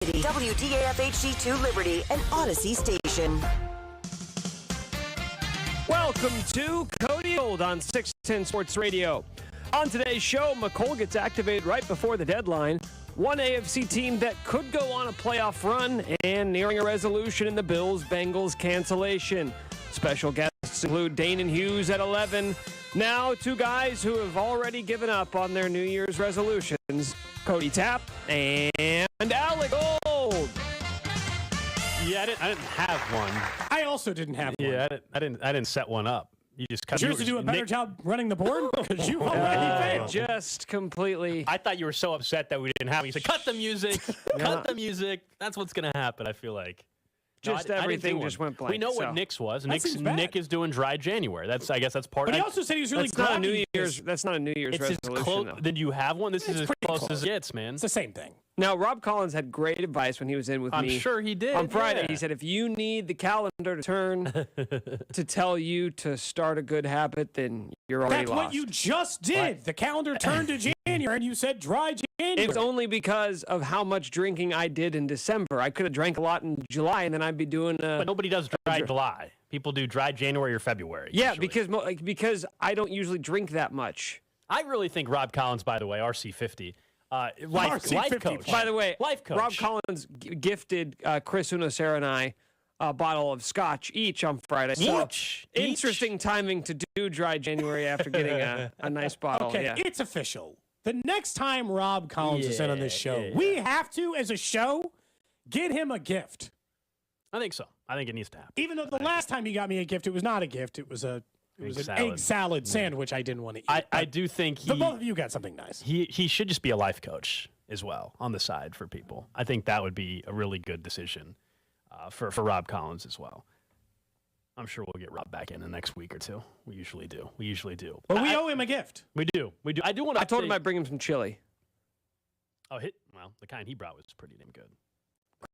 WDAF-HD2 Liberty, an Odyssey station. Welcome to Cody Gold on 610 Sports Radio. On today's show, Mecole gets activated right before the deadline. One AFC team that could go on a playoff run and nearing a resolution in the Bills-Bengals cancellation. Special guests include Danan Hughes at 11. Now, two guys who have already given up on their New Year's resolutions, Cody Tapp and Alec Gold. Yeah, I didn't have one. I also didn't have one. Yeah, I didn't set one up. You just cut. Yours to do a better job running the board because you already failed. Just completely. I thought you were so upset that we didn't have it. You said, "Cut the music, cut the music." That's what's gonna happen. I feel like. Just everything just went blank. We know what Nick's was. Nick is doing dry January. I guess that's part of it. But he also said he was really groggy. That's not a New Year's resolution. Though. Then you have one? This is as close as it gets, man. It's the same thing. Now, Rob Collins had great advice when he was in with me. I'm sure he did. On Friday, yeah. He said, if you need the calendar to turn to tell you to start a good habit, then you're already lost. That's what you just did. What? The calendar turned to January, and you said dry January. It's only because of how much drinking I did in December. I could have drank a lot in July, and then I'd be doing But nobody does dry July. People do dry January or February. Yeah, usually. because I don't usually drink that much. I really think Rob Collins, by the way, RC50, life coach. By the way, life coach. Rob Collins gifted Chris Unacera and I a bottle of scotch each on Friday. So interesting timing to do dry January after getting a nice bottle. Okay, yeah. It's official. The next time Rob Collins is in on this show, we have to, as a show, get him a gift. I think so. I think it needs to happen. Even though the last time he got me a gift, it was not a gift. It was an egg salad sandwich I didn't want to eat. I do think but both of you got something nice. He should just be a life coach as well on the side for people. I think that would be a really good decision for Rob Collins as well. I'm sure we'll get Rob back in the next week or two. We usually do. But we owe him a gift. We do. I do want to. I told him I'd bring him some chili. Oh, the kind he brought was pretty damn good.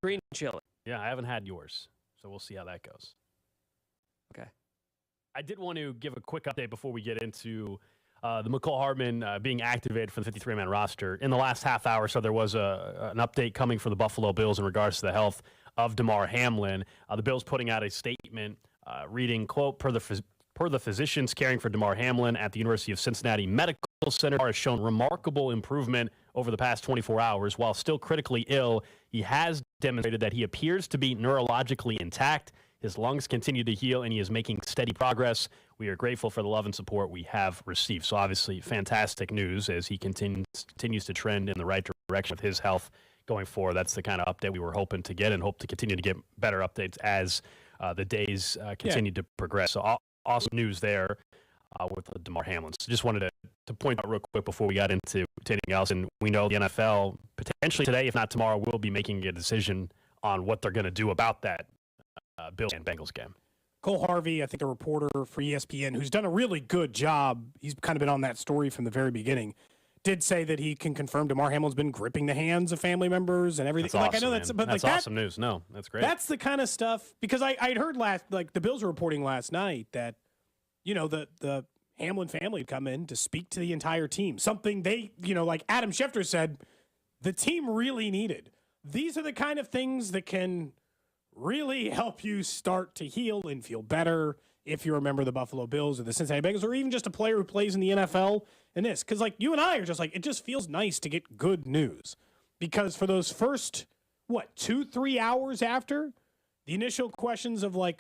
Green chili. Yeah, I haven't had yours, so we'll see how that goes. Okay. I did want to give a quick update before we get into the Mecole Hardman being activated for the 53-man roster. In the last half hour or so, there was an update coming from the Buffalo Bills in regards to the health of Damar Hamlin. The Bills putting out a statement reading, quote, per the physicians caring for Damar Hamlin at the University of Cincinnati Medical Center has shown remarkable improvement over the past 24 hours. While still critically ill, he has demonstrated that he appears to be neurologically intact. His lungs continue to heal, and he is making steady progress. We are grateful for the love and support we have received. So obviously, fantastic news as he continues to trend in the right direction with his health going forward. That's the kind of update we were hoping to get and hope to continue to get better updates as the days continue to progress. So awesome news there with Damar Hamlin. So just wanted to point out real quick before we got into anything else. And we know the NFL, potentially today, if not tomorrow, will be making a decision on what they're going to do about that Bills and Bengals game. Cole Harvey, I think the reporter for ESPN, who's done a really good job, he's kind of been on that story from the very beginning, did say that he can confirm Damar Hamlin's been gripping the hands of family members and everything. That's awesome, I know that's, but that's awesome news. No, that's great. That's the kind of stuff, because I'd heard the Bills were reporting last night that, the Hamlin family had come in to speak to the entire team. Something they, like Adam Schefter said, the team really needed. These are the kind of things that can really help you start to heal and feel better if you're a member of the Buffalo Bills or the Cincinnati Bengals, or even just a player who plays in the NFL and this. Because, you and I are just it just feels nice to get good news. Because for those first, 2-3 hours after, the initial questions of, are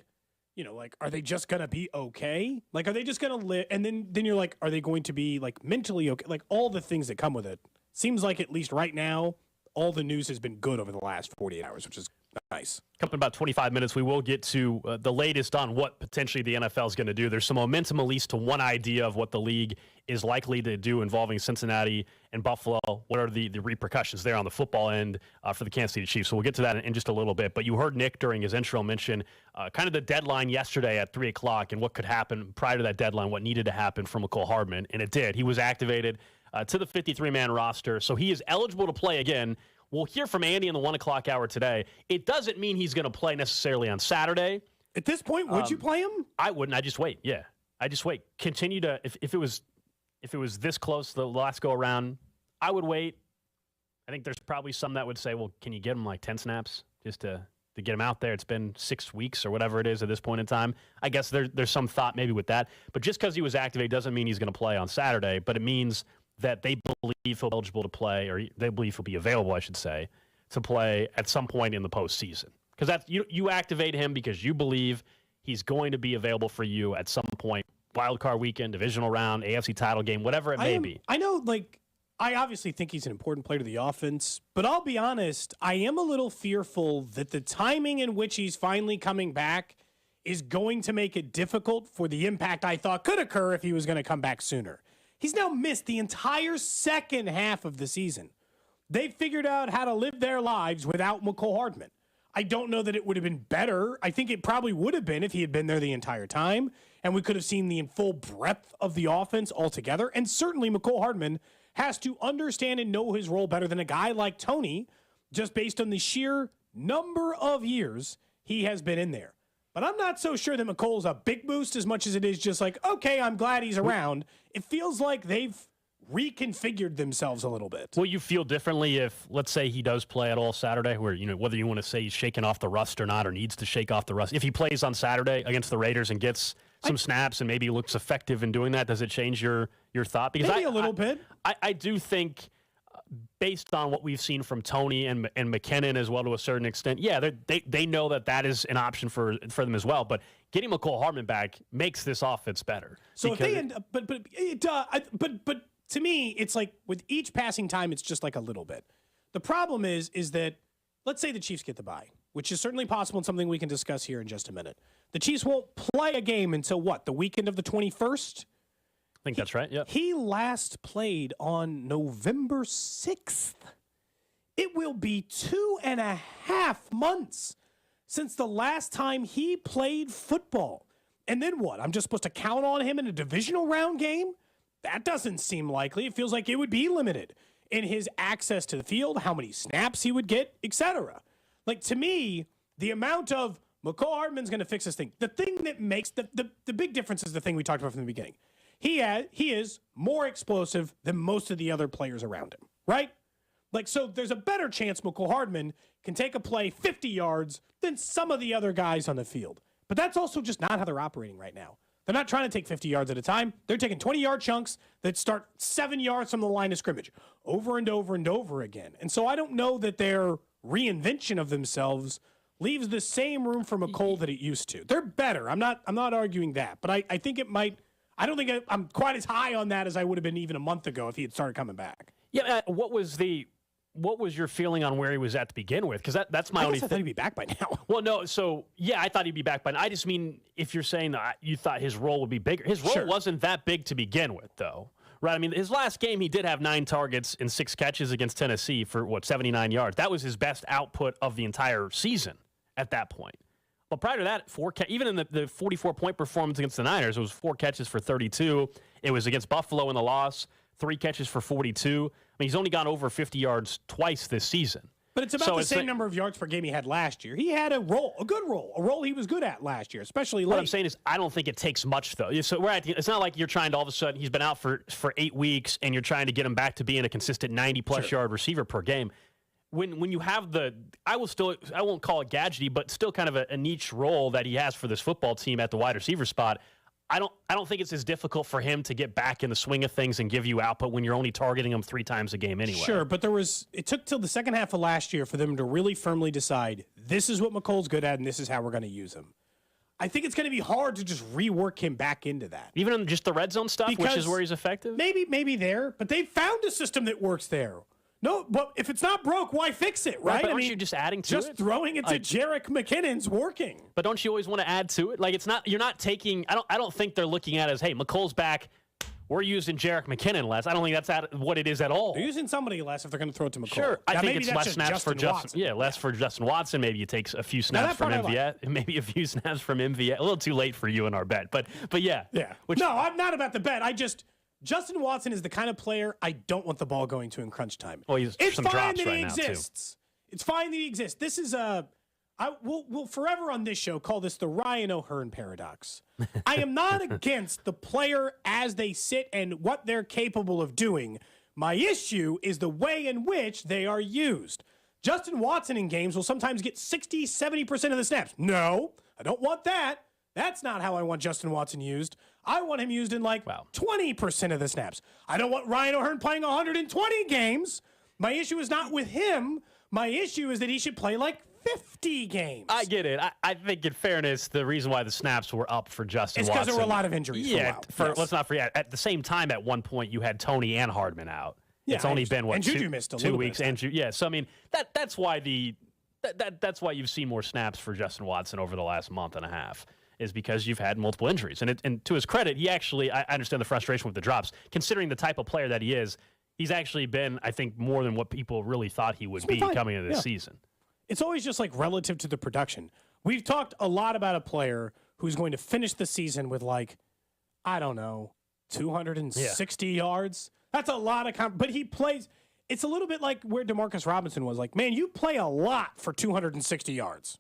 they just going to be okay? Are they just going to live? And then you're like, are they going to be, mentally okay? All the things that come with it. Seems like at least right now, all the news has been good over the last 48 hours, which is nice. Coming in about 25 minutes, we will get to the latest on what potentially the NFL is going to do. There's some momentum, at least to one idea of what the league is likely to do involving Cincinnati and Buffalo. What are the repercussions there on the football end for the Kansas City Chiefs? So we'll get to that in just a little bit. But you heard Nick during his intro mention kind of the deadline yesterday at 3 o'clock and what could happen prior to that deadline, what needed to happen for Mecole Hardman. And it did. He was activated to the 53-man roster. So he is eligible to play again. We'll hear from Andy in the 1 o'clock hour today. It doesn't mean he's going to play necessarily on Saturday. At this point, would you play him? I wouldn't. I just wait. Yeah, I just wait. Continue to if it was this close the last go around, I would wait. I think there's probably some that would say, well, can you get him like 10 snaps just to get him out there? It's been 6 weeks or whatever it is at this point in time. I guess there's some thought maybe with that. But just because he was activated doesn't mean he's going to play on Saturday, but it means that they believe he'll be eligible to play, or they believe he'll be available, I should say, to play at some point in the postseason. Because that's you activate him because you believe he's going to be available for you at some point, wild card weekend, divisional round, AFC title game, whatever it may be. I know, I obviously think he's an important player to the offense, but I'll be honest, I am a little fearful that the timing in which he's finally coming back is going to make it difficult for the impact I thought could occur if he was going to come back sooner. He's now missed the entire second half of the season. They figured out how to live their lives without Mecole Hardman. I don't know that it would have been better. I think it probably would have been if he had been there the entire time, and we could have seen the full breadth of the offense altogether. And certainly Mecole Hardman has to understand and know his role better than a guy like Tony, just based on the sheer number of years he has been in there. But I'm not so sure that Mecole's a big boost as much as it is just like, okay, I'm glad he's around. It feels like they've reconfigured themselves a little bit. Will you feel differently if, let's say, he does play at all Saturday, where, whether you want to say he's shaking off the rust or not, or needs to shake off the rust? If he plays on Saturday against the Raiders and gets some snaps and maybe looks effective in doing that, does it change your thought? Because maybe a little bit. I do think, based on what we've seen from Tony and McKinnon as well to a certain extent, yeah, they know that is an option for them as well. But getting Mecole Hardman back makes this offense better. So if they end up, but to me, it's like with each passing time, it's just like a little bit. The problem is that, let's say the Chiefs get the bye, which is certainly possible and something we can discuss here in just a minute. The Chiefs won't play a game until what? The weekend of the 21st? I think that's right, yep. He last played on November 6th. It will be 2.5 months since the last time he played football. And then what? I'm just supposed to count on him in a divisional round game? That doesn't seem likely. It feels like it would be limited in his access to the field, how many snaps he would get, etc. Like, to me, the amount of Mecole Hardman's going to fix this thing. The thing that makes the big difference is the thing we talked about from the beginning. He is more explosive than most of the other players around him, right? Like, so there's a better chance Mecole Hardman can take a play 50 yards than some of the other guys on the field. But that's also just not how they're operating right now. They're not trying to take 50 yards at a time. They're taking 20-yard chunks that start 7 yards from the line of scrimmage over and over and over again. And so I don't know that their reinvention of themselves leaves the same room for Mecole that it used to. They're better. I'm not arguing that. But I think it might – I don't think I'm quite as high on that as I would have been even a month ago if he had started coming back. Yeah, what was your feeling on where he was at to begin with? Because that's my only thing. I thought he'd be back by now. Well, no, so, yeah, I thought he'd be back by now. I just mean if you're saying that you thought his role would be bigger. His role wasn't that big to begin with, though. Right? I mean, his last game, he did have 9 targets and 6 catches against Tennessee for, 79 yards. That was his best output of the entire season at that point. But prior to that, even in the 44-point performance against the Niners, it was 4 catches for 32. It was against Buffalo in the loss, 3 catches for 42. I mean, he's only gone over 50 yards twice this season. But it's about the same number of yards per game he had last year. He had a good role he was good at last year, especially late. What I'm saying is I don't think it takes much, though. So it's not like you're trying to all of a sudden, he's been out for 8 weeks, and you're trying to get him back to being a consistent 90-plus yard receiver per game. When you have I won't call it gadgety, but still kind of a niche role that he has for this football team at the wide receiver spot, I don't think it's as difficult for him to get back in the swing of things and give you output when you're only targeting him 3 times a game anyway. Sure, but it took till the second half of last year for them to really firmly decide this is what McColl's good at and this is how we're going to use him. I think it's going to be hard to just rework him back into that. Even in just the red zone stuff, which is where he's effective? Maybe there, but they found a system that works there. No, but if it's not broke, why fix it, right? But aren't you just adding to it? Just throwing it to Jerick McKinnon's working. But don't you always want to add to it? Like, it's not, you're not taking, I don't think they're looking at it as, hey, McColl's back, we're using Jerick McKinnon less. I don't think that's what it is at all. They're using somebody less if they're going to throw it to McColl. Sure, I think it's less snaps for Justin. Yeah, less for Justin Watson. Maybe it takes a few snaps from MVS. Maybe a few snaps from MVS. A little too late for you in our bet, but yeah. Yeah. No, I'm not about the bet. Justin Watson is the kind of player I don't want the ball going to in crunch time. Well, it's some fine drops that right he now, exists. It's fine that he exists. This is we'll forever on this show call this the Ryan O'Hearn paradox. I am not against the player as they sit and what they're capable of doing, My issue is the way in which they are used. Justin Watson in games will sometimes get 60, 70% of the snaps. No, I don't want that. That's not how I want Justin Watson used. I want him used in 20% of the snaps. I don't want Ryan O'Hearn playing 120 games. My issue is not with him. My issue is that he should play 50 games. I get it. I think in fairness, the reason why the snaps were up for Justin Watson. It's because there were a lot of injuries for a while. Let's not forget, at the same time, at one point, you had Tony and Hardman out. Yeah, it's only been, and Juju missed a 2 weeks. So, I mean, that's why that's why you've seen more snaps for Justin Watson over the last month and a half, is because you've had multiple injuries. And to his credit, he actually, I understand the frustration with the drops. Considering the type of player that he is, he's actually been, I think, more than what people really thought he would be coming into this season. It's always just relative to the production. We've talked a lot about a player who's going to finish the season with 260 yards. That's a lot of but he plays. It's a little bit like where Demarcus Robinson was. Man, you play a lot for 260 yards.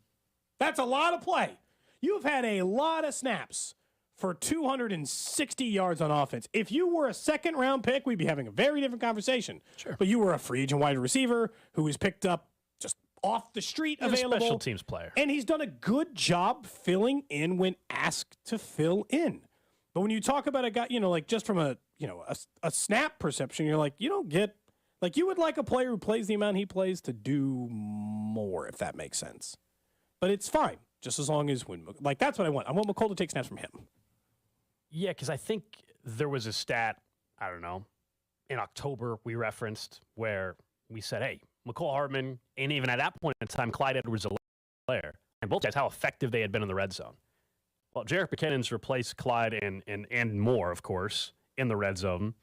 That's a lot of play. You've had a lot of snaps for 260 yards on offense. If you were a second-round pick, we'd be having a very different conversation. Sure. But you were a free agent wide receiver who was picked up just off the street, available. A special teams player. And he's done a good job filling in when asked to fill in. But when you talk about a guy, just from a snap perception, you're you don't get, you would like a player who plays the amount he plays to do more, if that makes sense. But it's fine, just as long as that's what I want. I want Mecole to take snaps from him. Yeah, because I think there was a stat, I don't know, in October we referenced where we said, hey, Mecole Hardman, and even at that point in time, Clyde Edwards-Helaire, and both guys, how effective they had been in the red zone. Well, Jerick McKinnon's replaced Clyde and more, of course, in the red zone.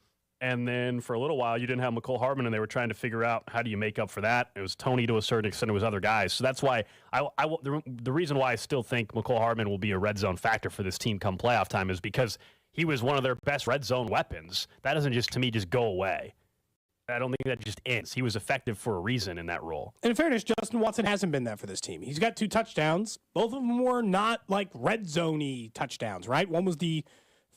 And then for a little while, you didn't have Mecole Hardman, and they were trying to figure out how do you make up for that. It was Tony to a certain extent. It was other guys. So that's why the reason why I still think Mecole Hardman will be a red zone factor for this team come playoff time is because he was one of their best red zone weapons. That doesn't just, to me, just go away. I don't think that just ends. He was effective for a reason in that role. And in fairness, Justin Watson hasn't been that for this team. He's got 2 touchdowns. Both of them were not red zone-y touchdowns, right? One was the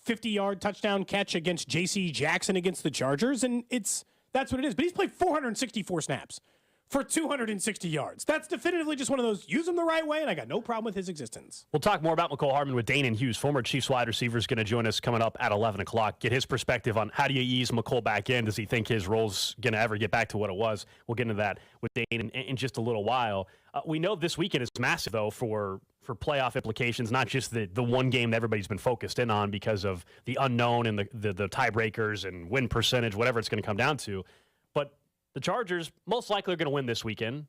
50-yard touchdown catch against J.C. Jackson against the Chargers, and that's what it is. But he's played 464 snaps for 260 yards. That's definitively just one of those, use him the right way, and I got no problem with his existence. We'll talk more about Mecole Hardman with Danan Hughes, former Chiefs wide receiver, is going to join us coming up at 11 o'clock. Get his perspective on how do you ease Mecole back in? Does he think his role's going to ever get back to what it was? We'll get into that with Danan in just a little while. We know this weekend is massive, though, for playoff implications, not just the one game that everybody's been focused in on because of the unknown and the tiebreakers and win percentage, whatever it's going to come down to. But the Chargers most likely are going to win this weekend.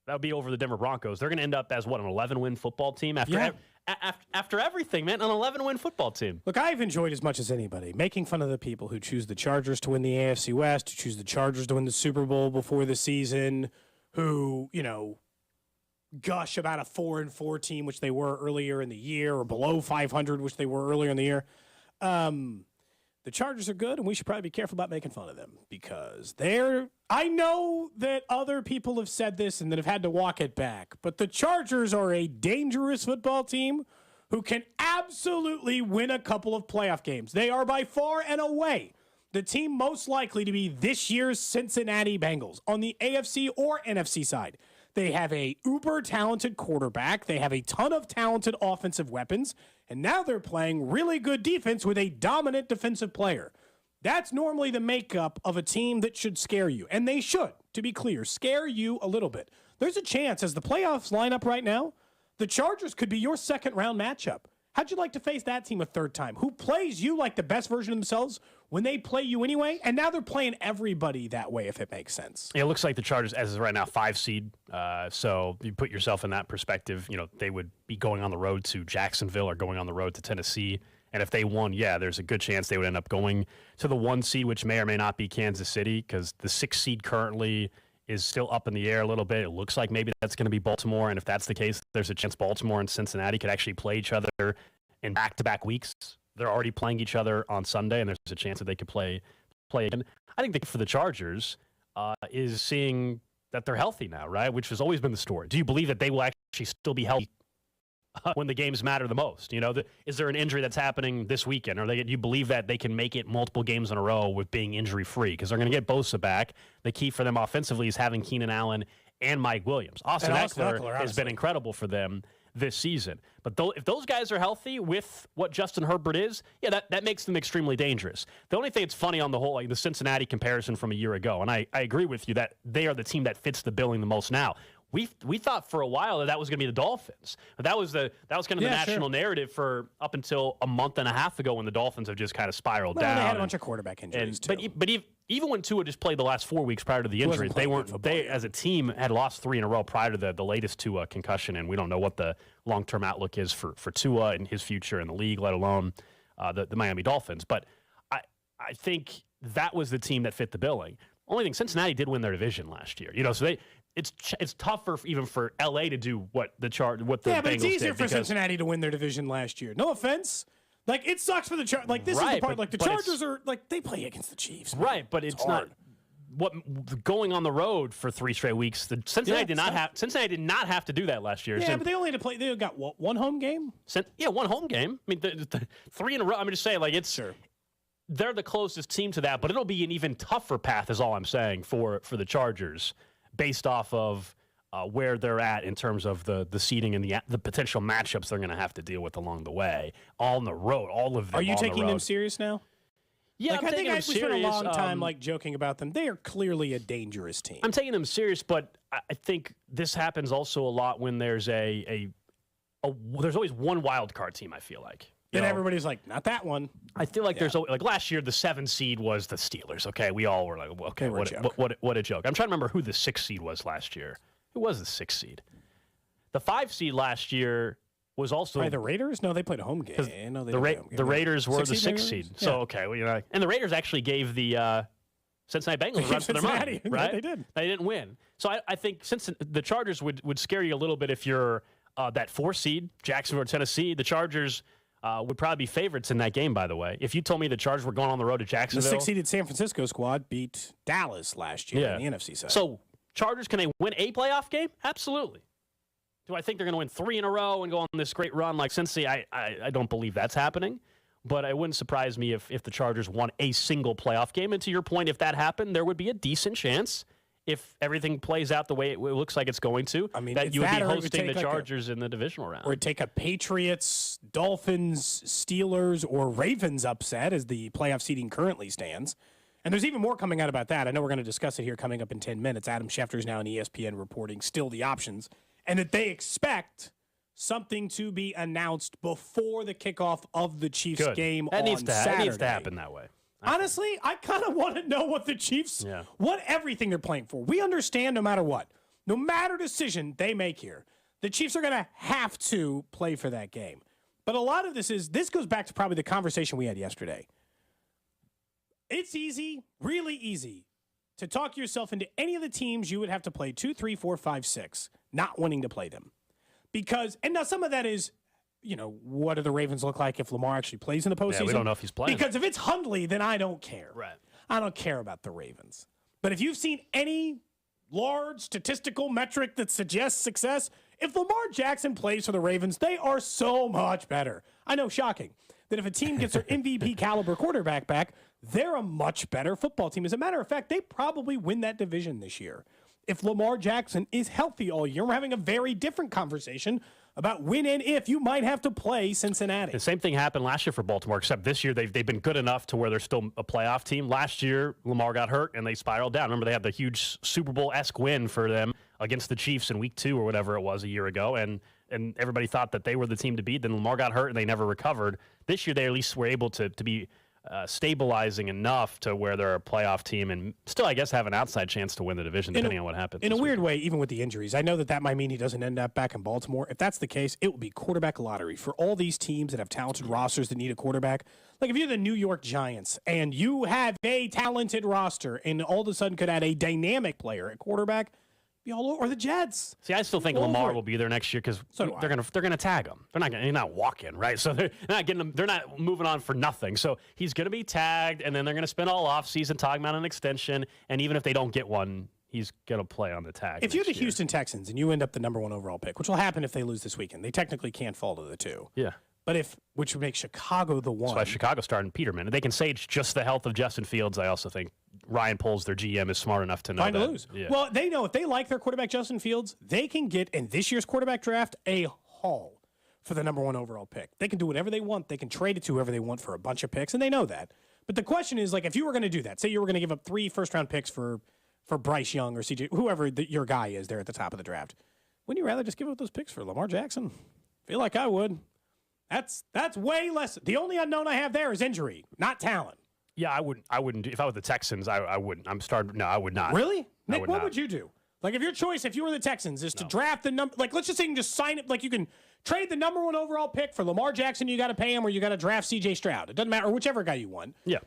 That would be over the Denver Broncos. They're going to end up as, an 11-win football team? After everything, man, an 11-win football team. Look, I've enjoyed as much as anybody making fun of the people who choose the Chargers to win the AFC West, who choose the Chargers to win the Super Bowl before the season, who, gush about a 4-4 team, which they were earlier in the year, or below 500, which they were earlier in the year. The Chargers are good, and we should probably be careful about making fun of them because I know that other people have said this and that have had to walk it back, but the Chargers are a dangerous football team who can absolutely win a couple of playoff games. They are by far and away the team most likely to be this year's Cincinnati Bengals on the AFC or NFC side. They have a uber-talented quarterback. They have a ton of talented offensive weapons. And now they're playing really good defense with a dominant defensive player. That's normally the makeup of a team that should scare you. And they should, to be clear, scare you a little bit. There's a chance, as the playoffs line up right now, the Chargers could be your second-round matchup. How'd you like to face that team a third time? Who plays you like the best version of themselves when they play you anyway? And now they're playing everybody that way, if it makes sense. It looks like the Chargers, as of right now, 5 seed. So you put yourself in that perspective. They would be going on the road to Jacksonville or going on the road to Tennessee. And if they won, there's a good chance they would end up going to the 1 seed, which may or may not be Kansas City, because the 6 seed currently is still up in the air a little bit. It looks like maybe that's going to be Baltimore, and if that's the case, there's a chance Baltimore and Cincinnati could actually play each other in back-to-back weeks. They're already playing each other on Sunday, and there's a chance that they could play again. I think for the Chargers is seeing that they're healthy now, right? Which has always been the story. Do you believe that they will actually still be healthy when the games matter the most. Is there an injury that's happening this weekend? Or do you believe that they can make it multiple games in a row with being injury-free? Because they're going to get Bosa back. The key for them offensively is having Keenan Allen and Mike Williams. Austin Eckler has been incredible for them this season. But if those guys are healthy with what Justin Herbert is, that makes them extremely dangerous. The only thing that's funny on the whole, like the Cincinnati comparison from a year ago, and I agree with you that they are the team that fits the billing the most now. We thought for a while that was going to be the Dolphins. But that was kind of the national narrative for up until a month and a half ago when the Dolphins have just kind of spiraled down. They had a bunch of quarterback injuries too. But even when Tua just played the last 4 weeks prior to the injury, they as a team had lost 3 in a row prior to the latest Tua concussion, and we don't know what the long-term outlook is for Tua and his future in the league, let alone the Miami Dolphins. But I think that was the team that fit the billing. Only thing, Cincinnati did win their division last year. So it's tougher even for LA to do what the Bengals did. Yeah, but it's easier for Cincinnati to win their division last year. No offense. Like, it sucks for the Chargers. Like, this is the part. Like, the Chargers are, like, they play against the Chiefs. Man. Right, but it's not going on the road for 3 straight weeks. Cincinnati did not have to do that last year. Yeah, but they only had to play. They got one home game? One home game. I mean, the 3 in a row. I'm just saying, like, it's sure. They're the closest team to that, but it'll be an even tougher path, is all I'm saying, for the Chargers, based off of where they're at in terms of the seeding and the potential matchups they're going to have to deal with along the way. All on the road, all of them. Are you taking them serious now? Yeah, like, I think we spent a long time joking about them. They are clearly a dangerous team. I'm taking them serious, but I think this happens also a lot when there's there's always one wild card team, I feel like. And everybody's like, not that one. I feel like there's like last year the 7 seed was the Steelers. Okay, we all were like, well, okay, what a joke. I'm trying to remember who the 6 seed was last year. Who was the 6 seed? The 5 seed last year was also probably the Raiders. No, they played a home game. No, the Raiders were the 6 seed. Yeah. So okay, well, and the Raiders actually gave the Cincinnati Bengals a run for their money, right? They did. They didn't win. So I think since the Chargers would scare you a little bit if you're that 4 seed, Jacksonville or Tennessee. The Chargers would probably be favorites in that game, by the way. If you told me the Chargers were going on the road to Jacksonville. The 6-seeded San Francisco squad beat Dallas last year on the NFC side. So Chargers, can they win a playoff game? Absolutely. Do I think they're going to win 3 in a row and go on this great run like Cincy? I don't believe that's happening. But it wouldn't surprise me if the Chargers won a single playoff game. And to your point, if that happened, there would be a decent chance, if everything plays out the way it looks like it's going to, that you would be hosting the Chargers in the divisional round. Or it'd take a Patriots, Dolphins, Steelers, or Ravens upset as the playoff seeding currently stands. And there's even more coming out about that. I know we're going to discuss it here coming up in 10 minutes. Adam Schefter is now on ESPN reporting still the options, and that they expect something to be announced before the kickoff of the Chiefs game on Saturday. It needs to happen that way. Honestly, I kind of want to know what the Chiefs, what everything they're playing for. We understand no matter what, no matter decision they make here, the Chiefs are going to have to play for that game. But a lot of this goes back to probably the conversation we had yesterday. It's easy, really easy, to talk yourself into any of the teams you would have to play 2, 3, 4, 5, 6, not wanting to play them. Because, and now some of that is, what do the Ravens look like if Lamar actually plays in the postseason? Yeah, we don't know if he's playing. Because if it's Hundley, then I don't care. Right. I don't care about the Ravens. But if you've seen any large statistical metric that suggests success, if Lamar Jackson plays for the Ravens, they are so much better. I know, shocking, that if a team gets their MVP caliber quarterback back, they're a much better football team. As a matter of fact, they probably win that division this year. If Lamar Jackson is healthy all year, we're having a very different conversation about when and if you might have to play Cincinnati. The same thing happened last year for Baltimore, except this year they've been good enough to where they're still a playoff team. Last year, Lamar got hurt, and they spiraled down. Remember, they had the huge Super Bowl-esque win for them against the Chiefs in Week 2 or whatever it was a year ago, and everybody thought that they were the team to beat. Then Lamar got hurt, and they never recovered. This year, they at least were able to be stabilizing enough to where they're a playoff team and still, I guess, have an outside chance to win the division depending on what happens. In a weird way, even with the injuries, I know that might mean he doesn't end up back in Baltimore. If that's the case, it will be quarterback lottery for all these teams that have talented rosters that need a quarterback. Like if you're the New York Giants and you have a talented roster and all of a sudden could add a dynamic player at quarterback, be all over. Or the Jets. See, I still think Lamar will be there next year because they're gonna tag him. He's not walking, right? So they're not getting him. They're not moving on for nothing. So he's gonna be tagged, and then they're gonna spend all offseason talking about an extension. And even if they don't get one, he's going to play on the tag. If you're the next year. Houston Texans and you end up the number 1 overall pick, which will happen if they lose this weekend, they technically can't fall to the 2. Yeah. But which would make Chicago the 1. That's why Chicago's starting Peterman. They can say it's just the health of Justin Fields. I also think Ryan Poles, their GM, is smart enough to know Fine that. to lose. Yeah. Well, they know if they like their quarterback, Justin Fields, they can get in this year's quarterback draft a haul for the number 1 overall pick. They can do whatever they want. They can trade it to whoever they want for a bunch of picks, and they know that. But the question is, like, if you were going to do that, say you were going to give up 3 first-round picks for Bryce Young or CJ, whoever your guy is there at the top of the draft, wouldn't you rather just give up those picks for Lamar Jackson? Feel like I would. That's way less. The only unknown I have there is injury, not talent. Yeah, I wouldn't. If I were the Texans, I wouldn't. No, I would not. Really? Nick, would what not. would you do? Like, if your choice, if you were the Texans, is to draft the number, like, let's just say you can just sign it, like, you can trade the number 1 overall pick for Lamar Jackson, you got to pay him, or you got to draft CJ Stroud. It doesn't matter, or whichever guy you want. Yeah.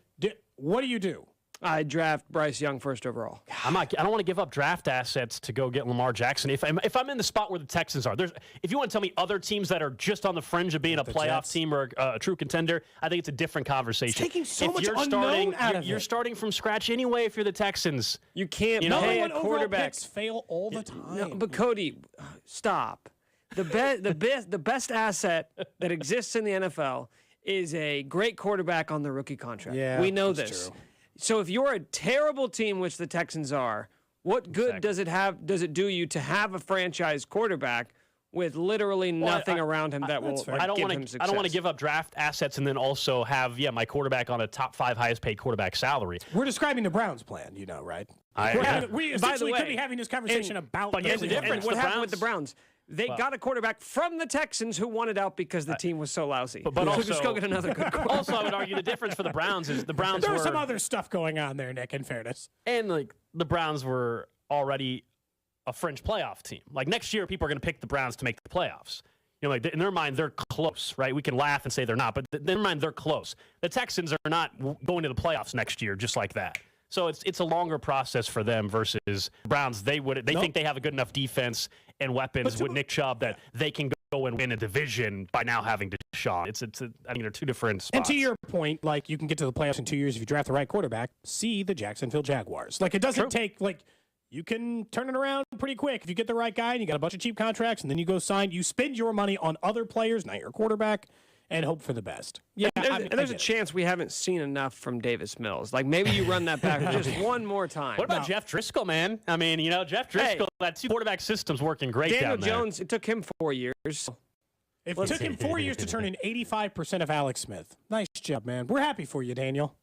What do you do? I draft Bryce Young first overall. I don't want to give up draft assets to go get Lamar Jackson. If I'm in the spot where the Texans are, if you want to tell me other teams that are just on the fringe of being a playoff Jets. team or a true contender, I think it's a different conversation. It's taking so if much you're unknown out of you're it. starting from scratch anyway. If you're the Texans, You can't You know, pay Number a 1 overall quarterback. picks fail all the time. No, but Cody, stop. The best asset that exists in the NFL is a great quarterback on the rookie contract. Yeah, we know that's this. true. So if you're a terrible team, which the Texans are, what good does it do you to have a franchise quarterback with literally nothing around him that will fair. give him success? I don't want to give up draft assets and then also have my quarterback on a top 5 highest paid quarterback salary. We're describing the Browns' plan, you know, right? Yeah. We By the essentially could way, be having this conversation about but here's the Browns. difference. And what The happened with the Browns- Browns? They got a quarterback from the Texans who wanted out because the team was so lousy. But so also, just go get another good quarterback. Also, I would argue the difference for the Browns is the Browns There's were some other stuff going on there, Nick, in fairness. and like the Browns were already a fringe playoff team. Like next year, people are going to pick the Browns to make the playoffs. You know, like in their mind, they're close, right? We can laugh and say they're not, but in their mind, they're close. The Texans are not going to the playoffs next year just like that. So it's a longer process for them versus Browns. They think they have a good enough defense and weapons with Nick Chubb that they can go and win a division by now having Deshaun. I mean, they're two different spots. And to your point, like, you can get to the playoffs in 2 years if you draft the right quarterback. See the Jacksonville Jaguars. Like, it doesn't take, like, you can turn it around pretty quick if you get the right guy and you got a bunch of cheap contracts and then you go sign. You spend your money on other players, not your quarterback, and hope for the best. Yeah, There's a chance we haven't seen enough from Davis Mills. Like, maybe you run that back just one more time. What about Jeff Driscoll, man? I mean, you know, Jeff Driscoll, that 2 quarterback system's working great Daniel down there. Jones, it took him 4 years. If it took him 4 years to turn in 85% of Alex Smith. Nice job, man. We're happy for you, Daniel.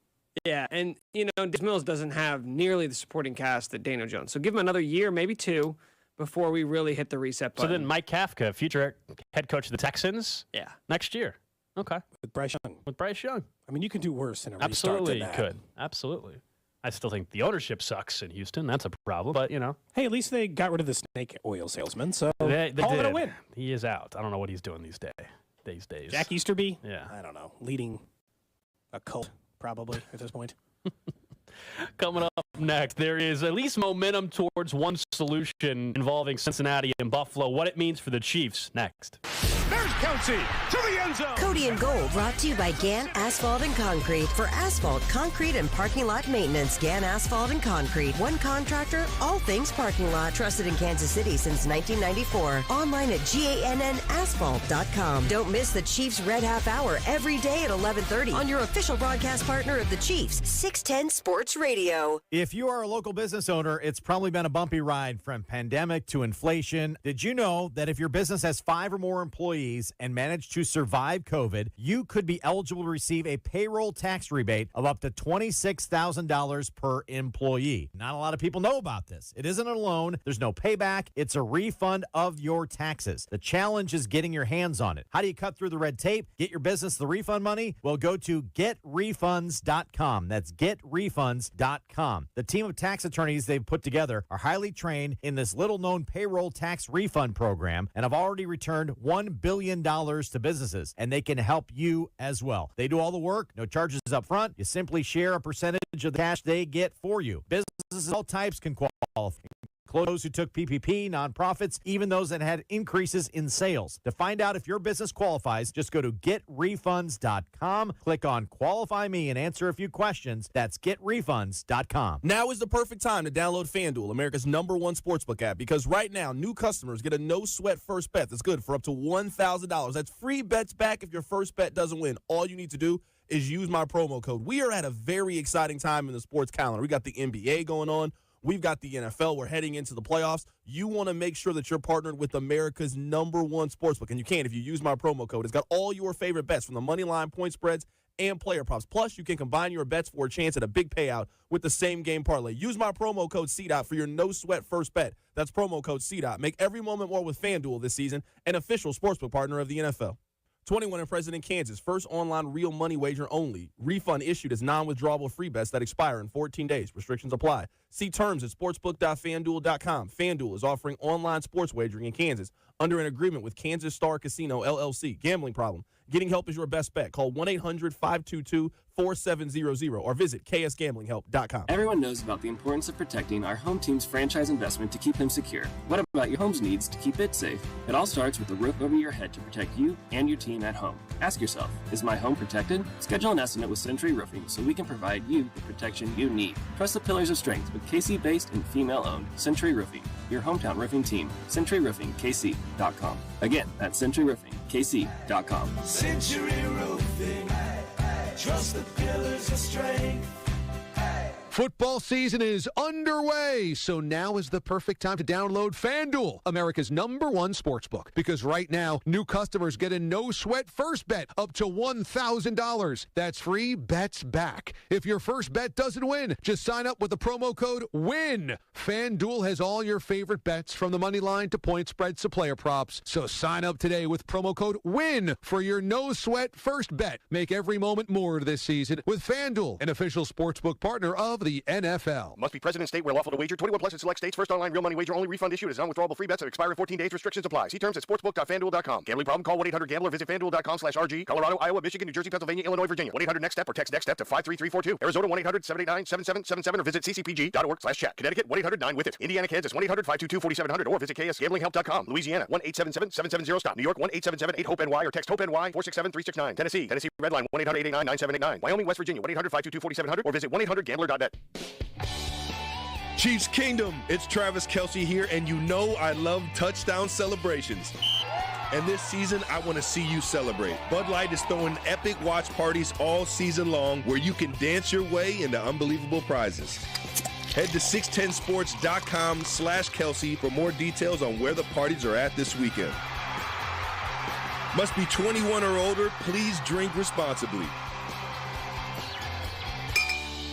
Yeah, and, you know, Davis Mills doesn't have nearly the supporting cast that Daniel Jones. So give him another year, maybe 2, before we really hit the reset button. So then Mike Kafka, future head coach of the Texans, Yeah. next year. Okay. With Bryce Young. With Bryce Young. I mean, you can do worse than a Absolutely, you restart than that. could. Absolutely. I still think the ownership sucks in Houston. That's a problem. But, you know. Hey, at least they got rid of the snake oil salesman, so They call it a did. win. He is out. I don't know what he's doing these days. Jack Easterby? Yeah. I don't know. Leading a cult, probably, at this point. Coming up next, there is at least momentum towards one solution involving Cincinnati and Buffalo. What it means for the Chiefs next. There's Kelsey to the end zone. Cody and Gold brought to you by Gann Asphalt and Concrete. For asphalt, concrete, and parking lot maintenance, Gann Asphalt and Concrete. One contractor, all things parking lot. Trusted in Kansas City since 1994. Online at GANNasphalt.com. Don't miss the Chiefs Red Half Hour every day at 11:30 on your official broadcast partner of the Chiefs, 610 Sports Radio. If you are a local business owner, it's probably been a bumpy ride from pandemic to inflation. Did you know that if your business has 5 or more employees and managed to survive COVID, you could be eligible to receive a payroll tax rebate of up to $26,000 per employee? Not a lot of people know about this. It isn't a loan. There's no payback. It's a refund of your taxes. The challenge is getting your hands on it. How do you cut through the red tape? Get your business the refund money? Well, go to getrefunds.com. That's getrefunds.com. The team of tax attorneys they've put together are highly trained in this little-known payroll tax refund program and have already returned $1 billion to businesses, and they can help you as well. They do all the work, no charges up front. You simply share a percentage of the cash they get for you. Businesses of all types can qualify, including those who took PPP, nonprofits, even those that had increases in sales. To find out if your business qualifies, just go to getrefunds.com, click on Qualify Me, and answer a few questions. That's getrefunds.com. Now is the perfect time to download FanDuel, America's #1 sportsbook app, because right now, new customers get a no-sweat first bet that's good for up to $1,000. That's free bets back if your first bet doesn't win. All you need to do is use my promo code. We are at a very exciting time in the sports calendar. We got the NBA going on. We've got the NFL. We're heading into the playoffs. You want to make sure that you're partnered with America's #1 sportsbook, and you can if you use my promo code. It's got all your favorite bets from the money line, point spreads, and player props. Plus, you can combine your bets for a chance at a big payout with the same game parlay. Use my promo code CDOT for your no-sweat first bet. That's promo code CDOT. Make every moment more with FanDuel this season, an official sportsbook partner of the NFL. 21 and present in Kansas. First online real money wager only. Refund issued as non-withdrawable free bets that expire in 14 days. Restrictions apply. See terms at sportsbook.fanduel.com. FanDuel is offering online sports wagering in Kansas under an agreement with Kansas Star Casino, LLC. Gambling problem? Getting help is your best bet. Call 1-800-522-4700 or visit ksgamblinghelp.com. Everyone knows about the importance of protecting our home team's franchise investment to keep him secure. What about your home's needs to keep it safe? It all starts with the roof over your head to protect you and your team at home. Ask yourself, is my home protected? Schedule an estimate with Century Roofing so we can provide you the protection you need. Trust the pillars of strength with KC-based and female-owned Century Roofing, your hometown roofing team. CenturyRoofingKC.com. Again, that's CenturyRoofingKC.com. Century Roofing, trust the pillars of strength. Football season is underway, so now is the perfect time to download FanDuel, America's #1 sportsbook. Because right now, new customers get a no-sweat first bet up to $1,000. That's free bets back. If your first bet doesn't win, just sign up with the promo code WIN. FanDuel has all your favorite bets from the money line to point spreads to player props. So sign up today with promo code WIN for your no-sweat first bet. Make every moment more this season with FanDuel, an official sportsbook partner of the NFL. Must be present in state where lawful to wager. 21 plus in select states. First online real money wager only. Refund issued as non-withdrawable free bets that expire in 14 days. Restrictions apply. See terms at sportsbook.fanduel.com. Gambling problem? Call 1-800-GAMBLER. Visit fanduel.com/RG. Colorado, Iowa, Michigan, New Jersey, Pennsylvania, Illinois, Virginia. 1-800-NEXT-STEP or text NEXT STEP to 53342. Arizona 1-800-789-7777 or visit ccpg.org/chat. Connecticut 1-800-9-WITH-IT. Indiana, Kansas 1-800-522-4700 or visit ksgamblinghelp.com. Louisiana 1-877-770-STOP. New York 1-877-8-HOPE-NY or text HOPE-NY 467-369. Tennessee Redline 1-800-889-9789. Wyoming, West Virginia 1-800-522-4700 or visit 1-800-GAMBLER.net. Chiefs Kingdom, it's Travis Kelce here, and you know I love touchdown celebrations. And this season, I want to see you celebrate. Bud Light is throwing epic watch parties all season long where you can dance your way into unbelievable prizes. Head to 610sports.com/Kelce for more details on where the parties are at this weekend. Must be 21 or older. Please drink responsibly.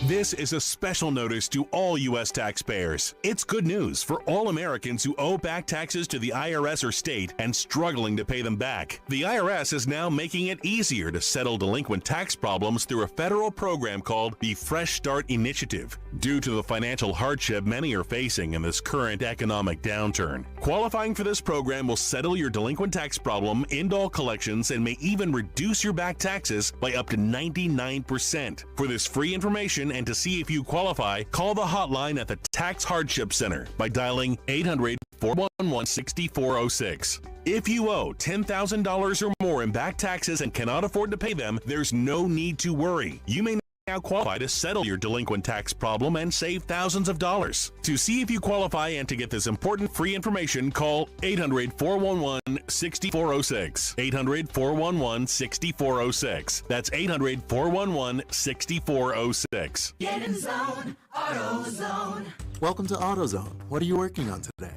This is a special notice to all U.S. taxpayers. It's good news for all Americans who owe back taxes to the IRS or state and struggling to pay them back. The IRS is now making it easier to settle delinquent tax problems through a federal program called the Fresh Start Initiative, due to the financial hardship many are facing in this current economic downturn. Qualifying for this program will settle your delinquent tax problem, end all collections, and may even reduce your back taxes by up to 99%. For this free information and to see if you qualify, call the hotline at the Tax Hardship Center by dialing 800-411-6406. If you owe $10,000 or more in back taxes and cannot afford to pay them, there's no need to worry. You may now qualify to settle your delinquent tax problem and save thousands of dollars. To see if you qualify and to get this important free information, call 800-411-6406. 800-411-6406. That's 800-411-6406. Get in zone, AutoZone. Welcome to AutoZone. What are you working on today?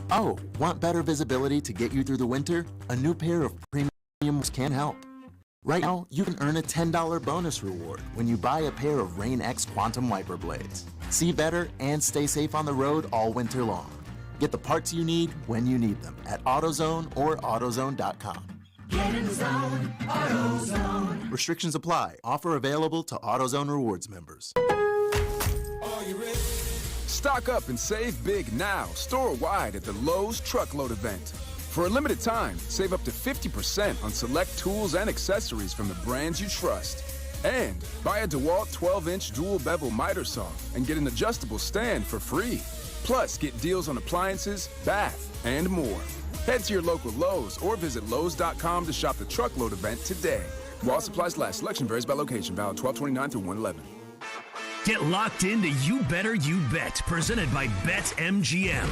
Oh, want better visibility to get you through the winter? A new pair of premiums can help. Right now, you can earn a $10 bonus reward when you buy a pair of Rain-X Quantum Wiper Blades. See better and stay safe on the road all winter long. Get the parts you need when you need them at AutoZone or AutoZone.com. Get in the zone, AutoZone. Restrictions apply. Offer available to AutoZone Rewards members. Are you ready? Stock up and save big now, store-wide at the Lowe's Truckload event. For a limited time, save up to 50% on select tools and accessories from the brands you trust. And buy a DeWalt 12-inch dual bevel miter saw and get an adjustable stand for free. Plus, get deals on appliances, bath, and more. Head to your local Lowe's or visit Lowe's.com to shop the truckload event today. While supplies last, selection varies by location. Valid 12/29 through 1/11. Get locked into You Better You Bet, presented by BetMGM,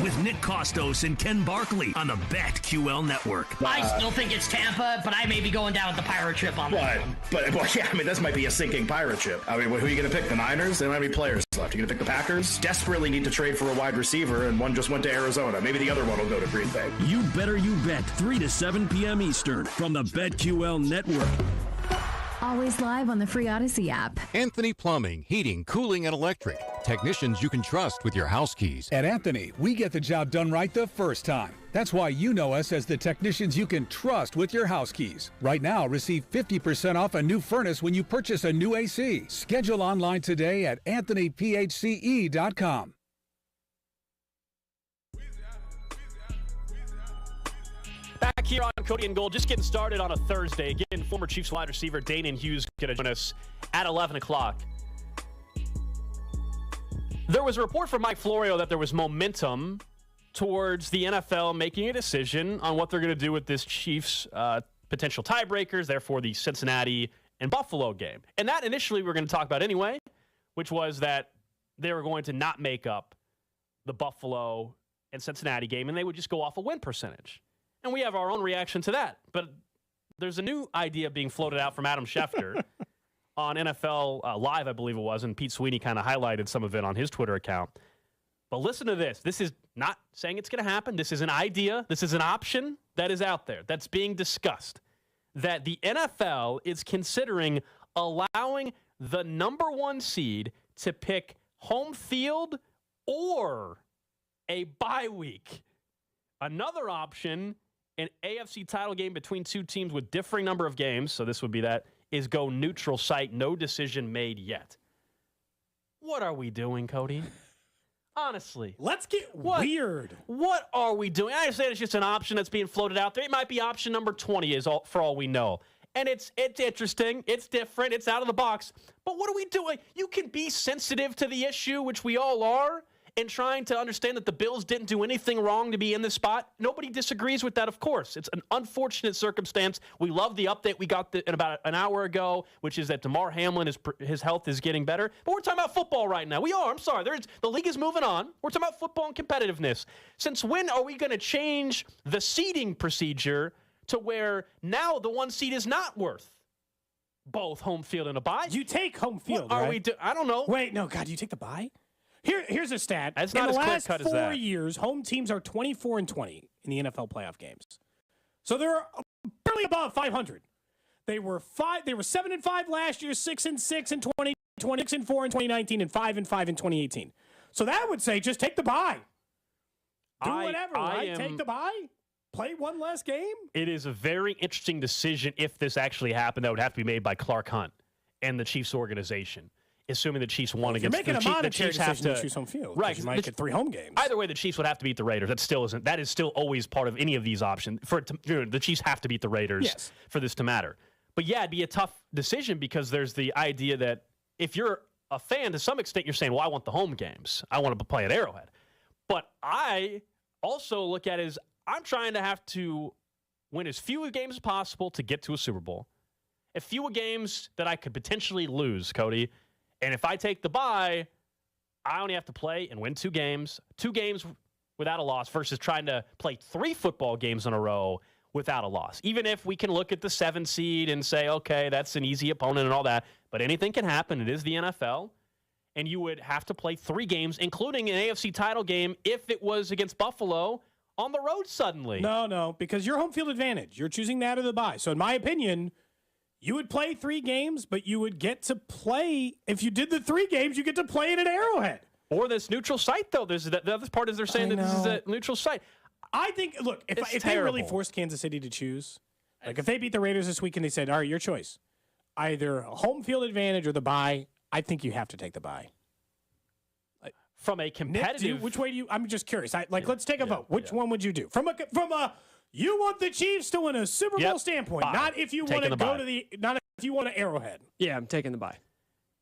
with Nick Costos and Ken Barkley on the BetQL network. I still think it's Tampa, but I may be going down with the pirate ship on that one. But yeah, I mean, this might be a sinking pirate ship. I mean, who are you going to pick? The Niners? They don't have any players left. You're going to pick the Packers? Desperately need to trade for a wide receiver, and one just went to Arizona. Maybe the other one will go to Green Bay. You Better You Bet, 3 to 7 p.m. Eastern, from the BetQL network. Always live on the free Odyssey app. Anthony Plumbing, Heating, Cooling, and Electric. Technicians you can trust with your house keys. At Anthony, we get the job done right the first time. That's why you know us as the technicians you can trust with your house keys. Right now, receive 50% off a new furnace when you purchase a new AC. Schedule online today at anthonyphce.com. Back here on Cody and Gold, just getting started on a Thursday. Again, former Chiefs wide receiver Danan Hughes going to join us at 11 o'clock. There was a report from Mike Florio that there was momentum towards the NFL making a decision on what they're going to do with this Chiefs potential tiebreakers, therefore the Cincinnati and Buffalo game. And that initially we were going to talk about anyway, which was that they were going to not make up the Buffalo and Cincinnati game, and they would just go off a win percentage. And we have our own reaction to that. But there's a new idea being floated out from Adam Schefter on NFL Live, I believe it was, and Pete Sweeney kind of highlighted some of it on his Twitter account. But listen to this. This is not saying it's going to happen. This is an idea. This is an option that is out there that's being discussed, that the NFL is considering allowing the number 1 seed to pick home field or a bye week. Another option, an AFC title game between two teams with differing number of games, so this would be that, is go neutral site, no decision made yet. What are we doing, Cody? Honestly. Let's get weird. What are we doing? I understand it's just an option that's being floated out there. It might be option number 20 for all we know. And it's interesting. It's different. It's out of the box. But what are we doing? You can be sensitive to the issue, which we all are, and trying to understand that the Bills didn't do anything wrong to be in this spot. Nobody disagrees with that, of course. It's an unfortunate circumstance. We love the update we got in about an hour ago, which is that Damar Hamlin, his health is getting better. But we're talking about football right now. We are. I'm sorry. The league is moving on. We're talking about football and competitiveness. Since when are we going to change the seeding procedure to where now the 1 seed is not worth both home field and a bye? You take home field, What are right? we I don't know. Wait, no, God, you take the bye? Here's a stat. It's in not the as last clear-cut as 4 that. years, home teams are 24-20 in the NFL playoff games. So they're barely above 500. They were 7-5 last year, 6-6 in 2020, 6-4 in 2019, and 5-5 in 2018. So that would say just take the bye. Do whatever, right? Take the bye. Play one less game. It is a very interesting decision if this actually happened that would have to be made by Clark Hunt and the Chiefs organization. Assuming the Chiefs won against the Chiefs, the Chiefs have to choose home field. Right, You might get 3 home games. Either way, the Chiefs would have to beat the Raiders. That is still always part of any of these options. The Chiefs have to beat the Raiders for this to matter. But yeah, it'd be a tough decision because there's the idea that if you're a fan, to some extent, you're saying, well, I want the home games. I want to play at Arrowhead. But I also look at it as I'm trying to have to win as few games as possible to get to a Super Bowl. As few games that I could potentially lose, Cody. And if I take the bye, I only have to play and win 2 games. 2 games without a loss versus trying to play 3 football games in a row without a loss. Even if we can look at the 7 seed and say, okay, that's an easy opponent and all that. But anything can happen. It is the NFL. And you would have to play 3 games, including an AFC title game if it was against Buffalo on the road suddenly. No, because your home field advantage. You're choosing that or the bye. So in my opinion, you would play 3 games, but you would get to play. If you did the 3 games, you get to play it at Arrowhead. Or this neutral site, though. The other part is they're saying that this is a neutral site. I think, look, if they really forced Kansas City to choose, like if they beat the Raiders this week and they said, all right, your choice, either home field advantage or the bye, I think you have to take the bye. From a competitive... Nick, which way do you... I'm just curious. Let's take a vote. Which one would you do? From a you want the Chiefs to win a Super Bowl standpoint, not if you want to go to not if you want to Arrowhead. Yeah, I'm taking the bye.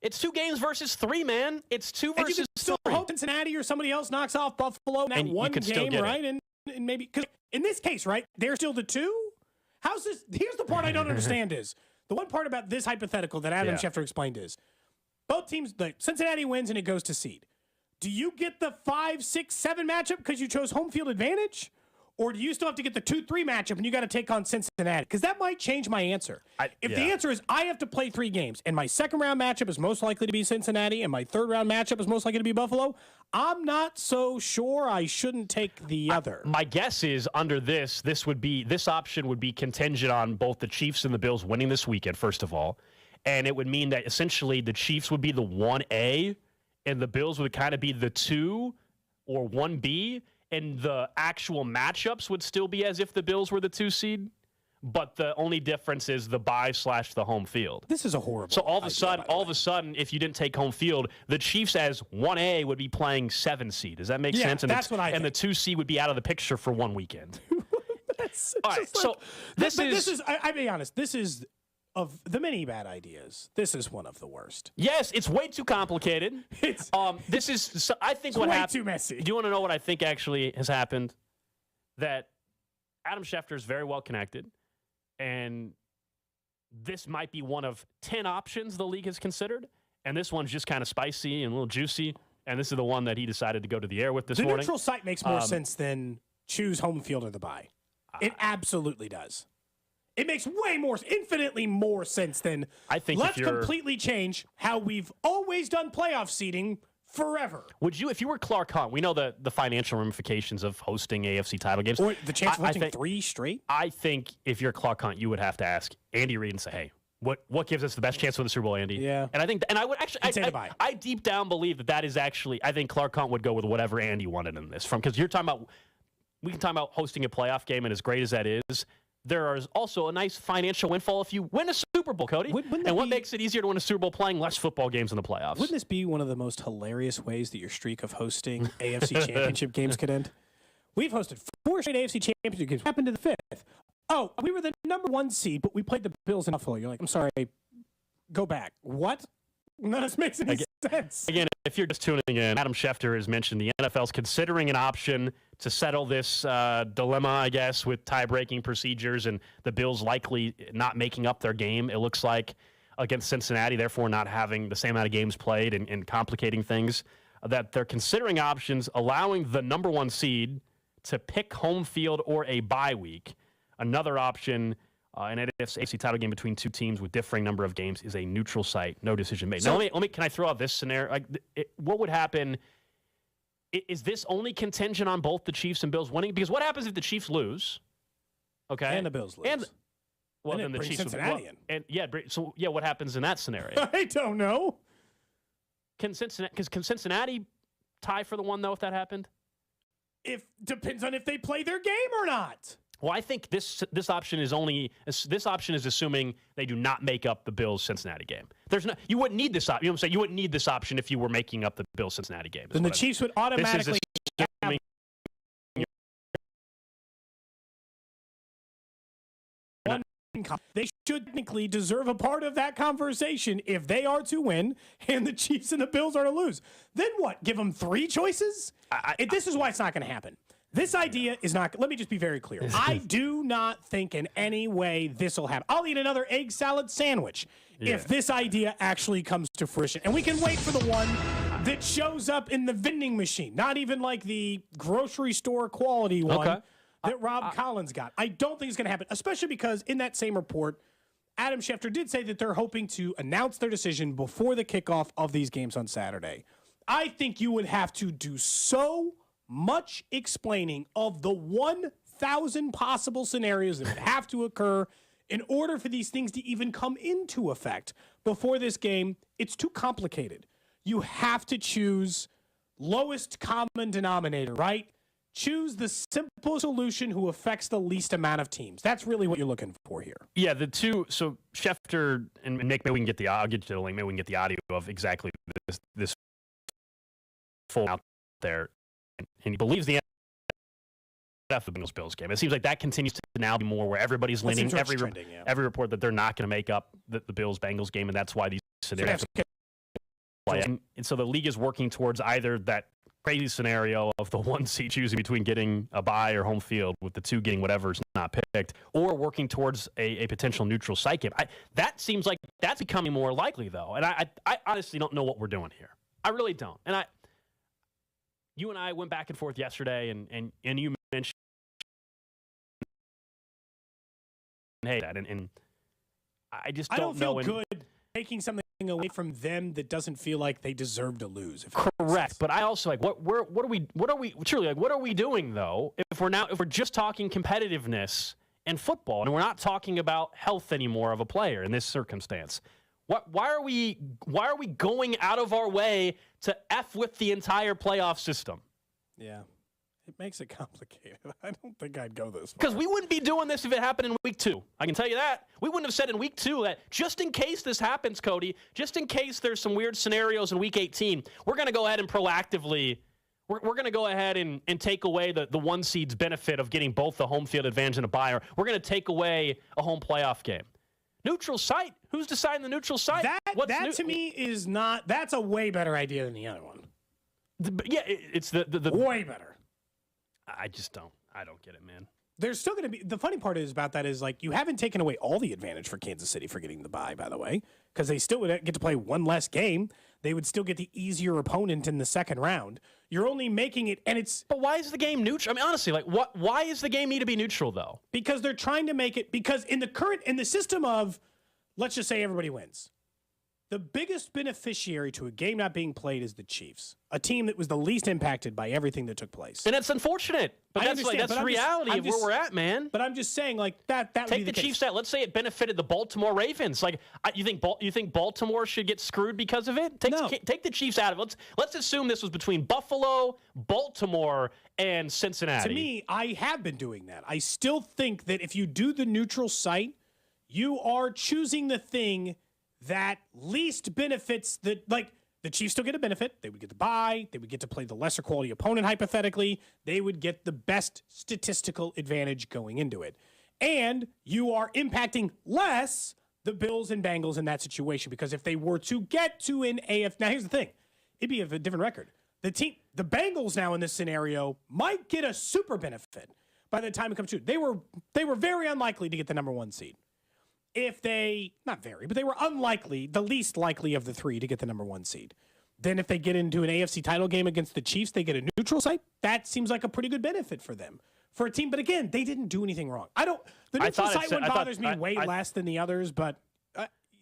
It's 2 games versus 3, man. It's 2 versus 3. You can still hope Cincinnati or somebody else knocks off Buffalo in that one game, right? And maybe, because in this case, right, they're still the 2? How's this? Here's the part I don't understand is, the one part about this hypothetical that Adam Schefter explained is, both teams, like Cincinnati wins and it goes to seed. Do you get the 5, 6, 7 matchup because you chose home field advantage? Or do you still have to get the 2-3 matchup and you got to take on Cincinnati? Because that might change my answer. If the answer is I have to play 3 games and my second round matchup is most likely to be Cincinnati and my third round matchup is most likely to be Buffalo, I'm not so sure I shouldn't take the other. My guess is under this option would be contingent on both the Chiefs and the Bills winning this weekend, first of all. And it would mean that essentially the Chiefs would be the 1A and the Bills would kind of be the 2 or 1B. And the actual matchups would still be as if the Bills were the 2 seed, but the only difference is the bye/the home field. This is a horrible. So all of a sudden, if you didn't take home field, the Chiefs as 1A would be playing 7 seed. Does that make sense? And that's what I think. And the 2 seed would be out of the picture for one weekend. All right. So this is. I'll be honest. This is. Of the many bad ideas, this is one of the worst. Yes, it's way too complicated. This is, I think, what happened. Way too messy. Do you want to know what I think actually has happened? That Adam Schefter is very well connected, and this might be one of 10 options the league has considered, and this one's just kind of spicy and a little juicy, and this is the one that he decided to go to the air with this morning. The neutral site makes more sense than choose home field or the bye. It absolutely does. It makes infinitely more sense than let's completely change how we've always done playoff seeding forever. Would you, if you were Clark Hunt, we know the financial ramifications of hosting AFC title games. Or the chance of hosting 3 straight? I think if you're Clark Hunt, you would have to ask Andy Reid and say, hey, what gives us the best chance for the Super Bowl, Andy? Yeah. And I think, and I would actually, I deep down believe that is actually, I think Clark Hunt would go with whatever Andy wanted in this. Because you're talking about, we can talk about hosting a playoff game, and as great as that is, there is also a nice financial windfall if you win a Super Bowl, Cody. And what makes it easier to win a Super Bowl? Playing less football games in the playoffs. Wouldn't this be one of the most hilarious ways that your streak of hosting AFC championship games could end? We've hosted 4 straight AFC championship games. Happened to the 5th. Oh, we were the number 1 seed, but we played the Bills in Buffalo. You're like, I'm sorry, go back. What? None of this makes any sense. Again, if you're just tuning in, Adam Schefter has mentioned the NFL's considering an option to settle this dilemma, I guess, with tie-breaking procedures and the Bills likely not making up their game, it looks like, against Cincinnati, therefore not having the same amount of games played and complicating things, that they're considering options allowing the number 1 seed to pick home field or a bye week. Another option, an AFC title game between 2 teams with differing number of games, is a neutral site, no decision made. So, now, let me. Can I throw out this scenario? What would happen? Is this only contingent on both the Chiefs and Bills winning? Because what happens if the Chiefs lose? Okay, and the Bills lose. Then the Chiefs Cincinnati in. What happens in that scenario? I don't know. Can Cincinnati tie for the 1 though if that happened? Depends on if they play their game or not. Well, I think this option is assuming they do not make up the Bills-Cincinnati game. You wouldn't need this option. You know what I'm saying? You wouldn't need this option if you were making up the Bills-Cincinnati game. Then the Chiefs would automatically. They should technically deserve a part of that conversation if they are to win and the Chiefs and the Bills are to lose. Then what? Give them 3 choices? This is why it's not going to happen. This idea is not. Let me just be very clear. I do not think in any way this will happen. I'll eat another egg salad sandwich if this idea actually comes to fruition. And we can wait for the one that shows up in the vending machine, not even like the grocery store quality one that Rob Collins got. I don't think it's going to happen, especially because in that same report, Adam Schefter did say that they're hoping to announce their decision before the kickoff of these games on Saturday. I think you would have to do so much explaining of the 1,000 possible scenarios that would have to occur in order for these things to even come into effect before this game. It's too complicated. You have to choose lowest common denominator, right? Choose the simple solution who affects the least amount of teams. That's really what you're looking for here. Yeah, so Schefter and Nick, maybe we can get I'll get you the link, maybe we can get the audio of exactly this full out there. And he believes the Bengals-Bills game. It seems like that continues to now be more where everybody's leaning every report that they're not going to make up the Bills-Bengals game, and that's why these scenarios And so the league is working towards either that crazy scenario of the one seed choosing between getting a bye or home field, with the two getting whatever's not picked, or working towards a potential neutral site game. That seems like that's becoming more likely, though. And I honestly don't know what we're doing here. I really don't. And you and I went back and forth yesterday, and you mentioned, hey, that, and I just don't know. I don't feel good taking something away from them that doesn't feel like they deserve to lose. Correct, but I also what are we doing though? If we're just talking competitiveness and football, and we're not talking about health anymore of a player in this circumstance, why are we going out of our way to F with the entire playoff system? Yeah. It makes it complicated. I don't think I'd go this far. Because we wouldn't be doing this if it happened in week 2. I can tell you that. We wouldn't have said in week 2 that just in case this happens, Cody, just in case there's some weird scenarios in week 18, we're going to go ahead and proactively, we're going to go ahead and take away the one seed's benefit of getting both the home field advantage and a bye. We're going to take away a home playoff game. Neutral site? Who's deciding the neutral site? That to me is not, that's a way better idea than the other one. It's the way better. I don't get it, man. There's still going to be, the funny part is about that is like, you haven't taken away all the advantage for Kansas City for getting the bye, by the way, because they still would get to play one less game. They would still get the easier opponent in the second round. You're only making it, and it's... But why is the game neutral? I mean, honestly, why is the game need to be neutral, though? Because they're trying to make it, because in the system of, let's just say everybody wins. The biggest beneficiary to a game not being played is the Chiefs, a team that was the least impacted by everything that took place. And it's unfortunate, but that's the reality of where we're at, man. But I'm just saying, like that would take be the Chiefs out. Let's say it benefited the Baltimore Ravens. Like, you think Baltimore should get screwed because of it? Take the Chiefs out of it. Let's assume this was between Buffalo, Baltimore, and Cincinnati. To me, I have been doing that. I still think that if you do the neutral site, you are choosing the thing that least benefits the Chiefs still get a benefit. They would get the bye. They would get to play the lesser quality opponent, hypothetically. They would get the best statistical advantage going into it. And you are impacting less the Bills and Bengals in that situation, because if they were to get to an AFC, now here's the thing. It'd be a different record. The Bengals now in this scenario might get a super benefit by the time it comes to it. They were very unlikely to get the number 1 seed. They were unlikely, the least likely of the 3 to get the number 1 seed. Then if they get into an AFC title game against the Chiefs, they get a neutral site. That seems like a pretty good benefit for them, for a team. But again, they didn't do anything wrong. The neutral site one bothers me way less than the others, but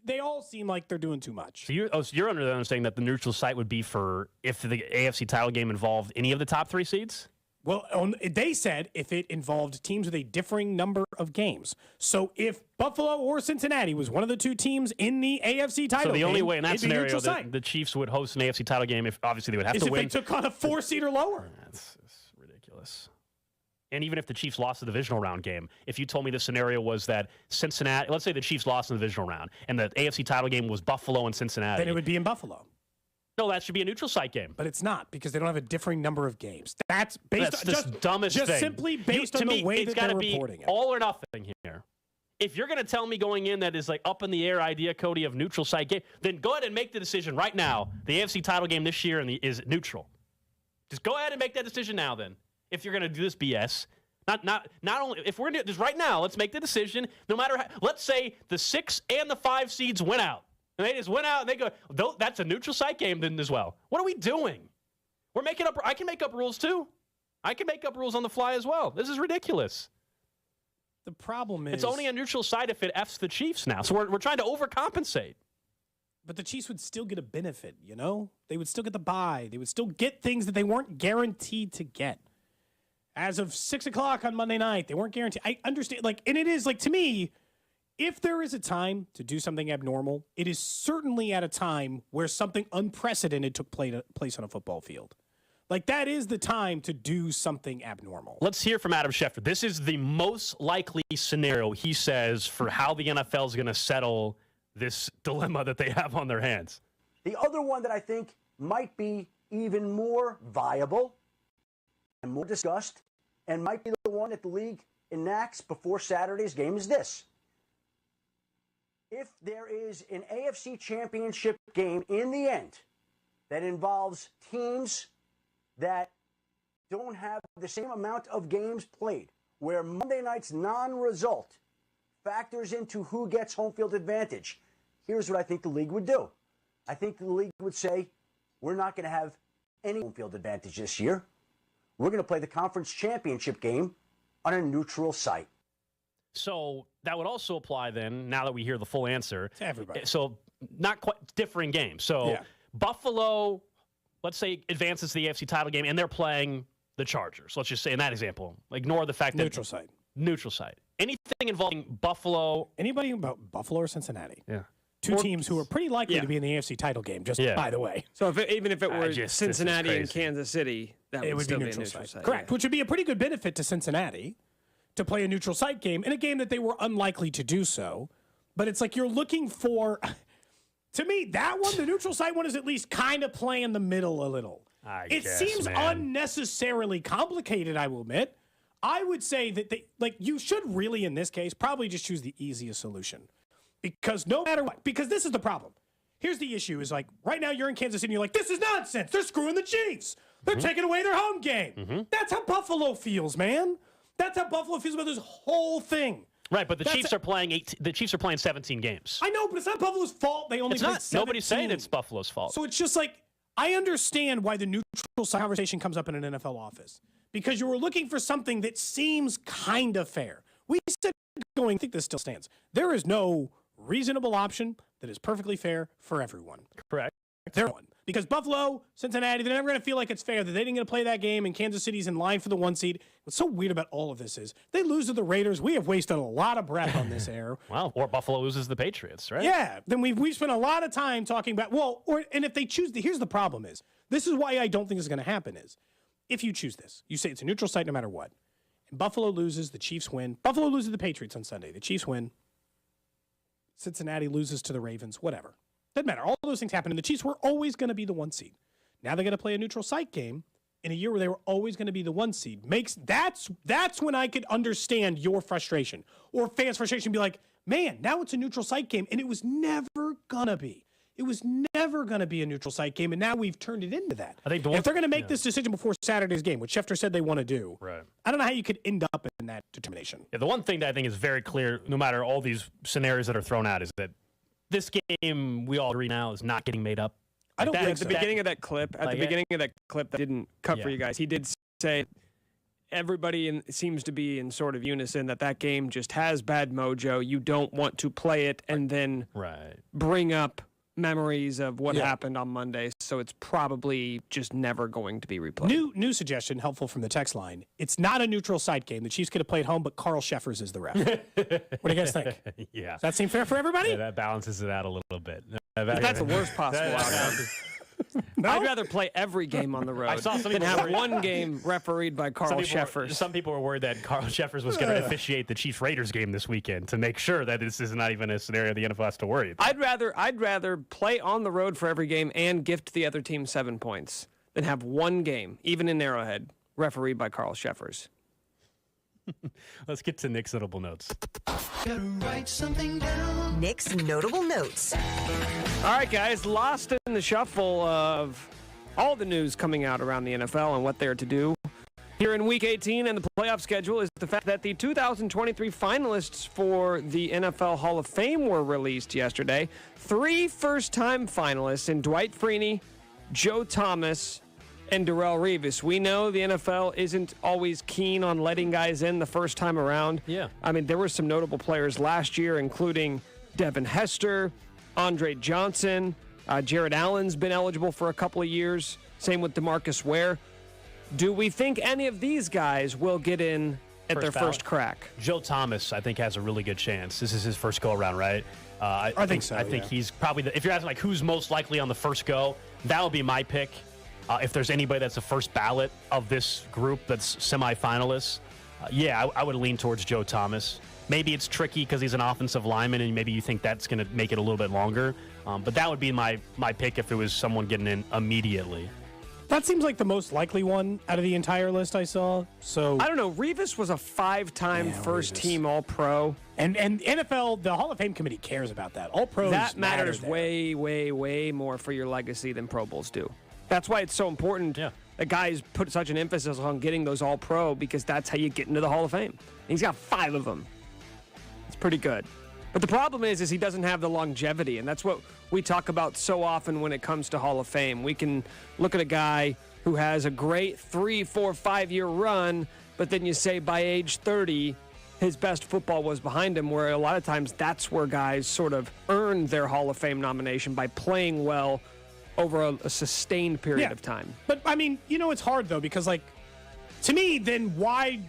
they all seem like they're doing too much. So you're under the understanding that the neutral site would be for if the AFC title game involved any of the top 3 seeds? Well, they said if it involved teams with a differing number of games. So if Buffalo or Cincinnati was one of the 2 teams in the AFC title game, so the only way in that scenario that the Chiefs would host an AFC title game, if obviously they would have to win, if they took on a 4 seed or lower. That's ridiculous. And even if the Chiefs lost the divisional round game, if you told me the scenario was that Cincinnati, let's say the Chiefs lost in the divisional round, and the AFC title game was Buffalo and Cincinnati, then it would be in Buffalo. No, that should be a neutral site game. But it's not, because they don't have a differing number of games. That's based on the dumbest thing. Just simply based on the way that they're reporting it. All or nothing here. If you're going to tell me going in that is like up in the air idea, Cody, of neutral site game, then go ahead and make the decision right now. The AFC title game this year is neutral. Just go ahead and make that decision now then. If you're going to do this BS. Not only if we're going to do this right now, let's make the decision. No matter how, let's say the 6 and the 5 seeds went out. And they just went out and they go, that's a neutral site game then as well. What are we doing? We're making up. I can make up rules too. I can make up rules on the fly as well. This is ridiculous. The problem is, it's only a neutral site if it F's the Chiefs now. So we're trying to overcompensate. But the Chiefs would still get a benefit, you know? They would still get the bye. They would still get things that they weren't guaranteed to get. As of 6 o'clock on Monday night, they weren't guaranteed. I understand. And it is, to me, if there is a time to do something abnormal, it is certainly at a time where something unprecedented took place on a football field. That is the time to do something abnormal. Let's hear from Adam Schefter. This is the most likely scenario, he says, for how the NFL is going to settle this dilemma that they have on their hands. The other one that I think might be even more viable and more discussed, and might be the one that the league enacts before Saturday's game, is this. If there is an AFC championship game in the end that involves teams that don't have the same amount of games played, where Monday night's non-result factors into who gets home field advantage, here's what I think the league would do. I think the league would say, we're not going to have any home field advantage this year. We're going to play the conference championship game on a neutral site. So that would also apply then, now that we hear the full answer. To everybody. So not quite differing games. So Buffalo, let's say, advances to the AFC title game, and they're playing the Chargers. Let's just say in that example. Ignore the fact that... Neutral site. Anything involving Buffalo... Anybody about Buffalo or Cincinnati? Yeah. Two teams who are pretty likely to be in the AFC title game, just by the way. So even if it were Cincinnati and Kansas City, that would still be a neutral site. Correct, which would be a pretty good benefit to Cincinnati to play a neutral site game in a game that they were unlikely to do so. But it's like you're looking for... To me, that one, the neutral site one, is at least kind of play in the middle a little. It seems unnecessarily complicated, I will admit. I would say that you should really, in this case, probably just choose the easiest solution. Because no matter what, because this is the problem. Here's the issue is right now you're in Kansas City and you're like, this is nonsense. They're screwing the Chiefs. They're taking away their home game. That's how Buffalo feels, man. That's how Buffalo feels about this whole thing. Right, but the Chiefs are playing 17 games. I know, but it's not Buffalo's fault. They only played 17. Nobody's saying it's Buffalo's fault. So it's just I understand why the neutral site conversation comes up in an NFL office. Because you were looking for something that seems kind of fair. We said I think this still stands. There is no reasonable option that is perfectly fair for everyone. Correct. Because Buffalo, Cincinnati, they're never going to feel like it's fair that they didn't get to play that game, and Kansas City's in line for the 1 seed. What's so weird about all of this is they lose to the Raiders. We have wasted a lot of breath on this air. Well, or Buffalo loses the Patriots, right? Yeah. Then we've spent a lot of time talking about, and if they choose, here's the problem is, this is why I don't think this is going to happen is, if you choose this, you say it's a neutral site no matter what, and Buffalo loses, the Chiefs win. Buffalo loses to the Patriots on Sunday. The Chiefs win. Cincinnati loses to the Ravens, whatever. Doesn't matter. All those things happen, and the Chiefs were always going to be the 1 seed. Now they're going to play a neutral site game in a year where they were always going to be the 1 seed. That's when I could understand your frustration or fans' frustration. Be like, man, now it's a neutral site game, and it was never going to be. It was never going to be a neutral site game, and now we've turned it into that. I think if they're going to make this decision before Saturday's game, which Schefter said they want to do, right. I don't know how you could end up in that determination. Yeah, the one thing that I think is very clear, no matter all these scenarios that are thrown out, is that this game, we all agree now, is not getting made up. I don't think at the beginning of that clip, that didn't cut for you guys, he did say everybody seems to be in sort of unison that game just has bad mojo. You don't want to play it and then bring up memories of what happened on Monday, so it's probably just never going to be replayed. New suggestion, helpful from the text line. It's not a neutral site game. The Chiefs could have played home, but Carl Sheffers is the ref. What do you guys think? Yeah. Does that seem fair for everybody? Yeah, that balances it out a little bit. That's the worst possible outcome. No? I'd rather play every game on the road than have one game refereed by Carl Sheffers. Some people were worried that Carl Sheffers was going to officiate the Chiefs-Raiders game this weekend to make sure that this is not even a scenario the NFL has to worry about. I'd rather play on the road for every game and gift the other team 7 points than have one game, even in Arrowhead, refereed by Carl Sheffers. Let's get to Nick's notable notes. Gotta write something down. Nick's notable notes. All right, guys, lost in the shuffle of all the news coming out around the NFL and what they're to do here in Week 18 and the playoff schedule is the fact that the 2023 finalists for the NFL Hall of Fame were released yesterday. 3 first-time finalists in Dwight Freeney, Joe Thomas, and Darrelle Revis. We know the NFL isn't always keen on letting guys in the first time around. Yeah. I mean, there were some notable players last year, including Devin Hester, Andre Johnson. Jared Allen's been eligible for a couple of years. Same with DeMarcus Ware. Do we think any of these guys will get in at their first crack? Joe Thomas, I think, has a really good chance. This is his first go-around, right? I think so. I think he's probably if you're asking who's most likely on the first go, that would be my pick. If there's anybody that's the first ballot of this group that's semifinalists, I would lean towards Joe Thomas. Maybe it's tricky because he's an offensive lineman, and maybe you think that's going to make it a little bit longer. But that would be my pick if it was someone getting in immediately. That seems like the most likely one out of the entire list I saw. So I don't know. Revis was a 5-time first-team All-Pro. And NFL, the Hall of Fame committee cares about that. All-Pros that matters way, way, way more for your legacy than Pro Bowls do. That's why it's so important that guys put such an emphasis on getting those All-Pro, because that's how you get into the Hall of Fame. And he's got 5 of them. It's pretty good. But the problem is he doesn't have the longevity, and that's what we talk about so often when it comes to Hall of Fame. We can look at a guy who has a great 3, 4, 5-year run, but then you say by age 30, his best football was behind him, where a lot of times that's where guys sort of earn their Hall of Fame nomination by playing well over a sustained period of time. But, I mean, it's hard, though, because, like, to me, then why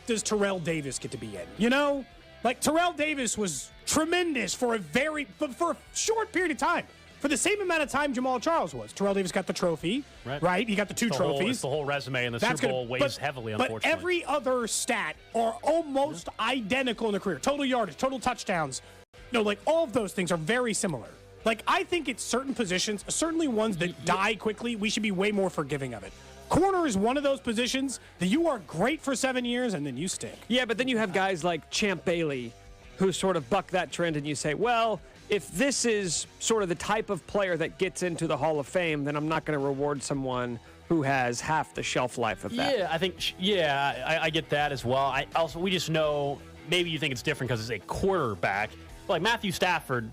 does Terrell Davis get to be in? Like, Terrell Davis was tremendous for a short period of time. For the same amount of time Jamal Charles was. Terrell Davis got the trophy, right? He got the 2 trophies. It's the whole resume, and the Super Bowl weighs heavily, unfortunately. But every other stat are almost identical in the career. Total yardage, total touchdowns. All of those things are very similar. Like, I think it's certain positions, certainly ones that die quickly, we should be way more forgiving of it. Corner is one of those positions that you are great for 7 years and then you stink. Yeah, but then you have guys like Champ Bailey who sort of buck that trend, and you say, well, if this is sort of the type of player that gets into the Hall of Fame, then I'm not going to reward someone who has half the shelf life of that. Yeah, I think, I get that as well. We just know, maybe you think it's different because it's a quarterback. Like Matthew Stafford,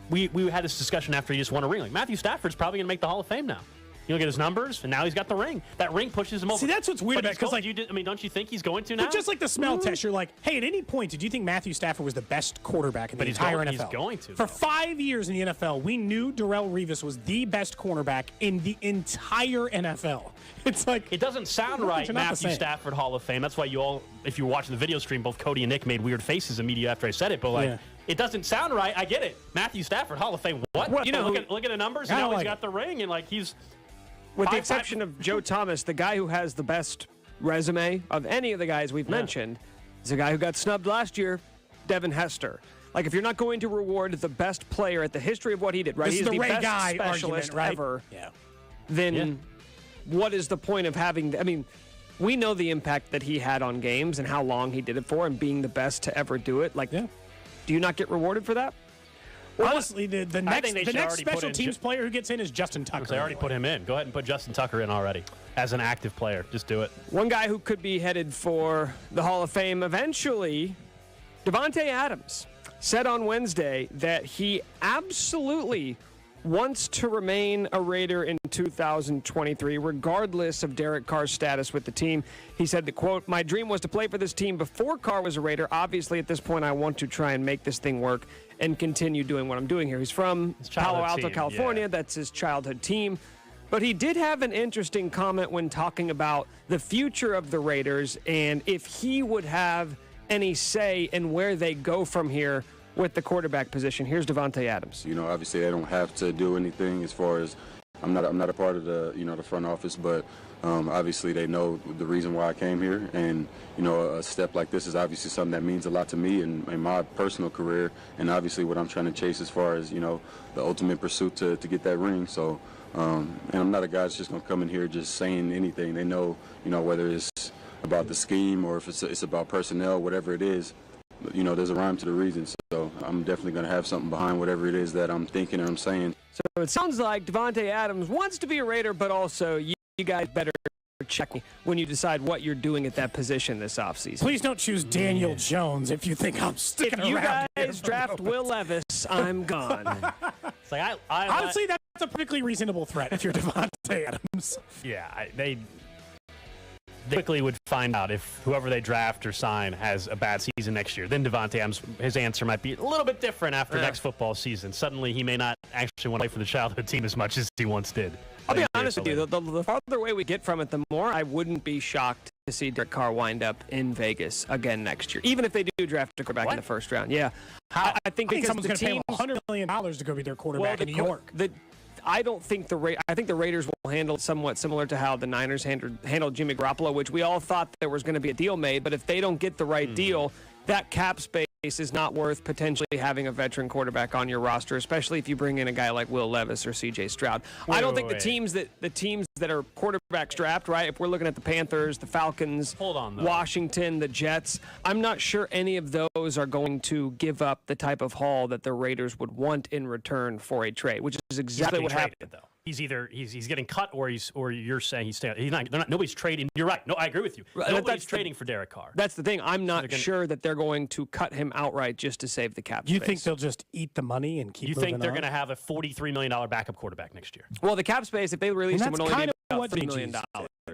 we had this discussion after he just won a ring. Like, Matthew Stafford's probably going to make the Hall of Fame now. You look at his numbers, and now he's got the ring. That ring pushes him over. See, that's what's weird about it, because, don't you think he's going to now? But just like the smell test, you're like, hey, at any point, did you think Matthew Stafford was the best quarterback in the entire NFL? He's going to. For 5 years in the NFL, we knew Darrelle Revis was the best cornerback in the entire NFL. It's like, it doesn't sound right, Matthew Stafford Hall of Fame. That's why if you were watching the video stream, both Cody and Nick made weird faces immediately after I said it. But it doesn't sound right. I get it. Matthew Stafford Hall of Fame. What? Look at the numbers. And now he's got the ring, and he's. With the exception of Joe Thomas, the guy who has the best resume of any of the guys we've mentioned is a guy who got snubbed last year, Devin Hester. Like, if you're not going to reward the best player at the history of what he did, right? This He's is the Ray best Guy specialist argument, right? ever. Yeah. Then what is the point of having... I mean, we know the impact that he had on games and how long he did it for, and being the best to ever do it. Like, do you not get rewarded for that? Honestly, the next special teams player who gets in is Justin Tucker. They already put him in. Go ahead and put Justin Tucker in already as an active player. Just do it. One guy who could be headed for the Hall of Fame eventually, Davante Adams, said on Wednesday that he absolutely wants to remain a Raider in 2023, regardless of Derek Carr's status with the team. He said that, quote, "My dream was to play for this team before Carr was a Raider. Obviously, at this point, I want to try and make this thing work and continue doing what I'm doing here." He's from Palo Alto, California. Yeah. That's his childhood team. But he did have an interesting comment when talking about the future of the Raiders and if he would have any say in where they go from here with the quarterback position. Here's Davante Adams. Obviously I don't have to do anything as far as I'm not a part of the the front office, but obviously they know the reason why I came here, and a step like this is obviously something that means a lot to me and in my personal career, and obviously what I'm trying to chase as far as the ultimate pursuit to get that ring. So and I'm not a guy that's just going to come in here just saying anything. They know whether it's about the scheme or if it's about personnel, whatever it is. There's a rhyme to the reason, so I'm definitely going to have something behind whatever it is that I'm thinking and I'm saying. So it sounds like Davante Adams wants to be a Raider, but also you guys better check me when you decide what you're doing at that position this offseason. Please don't choose Daniel Jones if you think I'm sticking around. If you guys draft Will Levis, I'm gone. It's like honestly, that's a perfectly reasonable threat if you're Davante Adams. Yeah, they quickly would find out if whoever they draft or sign has a bad season next year. Then Davante Adams, his answer might be a little bit different after next football season. Suddenly, he may not actually want to play for the childhood team as much as he once did. I'll be honest with you, the farther away we get from it, the more I wouldn't be shocked to see Derek Carr wind up in Vegas again next year, even if they do draft a quarterback in the first round. Yeah. I think someone's going to pay him $100 million to go be their quarterback in New York. I don't think I think the Raiders will handle it somewhat similar to how the Niners handled Jimmy Garoppolo, which we all thought there was going to be a deal made. But if they don't get the right deal, that cap space is not worth potentially having a veteran quarterback on your roster, especially if you bring in a guy like Will Levis or C.J. Stroud. I don't think the teams that are quarterback strapped, right? If we're looking at the Panthers, the Falcons, Washington, the Jets, I'm not sure any of those are going to give up the type of haul that the Raiders would want in return for a trade, which is exactly what happened. Though. He's either he's getting cut or you're saying he's staying. Nobody's trading. You're right. No, I agree with you. Nobody's trading for Derek Carr. That's the thing. I'm not sure that they're going to cut him outright just to save the cap space. You think they'll just eat the money and keep? You think they're going to have a $43 million backup quarterback next year? Well, the cap space, if they release him, would only be about $3 million.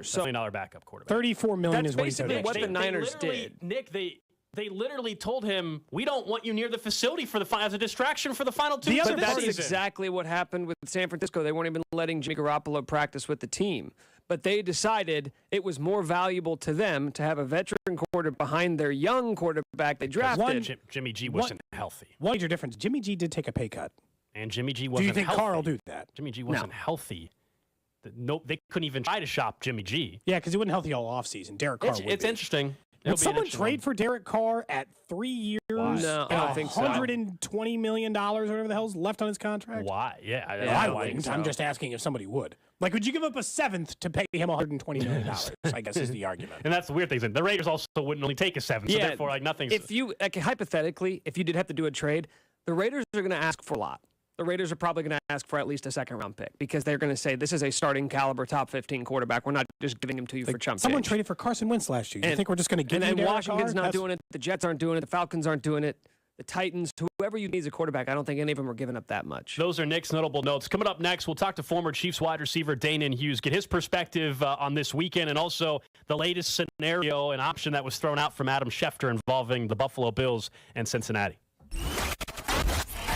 So $1 million backup quarterback. $34 million is what he said. That's basically what the Niners did. Nick, They literally told him, we don't want you near the facility as a distraction for the final 2 weeks of the season. That's exactly what happened with San Francisco. They weren't even letting Jimmy Garoppolo practice with the team. But they decided it was more valuable to them to have a veteran quarterback behind their young quarterback they drafted. Jimmy G wasn't healthy. One major difference. Jimmy G did take a pay cut. And Jimmy G wasn't healthy. Do you think Carr will do that? Jimmy G wasn't healthy. No, they couldn't even try to shop Jimmy G. Yeah, because he wasn't healthy all offseason. Derek Carr would It's be. interesting. Would someone trade for Derek Carr at 3 years? No, I don't think so. $120 million or whatever the hell's left on his contract? Why? Yeah, I wouldn't. I'm just asking if somebody would. Like, would you give up a seventh to pay him $120 million? I guess is the argument. And that's the weird thing. The Raiders also wouldn't only take a seventh, so therefore, nothing's... If you, hypothetically, if you did have to do a trade, the Raiders are going to ask for a lot. The Raiders are probably going to ask for at least a second-round pick because they're going to say, this is a starting caliber top 15 quarterback. We're not just giving him to you for chump change. Someone traded for Carson Wentz last year. You think we're just going to give him And Washington's not doing it. The Jets aren't doing it. The Falcons aren't doing it. The Titans, whoever you need as a quarterback, I don't think any of them are giving up that much. Those are Nick's notable notes. Coming up next, we'll talk to former Chiefs wide receiver Danan Hughes, get his perspective on this weekend and also the latest scenario and option that was thrown out from Adam Schefter involving the Buffalo Bills and Cincinnati.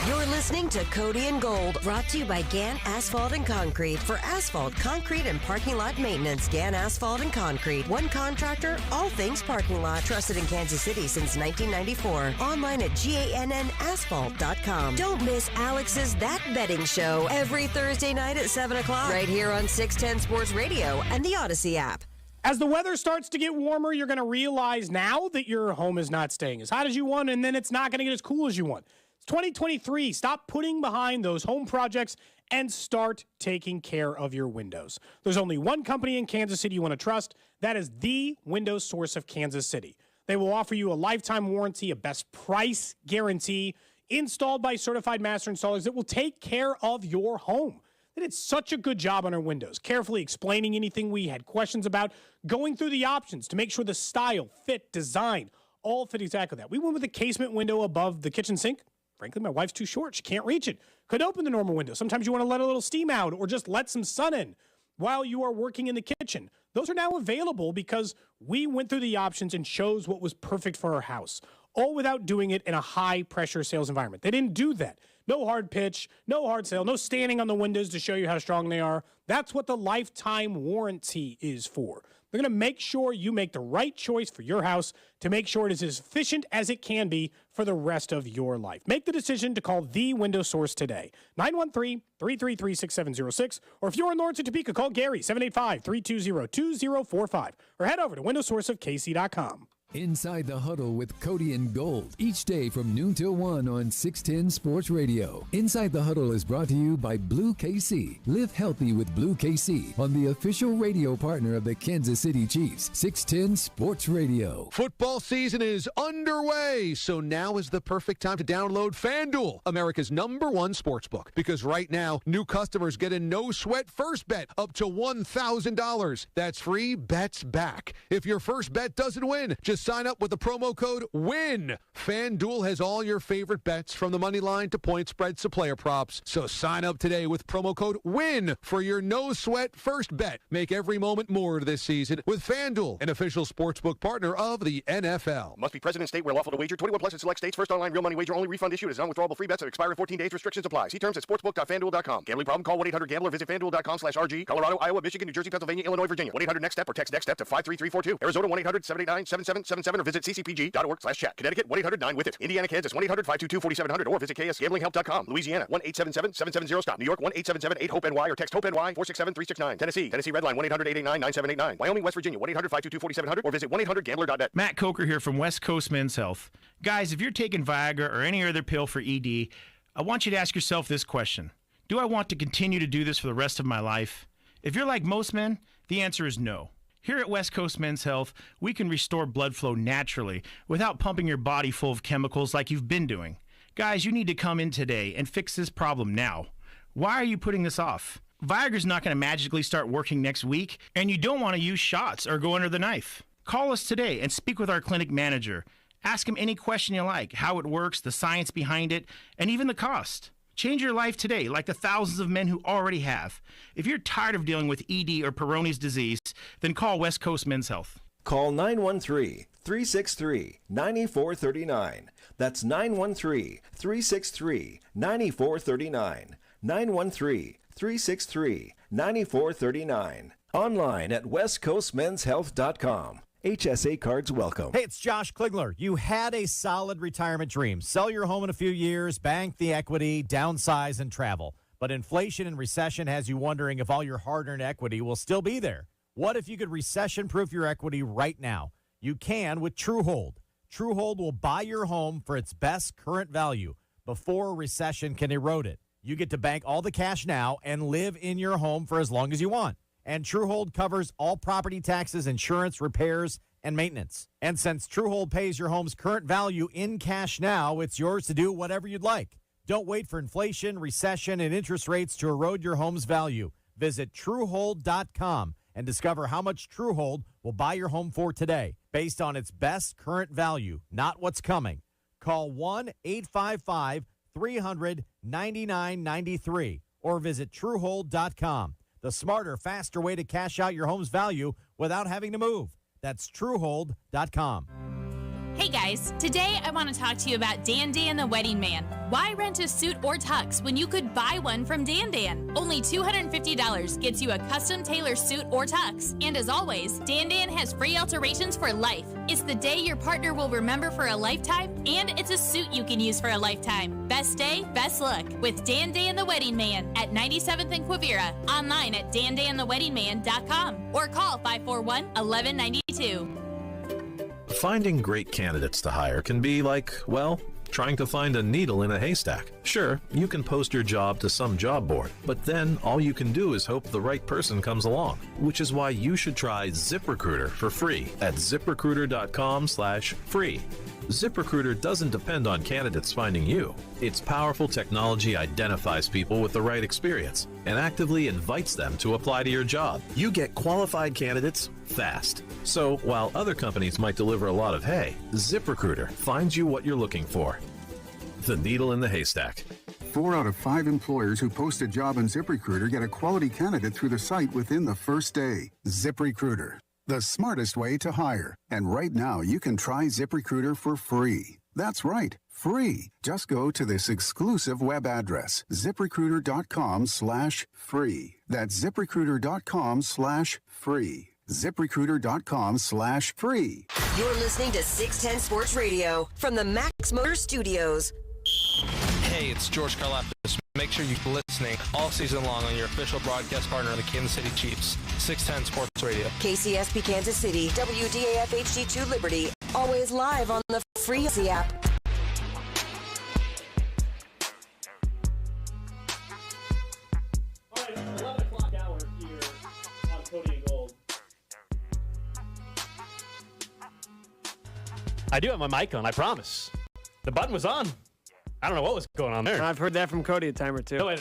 You're listening to Cody and Gold, brought to you by Gann Asphalt and Concrete. For asphalt, concrete, and parking lot maintenance, Gann Asphalt and Concrete. One contractor, all things parking lot. Trusted in Kansas City since 1994. Online at GANNasphalt.com. Don't miss Alex's That Betting Show every Thursday night at 7 o'clock. Right here on 610 Sports Radio and the Odyssey app. As the weather starts to get warmer, you're going to realize now that your home is not staying as hot as you want, and then it's not going to get as cool as you want. 2023, stop putting behind those home projects and start taking care of your windows. There's only one company in Kansas City you want to trust. That is the Window Source of Kansas City. They will offer you a lifetime warranty, a best price guarantee, installed by certified master installers that will take care of your home. They did such a good job on our windows, carefully explaining anything we had questions about, going through the options to make sure the style, fit, design, all fit exactly that. We went with a casement window above the kitchen sink. Frankly, my wife's too short. She can't reach it. Could open the normal window. Sometimes you want to let a little steam out or just let some sun in while you are working in the kitchen. Those are now available because we went through the options and chose what was perfect for our house, all without doing it in a high-pressure sales environment. They didn't do that. No hard pitch, no hard sale, no standing on the windows to show you how strong they are. That's what the lifetime warranty is for. They're going to make sure you make the right choice for your house to make sure it is as efficient as it can be for the rest of your life. Make the decision to call The Window Source today. 913-333-6706. Or if you're in Lawrence or Topeka, call Gary, 785-320-2045. Or head over to windowsourceofkc.com. Inside the Huddle with Cody and Gold, each day from noon till 1 on 610 Sports Radio. Inside the Huddle is brought to you by Blue KC. Live healthy with Blue KC on the official radio partner of the Kansas City Chiefs, 610 Sports Radio. Football season is underway, so now is the perfect time to download FanDuel, America's #1 sportsbook. Because right now, new customers get a no-sweat first bet up to $1,000. That's free bets back. If your first bet doesn't win, just sign up with the promo code WIN. FanDuel has all your favorite bets from the money line to point spreads to player props. So sign up today with promo code WIN for your no-sweat first bet. Make every moment more this season with FanDuel, an official sportsbook partner of the NFL. Must be present in state where lawful to wager. 21 plus in select states. First online real money wager only. Refund issued as non-withdrawable free bets that expire in 14 days. Restrictions apply. See terms at sportsbook.fanduel.com. Gambling problem? Call 1-800-GAMBLER. Visit fanduel.com/RG. Colorado, Iowa, Michigan, New Jersey, Pennsylvania, Illinois, Virginia. 1-800-NEXT-STEP or text NEXT-STEP to 53342. Arizona 1-800-789-7777. 1-877-777 or visit ccpg.org/chat. Connecticut, 1-800-9-WITH-IT. Indiana, Kansas, 1-800-522-4700 or visit ksgamblinghelp.com. Louisiana, 1-877-770-STOP. New York, 1-877-8-HOPE-NY or text HOPE-NY 467-369. Tennessee, Redline, 1-800-889-9789. Wyoming, West Virginia, 1-800-522-4700 or visit 1-800-GAMBLER.net. Matt Coker here from West Coast Men's Health. Guys, if you're taking Viagra or any other pill for ED, I want you to ask yourself this question. Do I want to continue to do this for the rest of my life? If you're like most men, the answer is no. Here at West Coast Men's Health, we can restore blood flow naturally without pumping your body full of chemicals like you've been doing. Guys, you need to come in today and fix this problem now. Why are you putting this off? Viagra's not going to magically start working next week, and you don't want to use shots or go under the knife. Call us today and speak with our clinic manager. Ask him any question you like, how it works, the science behind it, and even the cost. Change your life today like the thousands of men who already have. If you're tired of dealing with ED or Peyronie's disease, then call West Coast Men's Health. Call 913-363-9439. That's 913-363-9439. 913-363-9439. Online at westcoastmenshealth.com. HSA cards welcome. Hey, it's Josh Klingler. You had a solid retirement dream. Sell your home in a few years, bank the equity, downsize, and travel. But inflation and recession has you wondering if all your hard-earned equity will still be there. What if you could recession-proof your equity right now? You can with TrueHold. TrueHold will buy your home for its best current value before a recession can erode it. You get to bank all the cash now and live in your home for as long as you want. And TrueHold covers all property taxes, insurance, repairs, and maintenance. And since TrueHold pays your home's current value in cash now, it's yours to do whatever you'd like. Don't wait for inflation, recession, and interest rates to erode your home's value. Visit TrueHold.com and discover how much TrueHold will buy your home for today, based on its best current value, not what's coming. Call 1-855-300-9993 or visit TrueHold.com. The smarter, faster way to cash out your home's value without having to move. That's TrueHold.com. Hey guys, today I want to talk to you about Dan Dan the Wedding Man. Why rent a suit or tux when you could buy one from Dan Dan? Only $250 gets you a custom tailored suit or tux. And as always, Dan Dan has free alterations for life. It's the day your partner will remember for a lifetime, and it's a suit you can use for a lifetime. Best day, best look with Dan Dan the Wedding Man at 97th and Quivira. Online at dandantheweddingman.com or call 541-1192. Finding great candidates to hire can be like, well, trying to find a needle in a haystack. Sure, you can post your job to some job board, but then all you can do is hope the right person comes along, which is why you should try ZipRecruiter for free at ziprecruiter.com/free. ZipRecruiter doesn't depend on candidates finding you. Its powerful technology identifies people with the right experience and actively invites them to apply to your job. You get qualified candidates fast. So while other companies might deliver a lot of hay, ZipRecruiter finds you what you're looking for. The needle in the haystack. 4 out of 5 employers who post a job on ZipRecruiter get a quality candidate through the site within the first day. ZipRecruiter, the smartest way to hire. And right now, you can try ZipRecruiter for free. That's right, free. Just go to this exclusive web address, ziprecruiter.com/free. That's ziprecruiter.com/free. ZipRecruiter.com/free. You're listening to 610 Sports Radio from the Max Motor Studios. Hey, it's George Karlaftis. Make sure you're listening all season long on your official broadcast partner of the Kansas City Chiefs, 610 Sports Radio. KCSP Kansas City, WDAF HD2 Liberty, always live on the free app. All right, 11 o'clock hour here on Cody and Gold. I do have my mic on, I promise. The button was on. I don't know what was going on there. I've heard that from Cody a time or two. No,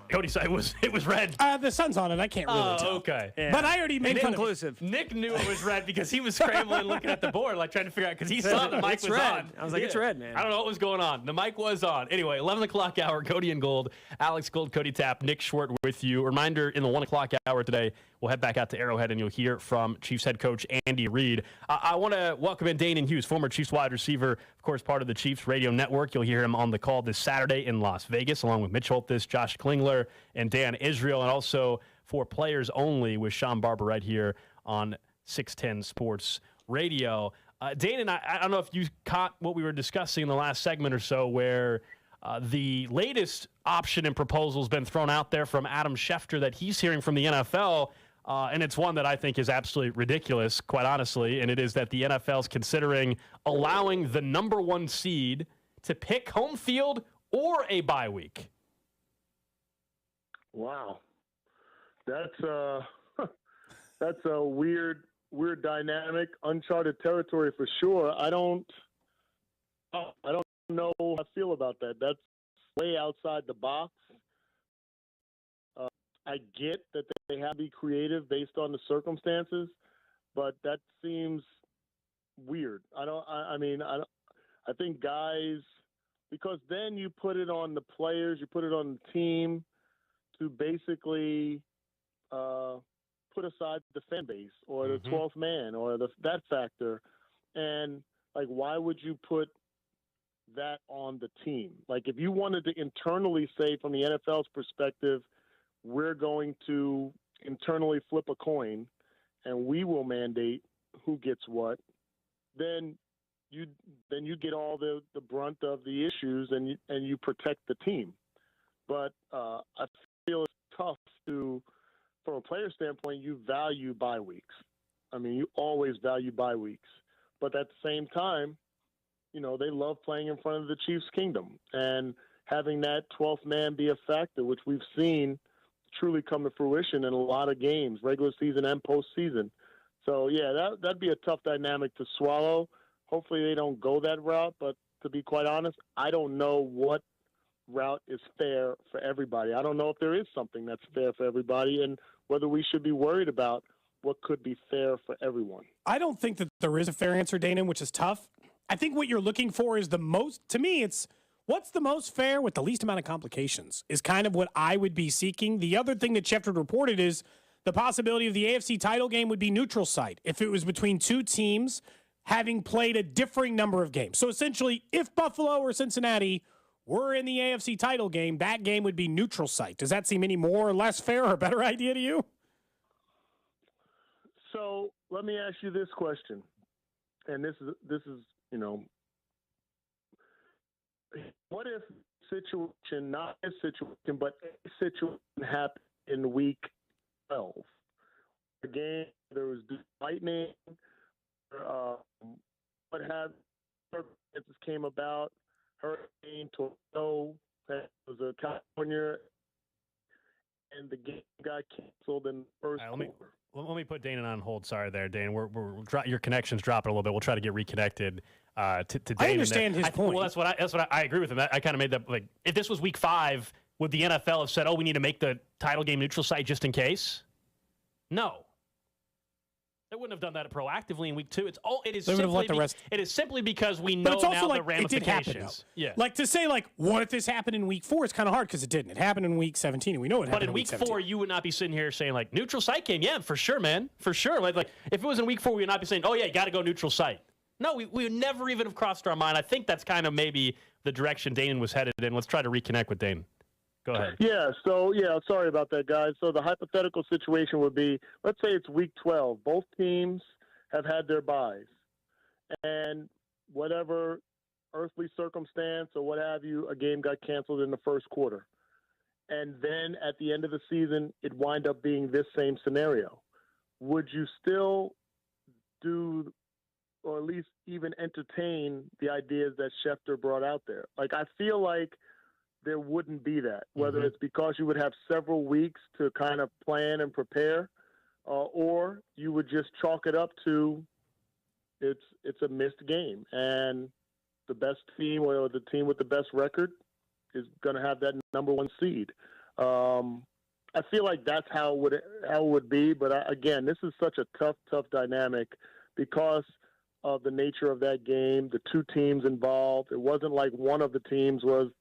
Cody said it was red. The sun's on it. I can't really tell. Okay. Yeah. But I already made fun Inconclusive. of it. Nick knew it was red because he was scrambling looking at the board, like trying to figure out, because he saw the mic It's was red. on. I was like, it's red, man. I don't know what was going on. The mic was on. Anyway, 11 o'clock hour, Cody and Gold. Alex Gold, Cody Tapp, Nick Schwartz with you. Reminder, in the 1 o'clock hour today, we'll head back out to Arrowhead, and you'll hear from Chiefs head coach Andy Reid. I want to welcome in Danan Hughes, former Chiefs wide receiver, of course, part of the Chiefs radio network. You'll hear him on the call this Saturday in Las Vegas, along with Mitch Holthus, Josh Klingler, and Dan Israel, and also for Players Only with Sean Barber right here on 610 Sports Radio. Danan, I don't know if you caught what we were discussing in the last segment or so, where the latest option and proposal has been thrown out there from Adam Schefter that he's hearing from the NFL, and it's one that I think is absolutely ridiculous, quite honestly, and it is that the NFL is considering allowing the number 1 seed to pick home field or a bye week. Wow. That's a weird dynamic, uncharted territory for sure. I don't know how I feel about that. That's way outside the box. I get that they have to be creative based on the circumstances, but that seems weird. I think guys, because then you put it on the players, you put it on the team to basically put aside the fan base or the 12th man or that factor. And, like, why would you put that on the team? Like, if you wanted to internally say from the NFL's perspective, we're going to internally flip a coin and we will mandate who gets what, then you get all the brunt of the issues and you protect the team. But I feel it's tough to, from a player standpoint, you value bye weeks. I mean, you always value bye weeks. But at the same time, you know, they love playing in front of the Chiefs' kingdom. And having that 12th man be a factor, which we've seen truly come to fruition in a lot of games, regular season and postseason. So, yeah, that'd be a tough dynamic to swallow. Hopefully they don't go that route. But to be quite honest, I don't know what route is fair for everybody. I don't know if there is something that's fair for everybody and whether we should be worried about what could be fair for everyone. I don't think that there is a fair answer, Danan, which is tough. I think what you're looking for is to me, it's what's the most fair with the least amount of complications is kind of what I would be seeking. The other thing that Schefter reported is the possibility of the AFC title game would be neutral site if it was between two teams having played a differing number of games. So essentially, if Buffalo or Cincinnati were in the AFC title game, that game would be neutral site. Does that seem any more or less fair or a better idea to you? So let me ask you this question, and this is you know, what if not a situation, but a situation happened in week 12? The game, there was lightning, what have circumstances came about, hurricane, tornado, that was California, and the game got canceled in the first quarter. Let me put Danan on hold. Sorry there, Dan. Your connection's dropping a little bit. We'll try to get reconnected to Danan. I understand his point. Well, that's what I agree with him. I kind of made that, like, if this was week 5, would the NFL have said, oh, we need to make the title game neutral site just in case? No. They wouldn't have done that proactively in week 2. It is simply because we know now the ramifications. It did happen, yeah. Like to say, like, what if this happened in week 4? It's kind of hard because it didn't. It happened in week 17, and we know it happened. But in week 4, you would not be sitting here saying, like, neutral site game. Yeah, for sure, man, for sure. Like if it was in week 4, we would not be saying, oh yeah, you got to go neutral site. No, we would never even have crossed our mind. I think that's kind of maybe the direction Danan was headed in. Let's try to reconnect with Danan. Go ahead. Yeah, sorry about that, guys. So the hypothetical situation would be, let's say it's week 12. Both teams have had their buys, and whatever earthly circumstance or what have you, a game got canceled in the first quarter. And then at the end of the season, it wind up being this same scenario. Would you still do, or at least even entertain the ideas that Schefter brought out there? Like, I feel like there wouldn't be that, whether it's because you would have several weeks to kind of plan and prepare, or you would just chalk it up to it's a missed game, and the best team or the team with the best record is going to have that number 1 seed. I feel like that's how it would be, but again, this is such a tough dynamic because of the nature of that game, the two teams involved. It wasn't like one of the teams was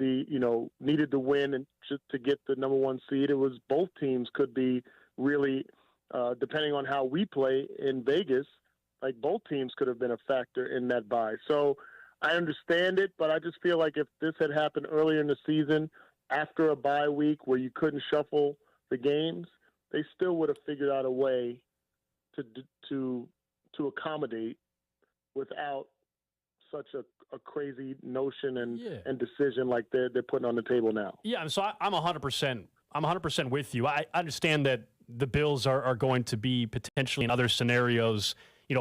needed to win and just to get the number 1 seed. It was both teams could be really, depending on how we play in Vegas, like both teams could have been a factor in that bye. So I understand it, but I just feel like if this had happened earlier in the season after a bye week where you couldn't shuffle the games, they still would have figured out a way to accommodate without such a crazy notion and decision like they're putting on the table now. Yeah, so I'm 100%. I'm 100% with you. I understand that the Bills are going to be potentially in other scenarios,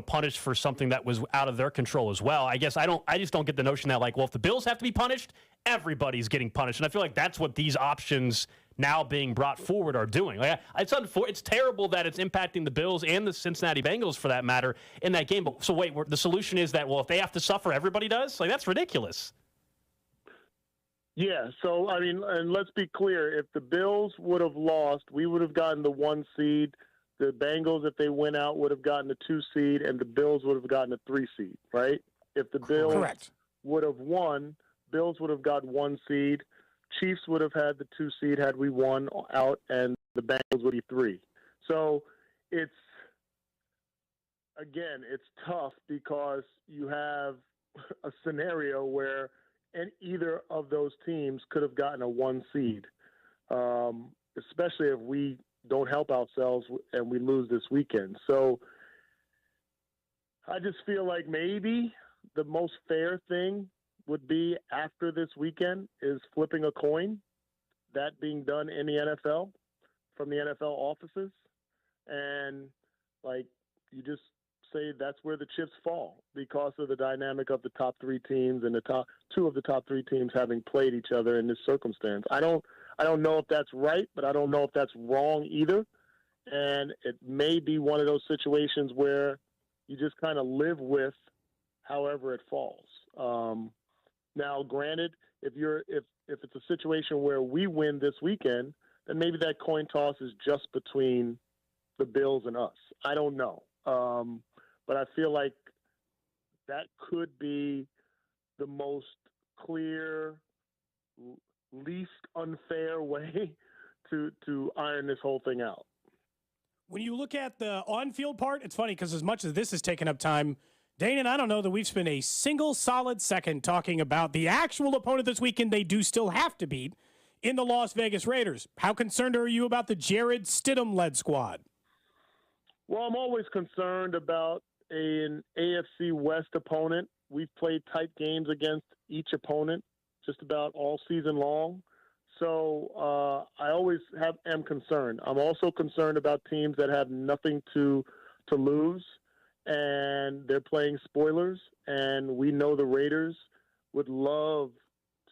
punished for something that was out of their control as well. I just don't get the notion that if the Bills have to be punished, everybody's getting punished. And I feel like that's what these options now being brought forward are doing. It's terrible that it's impacting the Bills and the Cincinnati Bengals for that matter in that game. But so wait, the solution is that, if they have to suffer, everybody does? That's ridiculous. Yeah, so, and let's be clear. If the Bills would have lost, we would have gotten the 1 seed. The Bengals, if they went out, would have gotten the 2 seed, and the Bills would have gotten a 3 seed, right? If the Bills would have won, Bills would have got 1 seed. Chiefs would have had the 2 seed had we won out, and the Bengals would be 3. So it's tough because you have a scenario where either of those teams could have gotten a 1 seed, especially if we don't help ourselves and we lose this weekend. So I just feel like maybe the most fair thing would be after this weekend is flipping a coin, that being done in the NFL from the NFL offices. And you just say that's where the chips fall because of the dynamic of the top 3 teams and the two of the top 3 teams having played each other in this circumstance. I don't know if that's right, but I don't know if that's wrong either. And it may be one of those situations where you just kind of live with however it falls. Now, granted, if it's a situation where we win this weekend, then maybe that coin toss is just between the Bills and us. I don't know. But I feel like that could be the most clear, least unfair way to iron this whole thing out. When you look at the on-field part, it's funny because as much as this has taken up time, Danan, I don't know that we've spent a single solid second talking about the actual opponent this weekend they do still have to beat in the Las Vegas Raiders. How concerned are you about the Jared Stidham-led squad? Well, I'm always concerned about an AFC West opponent. We've played tight games against each opponent just about all season long. So I always am concerned. I'm also concerned about teams that have nothing to lose, and they're playing spoilers. And we know the Raiders would love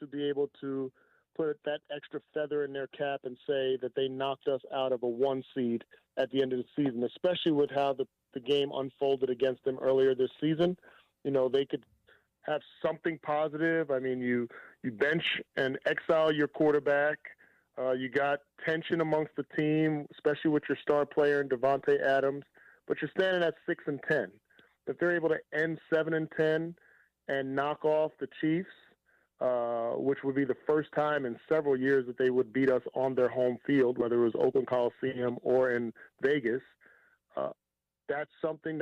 to be able to put that extra feather in their cap and say that they knocked us out of a 1 seed at the end of the season, especially with how the game unfolded against them earlier this season. They could have something positive. You bench and exile your quarterback. You got tension amongst the team, especially with your star player in Davante Adams, but you're standing at 6-10. If they're able to end 7-10 and knock off the Chiefs, which would be the first time in several years that they would beat us on their home field, whether it was Oakland Coliseum or in Vegas, that's something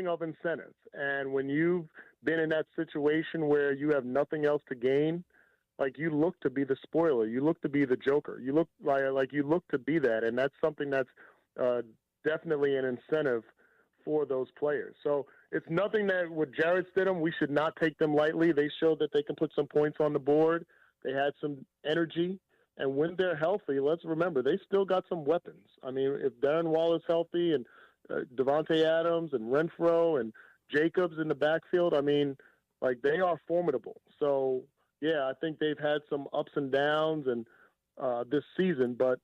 of incentive. And when you've been in that situation where you have nothing else to gain, you look to be the spoiler, you look to be the joker, you look like you look to be that, and that's something that's definitely an incentive for those players. So it's nothing that with Jared Stidham, we should not take them lightly. They showed that they can put some points on the board. They had some energy. And when they're healthy, let's remember, they still got some weapons. If Darren Waller's healthy and Davante Adams and Renfro and Jacobs in the backfield, they are formidable. So, yeah, I think they've had some ups and downs and this season, but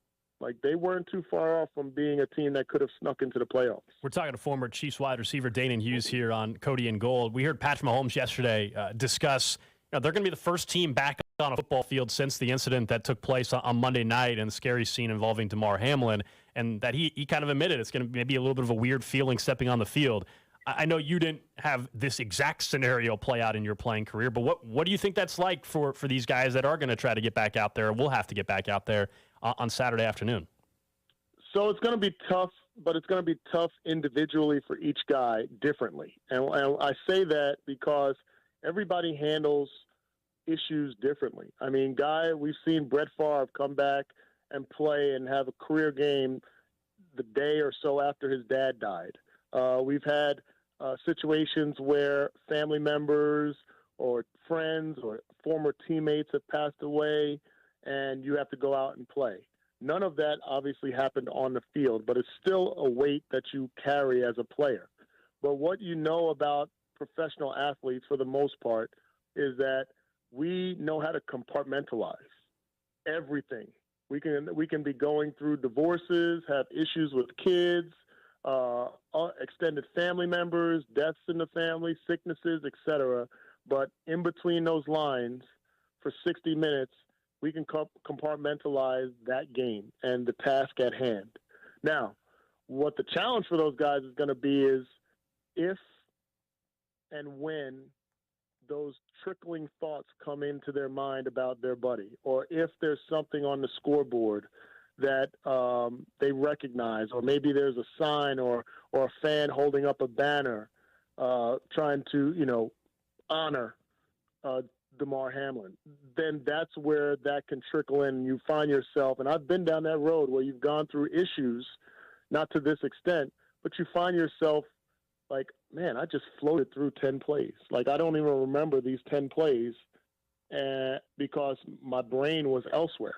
they weren't too far off from being a team that could have snuck into the playoffs. We're talking to former Chiefs wide receiver Danan Hughes here on Cody and Gold. We heard Patrick Mahomes yesterday discuss they're going to be the first team back on a football field since the incident that took place on Monday night and the scary scene involving Damar Hamlin, and that he kind of admitted it's going to maybe a little bit of a weird feeling stepping on the field. I know you didn't have this exact scenario play out in your playing career, but what do you think that's like for these guys that are going to try to get back out there, will have to get back out there on Saturday afternoon? So it's going to be tough, but it's going to be tough individually for each guy differently. And I say that because everybody handles issues differently. We've seen Brett Favre come back and play and have a career game the day or so after his dad died. We've had situations where family members or friends or former teammates have passed away and you have to go out and play. None of that obviously happened on the field, but it's still a weight that you carry as a player. But what you know about professional athletes for the most part is that we know how to compartmentalize everything. We can be going through divorces, have issues with kids, extended family members, deaths in the family, sicknesses, etc. But in between those lines, for 60 minutes, we can compartmentalize that game and the task at hand. Now, what the challenge for those guys is going to be is if and when those trickling thoughts come into their mind about their buddy, or if there's something on the scoreboard that they recognize, or maybe there's a sign or a fan holding up a banner trying to, honor Damar Hamlin, then that's where that can trickle in. You find yourself, and I've been down that road where you've gone through issues, not to this extent, but you find yourself like, man, I just floated through 10 plays. Like, I don't even remember these 10 plays because my brain was elsewhere.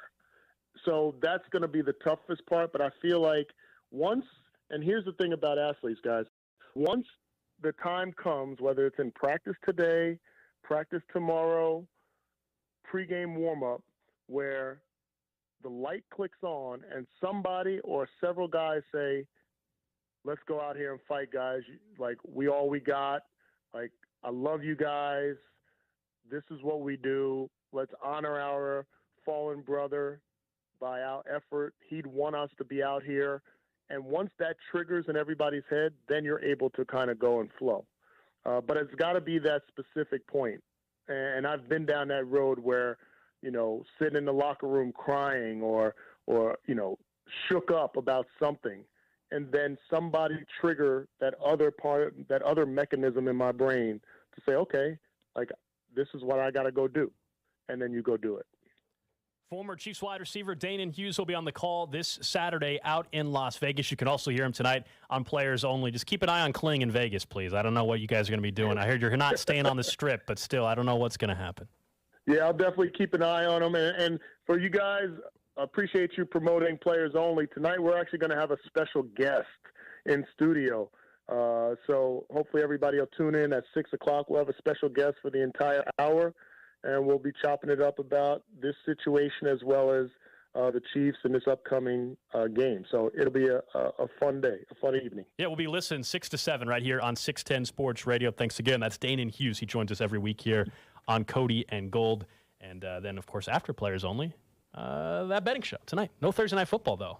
So that's going to be the toughest part. But I feel like once, and here's the thing about athletes, guys, once the time comes, whether it's in practice today, practice tomorrow, pregame warm-up, where the light clicks on and somebody or several guys say, let's go out here and fight, guys. Like, we all we got. Like, I love you guys. This is what we do. Let's honor our fallen brother by our effort. He'd want us to be out here. And once that triggers in everybody's head, then you're able to kind of go and flow. But it's got to be that specific point. And I've been down that road where, sitting in the locker room crying or shook up about something. And then somebody trigger that other mechanism in my brain to say, okay, like, this is what I got to go do. And then you go do it. Former Chiefs wide receiver Danan Hughes will be on the call this Saturday out in Las Vegas. You can also hear him tonight on Players Only. Just keep an eye on Kling in Vegas, please. I don't know what you guys are going to be doing. I heard you're not staying on the Strip, but still, I don't know what's going to happen. Yeah, I'll definitely keep an eye on him. And for you guys, I appreciate you promoting Players Only. Tonight, we're actually going to have a special guest in studio. So hopefully everybody will tune in at 6 o'clock. We'll have a special guest for the entire hour, and we'll be chopping it up about this situation as well as the Chiefs in this upcoming game. So it'll be a fun day, a fun evening. Yeah, we'll be listening 6 to 7 right here on 610 Sports Radio. Thanks again. That's Danan Hughes. He joins us every week here on Cody and Gold. And then, of course, after Players Only, that betting show tonight. No Thursday Night Football, though.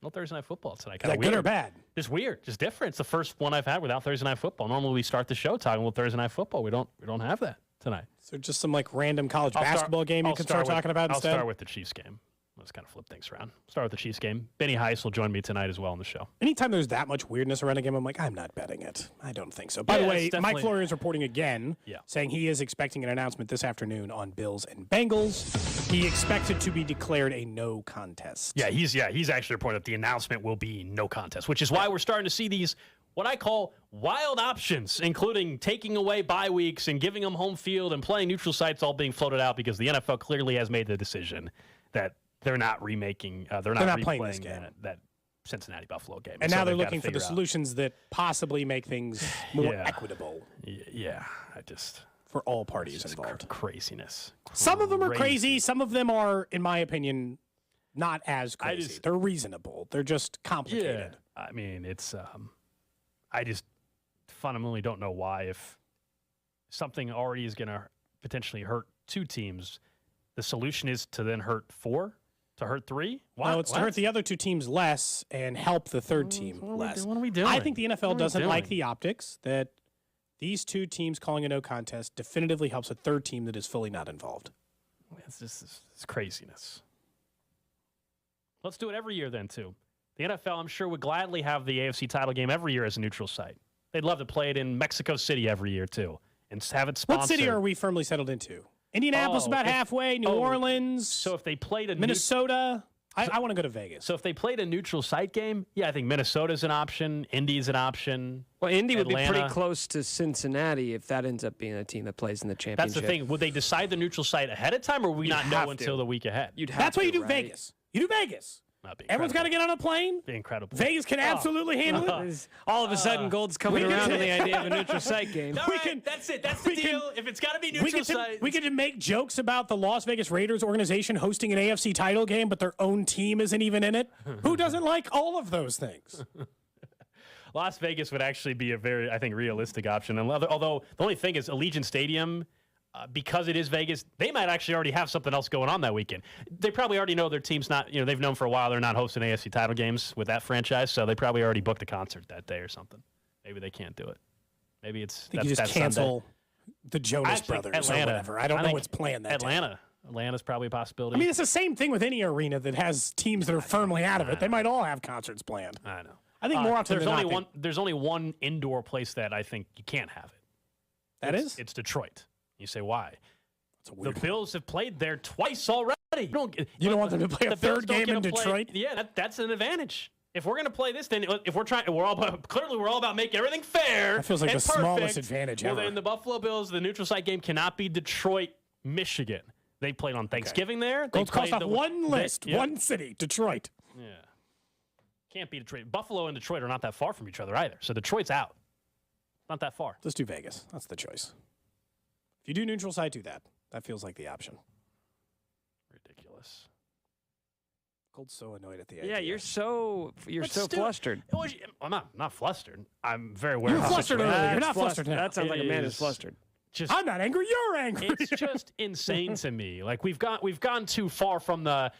No Thursday Night Football tonight. Is that good or bad? Just weird. Just different. It's the first one I've had without Thursday Night Football. Normally we start the show talking about Thursday Night Football. We don't have that tonight. So just some random college basketball game you can start talking about instead? I'll start with the Chiefs game. Let's kind of flip things around. Start with the Chiefs game. Benny Heiss will join me tonight as well on the show. Anytime there's that much weirdness around a game, I'm like, I'm not betting it. I don't think so. By the way, Mike Florio is reporting again, saying he is expecting an announcement this afternoon on Bills and Bengals. He expects it to be declared a no contest. He's actually reported that the announcement will be no contest, which is why we're starting to see these what I call wild options, including taking away bye weeks and giving them home field and playing neutral sites all being floated out because the NFL clearly has made the decision that they're not remaking, they're not playing this game. That Cincinnati Buffalo game. And so now they're looking for the solutions that possibly make things more equitable. Yeah, for all parties involved. Craziness. Some of them are crazy. Some of them are, in my opinion, not as crazy. They're reasonable. They're just complicated. Yeah. I mean, it's. I just fundamentally don't know why, if something already is going to potentially hurt two teams, the solution is to then hurt four, to hurt three. No, it's to hurt the other two teams less and help the third team less. What are we doing? I think the NFL doesn't like the optics that these two teams calling a no contest definitively helps a third team that is fully not involved. It's craziness. Let's do it every year then, too. The NFL, I'm sure, would gladly have the AFC title game every year as a neutral site. They'd love to play it in Mexico City every year, too, and have it sponsored. What city are we firmly settled into? Indianapolis about halfway, New Orleans. So if they played Minnesota. I want to go to Vegas. So if they played a neutral site game, I think Minnesota's an option. Indy's an option. Well, Indy would be Atlanta. pretty close to Cincinnati if that ends up being a team that plays in the championship. That's the thing. Would they decide the neutral site ahead of time, or would we not know until the week ahead? That's why you do Vegas. You do Vegas. Everyone's got to get on a plane. Be incredible. Vegas can absolutely handle it. All of a sudden, Gold's coming around on the idea of a neutral site game. That's it. That's the deal. If it's got to be neutral site. We could make jokes about the Las Vegas Raiders organization hosting an AFC title game, but their own team isn't even in it. Who doesn't like all of those things? Las Vegas would actually be a very, I think, realistic option. And although the only thing is Allegiant Stadium, because it is Vegas, they might actually already have something else going on that weekend. They probably already know their team's not, they've known for a while they're not hosting AFC title games with that franchise, so they probably already booked a concert that day or something. Maybe they can't do it. Maybe it's you just cancel the Jonas Brothers Atlanta, or whatever. I don't know what's planned that Atlanta. day. Atlanta's probably a possibility. I mean, it's the same thing with any arena that has teams that are firmly out of it. They might all have concerts planned. I know. I think more often than not. There's only one indoor place that I think you can't have it. It's Detroit. You say, why? The Bills have played there twice already. You don't want them to play a third game in Detroit? Yeah, that's an advantage. If we're going to play this, then if we're trying, we're all about making everything fair. That feels like and the smallest advantage well, ever. then the Buffalo Bills, the neutral site game cannot be Detroit, Michigan. They played on Thanksgiving there. Let's cross off one list, one city, Detroit. Yeah. Can't be Detroit. Buffalo and Detroit are not that far from each other either. So Detroit's out. Not that far. Let's do Vegas. That's the choice. If you do neutral site, do that. That feels like the option. Ridiculous. Gold's so annoyed at the idea. Yeah, you're so flustered. I'm not flustered. I'm very aware. You were of the flustered situation. earlier. You're not flustered now. That sounds like a man who's flustered. I'm not angry. You're angry. It's just insane to me. Like we've gone too far from the,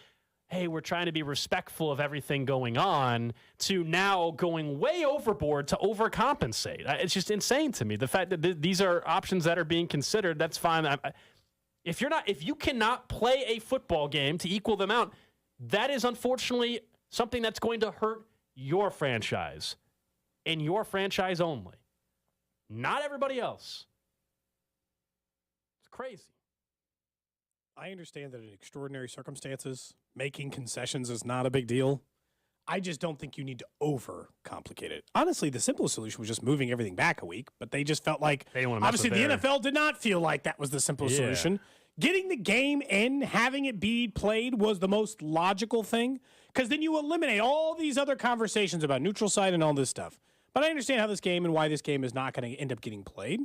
hey, we're trying to be respectful of everything going on, to now going way overboard to overcompensate. It's just insane to me. The fact that these are options that are being considered, that's fine. If you cannot play a football game to equal them out, that is unfortunately something that's going to hurt your franchise and your franchise only, not everybody else. It's crazy. I understand that in extraordinary circumstances, making concessions is not a big deal. I just don't think you need to overcomplicate it. Honestly, the simplest solution was just moving everything back a week, but they just felt like, they didn't want to mess obviously with the NFL did not feel like that was the simplest solution. Getting the game in, having it be played was the most logical thing, because then you eliminate all these other conversations about neutral site and all this stuff. But I understand how this game and why this game is not going to end up getting played.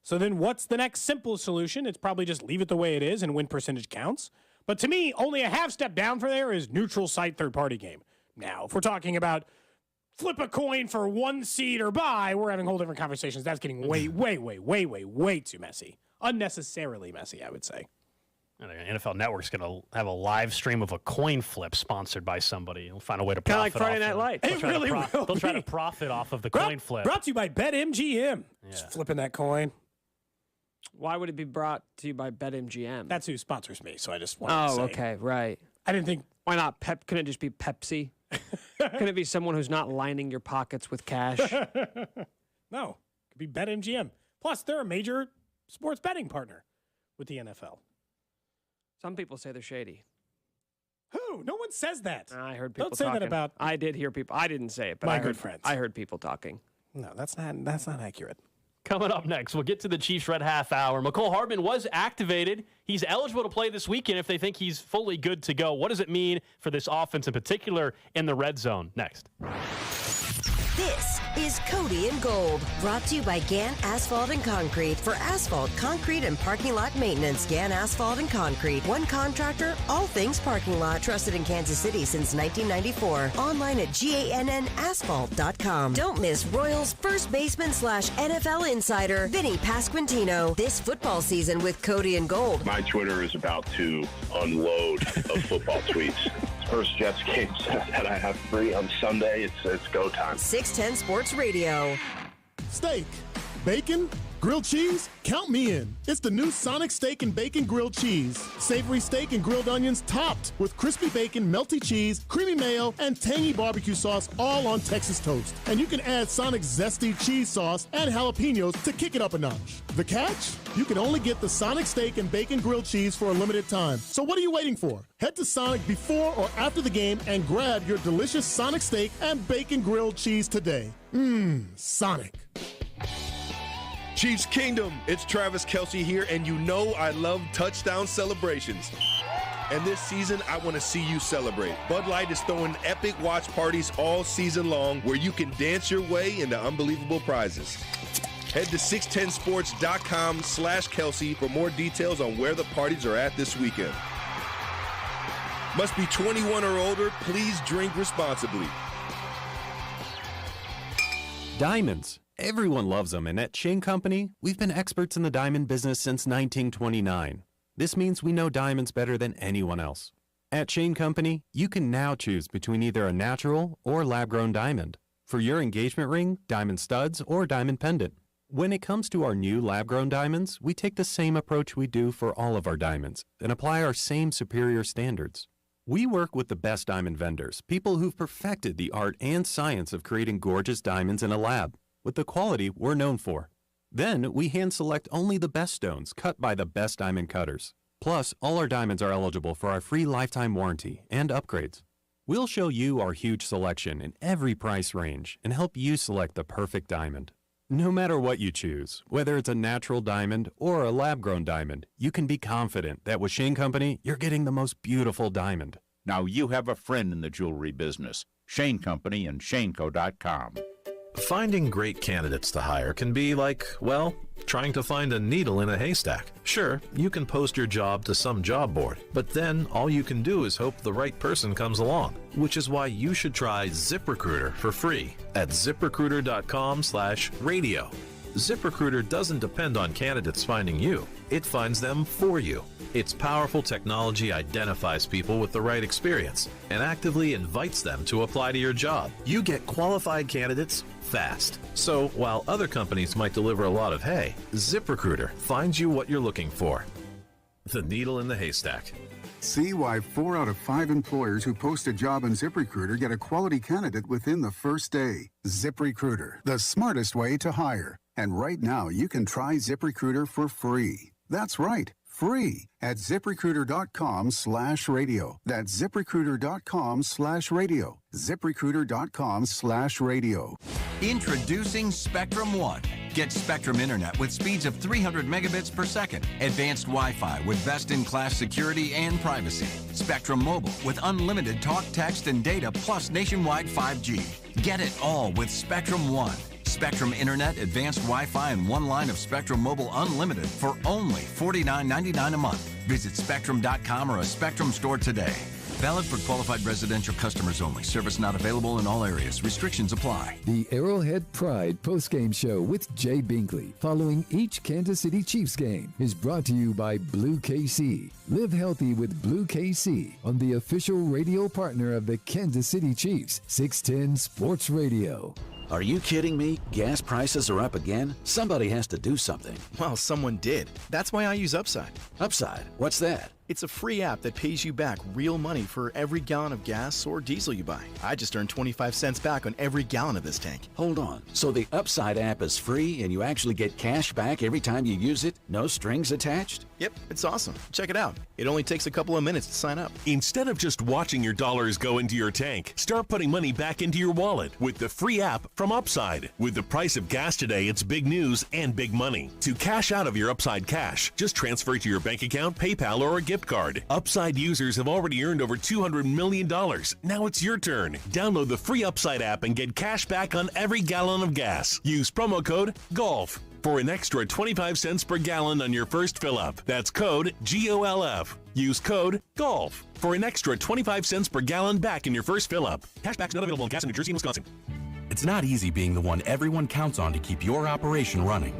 So then what's the next simple solution? It's probably just leave it the way it is and win percentage counts. But to me, only a half step down for there is neutral site third-party game. Now, if we're talking about flip a coin for one seed or buy, we're having whole different conversations. That's getting way too messy. Unnecessarily messy, I would say. NFL Network's going to have a live stream of a coin flip sponsored by somebody. They'll find a way to kind profit of like Friday off Night Lights. It really will. They'll try to profit off of the coin flip. Brought to you by BetMGM. Just flipping that coin. Why would it be brought to you by BetMGM? That's who sponsors me, so I just wanted to say. Oh, okay, right. I didn't think. Why not? Couldn't it just be Pepsi? Couldn't it be someone who's not lining your pockets with cash? No, it could be BetMGM. Plus, they're a major sports betting partner with the NFL. Some people say they're shady. Who? No one says that. I heard people Don't say talking. that about. I did hear people. I didn't say it, but my I heard, good friends. I heard people talking. No, that's not accurate. Coming up next, we'll get to the Chiefs' red half hour. Mecole Hardman was activated. He's eligible to play this weekend if they think he's fully good to go. What does it mean for this offense, in particular in the red zone? Next. This is Cody and Gold, brought to you by Gann Asphalt and Concrete. For asphalt, concrete, and parking lot maintenance, Gann Asphalt and Concrete. One contractor, all things parking lot. Trusted in Kansas City since 1994. Online at GANNasphalt.com. Don't miss Royals first baseman / NFL insider, Vinny Pasquantino. This football season with Cody and Gold. My Twitter is about to unload of football tweets. First Jets game that I have free on Sunday. It's go time. 610 Sports Radio. Steak, bacon, Grilled cheese? Count me in. It's the new Sonic Steak and Bacon Grilled Cheese. Savory steak and grilled onions topped with crispy bacon, melty cheese, creamy mayo, and tangy barbecue sauce, all on Texas toast. And you can add Sonic's zesty cheese sauce and jalapenos to kick it up a notch. The catch? You can only get the Sonic Steak and Bacon Grilled Cheese for a limited time. So what are you waiting for? Head to Sonic before or after the game and grab your delicious Sonic Steak and Bacon Grilled Cheese today. Sonic. Chiefs Kingdom, it's Travis Kelce here, and you know I love touchdown celebrations. And this season, I want to see you celebrate. Bud Light is throwing epic watch parties all season long where you can dance your way into unbelievable prizes. Head to 610sports.com/Kelce for more details on where the parties are at this weekend. Must be 21 or older. Please drink responsibly. Diamonds. Everyone loves them, and at Shane Company, we've been experts in the diamond business since 1929. This means we know diamonds better than anyone else. At Shane Company, you can now choose between either a natural or lab-grown diamond. For your engagement ring, diamond studs, or diamond pendant. When it comes to our new lab-grown diamonds, we take the same approach we do for all of our diamonds and apply our same superior standards. We work with the best diamond vendors, people who've perfected the art and science of creating gorgeous diamonds in a lab, with the quality we're known for. Then we hand select only the best stones cut by the best diamond cutters. Plus, all our diamonds are eligible for our free lifetime warranty and upgrades. We'll show you our huge selection in every price range and help you select the perfect diamond. No matter what you choose, whether it's a natural diamond or a lab-grown diamond, you can be confident that with Shane Company, you're getting the most beautiful diamond. Now you have a friend in the jewelry business. Shane Company and ShaneCo.com. Finding great candidates to hire can be like, well, trying to find a needle in a haystack. Sure, you can post your job to some job board, but then all you can do is hope the right person comes along, which is why you should try ZipRecruiter for free at ZipRecruiter.com/radio. ZipRecruiter doesn't depend on candidates finding you. It finds them for you. Its powerful technology identifies people with the right experience and actively invites them to apply to your job. You get qualified candidates fast. So while other companies might deliver a lot of hay, ZipRecruiter finds you what you're looking for. The needle in the haystack. See why 4 out of 5 employers who post a job on ZipRecruiter get a quality candidate within the first day. ZipRecruiter, the smartest way to hire. And right now, you can try ZipRecruiter for free. That's right, free at ZipRecruiter.com/radio. That's ZipRecruiter.com/radio. ZipRecruiter.com/radio. Introducing Spectrum One. Get Spectrum Internet with speeds of 300 megabits per second, advanced Wi-Fi with best-in-class security and privacy, Spectrum Mobile with unlimited talk, text, and data plus nationwide 5G. Get it all with Spectrum One. Spectrum Internet, advanced Wi-Fi, and one line of Spectrum Mobile Unlimited for only $49.99 a month. Visit Spectrum.com or a Spectrum store today. Valid for qualified residential customers only. Service not available in all areas. Restrictions apply. The Arrowhead Pride postgame show with Jay Binkley following each Kansas City Chiefs game is brought to you by Blue KC. Live healthy with Blue KC on the official radio partner of the Kansas City Chiefs, 610 Sports Radio. Are you kidding me? Gas prices are up again? Somebody has to do something. Well, someone did. That's why I use Upside. Upside? What's that? It's a free app that pays you back real money for every gallon of gas or diesel you buy. I just earned 25 cents back on every gallon of this tank. Hold on. So the Upside app is free and you actually get cash back every time you use it? No strings attached? Yep, it's awesome. Check it out. It only takes a couple of minutes to sign up. Instead of just watching your dollars go into your tank, start putting money back into your wallet with the free app from Upside. With the price of gas today, it's big news and big money. To cash out of your Upside cash, just transfer it to your bank account, PayPal, or a gift card. Upside users have already earned over $200 million. Now it's your turn. Download the free Upside app and get cash back on every gallon of gas. Use promo code GOLF for an extra 25 cents per gallon on your first fill-up. That's code GOLF. Use code GOLF for an extra 25 cents per gallon back in your first fill-up. Cashback's not available in gas in New Jersey and Wisconsin. It's not easy being the one everyone counts on to keep your operation running,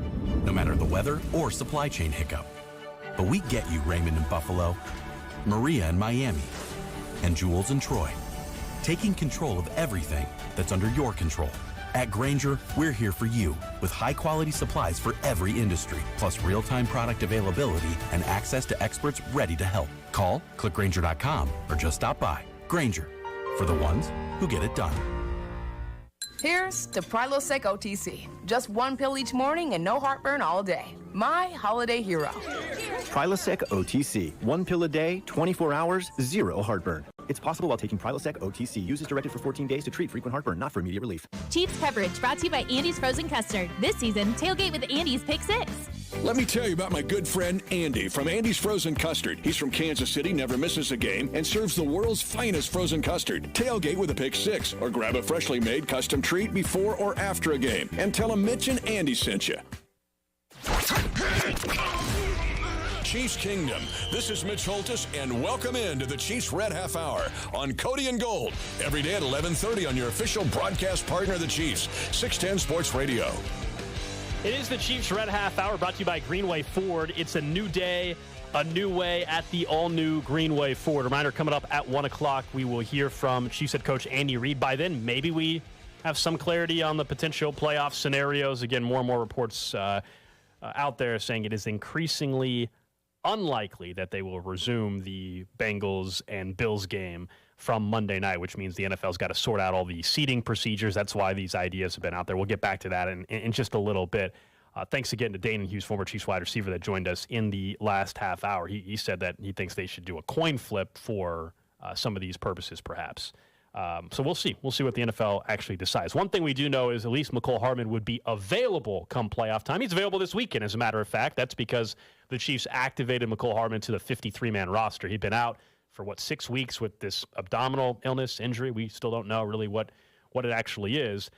no matter the weather or supply chain hiccup. But we get you, Raymond in Buffalo, Maria in Miami, and Jules in Troy, taking control of everything that's under your control. At Grainger, we're here for you with high-quality supplies for every industry, plus real-time product availability and access to experts ready to help. Call, click Grainger.com, or just stop by. Grainger, for the ones who get it done. Here's to Prilosec OTC. Just one pill each morning and no heartburn all day. My holiday hero. Prilosec OTC. One pill a day, 24 hours, zero heartburn. It's possible while taking Prilosec OTC. Use as directed for 14 days to treat frequent heartburn, not for immediate relief. Chiefs coverage brought to you by Andy's Frozen Custard. This season, tailgate with Andy's Pick 6. Let me tell you about my good friend Andy from Andy's Frozen Custard. He's from Kansas City, never misses a game, and serves the world's finest frozen custard. Tailgate with a Pick 6, or grab a freshly made custom treat before or after a game. And tell him Mitch and Andy sent you. Chiefs Kingdom. This is Mitch Holtis, and welcome into the Chiefs Red Half Hour on Cody and Gold. Every day at 11:30 on your official broadcast partner, the Chiefs, 610 Sports Radio. It is the Chiefs Red Half Hour brought to you by Greenway Ford. It's a new day, a new way at the all-new Greenway Ford. Reminder, coming up at 1 o'clock, we will hear from Chiefs head coach Andy Reid. By then, maybe we have some clarity on the potential playoff scenarios. Again, more and more reports out there saying it is increasingly unlikely that they will resume the Bengals and Bills game from Monday night, which means the NFL's got to sort out all the seating procedures. That's why these ideas have been out there. We'll get back to that in just a little bit. Thanks again to Danan Hughes, former Chiefs wide receiver, that joined us in the last half hour. He said that he thinks they should do a coin flip for some of these purposes, perhaps. So we'll see. We'll see what the NFL actually decides. One thing we do know is at least Mecole Hardman would be available come playoff time. He's available this weekend, as a matter of fact. That's because the Chiefs activated Mecole Hardman to the 53-man roster. He'd been out for, 6 weeks with this abdominal illness, injury. We still don't know really what it actually is.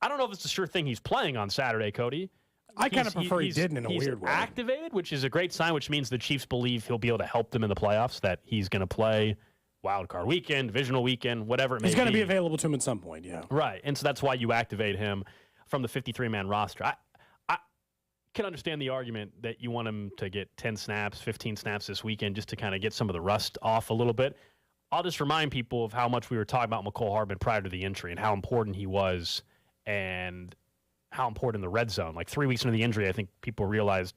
I don't know if it's a sure thing he's playing on Saturday, Cody. I kind of prefer he didn't in a weird way. He's activated, which is a great sign, which means the Chiefs believe he'll be able to help them in the playoffs, that he's going to play wild card weekend, divisional weekend, whatever it may be. He's going to be available to him at some point, yeah. Right, and so that's why you activate him from the 53-man roster. I can understand the argument that you want him to get 10 snaps, 15 snaps this weekend just to kind of get some of the rust off a little bit. I'll just remind people of how much we were talking about Mecole Hardman prior to the injury and how important he was and how important in the red zone. 3 weeks into the injury, I think people realized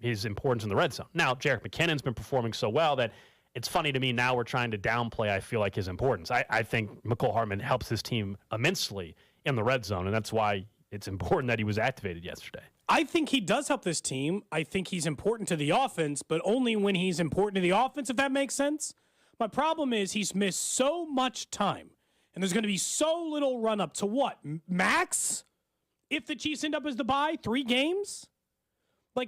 his importance in the red zone. Now, Jerick McKinnon's been performing so well that it's funny to me now we're trying to downplay, I feel like, his importance. I think Mecole Hardman helps his team immensely in the red zone, and that's why it's important that he was activated yesterday. I think he does help this team. I think he's important to the offense, but only when he's important to the offense, if that makes sense. My problem is he's missed so much time, and there's going to be so little run-up to what? Max? If the Chiefs end up as the bye, 3 games?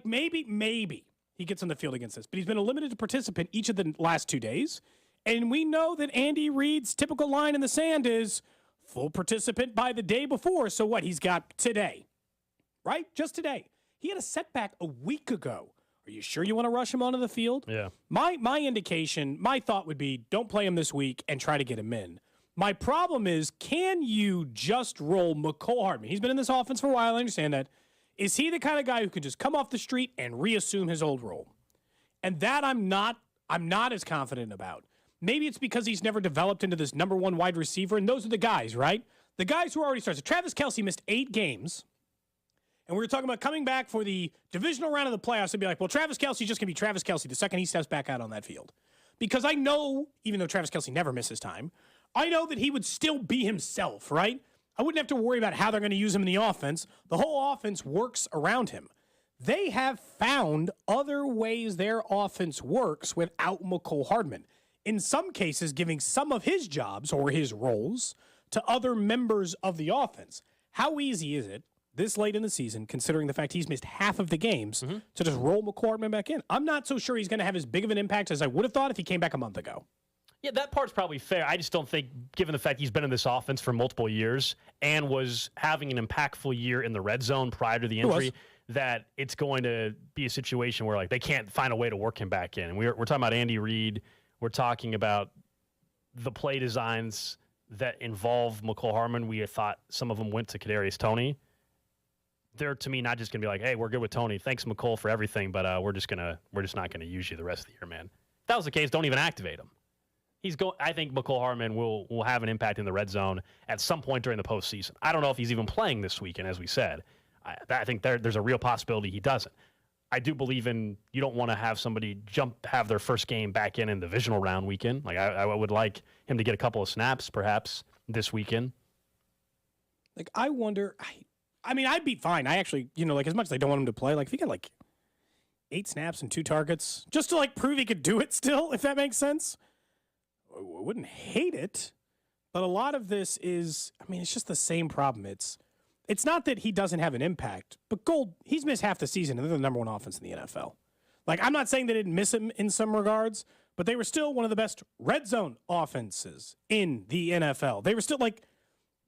Maybe he gets on the field against us. But he's been a limited participant each of the last 2 days. And we know that Andy Reid's typical line in the sand is full participant by the day before. So what? He's got today, right? Just today. He had a setback a week ago. Are you sure you want to rush him onto the field? Yeah. My indication, my thought would be don't play him this week and try to get him in. My problem is, can you just roll Mecole Hardman? He's been in this offense for a while. I understand that. Is he the kind of guy who can just come off the street and reassume his old role? And that I'm not as confident about. Maybe it's because he's never developed into this number one wide receiver, and those are the guys, right? The guys who already started. So Travis Kelce missed 8 games, and we were talking about coming back for the divisional round of the playoffs and be like, well, Travis Kelce's just going to be Travis Kelce the second he steps back out on that field. Because I know, even though Travis Kelce never misses time, I know that he would still be himself, right? I wouldn't have to worry about how they're going to use him in the offense. The whole offense works around him. They have found other ways their offense works without Mecole Hardman. In some cases, giving some of his jobs or his roles to other members of the offense. How easy is it this late in the season, considering the fact he's missed half of the games, to just roll Mecole Hardman back in? I'm not so sure he's going to have as big of an impact as I would have thought if he came back a month ago. Yeah, that part's probably fair. I just don't think, given the fact he's been in this offense for multiple years and was having an impactful year in the red zone prior to the injury, that it's going to be a situation where they can't find a way to work him back in. And we're talking about Andy Reid. We're talking about the play designs that involve Mecole Hardman. We thought some of them went to Kadarius Toney. They're, to me, not just going to be like, hey, we're good with Toney. Thanks, Mecole, for everything, but we're just not going to use you the rest of the year, man. If that was the case, don't even activate him. I think Mecole Hardman will have an impact in the red zone at some point during the postseason. I don't know if he's even playing this weekend, as we said. I think there's a real possibility he doesn't. I do believe you don't want to have somebody have their first game back in the divisional round weekend. Like I would like him to get a couple of snaps perhaps this weekend. Like I wonder. I mean, I'd be fine. I actually, as much as I don't want him to play, like if he got 8 snaps and 2 targets, just to prove he could do it still, if that makes sense. I wouldn't hate it, but a lot of this is, it's just the same problem. It's not that he doesn't have an impact, but Gold, he's missed half the season, and they're the number 1 offense in the NFL. I'm not saying they didn't miss him in some regards, but they were still one of the best red zone offenses in the NFL. They were still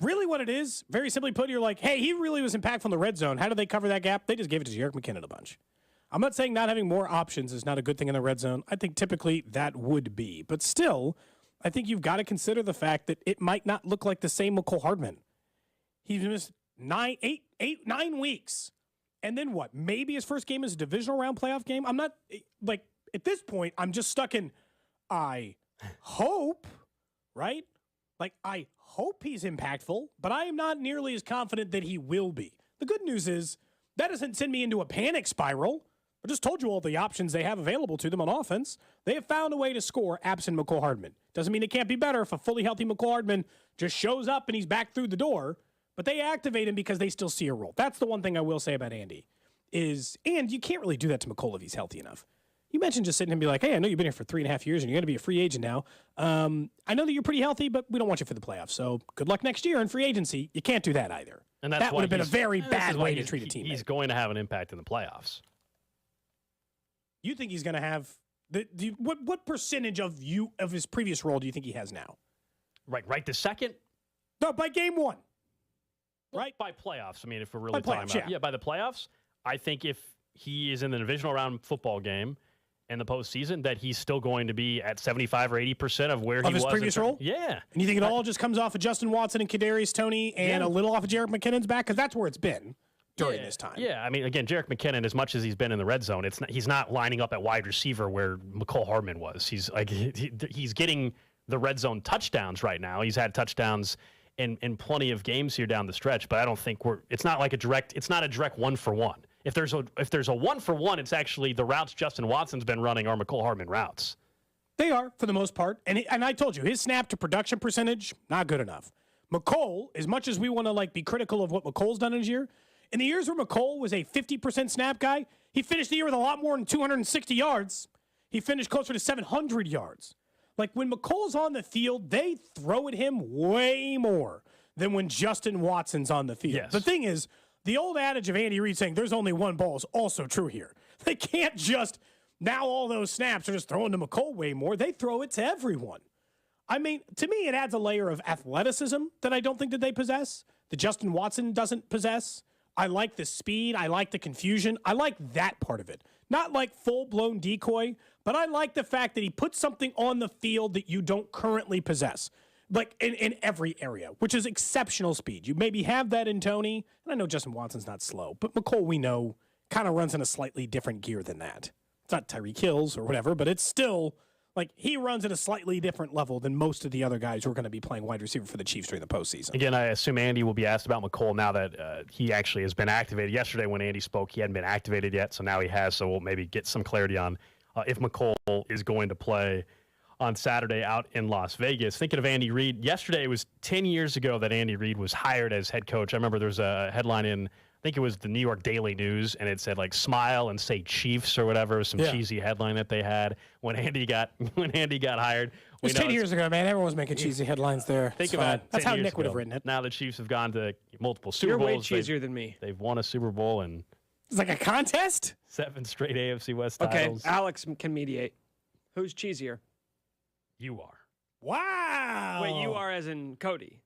really what it is, very simply put, you're like, hey, he really was impactful in the red zone. How did they cover that gap? They just gave it to Jerick McKinnon a bunch. I'm not saying not having more options is not a good thing in the red zone. I think typically that would be. But still, I think you've got to consider the fact that it might not look like the same Mecole Hardman. He's missed 9 weeks. And then what? Maybe his first game is a divisional round playoff game? I'm not, at this point, I'm just stuck in, I hope, right? I hope he's impactful, but I am not nearly as confident that he will be. The good news is that doesn't send me into a panic spiral. I just told you all the options they have available to them on offense. They have found a way to score absent Mecole Hardman. Doesn't mean it can't be better if a fully healthy Mecole Hardman just shows up and he's back through the door, but they activate him because they still see a role. That's the one thing I will say about Andy and you can't really do that to Mecole if he's healthy enough. You mentioned just sitting and be like, hey, I know you've been here for 3.5 years and you're going to be a free agent now. I know that you're pretty healthy, but we don't want you for the playoffs. So good luck next year in free agency. You can't do that either. And that would have been a very bad way to treat a teammate. He's going to have an impact in the playoffs. You think he's going to have what percentage of his previous role do you think he has now? Right this second? No, by game 1. Right? By playoffs. If we're really by talking about by the playoffs, I think if he is in the divisional round football game in the postseason, that he's still going to be at 75 or 80% of where he was. Of his previous role? Yeah. And you think it all just comes off of Justin Watson and Kadarius Toney and a little off of Jerick McKinnon's back? Because that's where it's been during this time. Yeah, again, Jerick McKinnon, as much as he's been in the red zone, he's not lining up at wide receiver where Mecole Hardman was. He's he's getting the red zone touchdowns right now. He's had touchdowns in plenty of games here down the stretch, but I don't think it's not a direct 1-for-1. If there's a 1-for-1, it's actually the routes Justin Watson's been running are Mecole Hardman routes. They are, for the most part. And I told you, his snap to production percentage, not good enough. Mecole, as much as we want to be critical of what Mecole's done in his year, in the years where Mecole was a 50% snap guy, he finished the year with a lot more than 260 yards. He finished closer to 700 yards. When Mecole's on the field, they throw at him way more than when Justin Watson's on the field. Yes. The thing is, the old adage of Andy Reid saying there's only one ball is also true here. They can't just, now all those snaps are just throwing to Mecole way more. They throw it to everyone. To me, it adds a layer of athleticism that I don't think that they possess, that Justin Watson doesn't possess. I like the speed. I like the confusion. I like that part of it. Not full-blown decoy, but I like the fact that he puts something on the field that you don't currently possess. In every area, which is exceptional speed. You maybe have that in Toney, and I know Justin Watson's not slow, but Mecole, we know, kind of runs in a slightly different gear than that. It's not Tyreek Hill's or whatever, but it's still, he runs at a slightly different level than most of the other guys who are going to be playing wide receiver for the Chiefs during the postseason. Again, I assume Andy will be asked about Mecole now that he actually has been activated. Yesterday when Andy spoke, he hadn't been activated yet, so now he has, so we'll maybe get some clarity on if Mecole is going to play on Saturday out in Las Vegas. Thinking of Andy Reid, yesterday it was 10 years ago that Andy Reid was hired as head coach. I remember there was a headline in, I think it was the New York Daily News, and it said smile and say Chiefs or whatever. It was some cheesy headline that they had when Andy got hired. It was 10 years ago, man. Everyone was making cheesy headlines there. Think about it. That's how Nick would have written it. Now the Chiefs have gone to multiple Super Bowls. You're way cheesier than me. They've won a Super Bowl and it's like a contest? 7 straight AFC West titles. Okay, Alex can mediate. Who's cheesier? You are. Wow. Wait, you are as in Cody?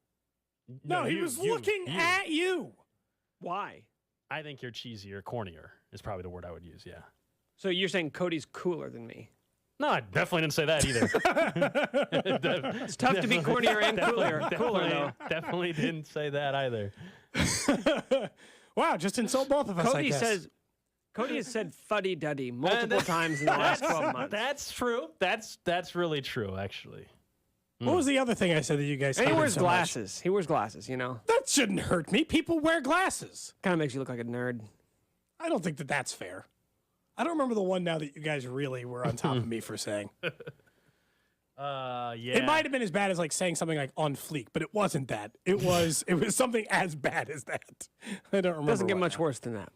No, he was looking at you. Why? I think you're cheesier, cornier is probably the word I would use, yeah. So you're saying Cody's cooler than me? No, I definitely didn't say that either. It's tough to be cornier and cooler. Though. Definitely didn't say that either. Wow, just insult both of us, I guess. Cody has said fuddy-duddy multiple times in the last 12 months. That's true. That's really true, actually. What was the other thing I said that you guys And he hated wears so much? glasses. He wears glasses, you know? That shouldn't hurt me. People wear glasses. Kind of makes you look like a nerd. I don't think that that's fair. I don't remember the one now that you guys really were on top of me for saying. Yeah. It might have been as bad as like saying something like on fleek, but it wasn't that. It was something as bad as that. I don't remember. Doesn't get what much now. worse than that.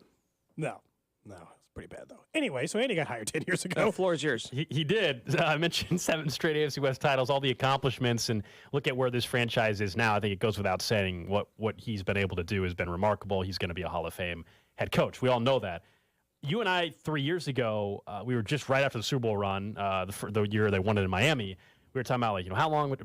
No, it's pretty bad though. Anyway, so Andy got hired 10 years ago. The floor is yours. He did. I mentioned 7 straight AFC West titles, all the accomplishments, and look at where this franchise is now. I think it goes without saying what he's been able to do has been remarkable. He's going to be a Hall of Fame head coach. We all know that. You and I, 3 years ago, we were just right after the Super Bowl run, the year they won it in Miami. We were talking about, like,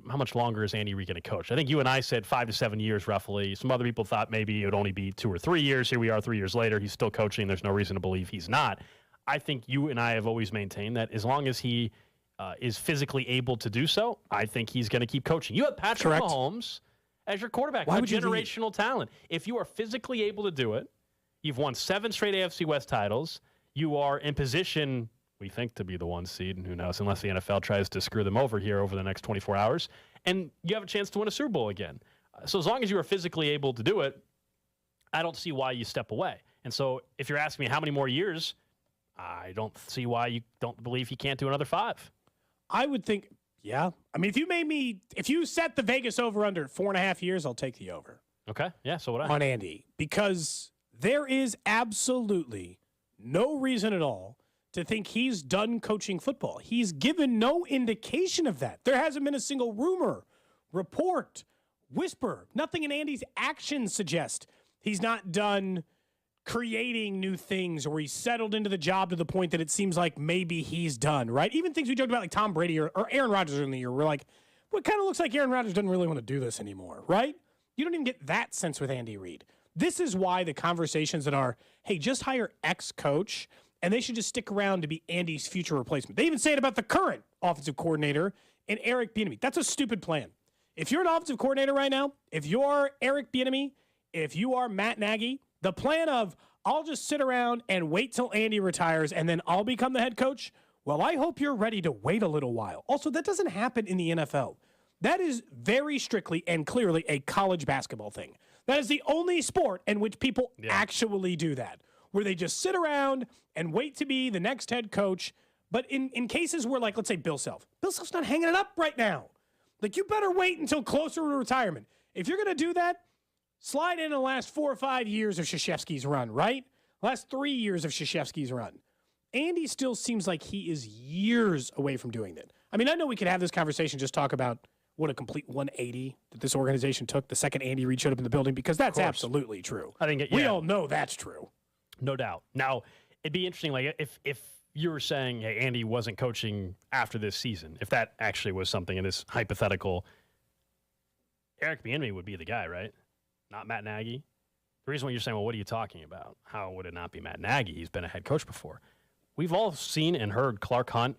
how much longer is Andy Reid going to coach? I think you and I said 5 to 7 years, roughly. Some other people thought maybe it would only be 2 or 3 years. Here we are 3 years later. He's still coaching. There's no reason to believe he's not. I think you and I have always maintained that as long as he is physically able to do so, I think he's going to keep coaching. You have Patrick Mahomes as your quarterback. Why a would you generational talent. If you are physically able to do it, you've won 7 straight AFC West titles. You are in position, we think, to be the 1 seed, and who knows, unless the NFL tries to screw them over here over the next 24 hours. And you have a chance to win a Super Bowl again. So as long as you are physically able to do it, I don't see why you step away. And so if you're asking me how many more years, I don't see why you don't believe he can't do another 5. I would think, yeah. I mean, if you set the Vegas over under 4.5 years, I'll take the over. Okay, yeah, so would I. On Andy, because there is absolutely no reason at all to think he's done coaching football. He's given no indication of that. There hasn't been a single rumor, report, whisper. Nothing in Andy's actions suggest he's not done creating new things or he's settled into the job to the point that it seems like maybe he's done, right? Even things we joked about like Tom Brady or Aaron Rodgers in the year, we're like, well, it kind of looks like Aaron Rodgers doesn't really want to do this anymore, right? You don't even get that sense with Andy Reid. This is why the conversations that are, hey, just hire X coach, and they should just stick around to be Andy's future replacement. They even say it about the current offensive coordinator and Eric Bieniemy. That's a stupid plan. If you're an offensive coordinator right now, if you're Eric Bieniemy, if you are Matt Nagy, the plan of I'll just sit around and wait till Andy retires and then I'll become the head coach, well, I hope you're ready to wait a little while. Also, that doesn't happen in the NFL. That is very strictly and clearly a college basketball thing. That is the only sport in which people actually do that, where they just sit around and wait to be the next head coach. But in cases where, like, let's say Bill Self. Bill Self's not hanging it up right now. Like, you better wait until closer to retirement. If you're going to do that, slide in the last 4 or 5 years of Krzyzewski's run, right? Last 3 years of Krzyzewski's run. Andy still seems like he is years away from doing that. I mean, I know we could have this conversation, just talk about what a complete 180 that this organization took the second Andy Reid showed up in the building, because that's absolutely true. I think we all know that's true. No doubt. Now, it'd be interesting, like, if you were saying, hey, Andy wasn't coaching after this season, if that actually was something in this hypothetical, Eric Bieniemy would be the guy, right? Not Matt Nagy. The reason why you're saying, well, what are you talking about? How would it not be Matt Nagy? He's been a head coach before. We've all seen and heard Clark Hunt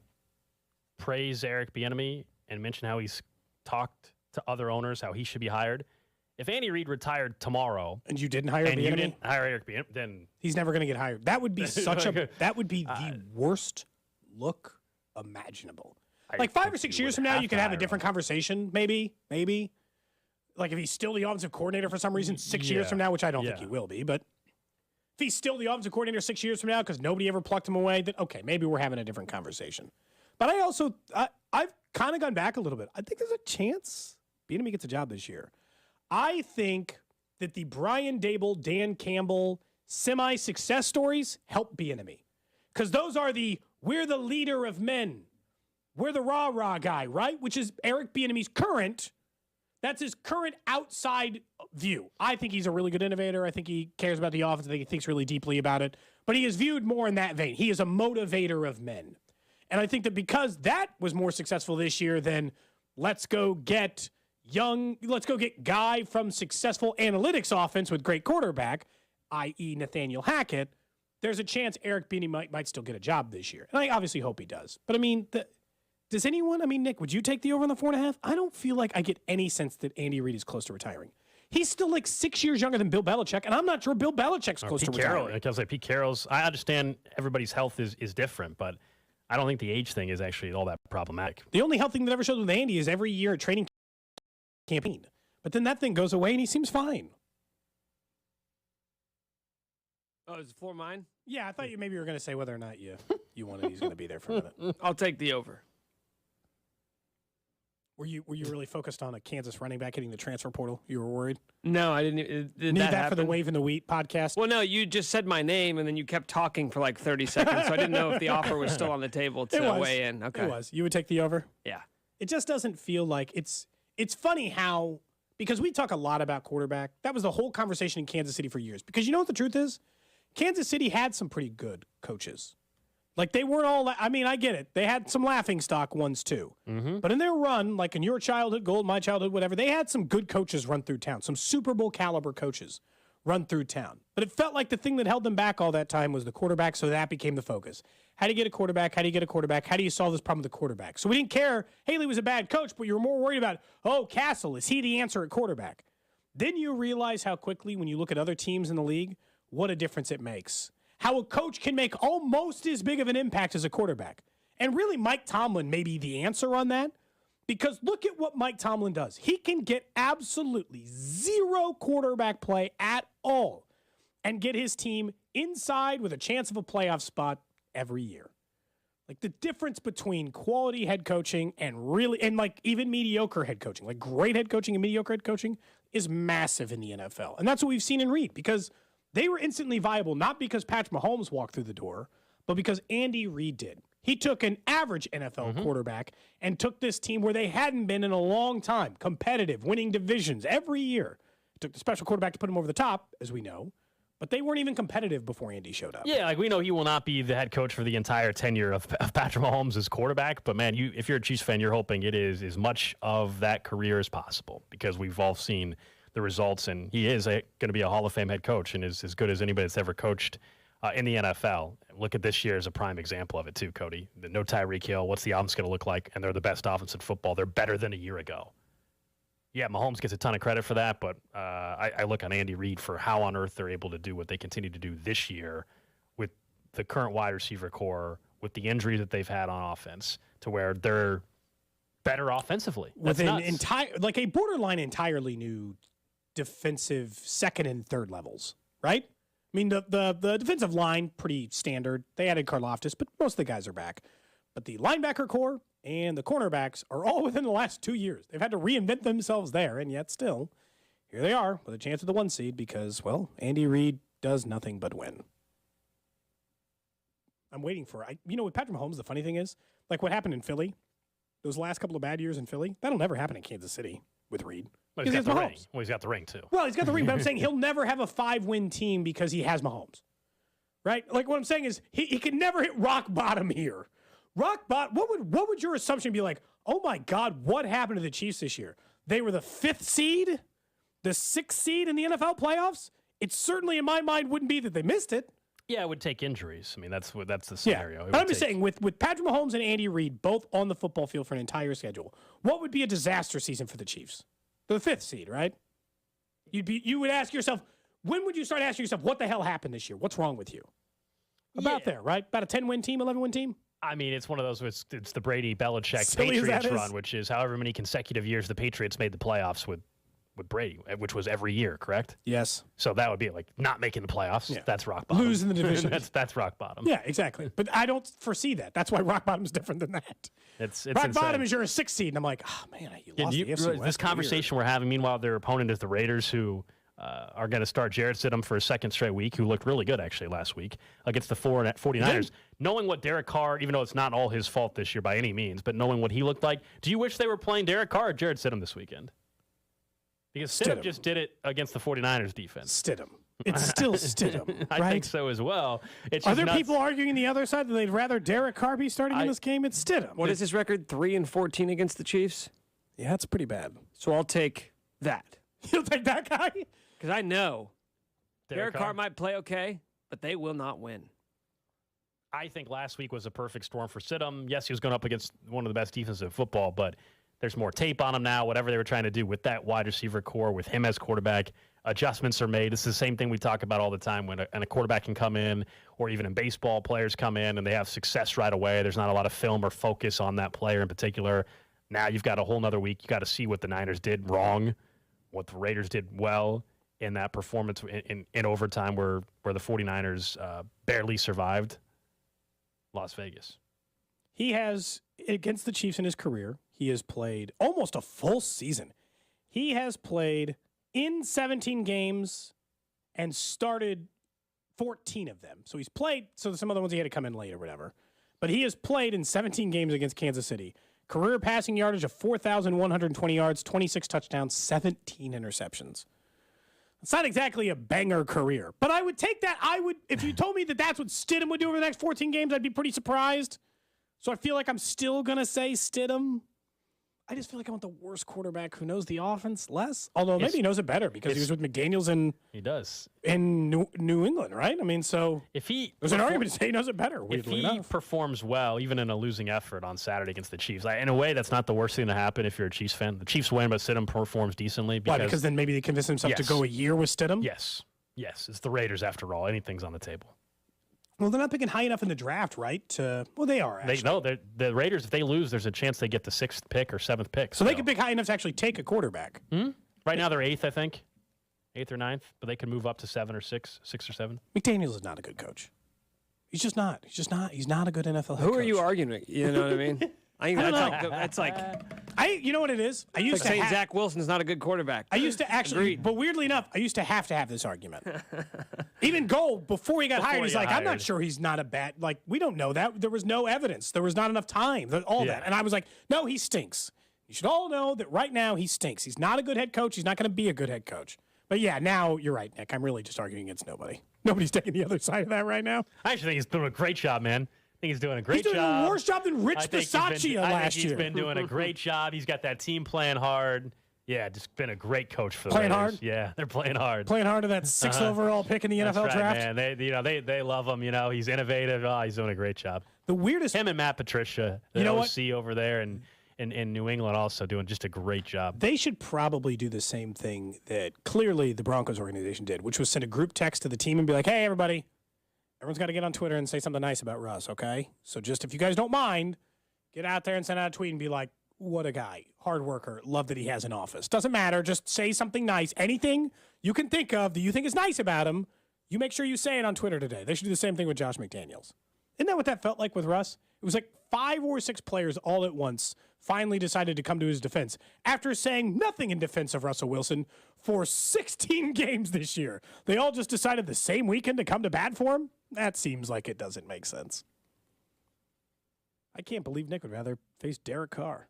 praise Eric Bieniemy and mention how he's talked to other owners, how he should be hired. If Andy Reid retired tomorrow, and you didn't hire and Bieniemy, you didn't hire Eric Bieniemy, then he's never going to get hired. That would be the worst look imaginable. Like 5 or 6 years from now, you could have a different conversation. Maybe. Like if he's still the offensive coordinator for some reason 6 years from now, which I don't think he will be, but if he's still the offensive coordinator 6 years from now because nobody ever plucked him away, then okay, maybe we're having a different conversation. But I've kind of gone back a little bit. I think there's a chance Bieniemy gets a job this year. I think that the Brian Dable, Dan Campbell semi-success stories help Bieniemy, because those are we're the leader of men. We're the rah-rah guy, right? Which is Eric Bieniemy's current. That's his current outside view. I think he's a really good innovator. I think he cares about the offense. I think he thinks really deeply about it. But he is viewed more in that vein. He is a motivator of men. And I think that because that was more successful this year than let's go get Guy from successful analytics offense with great quarterback, i.e. Nathaniel Hackett, there's a chance Eric Bieniemy might still get a job this year. And I obviously hope he does. But I mean, does anyone, Nick, would you take the over on the 4.5? I don't feel like I get any sense that Andy Reid is close to retiring. He's still like 6 years younger than Bill Belichick, and I'm not sure Bill Belichick's close to retiring. I was like, Pete Carroll's, I understand everybody's health is different, but I don't think the age thing is actually all that problematic. The only health thing that ever showed with Andy is every year at training campaign. But then that thing goes away and he seems fine. Oh, is the floor mine? Yeah, I thought maybe you were going to say whether or not you wanted he's going to be there for a minute. I'll take the over. Were you really focused on a Kansas running back hitting the transfer portal? You were worried? No, I didn't. Did Need that that happen? for the Wave in the Wheat podcast? Well, no, you just said my name, and then you kept talking for like 30 seconds, so I didn't know if the offer was still on the table to weigh in. Okay. It was. You would take the over? Yeah. It just doesn't feel like it's funny how, because we talk a lot about quarterback. That was the whole conversation in Kansas City for years. Because you know what the truth is? Kansas City had some pretty good coaches. Like, they weren't all, I mean, I get it. They had some laughingstock ones, too. Mm-hmm. But in their run, like in your childhood, Gold, my childhood, whatever, they had some good coaches run through town, some Super Bowl caliber coaches run through town. But it felt like the thing that held them back all that time was the quarterback, so that became the focus. How do you get a quarterback? How do you get a quarterback? How do you solve this problem with the quarterback? So we didn't care Haley was a bad coach, but you were more worried about, Castle, is he the answer at quarterback? Then you realize how quickly, when you look at other teams in the league, what a difference it makes. How a coach can make almost as big of an impact as a quarterback. And really, Mike Tomlin may be the answer on that, because look at what Mike Tomlin does. He can get absolutely zero quarterback play at all and get his team inside with a chance of a playoff spot every year. Like, the difference between quality head coaching and like even mediocre head coaching, like great head coaching and mediocre head coaching, is massive in the NFL. And that's what we've seen in Reid, because they were instantly viable, not because Patrick Mahomes walked through the door, but because Andy Reid did. He took an average NFL quarterback and took this team where they hadn't been in a long time, competitive, winning divisions every year. Took the special quarterback to put him over the top, as we know, but they weren't even competitive before Andy showed up. Yeah, like we know he will not be the head coach for the entire tenure of Patrick Mahomes as quarterback, but man, if you're a Chiefs fan, you're hoping it is as much of that career as possible, because we've all seen the results, and he is going to be a Hall of Fame head coach and is as good as anybody that's ever coached in the NFL. Look at this year as a prime example of it too, Cody. No Tyreek Hill. What's the offense going to look like? And they're the best offense in football. They're better than a year ago. Yeah, Mahomes gets a ton of credit for that, but I look on Andy Reid for how on earth they're able to do what they continue to do this year with the current wide receiver core, with the injuries that they've had on offense, to where they're better offensively. With an a borderline entirely new defensive second and third levels, right? I mean, the defensive line, pretty standard. They added Karlaftis, but most of the guys are back. But the linebacker core and the cornerbacks are all within the last 2 years. They've had to reinvent themselves there, and yet still, here they are with a chance at the 1 seed because, well, Andy Reid does nothing but win. I'm waiting for with Patrick Mahomes, the funny thing is, like what happened in Philly, those last couple of bad years in Philly, that'll never happen in Kansas City with Reid. Well, he's got the ring. Well, he's got the ring, too. Well, he's got the ring, but I'm saying he'll never have a 5-win team because he has Mahomes. Right? Like, what I'm saying is he can never hit rock bottom here. Rock bottom, what would your assumption be like, oh, my God, what happened to the Chiefs this year? They were the 5th seed? The 6th seed in the NFL playoffs? It certainly, in my mind, wouldn't be that they missed it. Yeah, it would take injuries. I mean, that's the scenario. Yeah. But I'm just saying, with Patrick Mahomes and Andy Reid both on the football field for an entire schedule, what would be a disaster season for the Chiefs? The 5th seed, right? You would ask yourself, when would you start asking yourself, what the hell happened this year? What's wrong with you? About there, right? About a 10-win team, 11-win team? I mean, it's one of those, it's the Brady-Belichick Patriots run, which is however many consecutive years the Patriots made the playoffs with Brady, which was every year, correct? Yes. So that would be like not making the playoffs. Yeah. That's rock bottom. Losing the division. that's rock bottom. Yeah, exactly. But I don't foresee that. That's why rock bottom is different than that. It's rock insane. Bottom is you're a 6th seed, and I'm like, oh man, you lost the AFC West. This conversation we're having, meanwhile, their opponent is the Raiders, who are going to start Jarrett Stidham for a second straight week, who looked really good actually last week against the 49ers. Knowing what Derek Carr, even though it's not all his fault this year by any means, but knowing what he looked like, do you wish they were playing Derek Carr or Jarrett Stidham this weekend? Because Stidham just did it against the 49ers defense. Stidham. It's still Stidham, right? I think so as well. Are there people arguing the other side that they'd rather Derek Carr be starting in this game? It's Stidham. What is his record? 3-14 against the Chiefs? Yeah, that's pretty bad. So I'll take that. You'll take that guy? Because I know Derek Carr might play okay, but they will not win. I think last week was a perfect storm for Stidham. Yes, he was going up against one of the best defenses in football, but there's more tape on him now. Whatever they were trying to do with that wide receiver core, with him as quarterback, adjustments are made. It's the same thing we talk about all the time when a quarterback can come in, or even in baseball, players come in and they have success right away. There's not a lot of film or focus on that player in particular. Now you've got a whole nother week. You got to see what the Niners did wrong, what the Raiders did well in that performance in overtime where the 49ers barely survived Las Vegas. He has, against the Chiefs in his career, he has played almost a full season. He has played in 17 games and started 14 of them. So he's played, so some other ones he had to come in late or whatever. But he has played in 17 games against Kansas City. Career passing yardage of 4,120 yards, 26 touchdowns, 17 interceptions. It's not exactly a banger career, but I would take that. If you told me that that's what Stidham would do over the next 14 games, I'd be pretty surprised. So I feel like I'm still going to say Stidham. I just feel like I want the worst quarterback who knows the offense less. Although maybe he knows it better because he was with McDaniels in New England, right? I mean, so there's an argument to say he knows it better, weirdly enough. If he performs well, even in a losing effort on Saturday against the Chiefs, in a way, that's not the worst thing to happen if you're a Chiefs fan. The Chiefs win, but Stidham performs decently. Because then maybe they convince themselves to go a year with Stidham? Yes. It's the Raiders after all. Anything's on the table. Well, they're not picking high enough in the draft, right? Well, they are, actually. The Raiders, if they lose, there's a chance they get the 6th pick or 7th pick. So they could pick high enough to actually take a quarterback. Right now they're 8th, I think. 8th or 9th, but they could move up to 7 or 6 or 7. McDaniels is not a good coach. He's just not. He's not a good NFL head coach. Who are you arguing with? You know what I mean? I think that's like you know what it is? I used to say Zach Wilson's not a good quarterback. I used to actually, but weirdly enough, I used to have this argument. Even Gold, before he got hired, he's like, I'm not sure he's not a bad, we don't know that. There was no evidence. There was not enough time, that. And I was like, no, he stinks. You should all know that right now he stinks. He's not a good head coach. He's not going to be a good head coach. But yeah, now you're right, Nick. I'm really just arguing against nobody. Nobody's taking the other side of that right now. I actually think he's doing a great job, man. I think he's doing a great job. He's doing a worse job than Rich Bisaccia last year. He's been doing a great job. He's got that team playing hard. Yeah, just been a great coach for the Raiders. Hard? Yeah, they're playing hard. Playing hard to that 6th overall pick in the NFL draft. Man. They love him. He's innovative. Oh, he's doing a great job. The weirdest. Him and Matt Patricia, the OC over there, and in New England also doing just a great job. They should probably do the same thing that clearly the Broncos organization did, which was send a group text to the team and be like, hey, everybody. Everyone's got to get on Twitter and say something nice about Russ, okay? So just if you guys don't mind, get out there and send out a tweet and be like, what a guy, hard worker, love that he has an office. Doesn't matter, just say something nice. Anything you can think of that you think is nice about him, you make sure you say it on Twitter today. They should do the same thing with Josh McDaniels. Isn't that what that felt like with Russ? It was like 5 or 6 players all at once finally decided to come to his defense after saying nothing in defense of Russell Wilson for 16 games this year. They all just decided the same weekend to come to bat for him? That seems like it doesn't make sense. I can't believe Nick would rather face Derek Carr.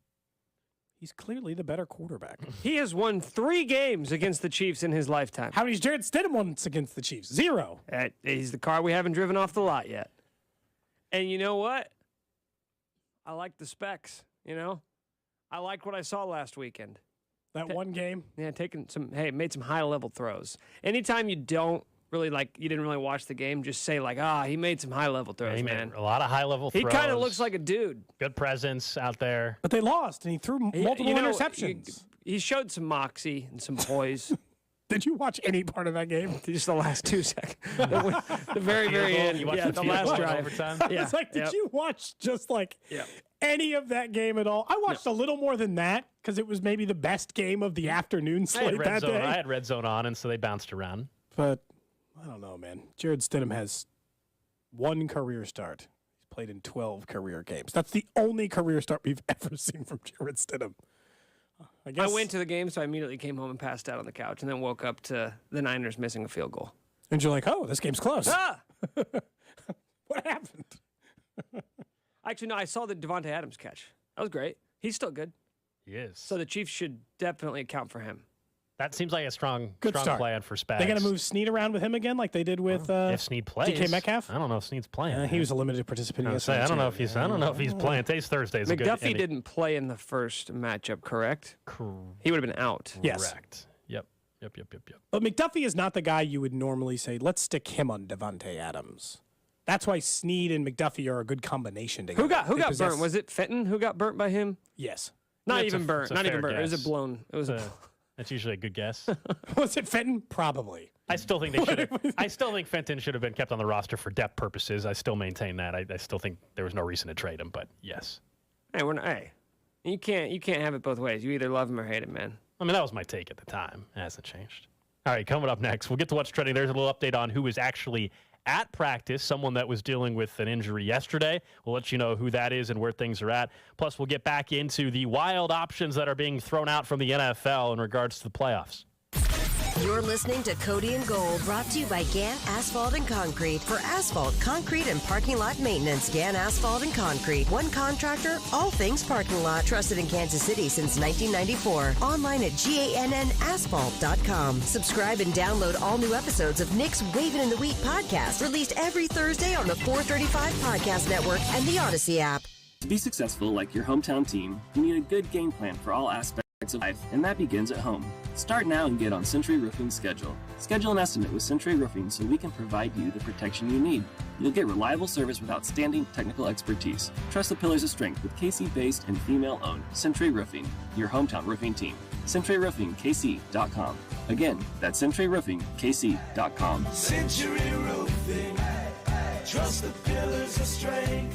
He's clearly the better quarterback. He has won 3 games against the Chiefs in his lifetime. How many's Jared Stidham won against the Chiefs? 0. He's the car we haven't driven off the lot yet. And you know what? I like the specs, I liked what I saw last weekend. That one game? Yeah, made some high-level throws. Anytime you don't really, you didn't really watch the game, just say, he made some high-level throws, man. Made a lot of high-level throws. He kind of looks like a dude. Good presence out there. But they lost, and he threw multiple interceptions. He showed some moxie and some poise. Did you watch any part of that game? Just the last 2 seconds. The very, very end. The last drive. Overtime? I was like, did you watch just any of that game at all? I watched a little more than that because it was maybe the best game of the afternoon slate that day. I had Red Zone on, and so they bounced around. But I don't know, man. Jared Stidham has 1 career start. He's played in 12 career games. That's the only career start we've ever seen from Jared Stidham. I went to the game, so I immediately came home and passed out on the couch, and then woke up to the Niners missing a field goal. And you're like, oh, this game's close. What happened? Actually, no, I saw the Devontae Adams catch. That was great. He's still good. He is. So the Chiefs should definitely account for him. That seems like a strong plan for Spags. They got to move Snead around with him again like they did with if Snead plays. DK Metcalf? I don't know if Snead's playing. He was a limited participant yesterday. I don't know if he's playing. Today's Thursday. McDuffie didn't play in the first matchup, correct? He would have been out. Yes. Correct. Yep. But McDuffie is not the guy you would normally say, let's stick him on Devontae Adams. That's why Snead and McDuffie are a good combination together. Who got burnt? Was it Fenton who got burnt by him? Yes. Not even burnt. It was a blown. That's usually a good guess. Was it Fenton? Probably. I still think they should have. I still think Fenton should have been kept on the roster for depth purposes. I still maintain that. I still think there was no reason to trade him. But yes. Hey, you can't have it both ways. You either love him or hate him, man. I mean, that was my take at the time. It hasn't changed. All right, coming up next, we'll get to what's trending. There's a little update on who is actually at practice, someone that was dealing with an injury yesterday. We'll let you know who that is and where things are at. Plus, we'll get back into the wild options that are being thrown out from the NFL in regards to the playoffs. You're listening to Cody and Gold, brought to you by Gant Asphalt and Concrete. For asphalt, concrete, and parking lot maintenance, Gant Asphalt and Concrete. One contractor, all things parking lot. Trusted in Kansas City since 1994. Online at GANNasphalt.com. Subscribe and download all new episodes of Nick's Wavin' in the Wheat podcast, released every Thursday on the 435 Podcast Network and the Odyssey app. To be successful like your hometown team, you need a good game plan for all aspects of life, and that begins at home. Start now and get on Century Roofing's schedule. Schedule an estimate with Century Roofing so we can provide you the protection you need. You'll get reliable service with outstanding technical expertise. Trust the pillars of strength with KC-based and female-owned Century Roofing, your hometown roofing team. CenturyRoofingKC.com. Again, that's CenturyRoofingKC.com. Century Roofing, trust the pillars of strength.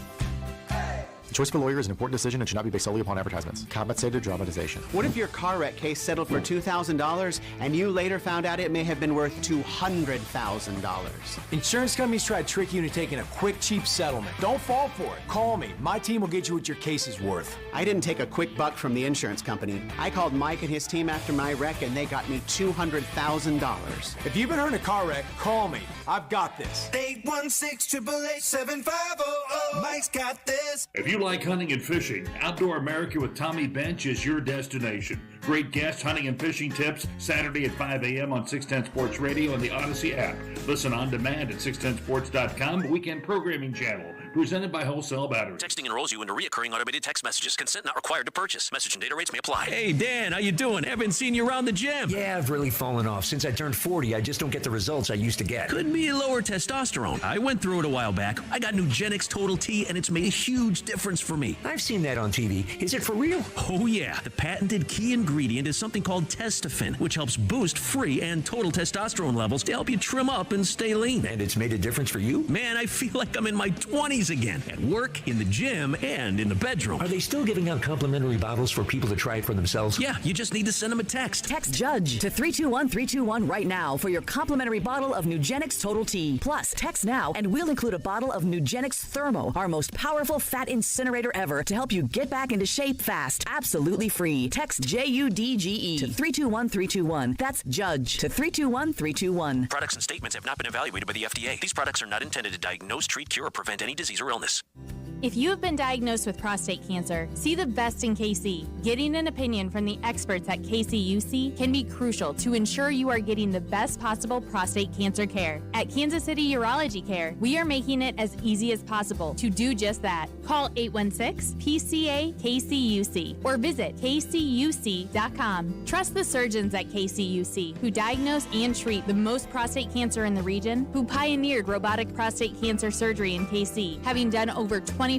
The choice of a lawyer is an important decision and should not be based solely upon advertisements. Compensated dramatization. What if your car wreck case settled for $2,000 and you later found out it may have been worth $200,000? Insurance companies try to trick you into taking a quick, cheap settlement. Don't fall for it. Call me. My team will get you what your case is worth. I didn't take a quick buck from the insurance company. I called Mike and his team after my wreck and they got me $200,000. If you've been hurt in a car wreck, call me. I've got this. 816-888-7500. Mike's got this. If you like hunting and fishing, Outdoor America with Tommy Bench is your destination. Great guest hunting and fishing tips Saturday at 5 a.m. on 610 Sports Radio and the Odyssey app. Listen on demand at 610sports.com, weekend programming channel. Presented by Wholesale Battery. Texting enrolls you into recurring automated text messages. Consent not required to purchase. Message and data rates may apply. Hey, Dan, how you doing? Haven't seen you around the gym. Yeah, I've really fallen off. Since I turned 40, I just don't get the results I used to get. Could be lower testosterone. I went through it a while back. I got Nugenix Total T, and it's made a huge difference for me. I've seen that on TV. Is it for real? Oh, yeah. The patented key ingredient is something called Testofen, which helps boost free and total testosterone levels to help you trim up and stay lean. And it's made a difference for you? Man, I feel like I'm in my 20s again. At work, in the gym, and in the bedroom. Are they still giving out complimentary bottles for people to try it for themselves? Yeah, you just need to send them a text. Text JUDGE to 321-321 right now for your complimentary bottle of Nugenix Total T. Plus, text now and we'll include a bottle of Nugenix Thermo, our most powerful fat incinerator ever, to help you get back into shape fast. Absolutely free. Text JUDGE to 321-321. That's JUDGE to 321-321. Products and statements have not been evaluated by the FDA. These products are not intended to diagnose, treat, cure, or prevent any disease or illness. If you have been diagnosed with prostate cancer, see the best in KC. Getting an opinion from the experts at KCUC can be crucial to ensure you are getting the best possible prostate cancer care. At Kansas City Urology Care, we are making it as easy as possible to do just that. Call 816-PCA-KCUC or visit kcuc.com. Trust the surgeons at KCUC who diagnose and treat the most prostate cancer in the region, who pioneered robotic prostate cancer surgery in KC, having done over 2,500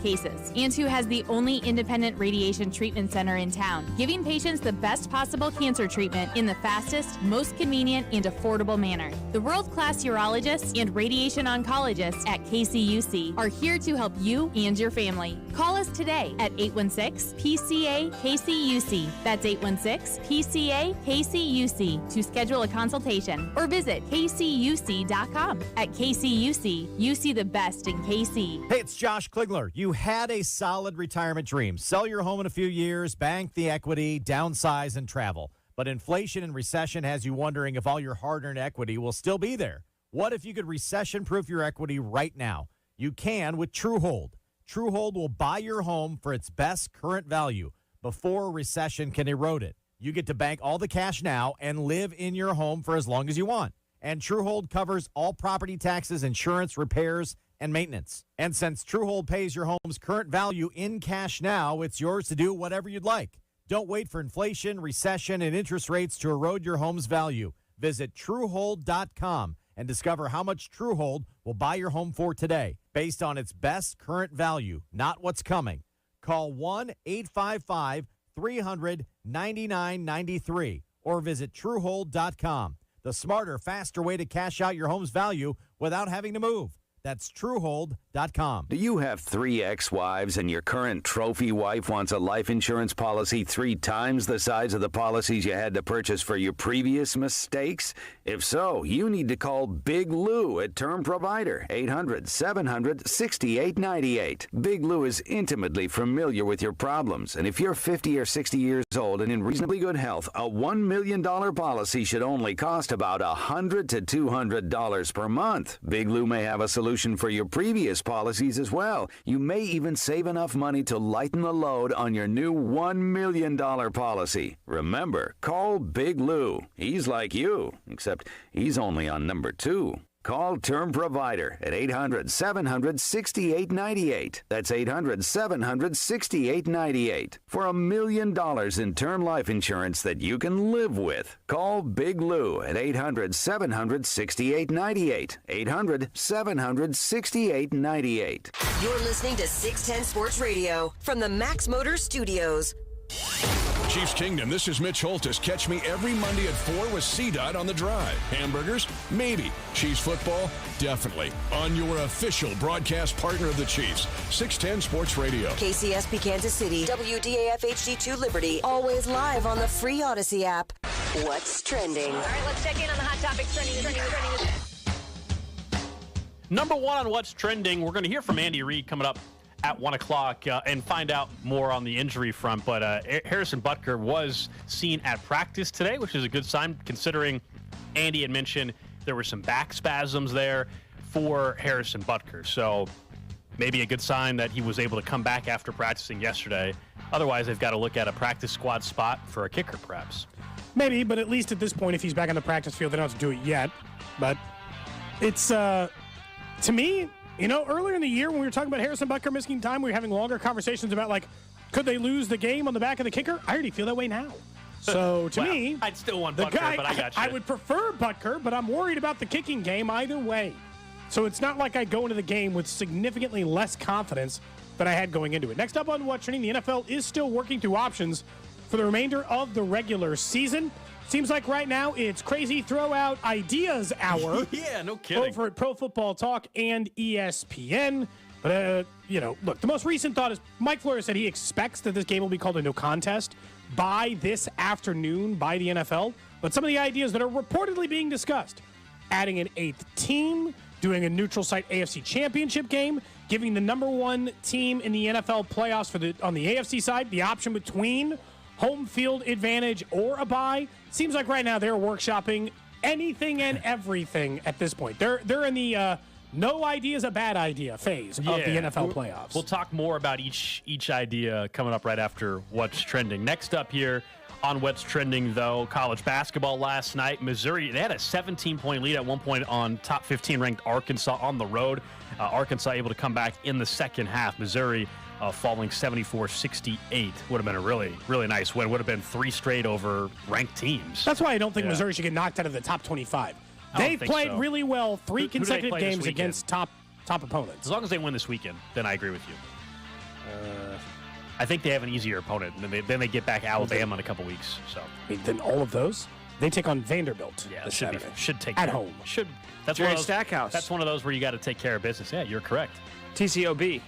cases, and who has the only independent radiation treatment center in town, giving patients the best possible cancer treatment in the fastest, most convenient, and affordable manner. The world-class urologists and radiation oncologists at KCUC are here to help you and your family. Call us today at 816-PCA-KCUC. That's 816-PCA-KCUC to schedule a consultation, or visit kcuc.com. At KCUC, you see the best in KC. Hey, it's Josh Kligler. You had a solid retirement dream. Sell your home in a few years, bank the equity, downsize, and travel. But inflation and recession has you wondering if all your hard-earned equity will still be there. What if you could recession-proof your equity right now? You can with TrueHold. TrueHold will buy your home for its best current value before a recession can erode it. You get to bank all the cash now and live in your home for as long as you want. And TrueHold covers all property taxes, insurance, repairs, and maintenance. And since TrueHold pays your home's current value in cash now, it's yours to do whatever you'd like. Don't wait for inflation, recession, and interest rates to erode your home's value. Visit TrueHold.com and discover how much TrueHold will buy your home for today, based on its best current value, not what's coming. Call 1-855-300-9993 or visit Truehold.com. The smarter, faster way to cash out your home's value without having to move. That's Truehold.com. Do you have 3 ex-wives and your current trophy wife wants a life insurance policy 3 times the size of the policies you had to purchase for your previous mistakes? If so, you need to call Big Lou at Term Provider, 800-700-6898. Big Lou is intimately familiar with your problems, and if you're 50 or 60 years old and in reasonably good health, a $1 million policy should only cost about $100 to $200 per month. Big Lou may have a solution for your previous policies as well. You may even save enough money to lighten the load on your new $1 million policy. Remember, call Big Lou. He's like you, except he's only on number 2. Call Term Provider at 800-700-6898. That's 800-700-6898. For $1 million in term life insurance that you can live with. Call Big Lou at 800-700-6898. 800-700-6898. You're listening to 610 Sports Radio from the Max Motors Studios. Chiefs Kingdom, this is Mitch Holtis. Catch me every Monday at 4 with C-Dot on The Drive. Hamburgers? Maybe. Chiefs football? Definitely. On your official broadcast partner of the Chiefs, 610 Sports Radio. KCSP Kansas City, WDAF HD2 Liberty, always live on the free Odyssey app. What's trending? All right, let's check in on the hot topics trending. Number 1 on What's Trending, we're going to hear from Andy Reid coming up at 1 o'clock and find out more on the injury front. But Harrison Butker was seen at practice today, which is a good sign considering Andy had mentioned there were some back spasms there for Harrison Butker. So maybe a good sign that he was able to come back after practicing yesterday. Otherwise, they've got to look at a practice squad spot for a kicker, perhaps. Maybe, but at least at this point, if he's back on the practice field, they don't have to do it yet. But it's, to me, you know, earlier in the year when we were talking about Harrison Butker missing time, we were having longer conversations about, like, could they lose the game on the back of the kicker? I already feel that way now. So, to me, I'd still want Butker, but I got you. I would prefer Butker, but I'm worried about the kicking game either way. So it's not like I go into the game with significantly less confidence than I had going into it. Next up on What's Trending, the NFL is still working through options for the remainder of the regular season. Seems like right now it's crazy throw out ideas hour. Yeah, no kidding. Over at Pro Football Talk and ESPN. But, look, the most recent thought is Mike Flores said he expects that this game will be called a no contest by this afternoon by the NFL. But some of the ideas that are reportedly being discussed, adding an 8th team, doing a neutral site AFC championship game, giving the number 1 team in the NFL playoffs on the AFC side the option between home field advantage or a bye. Seems like right now they're workshopping anything and everything at this point. They're in the no idea is a bad idea phase of the NFL playoffs. We'll talk more about each idea coming up right after What's Trending. Next up here on What's Trending, though, college basketball last night. Missouri, they had a 17-point lead at one point on top 15 ranked Arkansas on the road. Arkansas able to come back in the second half. Missouri falling 74-68. Would have been a really, really nice win. Would have been 3 straight over ranked teams. That's why I don't think Missouri should get knocked out of the top 25. They've played really well 3 consecutive games against top opponents. As long as they win this weekend, then I agree with you. I think they have an easier opponent. Then they get back Alabama in a couple weeks. So then all of those, they take on Vanderbilt. Yeah, should take at home. That's Jerry Stackhouse. That's one of those where you got to take care of business. Yeah, you're correct. TCOB,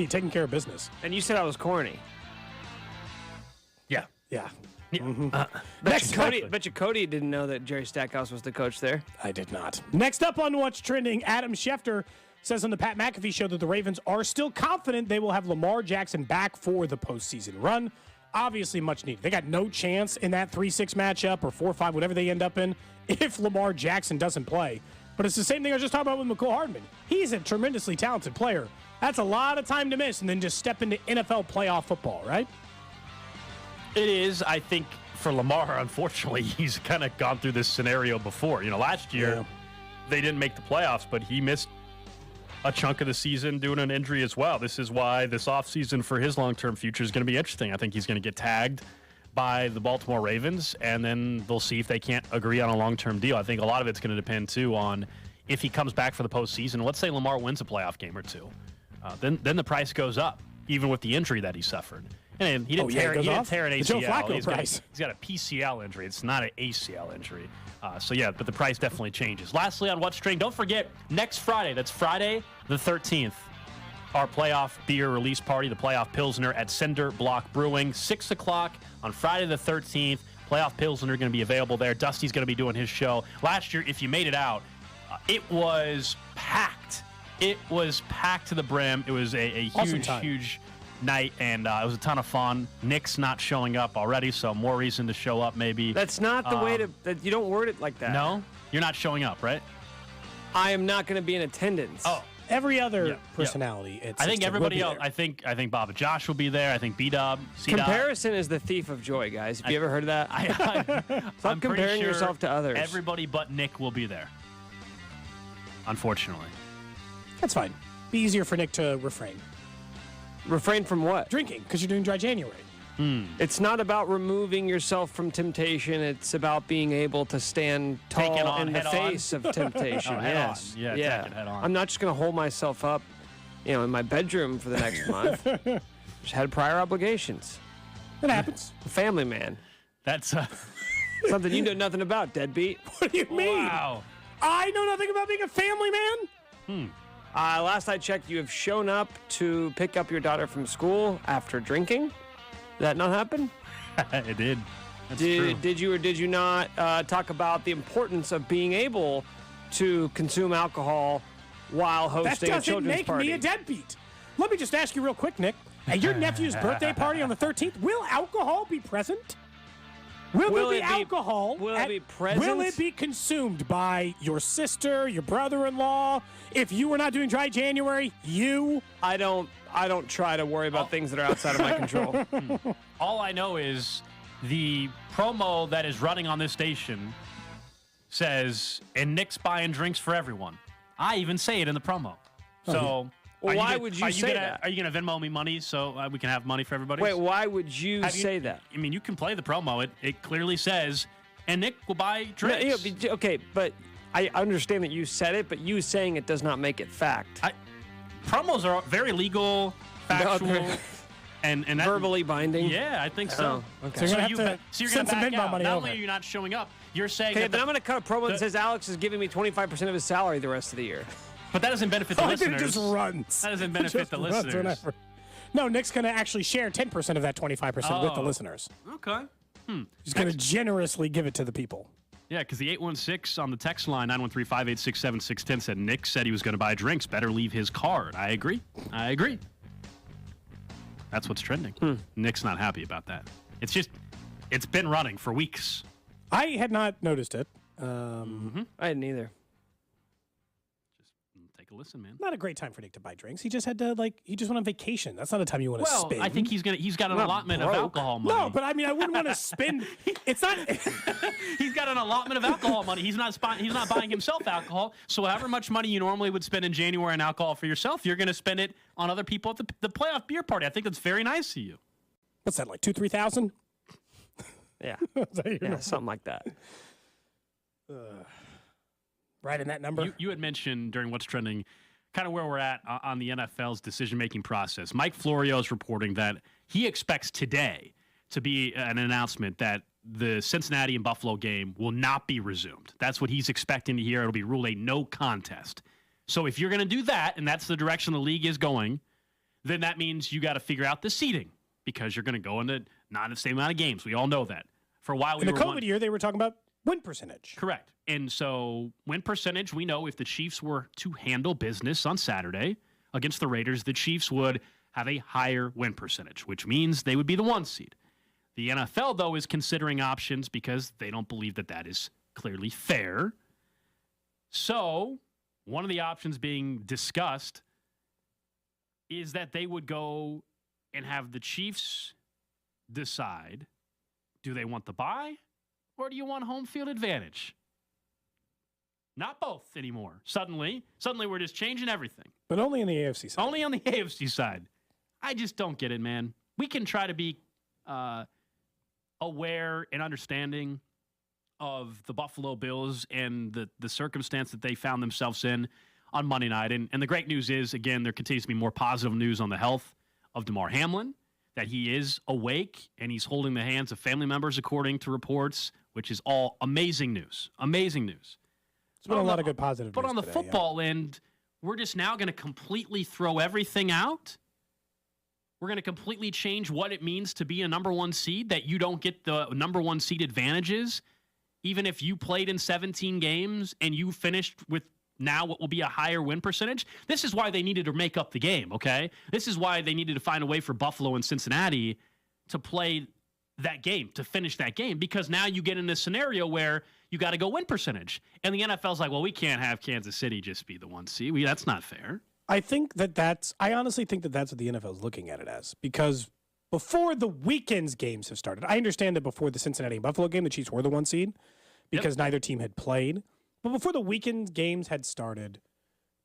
taking care of business. And you said I was corny. Yeah. Mm-hmm. Bet you Cody didn't know that Jerry Stackhouse was the coach there. I did not. Next up on What's Trending, Adam Schefter says on the Pat McAfee show that the Ravens are still confident they will have Lamar Jackson back for the postseason run. Obviously much needed. They got no chance in that 3-6 matchup or 4-5, whatever they end up in, if Lamar Jackson doesn't play. But it's the same thing I was just talking about with Mecole Hardman. He's a tremendously talented player. That's a lot of time to miss and then just step into NFL playoff football, right? It is. I think for Lamar, unfortunately, he's kind of gone through this scenario before. Last year they didn't make the playoffs, but he missed a chunk of the season due to an injury as well. This is why this offseason for his long-term future is going to be interesting. I think he's going to get tagged by the Baltimore Ravens, and then they'll see if they can't agree on a long-term deal. I think a lot of it's going to depend, too, on if he comes back for the postseason. Let's say Lamar wins a playoff game or two. Then the price goes up, even with the injury that he suffered. And he didn't tear an ACL. Joe Flacco price. He's got a PCL injury. It's not an ACL injury. But the price definitely changes. Lastly, on What's Trending, don't forget, next Friday, that's Friday the 13th, our playoff beer release party, the Playoff Pilsner at Cinder Block Brewing, 6 o'clock on Friday the 13th. Playoff Pilsner going to be available there. Dusty's going to be doing his show. Last year, if you made it out, it was packed. It was packed to the brim. It was a huge night, and it was a ton of fun. Nick's not showing up already, so more reason to show up maybe. That's not the way to you don't word it like that. No? You're not showing up, right? I am not going to be in attendance. Oh. Every other personality. I think everybody else. I think Bob and Josh will be there. I think B-Dub. Comparison is the thief of joy, guys. Have you ever heard of that? Stop comparing yourself to others. Everybody but Nick will be there. Unfortunately. That's fine. Be easier for Nick to refrain. Refrain from what? Drinking, because you're doing dry January. It's not about removing yourself from temptation. It's about being able to stand tall in the face of temptation. Yes. Yeah, take it head on. I'm not just going to hold myself up, in my bedroom for the next month. Just had prior obligations. It happens. A family man. That's something you know nothing about, deadbeat. What do you mean? Wow. I know nothing about being a family man? Last I checked, you have shown up to pick up your daughter from school after drinking. Did that not happen? It did. That's true. Did you or did you not talk about the importance of being able to consume alcohol while hosting a children's party? That doesn't make me a deadbeat. Let me just ask you real quick, Nick. At your nephew's birthday party on the 13th, will alcohol be present? Will there be alcohol? Will it be present? Will it be consumed by your sister, your brother-in-law? If you were not doing dry January, you? I don't try to worry about things that are outside of my control. All I know is the promo that is running on this station says, and Nick's buying drinks for everyone. I even say it in the promo. So why would you say that? Are you going to Venmo me money so we can have money for everybody? Wait, why would you say that? I mean, you can play the promo. It clearly says, and Nick will buy drinks. No, okay, but I understand that you said it, but you saying it does not make it fact. Promos are very legal, factual, and that, verbally binding. Yeah, I think so. Oh, okay. So you're going to back out. Not only are you not showing up, you're saying. Okay, then I'm going to cut a promo that says Alex is giving me 25% of his salary the rest of the year. But that doesn't benefit the listeners. It just runs. That doesn't benefit the listeners. No, Nick's going to actually share 10% of that 25% with the listeners. Okay. He's going to generously give it to the people. Yeah, because the 816 on the text line, 913-586-7610, said Nick said he was going to buy drinks. Better leave his card. I agree. That's what's trending. Nick's not happy about that. It's been running for weeks. I had not noticed it. I didn't either. Just take a listen, man. Not a great time for Nick to buy drinks. He just had to, he just went on vacation. That's not a time you want to spend. Well, I think he's got an allotment of alcohol money. No, but I mean, I wouldn't want to spend. It's not. He's got an allotment of alcohol money. He's not buying himself alcohol. So however much money you normally would spend in January on alcohol for yourself, you're going to spend it on other people at the playoff beer party. I think that's very nice of you. What's that, like 2,000-3,000? Yeah. Something like that. Right in that number. You had mentioned during What's Trending kind of where we're at on the NFL's decision-making process. Mike Florio is reporting that he expects today to be an announcement that the Cincinnati and Buffalo game will not be resumed. That's what he's expecting to hear. It'll be ruled a no contest. So if you're going to do that, and that's the direction the league is going, then that means you got to figure out the seeding because you're going to go into not the same amount of games. We all know that. For a while, in the COVID year, they were talking about win percentage. Correct. And so win percentage, we know if the Chiefs were to handle business on Saturday against the Raiders, the Chiefs would have a higher win percentage, which means they would be the 1 seed. The NFL, though, is considering options because they don't believe that that is clearly fair. So one of the options being discussed is that they would go and have the Chiefs decide, do they want the bye or do you want home field advantage? Not both anymore. Suddenly we're just changing everything. But only on the AFC side. Only on the AFC side. I just don't get it, man. We can try to be aware and understanding of the Buffalo Bills and the circumstance that they found themselves in on Monday night. And the great news is, again, there continues to be more positive news on the health of Damar Hamlin. that he is awake and he's holding the hands of family members, according to reports, which is all amazing news. Amazing news. It's been a lot of good positive But news on the today, football end, we're just now going to completely throw everything out. We're going to completely change what it means to be a number one seed, that you don't get the number one seed advantages, even if you played in 17 games and you finished with now what will be a higher win percentage. This is why they needed to make up the game, okay? This is why they needed to find a way for Buffalo and Cincinnati to play that game, to finish that game, because now you get in this scenario where you got to go win percentage. And the NFL's like, well, we can't have Kansas City just be the one seed. That's not fair. I honestly think that that's what the NFL is looking at it as, because before the weekend's games have started, I understand that before the Cincinnati and Buffalo game, the Chiefs were the one seed because neither team had played. But before the weekend games had started,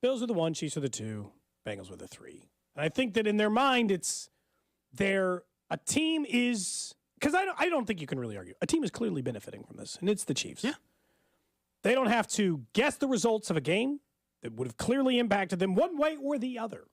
Bills were the 1, Chiefs were the 2, Bengals were the 3. And I think that in their mind, a team is, because I don't think you can really argue, a team is clearly benefiting from this, and it's the Chiefs. Yeah. They don't have to guess the results of a game that would have clearly impacted them one way or the other.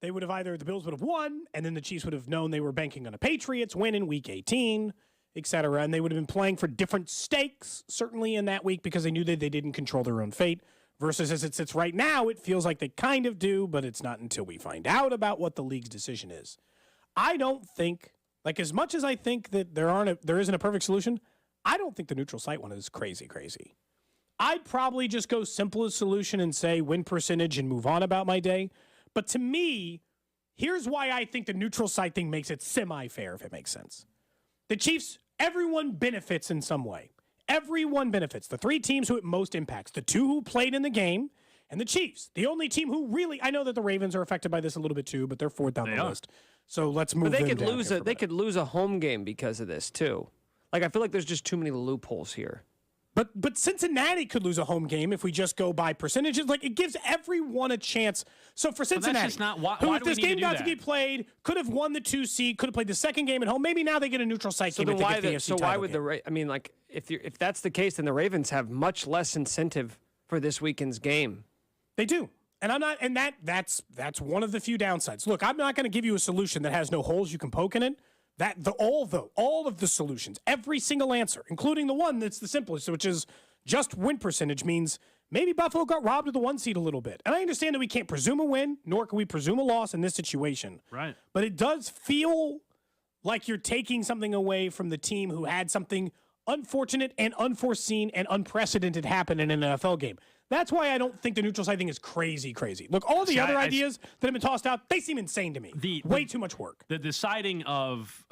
They would have the Bills would have won, and then the Chiefs would have known they were banking on a Patriots win in Week 18, et cetera, and they would have been playing for different stakes, certainly in that week, because they knew that they didn't control their own fate, versus as it sits right now, it feels like they kind of do, but it's not until we find out about what the league's decision is. I don't think, as much as I think that there isn't a perfect solution, I don't think the neutral site one is crazy. I'd probably just go simplest solution and say win percentage and move on about my day. But to me, here's why I think the neutral site thing makes it semi-fair, if it makes sense. The Chiefs, everyone benefits in some way. Everyone benefits. The 3 teams who it most impacts, the 2 who played in the game, and the Chiefs. The only team who really, I know that the Ravens are affected by this a little bit too, but they're 4th down the list. So let's move. But they them could down lose here they could lose a home game because of this too. I feel like there's just too many loopholes here. But Cincinnati could lose a home game if we just go by percentages. It gives everyone a chance. So for Cincinnati, that's just not, why if do this we need game to do got that? to be played, could have won the 2 seed, could have played the second game at home. Maybe now they get a neutral site game. Why would if that's the case, then the Ravens have much less incentive for this weekend's game. They do. And I'm not, and that's one of the few downsides. Look, I'm not going to give you a solution that has no holes you can poke in it. All of the solutions, every single answer, including the one that's the simplest, which is just win percentage, means maybe Buffalo got robbed of the 1 seed a little bit. And I understand that we can't presume a win, nor can we presume a loss in this situation. Right. But it does feel like you're taking something away from the team who had something unfortunate and unforeseen and unprecedented happen in an NFL game. That's why I don't think the neutral site thing is crazy. Look, all the other ideas that have been tossed out, they seem insane to me. Way too much work. The deciding of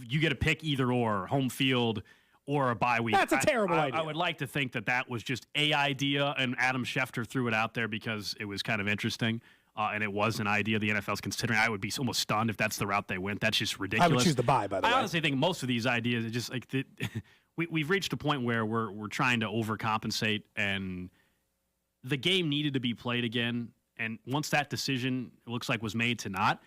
you get to pick either or, home field or a bye week. That's a terrible idea. I would like to think that was just a idea, and Adam Schefter threw it out there because it was kind of interesting, and it was an idea the NFL's considering. I would be almost stunned if that's the route they went. That's just ridiculous. I would choose the bye, by the way. I honestly think most of these ideas are just we've reached a point where we're trying to overcompensate, and the game needed to be played again. And once that decision, it looks like, was made to not,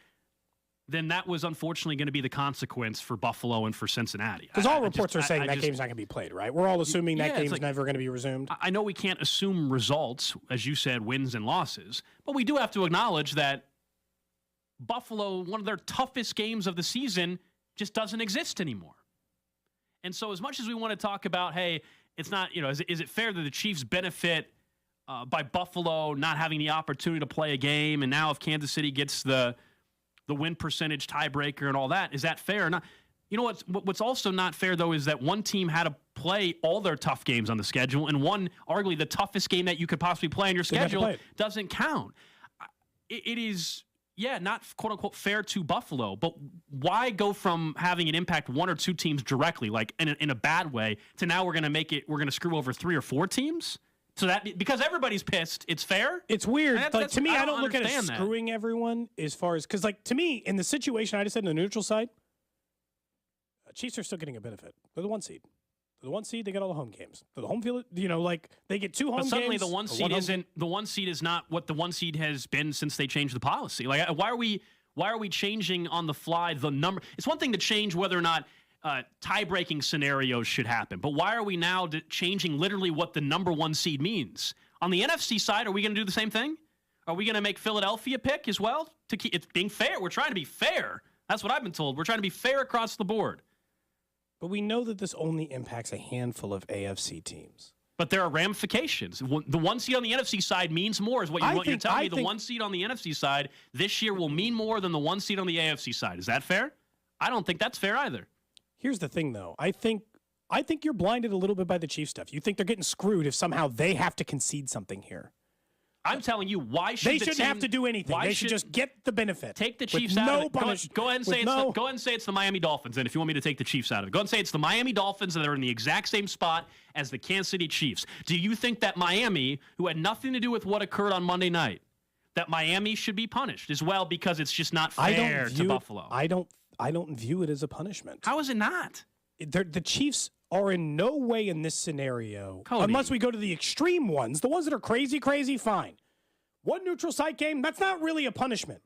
then that was unfortunately going to be the consequence for Buffalo and for Cincinnati. Because all reports are saying that game's not going to be played, right? We're all assuming that game's never going to be resumed. I know we can't assume results, as you said, wins and losses, but we do have to acknowledge that Buffalo, one of their toughest games of the season, just doesn't exist anymore. And so as much as we want to talk about, hey, it's not, is it fair that the Chiefs benefit by Buffalo not having the opportunity to play a game, and now if Kansas City gets the win percentage tiebreaker and all that, is that fair or not? You know what's also not fair, though, is that one team had to play all their tough games on the schedule, and one, arguably the toughest game that you could possibly play on your schedule, doesn't count. It is, not quote-unquote fair to Buffalo, but why go from having it impact 1 or 2 teams directly, like in a bad way, to now we're going to screw over 3 or 4 teams? So that, because everybody's pissed, it's fair? It's weird. To me, I don't look at it understand screwing everyone as far as, because to me, in the situation I just said in the neutral side, Chiefs are still getting a benefit. They're the 1 seed. They're the 1 seed, they get all the home games. They're the home field, they get 2 home games. But suddenly the 1 seed is not what the 1 seed has been since they changed the policy. Why are we changing on the fly the number? It's one thing to change whether or not tie-breaking scenarios should happen. But why are we now changing literally what the number 1 seed means? On the NFC side, are we going to do the same thing? Are we going to make Philadelphia pick as well? To keep it's being fair. We're trying to be fair. That's what I've been told. We're trying to be fair across the board. But we know that this only impacts a handful of AFC teams. But there are ramifications. The one seed on the NFC side means more, is what you want you to tell me. The one seed on the NFC side this year will mean more than the one seed on the AFC side. Is that fair? I don't think that's fair either. Here's the thing, though. I think you're blinded a little bit by the Chiefs stuff. You think they're getting screwed if somehow they have to concede something here. I'm telling you, why should they shouldn't have to do anything? They should just get the benefit. Take the Chiefs out of it. Go ahead and say it's the Miami Dolphins. And if you want me to take the Chiefs out of it, go ahead and say it's the Miami Dolphins that are in the exact same spot as the Kansas City Chiefs. Do you think that Miami, who had nothing to do with what occurred on Monday night, that Miami should be punished as well because it's just not fair to Buffalo? I don't view it as a punishment. How is it not? The Chiefs are in no way in this scenario, Cody. Unless we go to the extreme ones, the ones that are crazy, fine. One neutral site game, that's not really a punishment.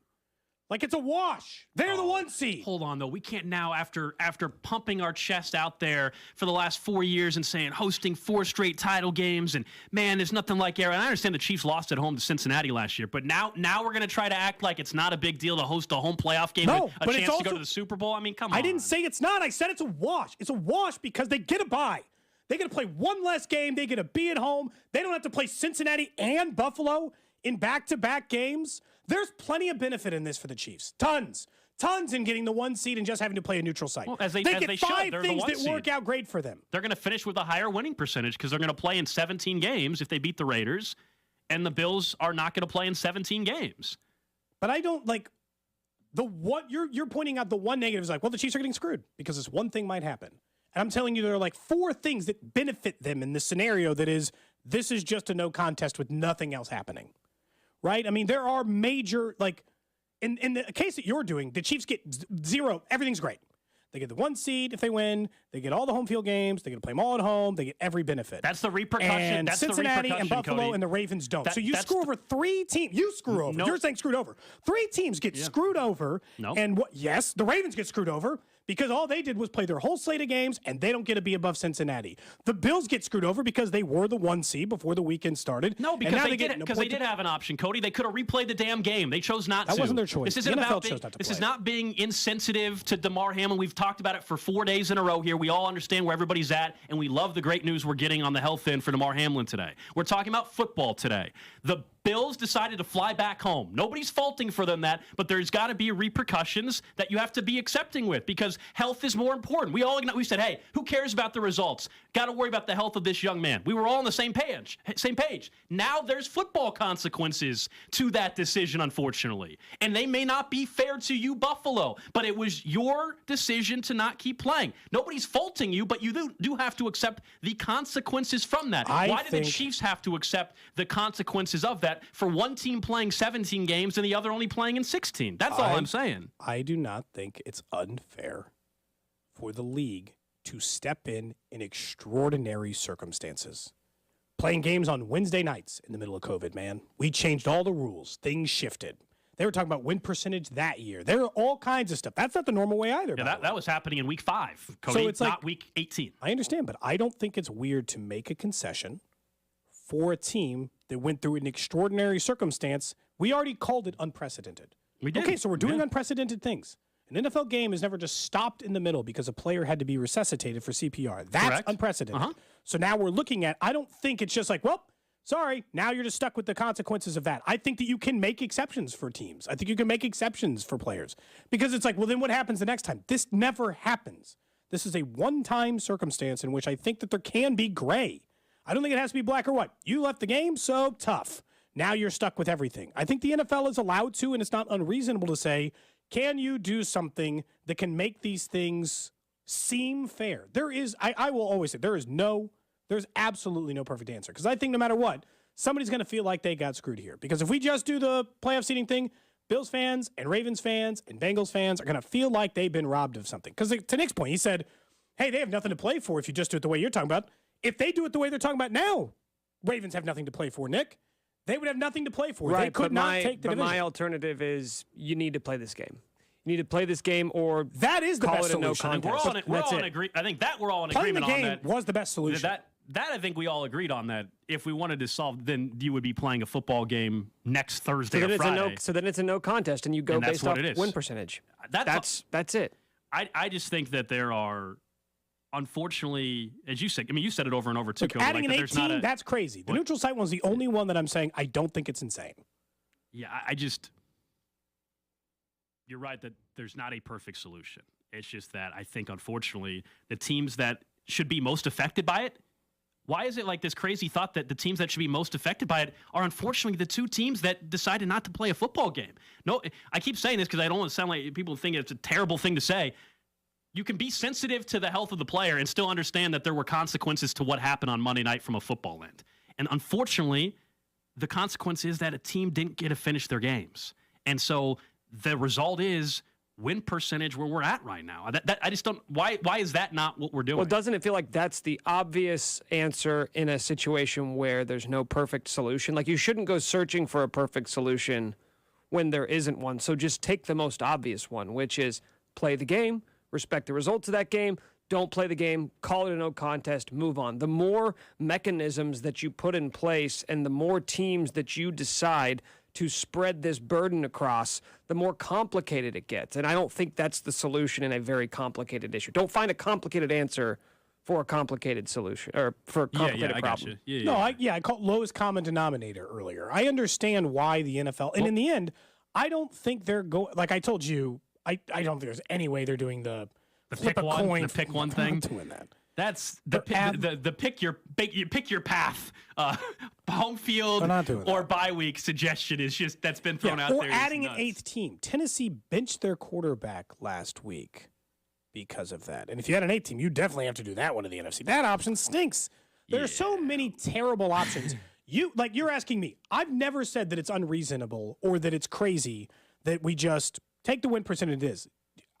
Like, it's a wash. They're the one seed. Hold on, though. We can't now, after pumping our chest out there for the last 4 years and saying hosting 4 straight title games, and, man, there's nothing like air. And I understand the Chiefs lost at home to Cincinnati last year, but now we're going to try to act like it's not a big deal to host a home playoff game with a chance to go to the Super Bowl? I mean, come on. I didn't say it's not. I said it's a wash. It's a wash because they get a bye. They get to play one less game. They get to be at home. They don't have to play Cincinnati and Buffalo in back-to-back games. There's plenty of benefit in this for the Chiefs. Tons in getting the one seed and just having to play a neutral site. Well, they get should. 5 They're things the that one work seed. out great for them. They're going to finish with a higher winning percentage because they're going to play in 17 games if they beat the Raiders, and the Bills are not going to play in 17 games. But I don't like the what you're pointing out. The one negative is like, well, the Chiefs are getting screwed because this one thing might happen. And I'm telling you, there are like 4 things that benefit them in this scenario. This is just a no contest with nothing else happening. Right? I mean, there are major, like, in the case that you're doing, the Chiefs get 0. Everything's great. They get the one seed if they win. They get all the home field games. They get to play them all at home. They get every benefit. That's the repercussion. And that's Cincinnati the repercussion, and Buffalo Cody. and the Ravens don't. So you screw over 3 teams. You screw over. Nope. You're saying screwed over. 3 teams get screwed over. Nope. And yes, the Ravens get screwed over because all they did was play their whole slate of games, and they don't get to be above Cincinnati. The Bills get screwed over because they were the 1 seed before the weekend started. No, because they did have an option, Cody. They could have replayed the damn game. They chose not to. That wasn't their choice. This isn't the NFL about chose not to this play. is not being insensitive to Damar Hamlin. We've talked about it for 4 days in a row here. We all understand where everybody's at, and we love the great news we're getting on the health end for Damar Hamlin today. We're talking about football today. The Bills decided to fly back home. Nobody's faulting for them that, but there's got to be repercussions that you have to be accepting with because health is more important. We said, hey, who cares about the results? Got to worry about the health of this young man. We were all on the same page. Now there's football consequences to that decision, unfortunately. And they may not be fair to you, Buffalo, but it was your decision to not keep playing. Nobody's faulting you, but you do have to accept the consequences from that. Why did the Chiefs have to accept the consequences of that for one team playing 17 games and the other only playing in 16? That's all I'm saying. I do not think it's unfair for the league to step in extraordinary circumstances. Playing games on Wednesday nights in the middle of COVID, man. We changed all the rules. Things shifted. They were talking about win percentage that year. There are all kinds of stuff. That's not the normal way either. Yeah, that was happening in week 5, Cody, so it's not week 18. I understand, but I don't think it's weird to make a concession for a team that went through an extraordinary circumstance. We already called it unprecedented. We did. Okay, so we're doing unprecedented things. An NFL game is never just stopped in the middle because a player had to be resuscitated for CPR. That's correct. Unprecedented. So now we're looking at, I don't think it's just like, well, sorry, now you're just stuck with the consequences of that. I think that you can make exceptions for teams. I think you can make exceptions for players because it's like, well, then what happens the next time? This never happens. This is a one-time circumstance in which I think that there can be gray. I don't think it has to be black or white. You left the game, so tough. Now you're stuck with everything. I think the NFL is allowed to, and it's not unreasonable to say, can you do something that can make these things seem fair? There is, I will always say, there's absolutely no perfect answer. Because I think no matter what, somebody's going to feel like they got screwed here. Because if we just do the playoff seeding thing, Bills fans and Ravens fans and Bengals fans are going to feel like they've been robbed of something. Because to Nick's point, he said, hey, they have nothing to play for if you just do it the way you're talking about. If they do it the way they're talking about now, Ravens have nothing to play for, Nick. They would have nothing to play for. Right, they could not take the division. My alternative is you need to play this game. You need to play this game, or that is the call best it a no solution. contest. I think that we're all in Playing agreement the game on that. was the best solution. I think we all agreed on that. If we wanted to solve, then you would be playing a football game next Thursday or Friday. So then it's a no contest, and you go based off win percentage. That's it. I just think that there are, unfortunately, as you said, I mean, you said it over and over too. Look, Cody, adding like, an 18, that's crazy. The neutral site one's the only one that I'm saying I don't think it's insane. Yeah, you're right that there's not a perfect solution. It's just that I think, unfortunately, the teams that should be most affected by it, why is it like this crazy thought that the teams that should be most affected by it are unfortunately the two teams that decided not to play a football game? No, I keep saying this because I don't want to sound like people think it's a terrible thing to say. You can be sensitive to the health of the player and still understand that there were consequences to what happened on Monday night from a football end. And unfortunately, the consequence is that a team didn't get to finish their games. And so the result is win percentage where we're at right now. I just don't. Why is that not what we're doing? Well, doesn't it feel like that's the obvious answer in a situation where there's no perfect solution? Like, you shouldn't go searching for a perfect solution when there isn't one. So just take the most obvious one, which is play the game, respect the results of that game, don't play the game, call it a no contest, move on. The more mechanisms that you put in place and the more teams that you decide to spread this burden across, the more complicated it gets. And I don't think that's the solution in a very complicated issue. Don't find a complicated answer for a complicated solution or for a complicated problem. I called lowest common denominator earlier. I understand why the NFL, and in the end, I don't think they're going, like I told you, I don't think there's any way they're doing the flip a coin. The pick one thing. I'm doing that. That's the pick your path, home field or bye week suggestion is just that's been thrown out or there. Or adding an eighth team. Tennessee benched their quarterback last week because of that. And if you had an eighth team, you definitely have to do that one in the NFC. That option stinks. There are so many terrible options. You're asking me. I've never said that it's unreasonable or that it's crazy that we just take the win percentage it is.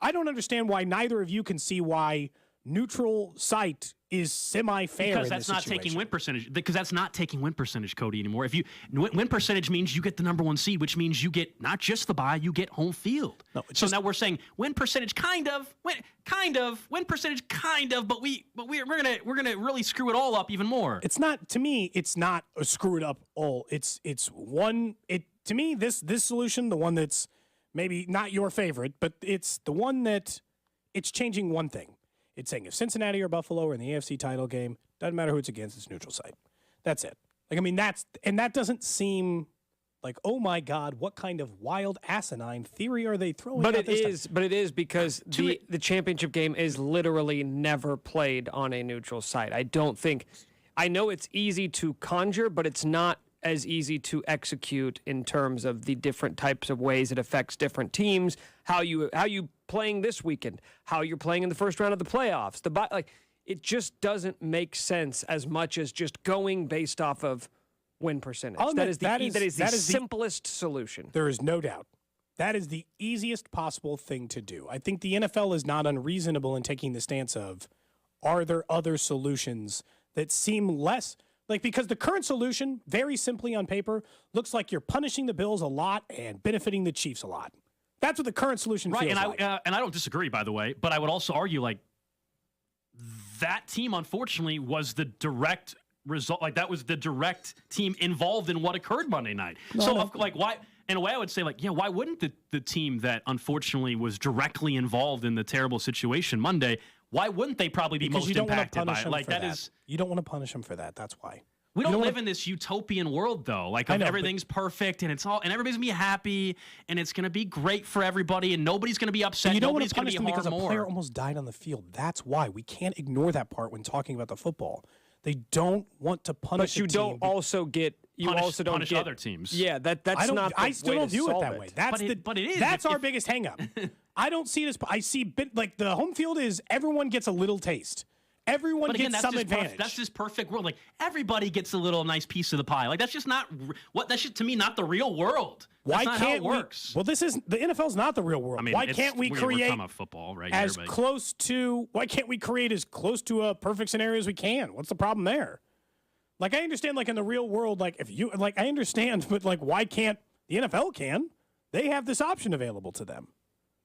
I don't understand why neither of you can see why neutral site is semi-fair because that's not taking win percentage. Because that's not taking win percentage, Cody, anymore. If you win percentage means you get the number one seed, which means you get not just the bye, you get home field. No, so now we're saying win percentage win percentage but we're gonna really screw it all up even more. It's not, to me. It's not a screw it up all. It's one. To me, this solution, the one that's maybe not your favorite, but it's the one that it's changing one thing. It's saying if Cincinnati or Buffalo are in the AFC title game, doesn't matter who it's against, it's neutral site. That's it. That doesn't seem like, oh my God, what kind of wild asinine theory are they throwing? But it is because the championship game is literally never played on a neutral site. I know it's easy to conjure, but it's not as easy to execute in terms of the different types of ways it affects different teams, how you playing this weekend, how you're playing in the first round of the playoffs. It just doesn't make sense as much as just going based off of win percentage. That is the simplest solution. There is no doubt. That is the easiest possible thing to do. I think the NFL is not unreasonable in taking the stance of, are there other solutions that seem less... because the current solution, very simply on paper, looks like you're punishing the Bills a lot and benefiting the Chiefs a lot. That's what the current solution feels like. And I don't disagree, by the way, but I would also argue, that team, unfortunately, was the direct result. That was the direct team involved in what occurred Monday night. Why? In a way, I would say, why wouldn't the team that, unfortunately, was directly involved in the terrible situation Monday, why wouldn't they probably be most impacted by it? You don't want to punish them for that. That's why. We don't live in this utopian world, though. Everything's perfect and everybody's gonna be happy and it's gonna be great for everybody and nobody's gonna be upset. You don't want to punish them because a player almost died on the field. That's why we can't ignore that part when talking about the football. They don't want to punish. But you don't also get. You also don't punish get other teams. Yeah, that's not. I still don't view it that way. But it is. That's our biggest hangup. I don't see it as. I see the home field is everyone gets a little taste. Everyone gets some advantage. That's this perfect world. Everybody gets a little nice piece of the pie. That's just not what. That's just, to me, not the real world. That's not how it works. Well, this is the NFL's not the real world. Why can't we create football right as close to? Why can't we create as close to a perfect scenario as we can? What's the problem there? I understand. In the real world, if you I understand, but why can't the NFL can? They have this option available to them.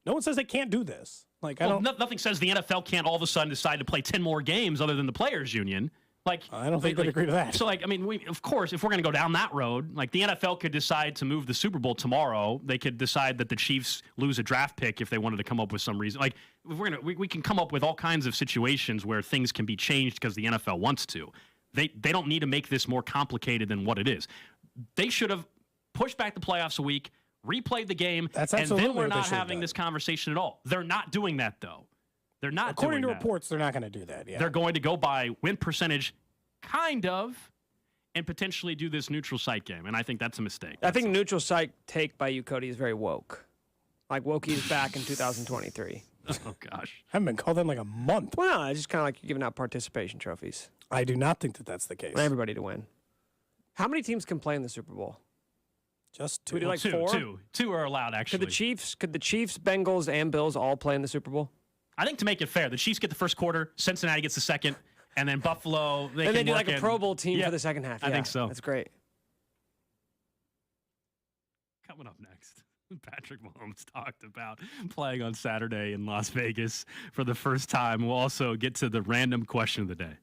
No one says they can't do this. Nothing says the NFL can't all of a sudden decide to play 10 more games other than the players' union. Like, I don't think they'd agree to that. So, like, I mean, of course, if we're going to go down that road, like the NFL could decide to move the Super Bowl tomorrow. They could decide that the Chiefs lose a draft pick if they wanted to come up with some reason. Like, if we can come up with all kinds of situations where things can be changed because the NFL wants to. They don't need to make this more complicated than what it is. They should have pushed back the playoffs a week, replayed the game, and then we're not having this conversation at all. They're not doing that, though. They're not. According to doing that. reports, they're not going to do that. Yeah. They're going to go by win percentage, kind of, and potentially do this neutral site game. And I think that's a mistake. I think neutral site take by you, Cody, is very woke. Like Wokey is back in 2023. Oh, gosh. Haven't been called in like a month. Well, no, it's just kind of like you're giving out participation trophies. I do not think that that's the case. For everybody to win. How many teams can play in the Super Bowl? Just 2. We do like 4? Two are allowed, actually. Could the Chiefs, Bengals, and Bills all play in the Super Bowl? I think to make it fair, the Chiefs get the first quarter, Cincinnati gets the second, and then Buffalo. They do like a Pro Bowl team for the second half. I think so. That's great. Coming up next, Patrick Mahomes talked about playing on Saturday in Las Vegas for the first time. We'll also get to the random question of the day.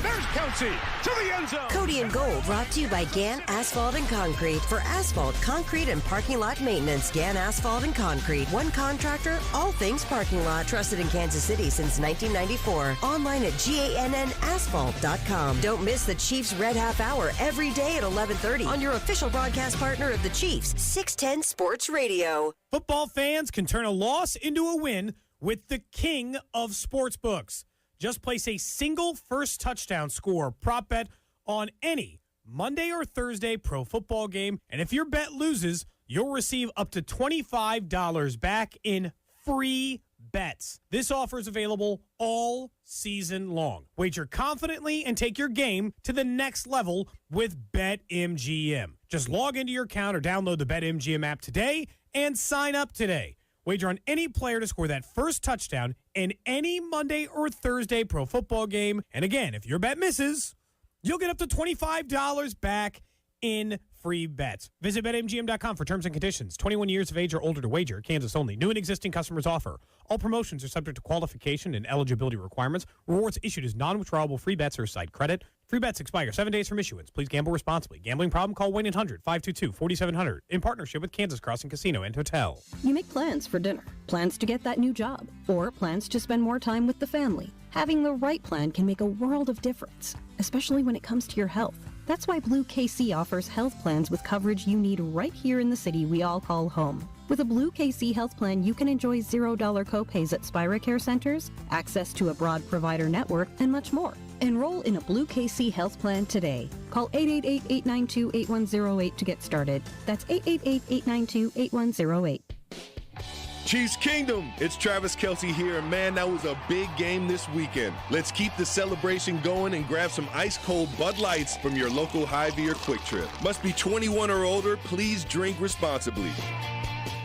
There's Kelsey to the end zone. Cody and Gold brought to you by Gann Asphalt and Concrete. For asphalt, concrete, and parking lot maintenance, Gann Asphalt and Concrete. One contractor, all things parking lot. Trusted in Kansas City since 1994. Online at GANNasphalt.com. Don't miss the Chiefs Red Half Hour every day at 11:30 on your official broadcast partner of the Chiefs, 610 Sports Radio. Football fans can turn a loss into a win with the king of sportsbooks. Just place a single first touchdown score prop bet on any Monday or Thursday pro football game, and if your bet loses, you'll receive up to $25 back in free bets. This offer is available all season long. Wager confidently and take your game to the next level with BetMGM. Just log into your account or download the BetMGM app today and sign up today. Wager on any player to score that first touchdown in any Monday or Thursday pro football game. And again, if your bet misses, you'll get up to $25 back in free bets. Visit BetMGM.com for terms and conditions. 21 years of age or older to wager. Kansas only. New and existing customers offer. All promotions are subject to qualification and eligibility requirements. Rewards issued as non-withdrawable free bets or site credit. Free bets expire 7 days from issuance. Please gamble responsibly. Gambling problem? Call 1-800-522-4700 in partnership with Kansas Crossing Casino and Hotel. You make plans for dinner, plans to get that new job, or plans to spend more time with the family. Having the right plan can make a world of difference, especially when it comes to your health. That's why Blue KC offers health plans with coverage you need right here in the city we all call home. With a Blue KC health plan, you can enjoy $0 copays at Spira Care centers, access to a broad provider network, and much more. Enroll in a Blue KC health plan today. Call 888-892-8108 to get started. That's 888-892-8108. Chiefs Kingdom, it's Travis Kelce here, and man, that was a big game this weekend. Let's keep the celebration going and grab some ice-cold Bud Lights from your local Hy-Vee or Quick Trip. Must be 21 or older. Please drink responsibly.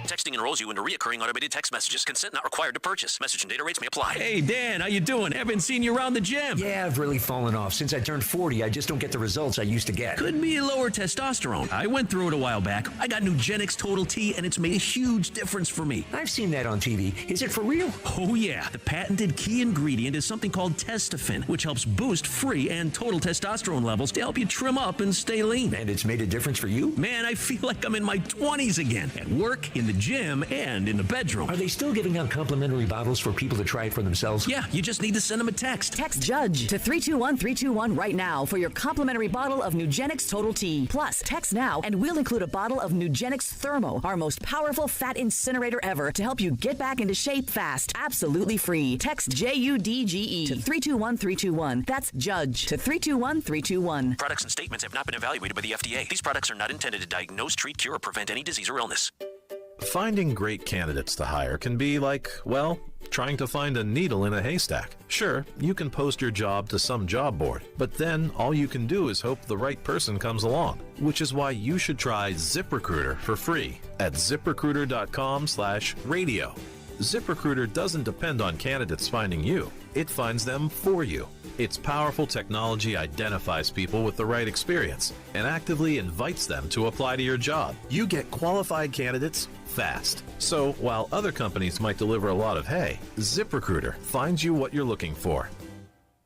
Texting enrolls you into recurring automated text messages. Consent not required to purchase. Message and data rates may apply. Hey, Dan, how you doing? Haven't seen you around the gym. Yeah, I've really fallen off. Since I turned 40, I just don't get the results I used to get. Could be lower testosterone. I went through it a while back. I got Nugenix Total T, and it's made a huge difference for me. I've seen that on TV. Is it for real? Oh, yeah. The patented key ingredient is something called Testofen, which helps boost free and total testosterone levels to help you trim up and stay lean. And it's made a difference for you? Man, I feel like I'm in my 20s again. At work, in the gym, and in the bedroom. Are they still giving out complimentary bottles for people to try it for themselves? Yeah, you just need to send them a text. Text JUDGE to 321-321 right now for your complimentary bottle of Nugenix Total T. Plus, text now and we'll include a bottle of Nugenix Thermo, our most powerful fat incinerator ever, to help you get back into shape fast. Absolutely free. Text JUDGE to 321-321. That's JUDGE to 321-321. Products and statements have not been evaluated by the FDA. These products are not intended to diagnose, treat, cure, or prevent any disease or illness. Finding great candidates to hire can be like, well, trying to find a needle in a haystack. Sure, you can post your job to some job board, but then all you can do is hope the right person comes along, which is why you should try ZipRecruiter for free at ZipRecruiter.com/radio. ZipRecruiter doesn't depend on candidates finding you. It finds them for you. Its powerful technology identifies people with the right experience and actively invites them to apply to your job. You get qualified candidates fast. So while other companies might deliver a lot of hay, ZipRecruiter finds you what you're looking for.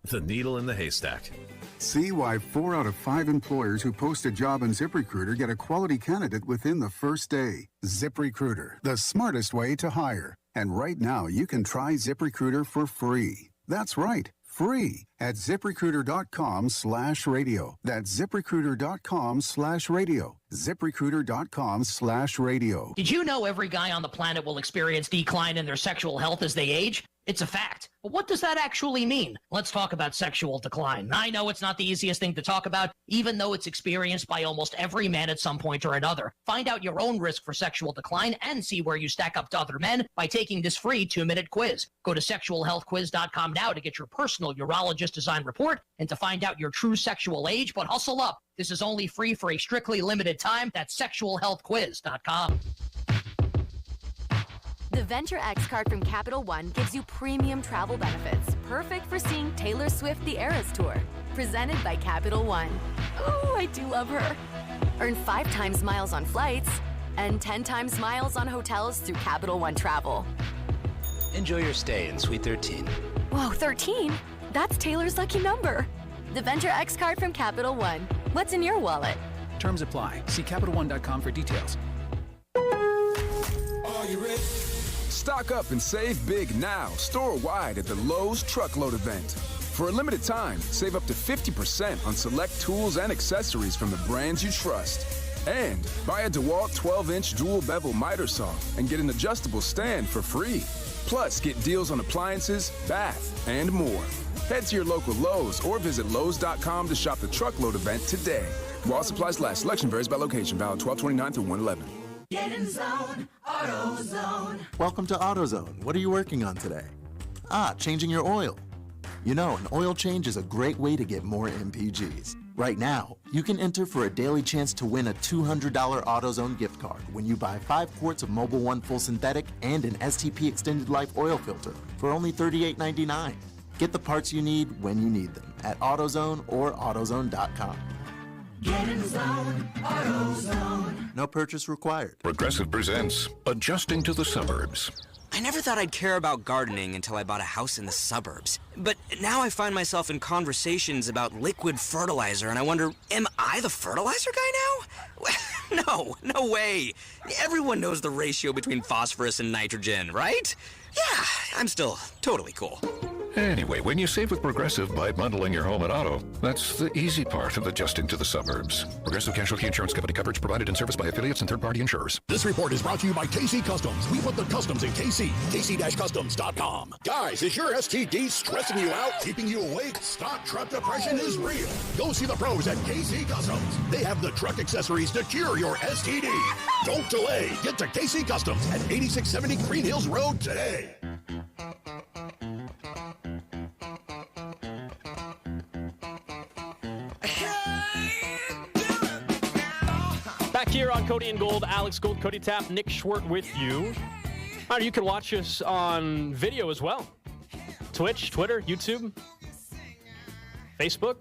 The needle in the haystack. See why 4 out of 5 employers who post a job on ZipRecruiter get a quality candidate within the first day. ZipRecruiter, the smartest way to hire. And right now, you can try ZipRecruiter for free. That's right, free at ZipRecruiter.com/radio. That's ZipRecruiter.com/radio. ZipRecruiter.com/radio. Did you know every guy on the planet will experience decline in their sexual health as they age? It's a fact. But what does that actually mean? Let's talk about sexual decline. I know it's not the easiest thing to talk about, even though it's experienced by almost every man at some point or another. Find out your own risk for sexual decline and see where you stack up to other men by taking this free 2-minute quiz. Go to sexualhealthquiz.com now to get your personal urologist-designed report and to find out your true sexual age, but hustle up. This is only free for a strictly limited time. That's sexualhealthquiz.com. The Venture X card from Capital One gives you premium travel benefits, perfect for seeing Taylor Swift The Eras Tour. Presented by Capital One. Ooh, I do love her. Earn 5 times miles on flights and 10 times miles on hotels through Capital One Travel. Enjoy your stay in Suite 13. Whoa, 13? That's Taylor's lucky number. The Venture X card from Capital One. What's in your wallet? Terms apply. See CapitalOne.com for details. Are you ready? Stock up and save big now, store-wide at the Lowe's Truckload event. For a limited time, save up to 50% on select tools and accessories from the brands you trust. And buy a DeWalt 12-inch dual-bevel miter saw and get an adjustable stand for free. Plus, get deals on appliances, bath, and more. Head to your local Lowe's or visit Lowe's.com to shop the Truckload event today. While supplies last, selection varies by location. Valid 12/29 through 1/11. Get in zone, AutoZone. Welcome to AutoZone. What are you working on today? Changing your oil. You know, an oil change is a great way to get more MPGs. Right now, you can enter for a daily chance to win a $200 AutoZone gift card when you buy 5 quarts of Mobil 1 Full Synthetic and an STP Extended Life oil filter for only $38.99. Get the parts you need when you need them at AutoZone or AutoZone.com. Get in zone, AutoZone. No purchase required. Progressive presents Adjusting to the Suburbs. I never thought I'd care about gardening until I bought a house in the suburbs. But now I find myself in conversations about liquid fertilizer, and I wonder, am I the fertilizer guy now? No way. Everyone knows the ratio between phosphorus and nitrogen, right? Yeah, I'm still totally cool. Anyway, when you save with Progressive by bundling your home and auto, that's the easy part of adjusting to the suburbs. Progressive Casualty Insurance Company coverage provided and serviced by affiliates and third-party insurers. This report is brought to you by KC Customs. We put the customs in KC. KC-Customs.com. Guys, is your STD stressing you out, keeping you awake? Stock truck depression is real. Go see the pros at KC Customs. They have the truck accessories to cure your STD. Don't delay. Get to KC Customs at 8670 Green Hills Road today. Back here on Cody and Gold, Alex Gold, Cody Tapp, Nick Schwert with you. All right, you can watch us on video as well. Twitch, Twitter, YouTube, Facebook.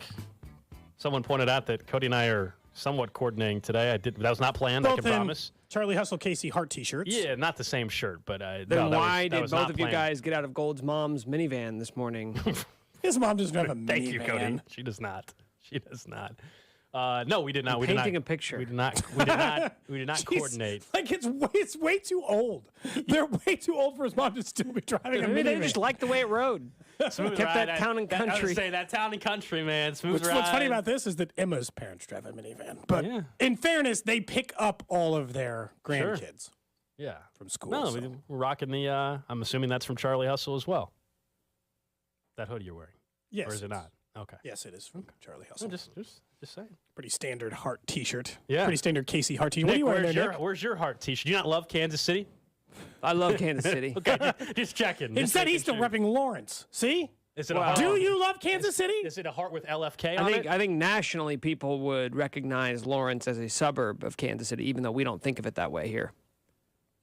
Someone pointed out that Cody and I are somewhat coordinating today. That was not planned, I can promise. Charlie Hustle, Casey Hart t-shirts. Yeah, not the same shirt, but then why did both of you guys get out of Gold's mom's minivan this morning? His mom doesn't have a minivan. Thank you, Cody. She does not. No, we did not. Painting a picture. We did not coordinate. Like it's way too old. They're way too old for his mom to still be driving a minivan. They just like the way it rode. Smooth Kept ride. that town and country. I was say that town and country, man. Smooth ride. What's funny about this is that Emma's parents drive a minivan. But in fairness, they pick up all of their grandkids. Yeah. From school. No, we're rocking the. I'm assuming that's from Charlie Hustle as well. That hoodie you're wearing. Yes. Or is it not? Okay. Yes, it is from Charlie Hustle. Just saying. Pretty standard Hart t-shirt. Yeah. Pretty standard Casey Hart t-shirt. Nick, What are you wearing there, Nick? Where's your Hart t-shirt? Do you not love Kansas City? I love Kansas City. Okay, just checking. Instead, he's still repping Lawrence. See? Is it a heart? Do you love Kansas City? Is it a heart with LFK on it? I think nationally people would recognize Lawrence as a suburb of Kansas City, even though we don't think of it that way here.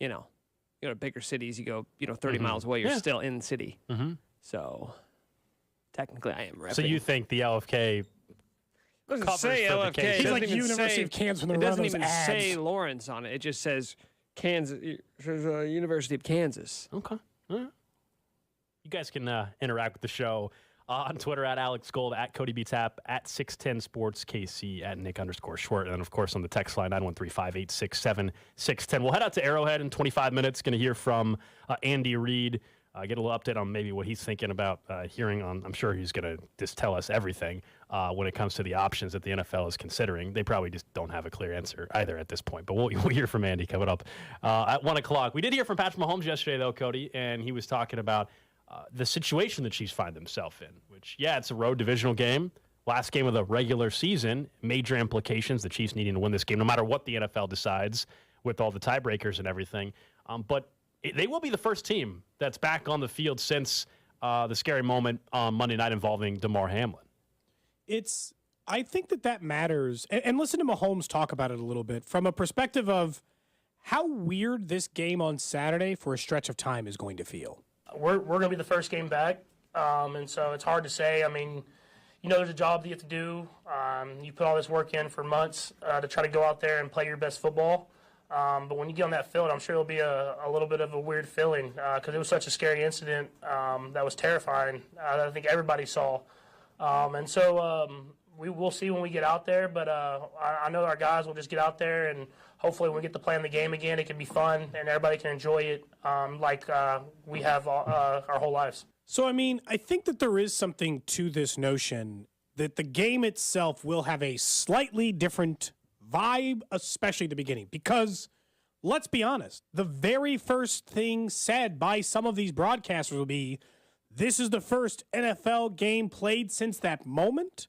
You go to bigger cities, you go 30 miles away, you're still in the city. Mm-hmm. So technically I am repping. So you think the LFK doesn't say LFK. He's like University of Kansas when it they run doesn't those even ads. say Lawrence on it. It just says Kansas. It says University of Kansas. Okay. All right. You guys can interact with the show On Twitter, at Alex Gold, at Cody B. Tapp, at 610 Sports KC, at Nick_Short. And then, of course, on the text line, 913-586-7610. We'll head out to Arrowhead in 25 minutes. Going to hear from Andy Reid. Get a little update on maybe what he's thinking about hearing on. I'm sure he's going to just tell us everything when it comes to the options that the NFL is considering. They probably just don't have a clear answer either at this point. But we'll hear from Andy coming up at 1 o'clock. We did hear from Patrick Mahomes yesterday, though, Cody, and he was talking about the situation the Chiefs find themselves in, which, yeah, it's a road divisional game. Last game of the regular season, major implications, the Chiefs needing to win this game, no matter what the NFL decides with all the tiebreakers and everything. But they will be the first team that's back on the field since the scary moment on Monday night involving Damar Hamlin. I think that matters. And listen to Mahomes talk about it a little bit from a perspective of how weird this game on Saturday for a stretch of time is going to feel. We're going to be the first game back, and so it's hard to say. I mean, there's a job that you have to do. You put all this work in for months to try to go out there and play your best football. But when you get on that field, I'm sure it'll be a little bit of a weird feeling because it was such a scary incident that was terrifying that I think everybody saw. And so we will see when we get out there, but I know our guys will just get out there and hopefully when we get to play in the game again, it can be fun and everybody can enjoy it like we have our whole lives. So, I mean, I think that there is something to this notion that the game itself will have a slightly different vibe, especially at the beginning, because let's be honest, the very first thing said by some of these broadcasters will be, this is the first NFL game played since that moment.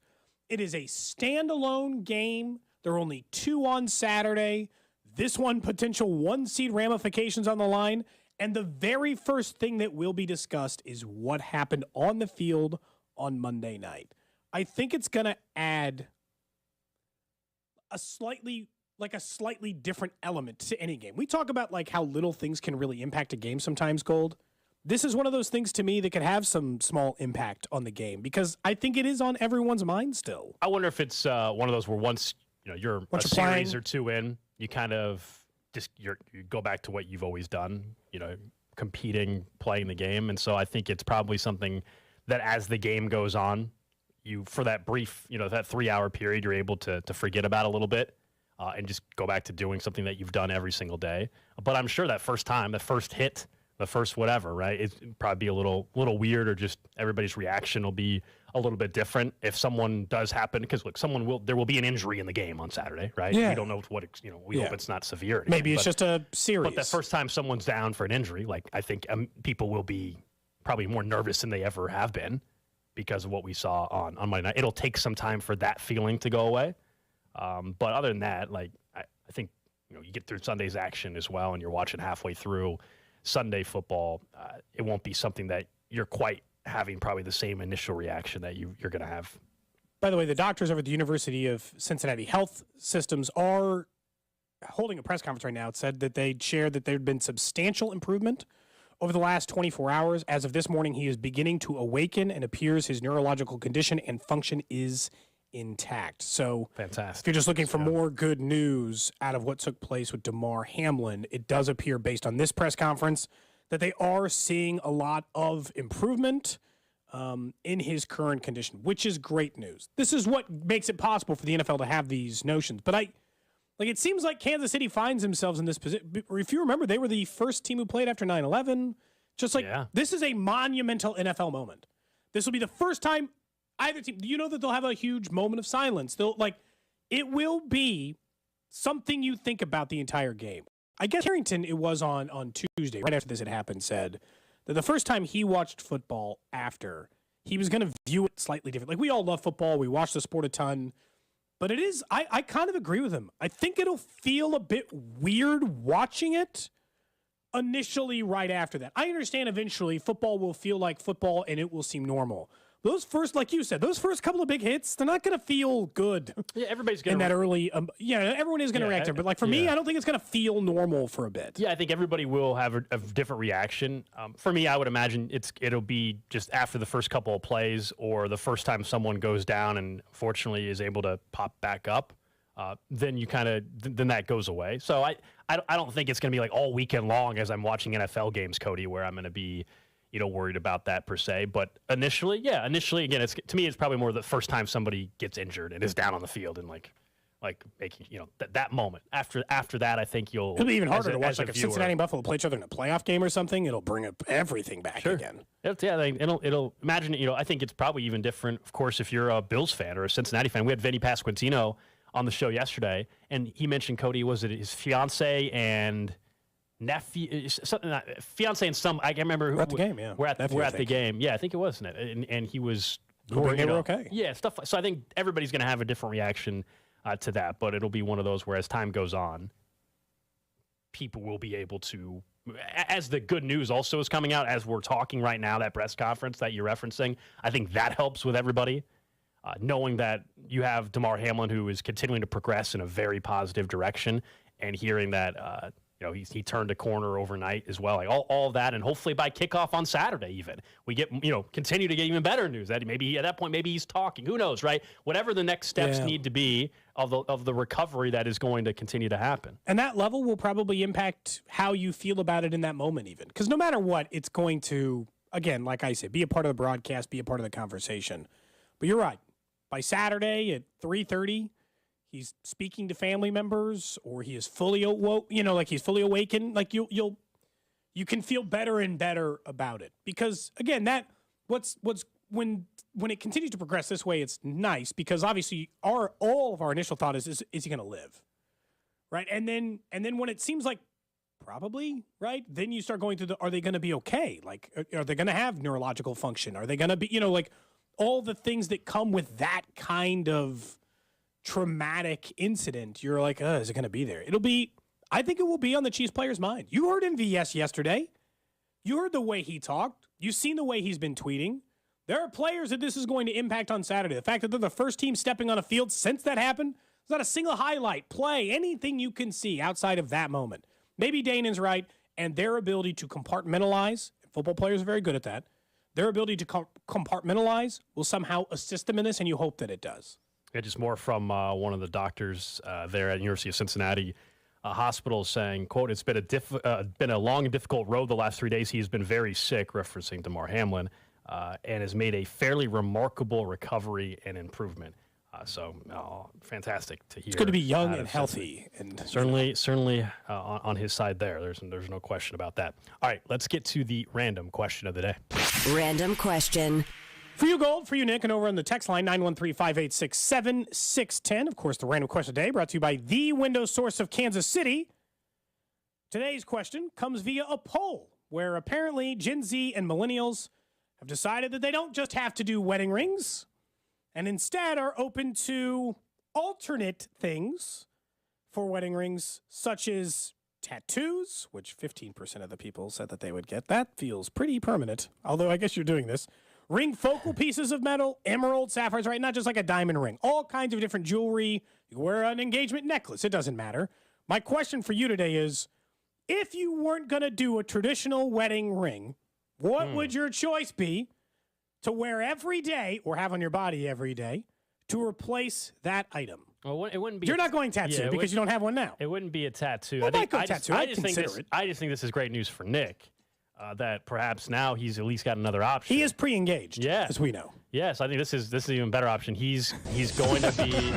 It is a standalone game. There are only 2 on Saturday. This one, potential 1-seed ramifications on the line. And the very first thing that will be discussed is what happened on the field on Monday night. I think it's going to add a slightly different element to any game. We talk about like how little things can really impact a game sometimes, Gold. This is one of those things to me that could have some small impact on the game because I think it is on everyone's mind still. I wonder if it's one of those where once you're a series or 2 in, you kind of just you go back to what you've always done, competing, playing the game. And so I think it's probably something that as the game goes on, you for that brief, that 3-hour period, you're able to forget about a little bit and just go back to doing something that you've done every single day. But I'm sure that first time, the first hit, the first whatever, right? It'd probably be a little weird, or just everybody's reaction will be a little bit different if someone does happen. Because look, there will be an injury in the game on Saturday, right? Yeah. We don't know what we hope it's not severe. Anything, maybe it's just a series. But the first time someone's down for an injury, like I think people will be probably more nervous than they ever have been because of what we saw on Monday night. It'll take some time for that feeling to go away. But other than that, like I think you get through Sunday's action as well, and you're watching halfway through Sunday football. It won't be something that you're quite having probably the same initial reaction that you're going to have. By the way, the doctors over at the University of Cincinnati Health Systems are holding a press conference right now. It said that they shared that there had been substantial improvement over the last 24 hours. As of this morning, he is beginning to awaken and appears his neurological condition and function is intact. So fantastic. If you're just looking for more good news out of what took place with Damar Hamlin, it does appear based on this press conference that they are seeing a lot of improvement in his current condition, which is great news. This is what makes it possible for the NFL to have these notions. But it seems like Kansas City finds themselves in this position. If you remember, they were the first team who played after 9/11. This is a monumental NFL moment. This will be the first time either team, that they'll have a huge moment of silence. It will be something you think about the entire game. I guess Harrington, it was on Tuesday, right after this had happened, said that the first time he watched football after, he was going to view it slightly different. Like, we all love football. We watch the sport a ton. But it is, I kind of agree with him. I think it'll feel a bit weird watching it initially right after that. I understand eventually football will feel like football and it will seem normal. Those first, like you said, those first couple of big hits, they're not going to feel good. Yeah, everybody's going to. In that early, everyone is going to react to it. But for me, I don't think it's going to feel normal for a bit. Yeah, I think everybody will have a different reaction. For me, I would imagine it'll be just after the first couple of plays or the first time someone goes down and fortunately is able to pop back up. Then you then that goes away. So I don't think it's going to be like all weekend long as I'm watching NFL games, Cody, where I'm going to be worried about that per se. But initially, again, to me, it's probably more the first time somebody gets injured and is down on the field and like making, that moment. After that, I think you'll. It'll be even harder to watch if Cincinnati and Buffalo play each other in a playoff game or something. It'll bring up everything back again. It'll imagine, I think it's probably even different, of course, if you're a Bills fan or a Cincinnati fan. We had Vinny Pasquantino on the show yesterday, and he mentioned, Cody, was it his fiance and nephew, fiance and some, I can't remember. We're at the game, yeah. We're at the game. Yeah, I think it was, isn't it? And he was. They were okay. Yeah, stuff. So I think everybody's going to have a different reaction to that, but it'll be one of those where as time goes on, people will be able to, as the good news also is coming out, as we're talking right now, that press conference that you're referencing, I think that helps with everybody, knowing that you have Damar Hamlin, who is continuing to progress in a very positive direction, and hearing that he turned a corner overnight as well, like all of that, and hopefully by kickoff on Saturday even we get continue to get even better news that maybe at that point maybe he's talking, who knows, right? Whatever the next steps need to be of the recovery that is going to continue to happen, and that level will probably impact how you feel about it in that moment, even because no matter what, it's going to, again, like I said, be a part of the broadcast, be a part of the conversation. But you're right, by Saturday at 3:30. He's speaking to family members, or he is fully awoke, he's fully awakened. Like you can feel better and better about it, because again, when it continues to progress this way, it's nice because obviously all of our initial thought is he going to live, right? And then when it seems like probably, right, then you start going through are they going to be okay? Like, are they going to have neurological function? Are they going to be, like all the things that come with that kind of traumatic incident? You're like, is it going to be there? I think it will be on the Chiefs player's mind. You heard MVS yesterday. You heard the way he talked. You've seen the way he's been tweeting. There are players that this is going to impact on Saturday. The fact that they're the first team stepping on a field since that happened, there's not a single highlight, play, anything you can see outside of that moment. Maybe Danan's right, and their ability to compartmentalize, football players are very good at that, their ability to compartmentalize will somehow assist them in this, and you hope that it does. Yeah, just more from one of the doctors there at University of Cincinnati Hospital saying, quote, "It's been a long and difficult road the last 3 days. He has been very sick," referencing Damar Hamlin, and has made a fairly remarkable recovery and improvement. Fantastic to hear. It's good to be young and healthy. And certainly on his side there. There's no question about that. All right, let's get to the random question of the day. Random question. For you, Gold, for you, Nick, and over on the text line, 913-586-7610. Of course, the random question of the day brought to you by the window source of Kansas City. Today's question comes via a poll where apparently Gen Z and millennials have decided that they don't just have to do wedding rings and instead are open to alternate things for wedding rings, such as tattoos, which 15% of the people said that they would get. That feels pretty permanent, although I guess you're doing this. Ring focal pieces of metal, emerald, sapphires, right? Not just like a diamond ring. All kinds of different jewelry. You can wear an engagement necklace. It doesn't matter. My question for you today is, if you weren't going to do a traditional wedding ring, what would your choice be to wear every day or have on your body every day to replace that item? Well, it wouldn't be. You're not going tattoo because you don't have one now. It wouldn't be a tattoo. Well, I just think this is great news for Nick. That perhaps now he's at least got another option. He is pre-engaged, as we know. Yes, I think this is an even better option. He's going to be,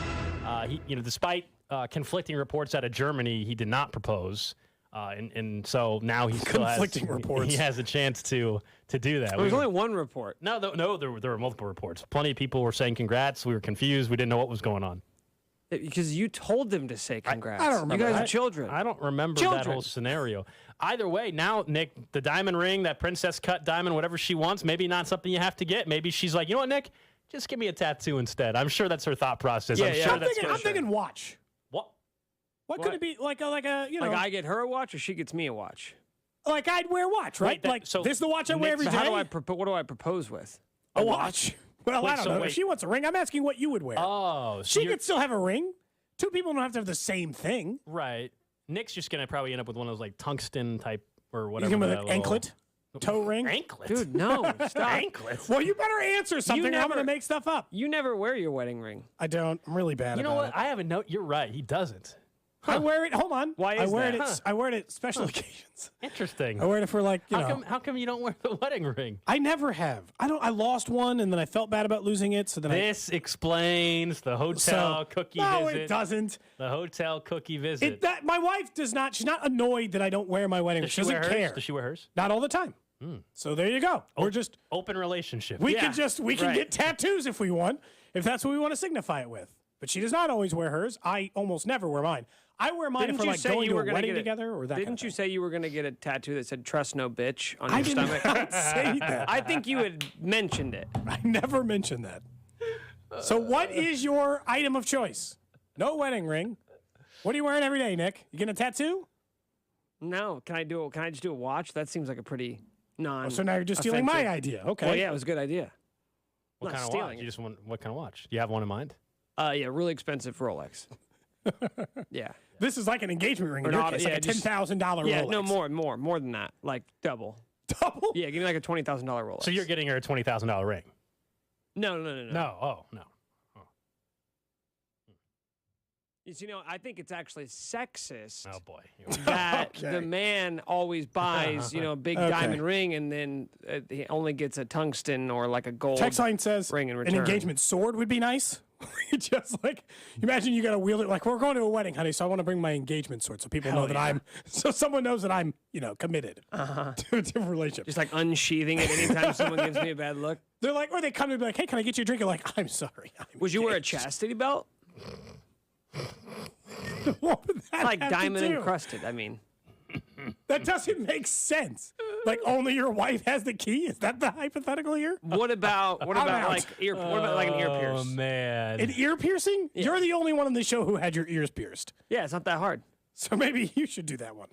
despite conflicting reports out of Germany, he did not propose, and so now he still reports. He has a chance to do that. There was only one report. No, there were multiple reports. Plenty of people were saying congrats. We were confused. We didn't know what was going on. Because you told them to say congrats. I don't remember. You guys are children. I don't remember that whole scenario. Either way, now, Nick, the diamond ring, that princess cut diamond, whatever she wants, maybe not something you have to get. Maybe she's like, you know what, Nick? Just give me a tattoo instead. I'm sure that's her thought process. I'm thinking watch. What? What could it be? Like I get her a watch or she gets me a watch? Like I'd wear a watch, right? This is the watch I wear every day. What do I propose with? A watch. Well, I don't know. If she wants a ring, I'm asking what you would wear. Oh. So she could still have a ring. Two people don't have to have the same thing. Right. Nick's just going to probably end up with one of those like tungsten type or whatever. You with an anklet? Toe ring? Anklet? Dude, no. Stop. Anklet? Well, you better answer something or I'm going to make stuff up. You never wear your wedding ring. I don't. I'm really bad at it. You know what? I have a note. You're right. He doesn't. I wear it. Hold on. Why is I wear that? it. I wear it at special occasions. Interesting. I wear it for like How come you don't wear the wedding ring? I never have. I lost one and then I felt bad about losing it. So then This explains the hotel cookie visit. No, it doesn't. The hotel cookie visit. My wife does not. She's not annoyed that I don't wear my wedding ring. She doesn't care. Does she wear hers? Not all the time. So there you go. We're just open relationship. We can get tattoos if we want, if that's what we want to signify it with. But she does not always wear hers. I almost never wear mine. I wear mine for like going to a wedding together or that. Didn't you say you were going to get a tattoo that said "Trust no bitch" on your I did stomach? not say that. I think you had mentioned it. I never mentioned that. So what is your item of choice? No wedding ring. What are you wearing every day, Nick? You getting a tattoo? No. Can I just do a watch? That seems like a pretty so now you're just stealing my idea. Okay. Well, yeah, it was a good idea. What Not kind of stealing watch? it. You just want what kind of watch? Do you have one in mind? Yeah, really expensive Rolex. Yeah. This is like an engagement ring. Or In your not- case, yeah, like a just- $10,000 Yeah, Rolex. no, more than that. Like double. Double? Yeah, give me like a $20,000 Rolex. So you're getting her a $20,000 ring? No. No. Oh no. You know, I think it's actually sexist. Oh boy. That the man always buys, a big diamond ring, and then he only gets a tungsten or like a gold Text line says ring in an return. engagement sword would be nice. Just like, imagine you got to wield it like, we're going to a wedding, honey, so I want to bring my engagement sword so people know that so someone knows that I'm, committed to a different relationship. Just like unsheathing it anytime someone gives me a bad look. They're like, or they come to be like, hey, can I get you a drink? You're like, I'm sorry. Would you wear a chastity belt? What would that Like have to diamond do? encrusted. I mean, that doesn't make sense. Like only your wife has the key. Is that the hypothetical here? what about out. like an ear pierce? Oh man. An ear piercing? Yeah. You're the only one on the show who had your ears pierced. Yeah, it's not that hard. So maybe you should do that one.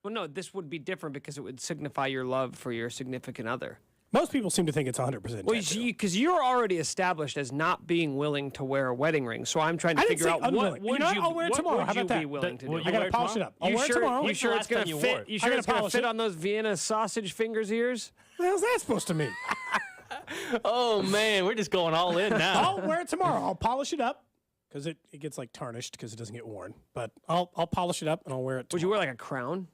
Well, no, this would be different because it would signify your love for your significant other. Most people seem to think it's 100%. Well, because you're already established as not being willing to wear a wedding ring, so I'm trying to I didn't figure say out what unwilling. would You know what? you, I'll wear it what tomorrow. would How about you that? be willing to do? I gotta polish it up. I'll wear it tomorrow. You sure it's gonna fit? You sure it's gonna fit it? on those Vienna sausage fingers ears? What the hell's that supposed to mean? Oh man, we're just going all in now. I'll wear it tomorrow. I'll polish it up because it gets like tarnished because it doesn't get worn. But I'll polish it up and I'll wear it tomorrow. Would you wear like a crown?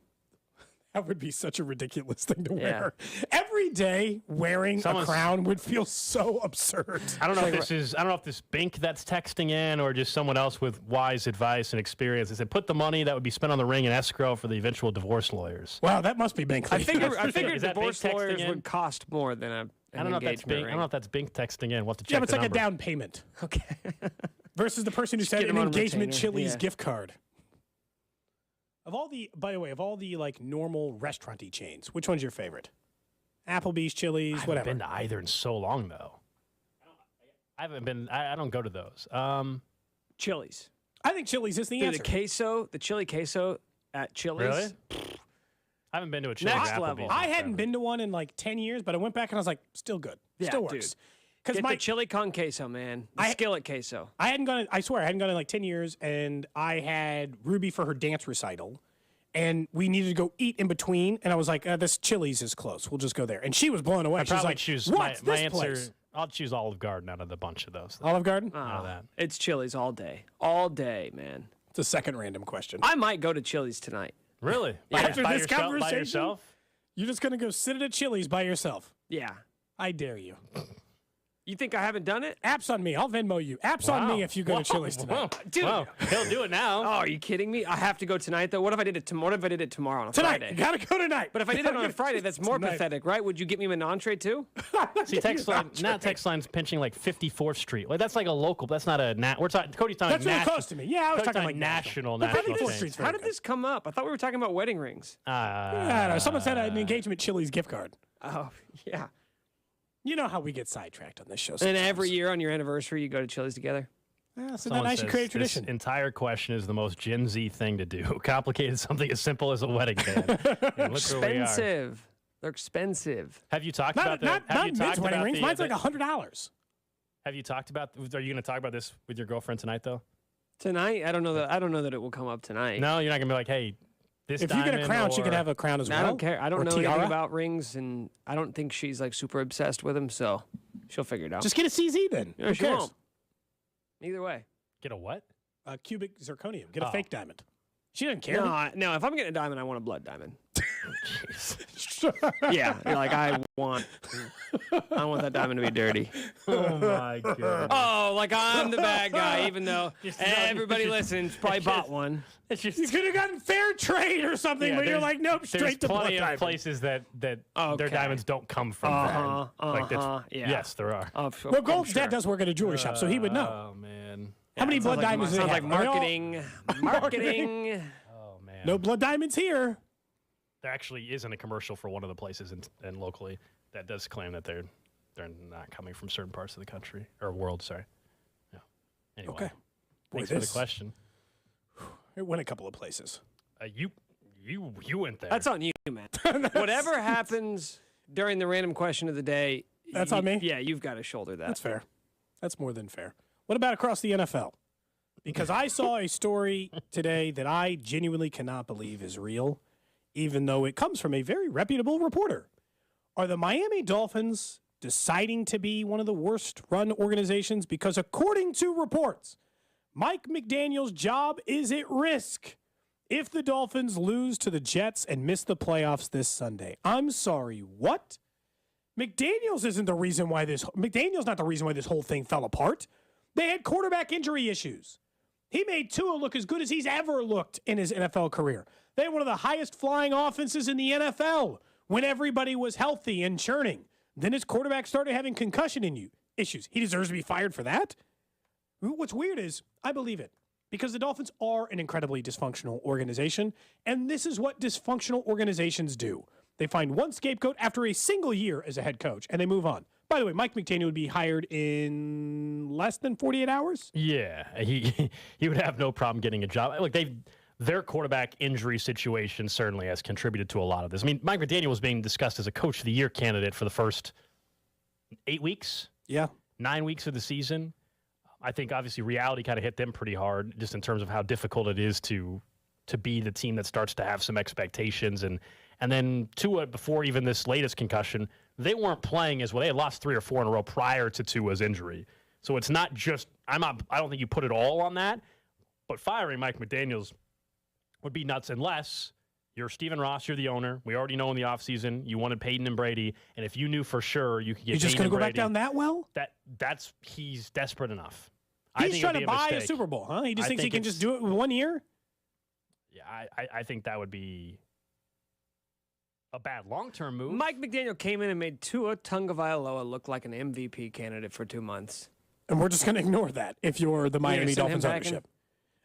That would be such a ridiculous thing to wear. Every day wearing a crown would feel so absurd. I don't know if this Bink that's texting in or just someone else with wise advice and experience. They said put the money that would be spent on the ring in escrow for the eventual divorce lawyers. Wow, that must be Bink. I figured Is that divorce Bink texting lawyers in? would cost more than an I don't know if that's engagement Bink. I ring. don't know if that's Bink texting in. We'll have to check. Yeah, but it's the like number. a down payment. Okay. Versus the person who Just said get an him on engagement retainer. Chili's Yeah. gift card. By the way, of all the like normal restaurant-y chains, which one's your favorite? Applebee's, Chili's, I haven't whatever. been to either in so long though. I haven't been. I don't go to those. Chili's. I think Chili's is the Dude, answer. the chili queso at Chili's. Really? I haven't been to a Chili's. Next or level. Applebee's I in hadn't forever. been to one in like 10 years, but I went back and I was like, still good. Yeah, Still dude. works. Because Get the chili con queso, man. The skillet queso. I swear, I hadn't gone in like 10 years, and I had Ruby for her dance recital, and we needed to go eat in between, and I was like, this Chili's is close. We'll just go there. And she was blown away. I'd She's probably like, choose what's my this answer. place? I'll choose Olive Garden out of the bunch of those. Olive Garden? Out of that. It's Chili's all day. All day, man. It's a second random question. I might go to Chili's tonight. Really? After by this yourself, conversation, by yourself? you're just going to go sit at a Chili's by yourself. Yeah. I dare you. You think I haven't done it? Apps on me. I'll Venmo you. Apps on me if you go to Chili's tonight. Dude. Wow. He'll do it now. Oh, are you kidding me? I have to go tonight, though. What if I did it tomorrow? What if I did it tomorrow on a Tonight. Friday? You got to go tonight. But if I did it on a Friday, that's more Tonight. pathetic, right? Would you get me an entree too? See, text line, now text line's pinching like 54th Street. Like that's like a local. That's not a we're talking. Cody's talking. That's really national, close to me. Yeah, I was Cody's talking like national. But National 54th chains. Street's How did this come up? I thought we were talking about wedding rings. I don't know. Someone said an engagement Chili's gift card. Oh, yeah. You know how we get sidetracked on this show. And sometimes. every year on your anniversary, you go to Chili's together? Yeah, so Someone then I should says, create a tradition. This entire question is the most Gen Z thing to do. Complicated something as simple as a wedding band. And look where we are. Expensive. They're expensive. Have you talked Not, about not, that? Have not you Mid's talked wedding about rings. the, Mine's the- like $100. Have you talked about? Are you going to talk about this with your girlfriend tonight, though? Tonight? I don't know that it will come up tonight. No, you're not going to be like, hey, this. If you get a diamond crown, she or- could have a crown as well. I don't care. I don't Or know tiara. anything about rings, and I don't think she's like super obsessed with them, so she'll figure it out. Just get a CZ then. Yeah, Who she cares? won't. Either way. Get a what? cubic zirconium. Get a fake diamond. She doesn't care. No, if I'm getting a diamond, I want a blood diamond. Yeah, like I want that diamond to be dirty. Oh my god. Oh, like I'm the bad guy, even though everybody listens probably bought one. It's just You could have gotten fair trade or something, but you're like, nope, straight to blood plenty of diamond. places that their diamonds don't come from yeah. Yes, there are. Well, Gold's dad does work at a jewelry shop, so he would know. Oh man. How many blood diamonds do they Sounds have? like marketing. Marketing. Oh man. No blood diamonds here. There actually isn't a commercial for one of the places and locally that does claim that they're not coming from certain parts of the country or world. Sorry. Yeah. Anyway. Okay. Thanks for the question. It went a couple of places. You went there. That's on you, man. Whatever happens during the random question of the day, That's on me? Yeah, you've got to shoulder that. That's fair. That's more than fair. What about across the NFL? Because I saw a story today that I genuinely cannot believe is real, even though it comes from a very reputable reporter. Are the Miami Dolphins deciding to be one of the worst run organizations? Because according to reports, Mike McDaniel's job is at risk if the Dolphins lose to the Jets and miss the playoffs this Sunday. I'm sorry, what? McDaniel's not the reason why this whole thing fell apart. They had quarterback injury issues. He made Tua look as good as he's ever looked in his NFL career. They had one of the highest flying offenses in the NFL when everybody was healthy and churning. Then his quarterback started having concussion issues. He deserves to be fired for that? What's weird is I believe it because the Dolphins are an incredibly dysfunctional organization, and this is what dysfunctional organizations do. They find one scapegoat after a single year as a head coach, and they move on. By the way, Mike McDaniel would be hired in less than 48 hours? Yeah, he would have no problem getting a job. Look, their quarterback injury situation certainly has contributed to a lot of this. I mean, Mike McDaniel was being discussed as a Coach of the Year candidate for the first 8 weeks? Yeah. 9 weeks of the season. I think, obviously, reality kind of hit them pretty hard just in terms of how difficult it is to be the team that starts to have some expectations. And then Tua, before even this latest concussion, they weren't playing as well. They had lost 3 or 4 in a row prior to Tua's injury. So it's not just I don't think you put it all on that, but firing Mike McDaniels would be nuts unless you're Stephen Ross, you're the owner. We already know in the offseason you wanted Peyton and Brady, and if you knew for sure you could get You're just going to go back down that well? He's desperate enough. He's trying to buy a Super Bowl, huh? He just thinks he can just do it in 1 year? Yeah, I think that would be a bad long-term move. Mike McDaniel came in and made Tua Tagovailoa look like an MVP candidate for 2 months. And we're just going to ignore that if you're the Miami Dolphins ownership.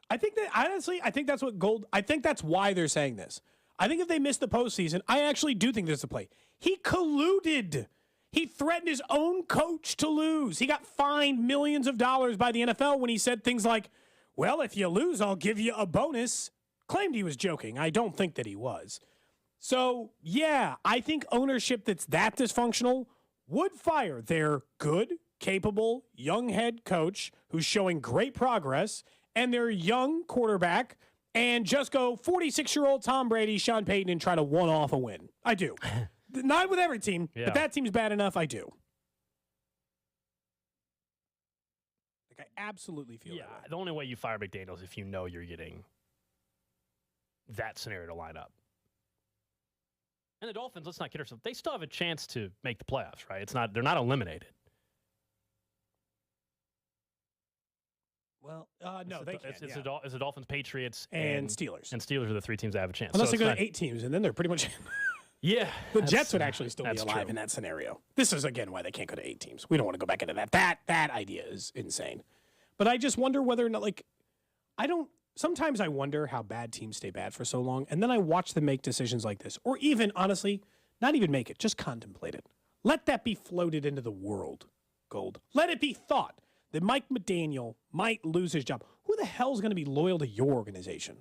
I think that, honestly, I think that's why they're saying this. I think if they miss the postseason, I actually do think there's a play. He colluded. He threatened his own coach to lose. He got fined millions of dollars by the NFL when he said things like, well, if you lose, I'll give you a bonus. Claimed he was joking. I don't think that he was. So, yeah, I think ownership that's that dysfunctional would fire their good, capable, young head coach who's showing great progress and their young quarterback and just go 46-year-old Tom Brady, Sean Payton, and try to one-off a win. I do. Not with every team, but that team's bad enough, I do. Like, I absolutely feel that way. The only way you fire McDaniels is if you know you're getting that scenario to line up. And the Dolphins, let's not kid ourselves, they still have a chance to make the playoffs, right? They're not eliminated. Well, no, they can't. It's the Dolphins, Patriots, and Steelers. And Steelers are the 3 teams that have a chance. Unless they go to 8 teams, and then they're pretty much... Yeah. The Jets would actually still be alive in that scenario. This is, again, why they can't go to 8 teams. We don't want to go back into that. That idea is insane. But I just wonder whether or not, sometimes I wonder how bad teams stay bad for so long, and then I watch them make decisions like this. Or even, honestly, not even make it, just contemplate it. Let that be floated into the world, Gold. Let it be thought that Mike McDaniel might lose his job. Who the hell is going to be loyal to your organization?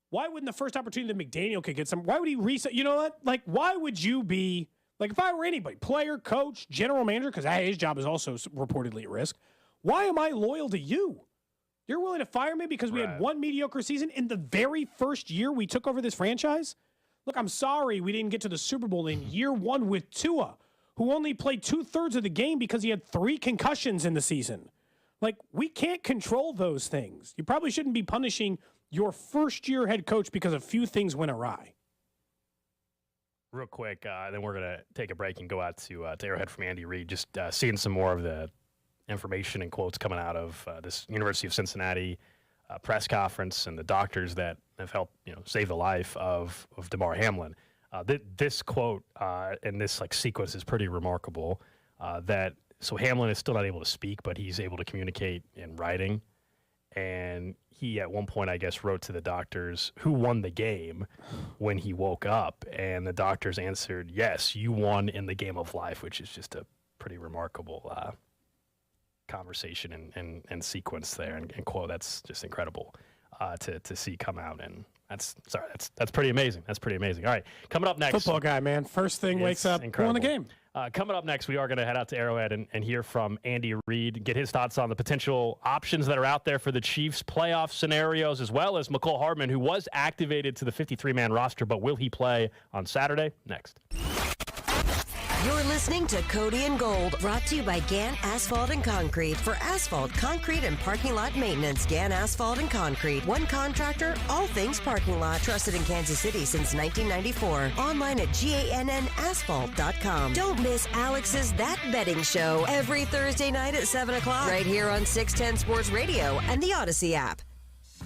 Why wouldn't the first opportunity that McDaniel could get why would he reset? You know what? Like, why would you be, if I were anybody, player, coach, general manager, because his job is also reportedly at risk, why am I loyal to you? You're willing to fire me because we had one mediocre season in the very first year we took over this franchise? Look, I'm sorry we didn't get to the Super Bowl in year 1 with Tua, who only played 2/3 of the game because he had 3 concussions in the season. Like, we can't control those things. You probably shouldn't be punishing your first-year head coach because a few things went awry. Real quick, then we're going to take a break and go out to Arrowhead from Andy Reid, just seeing some more of the information and quotes coming out of this University of Cincinnati press conference and the doctors that have helped save the life of Damar Hamlin. This quote and this sequence is pretty remarkable. So Hamlin is still not able to speak, but he's able to communicate in writing. And he, at one point, I guess, wrote to the doctors who won the game when he woke up. And the doctors answered, yes, you won in the game of life, which is just a pretty remarkable conversation and sequence there. And quote, that's just incredible to see come out. And that's pretty amazing. That's pretty amazing. All right, coming up next. Football guy, man. First thing wakes up, won the game. Coming up next, we are going to head out to Arrowhead and hear from Andy Reid, get his thoughts on the potential options that are out there for the Chiefs, playoff scenarios, as well as Mecole Hardman, who was activated to the 53-man roster, but will he play on Saturday? Next. You're listening to Cody and Gold, brought to you by Gann Asphalt and Concrete. For asphalt, concrete, and parking lot maintenance, Gann Asphalt and Concrete. One contractor, all things parking lot. Trusted in Kansas City since 1994. Online at GANNasphalt.com. Don't miss Alex's That Betting Show every Thursday night at 7 o'clock. Right here on 610 Sports Radio and the Odyssey app.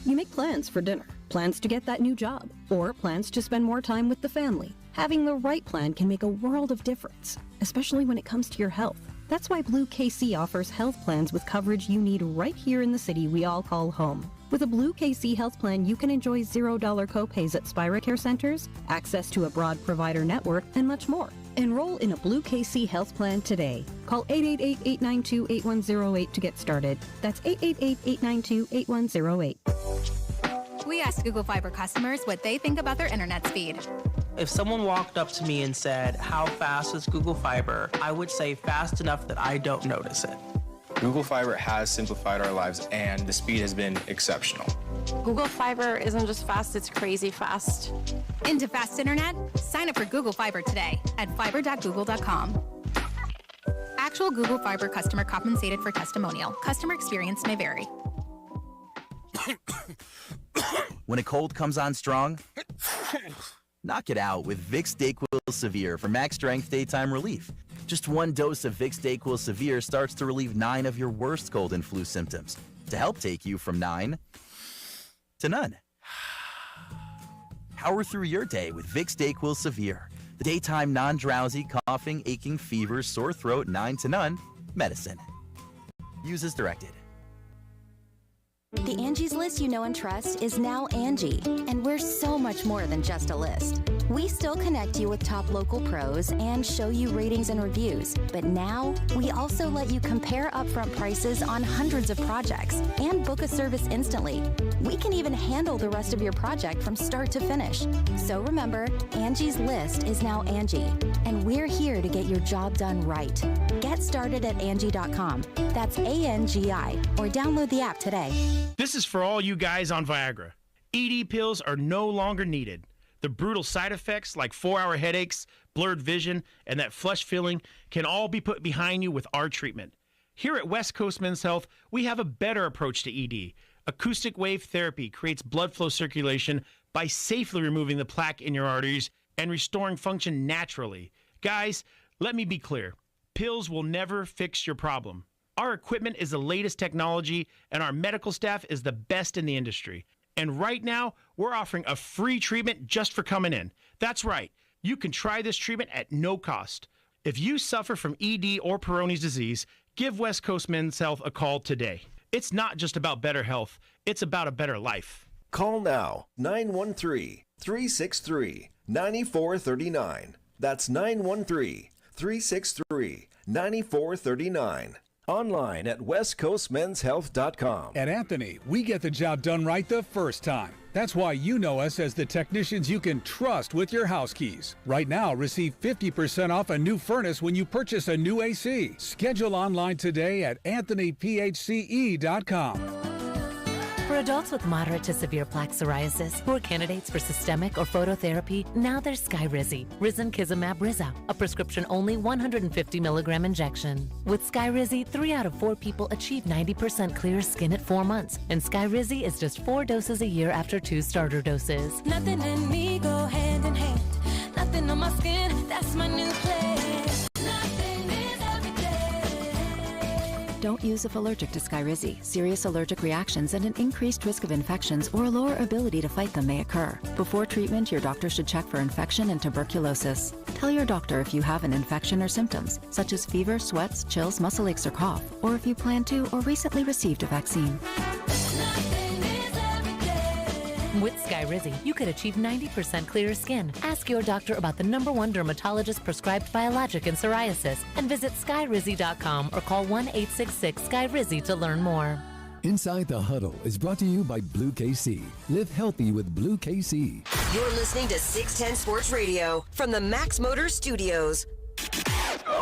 You make plans for dinner, plans to get that new job, or plans to spend more time with the family. Having the right plan can make a world of difference, especially when it comes to your health. That's why Blue KC offers health plans with coverage you need right here in the city we all call home. With a Blue KC health plan, you can enjoy $0 copays at Spira Care centers, access to a broad provider network, and much more. Enroll in a Blue KC health plan today. Call 888-892-8108 to get started. That's 888-892-8108. We asked Google Fiber customers what they think about their internet speed. If someone walked up to me and said, "How fast is Google Fiber?" I would say fast enough that I don't notice it. Google Fiber has simplified our lives, and the speed has been exceptional. Google Fiber isn't just fast, it's crazy fast. Into fast internet? Sign up for Google Fiber today at fiber.google.com. Actual Google Fiber customer compensated for testimonial. Customer experience may vary. When a cold comes on strong, knock it out with Vicks DayQuil Severe for max strength daytime relief. Just one dose of Vicks DayQuil Severe starts to relieve 9 of your worst cold and flu symptoms to help take you from 9 to none. Power through your day with Vicks DayQuil Severe, the daytime non-drowsy, coughing, aching, fever, sore throat, 9 to none medicine. Use as directed. The Angie's List you know and trust is now Angie, and we're so much more than just a list. We still connect you with top local pros and show you ratings and reviews, but now we also let you compare upfront prices on hundreds of projects and book a service instantly. We can even handle the rest of your project from start to finish. So remember, Angie's List is now Angie, and we're here to get your job done right. Get started at Angie.com. That's ANGI, or download the app today. This is for all you guys on Viagra. ED pills are no longer needed. The brutal side effects like 4-hour headaches, blurred vision, and that flush feeling can all be put behind you with our treatment. Here at West Coast Men's Health, we have a better approach to ED. Acoustic wave therapy creates blood flow circulation by safely removing the plaque in your arteries and restoring function naturally. Guys, let me be clear. Pills will never fix your problem. Our equipment is the latest technology, and our medical staff is the best in the industry. And right now, we're offering a free treatment just for coming in. That's right. You can try this treatment at no cost. If you suffer from ED or Peyronie's disease, give West Coast Men's Health a call today. It's not just about better health. It's about a better life. Call now, 913-363-9439. That's 913-363-9439. Online at westcoastmenshealth.com. At Anthony, we get the job done right the first time. That's why you know us as the technicians you can trust with your house keys. Right now, receive 50% off a new furnace when you purchase a new AC. Schedule online today at anthonyphce.com. For adults with moderate to severe plaque psoriasis who are candidates for systemic or phototherapy, now there's Skyrizi, risankizumab Riza, a prescription-only 150 milligram injection. With Skyrizi, 3 out of 4 people achieve 90% clear skin at 4 months, and Skyrizi is just 4 doses a year after 2 starter doses. Nothing and me go hand in hand. Nothing on my skin, that's my new plan. Nothing is everything. Don't use if allergic to Skyrizi. Serious allergic reactions and an increased risk of infections or a lower ability to fight them may occur. Before treatment, your doctor should check for infection and tuberculosis. Tell your doctor if you have an infection or symptoms, such as fever, sweats, chills, muscle aches, or cough, or if you plan to or recently received a vaccine. With Skyrizi, you could achieve 90% clearer skin. Ask your doctor about the #1 dermatologist prescribed biologic in psoriasis and visit skyrizi.com or call 1-866-SKYRIZI to learn more. Inside the Huddle is brought to you by Blue KC. Live healthy with Blue KC. You're listening to 610 Sports Radio from the Max Motors Studios.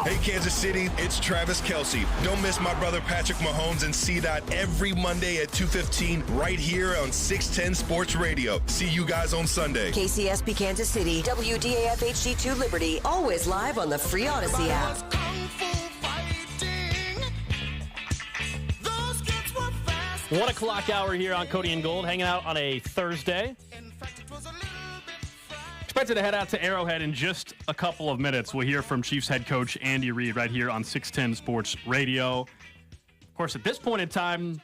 Hey, Kansas City, it's Travis Kelce. Don't miss my brother Patrick Mahomes and C-Dot every Monday at 2:15 right here on 610 Sports Radio. See you guys on Sunday. KCSP Kansas City, WDAF HD2 Liberty, always live on the free Odyssey app. 1 o'clock hour here on Cody and Gold, hanging out on a Thursday. Expected to head out to Arrowhead in just a couple of minutes. We'll hear from Chiefs head coach Andy Reid right here on 610 Sports Radio. Of course, at this point in time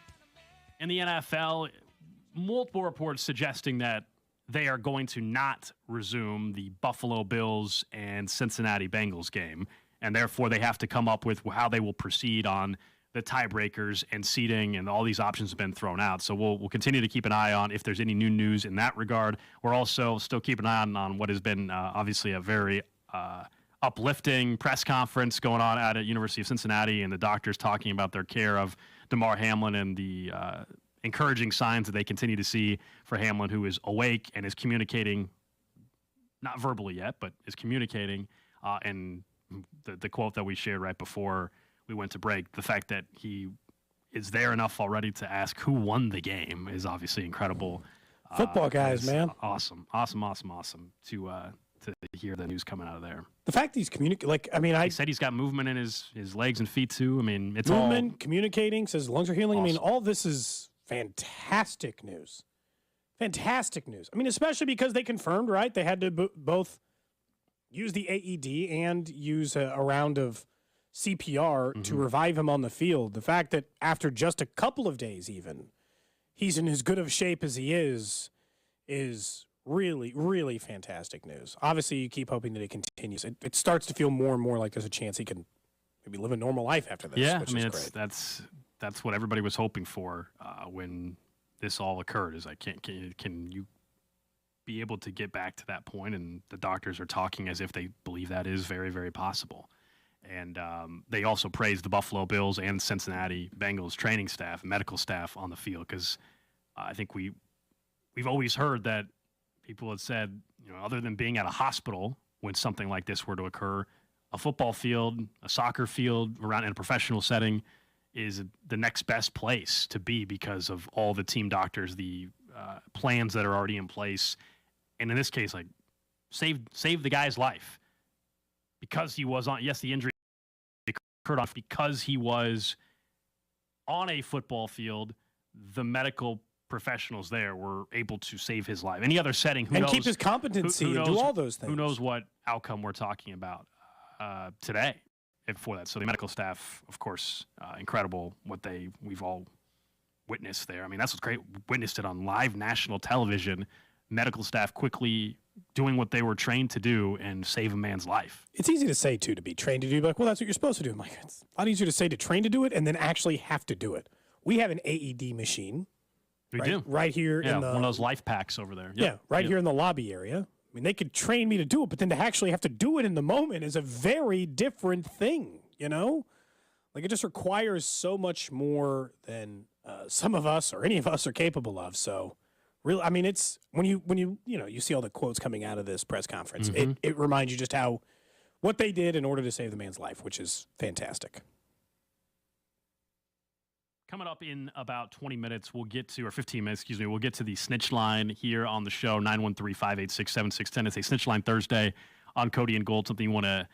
in the NFL, multiple reports suggesting that they are going to not resume the Buffalo Bills and Cincinnati Bengals game, and therefore they have to come up with how they will proceed on the tiebreakers and seeding, and all these options have been thrown out. So we'll continue to keep an eye on if there's any new news in that regard. We're also still keeping an eye on what has been obviously a very uplifting press conference going on at University of Cincinnati, and the doctors talking about their care of Damar Hamlin and the encouraging signs that they continue to see for Hamlin, who is awake and is communicating, not verbally yet, but is communicating. And the quote that we shared right before we went to break, the fact that he is there enough already to ask who won the game is obviously incredible. Football guys, man. Awesome to hear the news coming out of there. The fact he's communicating, he said he's got movement in his legs and feet too. I mean, it's movement, communicating, says lungs are healing. Awesome. I mean, all this is fantastic news. Fantastic news. I mean, especially because they confirmed, right? They had to both use the AED and use a round of CPR to revive him on the field. The fact that after just a couple of days even, he's in as good of shape as he is really, really fantastic news. Obviously, you keep hoping that it continues. It starts to feel more and more like there's a chance he can maybe live a normal life after this, which is great. That's what everybody was hoping for when this all occurred, is like, can you be able to get back to that point? And the doctors are talking as if they believe that is very, very possible. And they also praised the Buffalo Bills and Cincinnati Bengals training staff, medical staff on the field, because I think we've always heard that people had said, other than being at a hospital when something like this were to occur, a football field, a soccer field around in a professional setting is the next best place to be because of all the team doctors, the plans that are already in place. And in this case, like save the guy's life because he was on, the injury occurred on, because he was on a football field, the medical professionals there were able to save his life. Any other setting, who knows? And keep his competency and do all those things. Who knows what outcome we're talking about today for that. So the medical staff, of course, incredible what we've all witnessed there. I mean, that's what's great. Witnessed it on live national television. Medical staff quickly doing what they were trained to do and save a man's life. It's easy to say, too, to be trained to do. Like, well, that's what you're supposed to do. I'm like, it's a lot easier to say to train to do it and then actually have to do it. We have an AED machine. We do. Right here in the... one of those life packs over there. Yep. Yeah, here in the lobby area. I mean, they could train me to do it, but then to actually have to do it in the moment is a very different thing, Like, it just requires so much more than some of us or any of us are capable of. So, really, I mean, it's when you see all the quotes coming out of this press conference, it reminds you just what they did in order to save the man's life, which is fantastic. Coming up in about 20 minutes, we'll get to, or 15 minutes, excuse me, we'll get to the snitch line here on the show, 913-586-7610. It's a snitch line Thursday on Cody and Gold, something you want to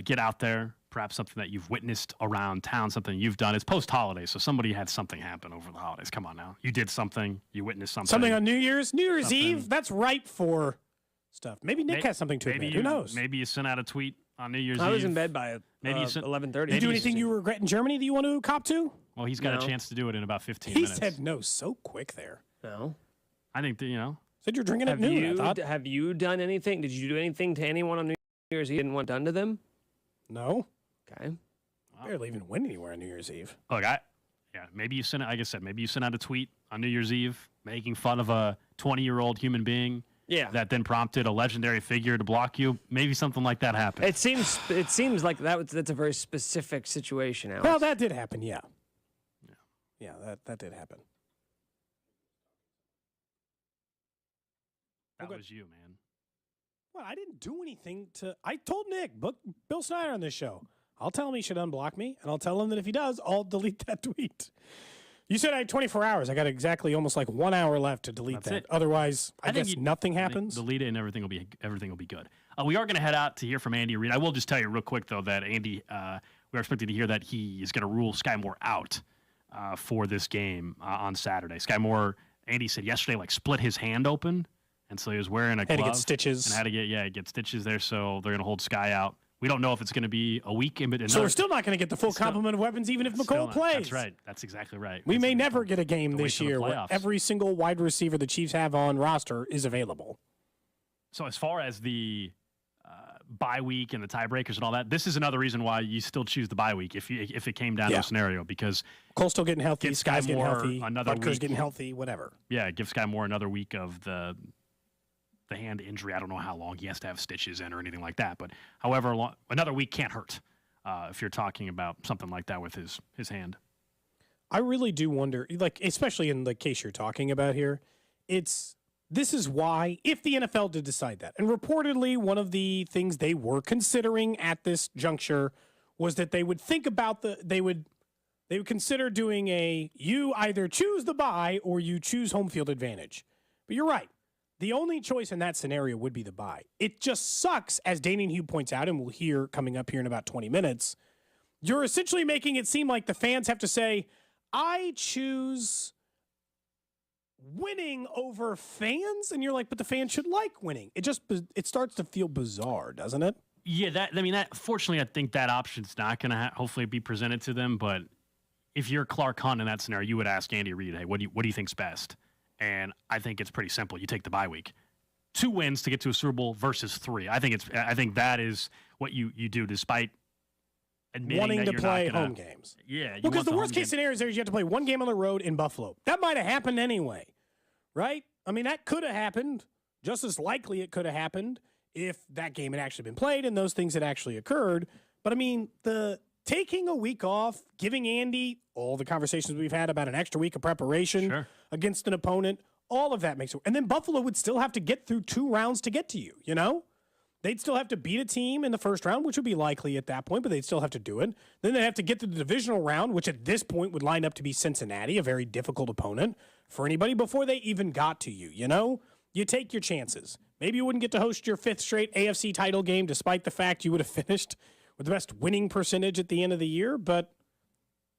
get out there, perhaps something that you've witnessed around town, something you've done. It's post-holiday, so somebody had something happen over the holidays. Come on now. You did something. You witnessed something. Something on New Year's Eve? That's ripe for stuff. Maybe Nick has something to admit. Who knows? Maybe you sent out a tweet on New Year's Eve. I was in bed by maybe 11:30. Did you do anything you regret in Germany that you want to cop to? Well, he's got a chance to do it in about 15 He minutes. said no so quick there. No. I think that, Said you're drinking at noon, I thought. Have you done anything? Did you do anything to anyone on New Year's Eve you didn't want done to them? No. Okay. Barely even went anywhere on New Year's Eve. Look, maybe you sent, like I said, maybe you sent out a tweet on New Year's Eve making fun of a 20-year-old human being. Yeah. That then prompted a legendary figure to block you. Maybe something like that happened. It seems like that's a very specific situation, Alex. Well, that did happen, yeah. Yeah, that did happen. That was you, man. Well, I didn't do anything to... I told Nick, book Bill Snyder on this show. I'll tell him he should unblock me, and I'll tell him that if he does, I'll delete that tweet. You said I had 24 hours. I got exactly almost like 1 hour left to delete that. Otherwise, I guess nothing happens. Delete it and everything will be good. We are going to head out to hear from Andy Reid. I will just tell you real quick, though, that Andy, we are expecting to hear that he is going to rule Sky Moore out for this game on Saturday. Sky Moore, Andy said yesterday, split his hand open, and so he was wearing a glove. Had to get stitches. And had to get stitches there, so they're going to hold Sky out. We don't know if it's going to be a week. So we're still not going to get the full complement of weapons, even if Mecole plays. That's right. That's exactly right. We may never get a game this year where every single wide receiver the Chiefs have on roster is available. So as far as the bye week and the tiebreakers and all that, this is another reason why you still choose the bye week if it came down to a scenario, because Cole's still getting healthy, Sky's getting healthy, Butker's getting week. healthy, whatever. Yeah, give Sky Moore another week of the hand injury. I don't know how long he has to have stitches in or anything like that, but however long, another week can't hurt if you're talking about something like that with his hand. I really do wonder, especially in the case you're talking about here, this is why, if the NFL did decide that, and reportedly one of the things they were considering at this juncture was that they would think about they would consider doing you either choose the bye or you choose home field advantage. But you're right. The only choice in that scenario would be the bye. It just sucks, as Danan Hughes points out, and we'll hear coming up here in about 20 minutes, you're essentially making it seem like the fans have to say, I choose winning over fans, and you're like, but the fans should like winning. It starts to feel bizarre, doesn't it? Yeah, fortunately, I think that option's not going to hopefully be presented to them, but if you're Clark Hunt in that scenario, you would ask Andy Reid, hey, what do you think's best? And I think it's pretty simple. You take the bye week. 2 wins to get to a Super Bowl versus 3. I think that is what you do, despite admitting wanting that to you're play not gonna, home games. Yeah, because the worst case scenario is you have to play one game on the road in Buffalo. That might have happened anyway, right? I mean, that could have happened. Just as likely it could have happened if that game had actually been played and those things had actually occurred. But I mean, the taking a week off, giving Andy all the conversations we've had about an extra week of preparation against an opponent, all of that makes it. And then Buffalo would still have to get through 2 rounds to get to you, you know? They'd still have to beat a team in the first round, which would be likely at that point, but they'd still have to do it. Then they'd have to get to the divisional round, which at this point would line up to be Cincinnati, a very difficult opponent for anybody, before they even got to you, you know? You take your chances. Maybe you wouldn't get to host your 5th straight AFC title game, despite the fact you would have finished with the best winning percentage at the end of the year, but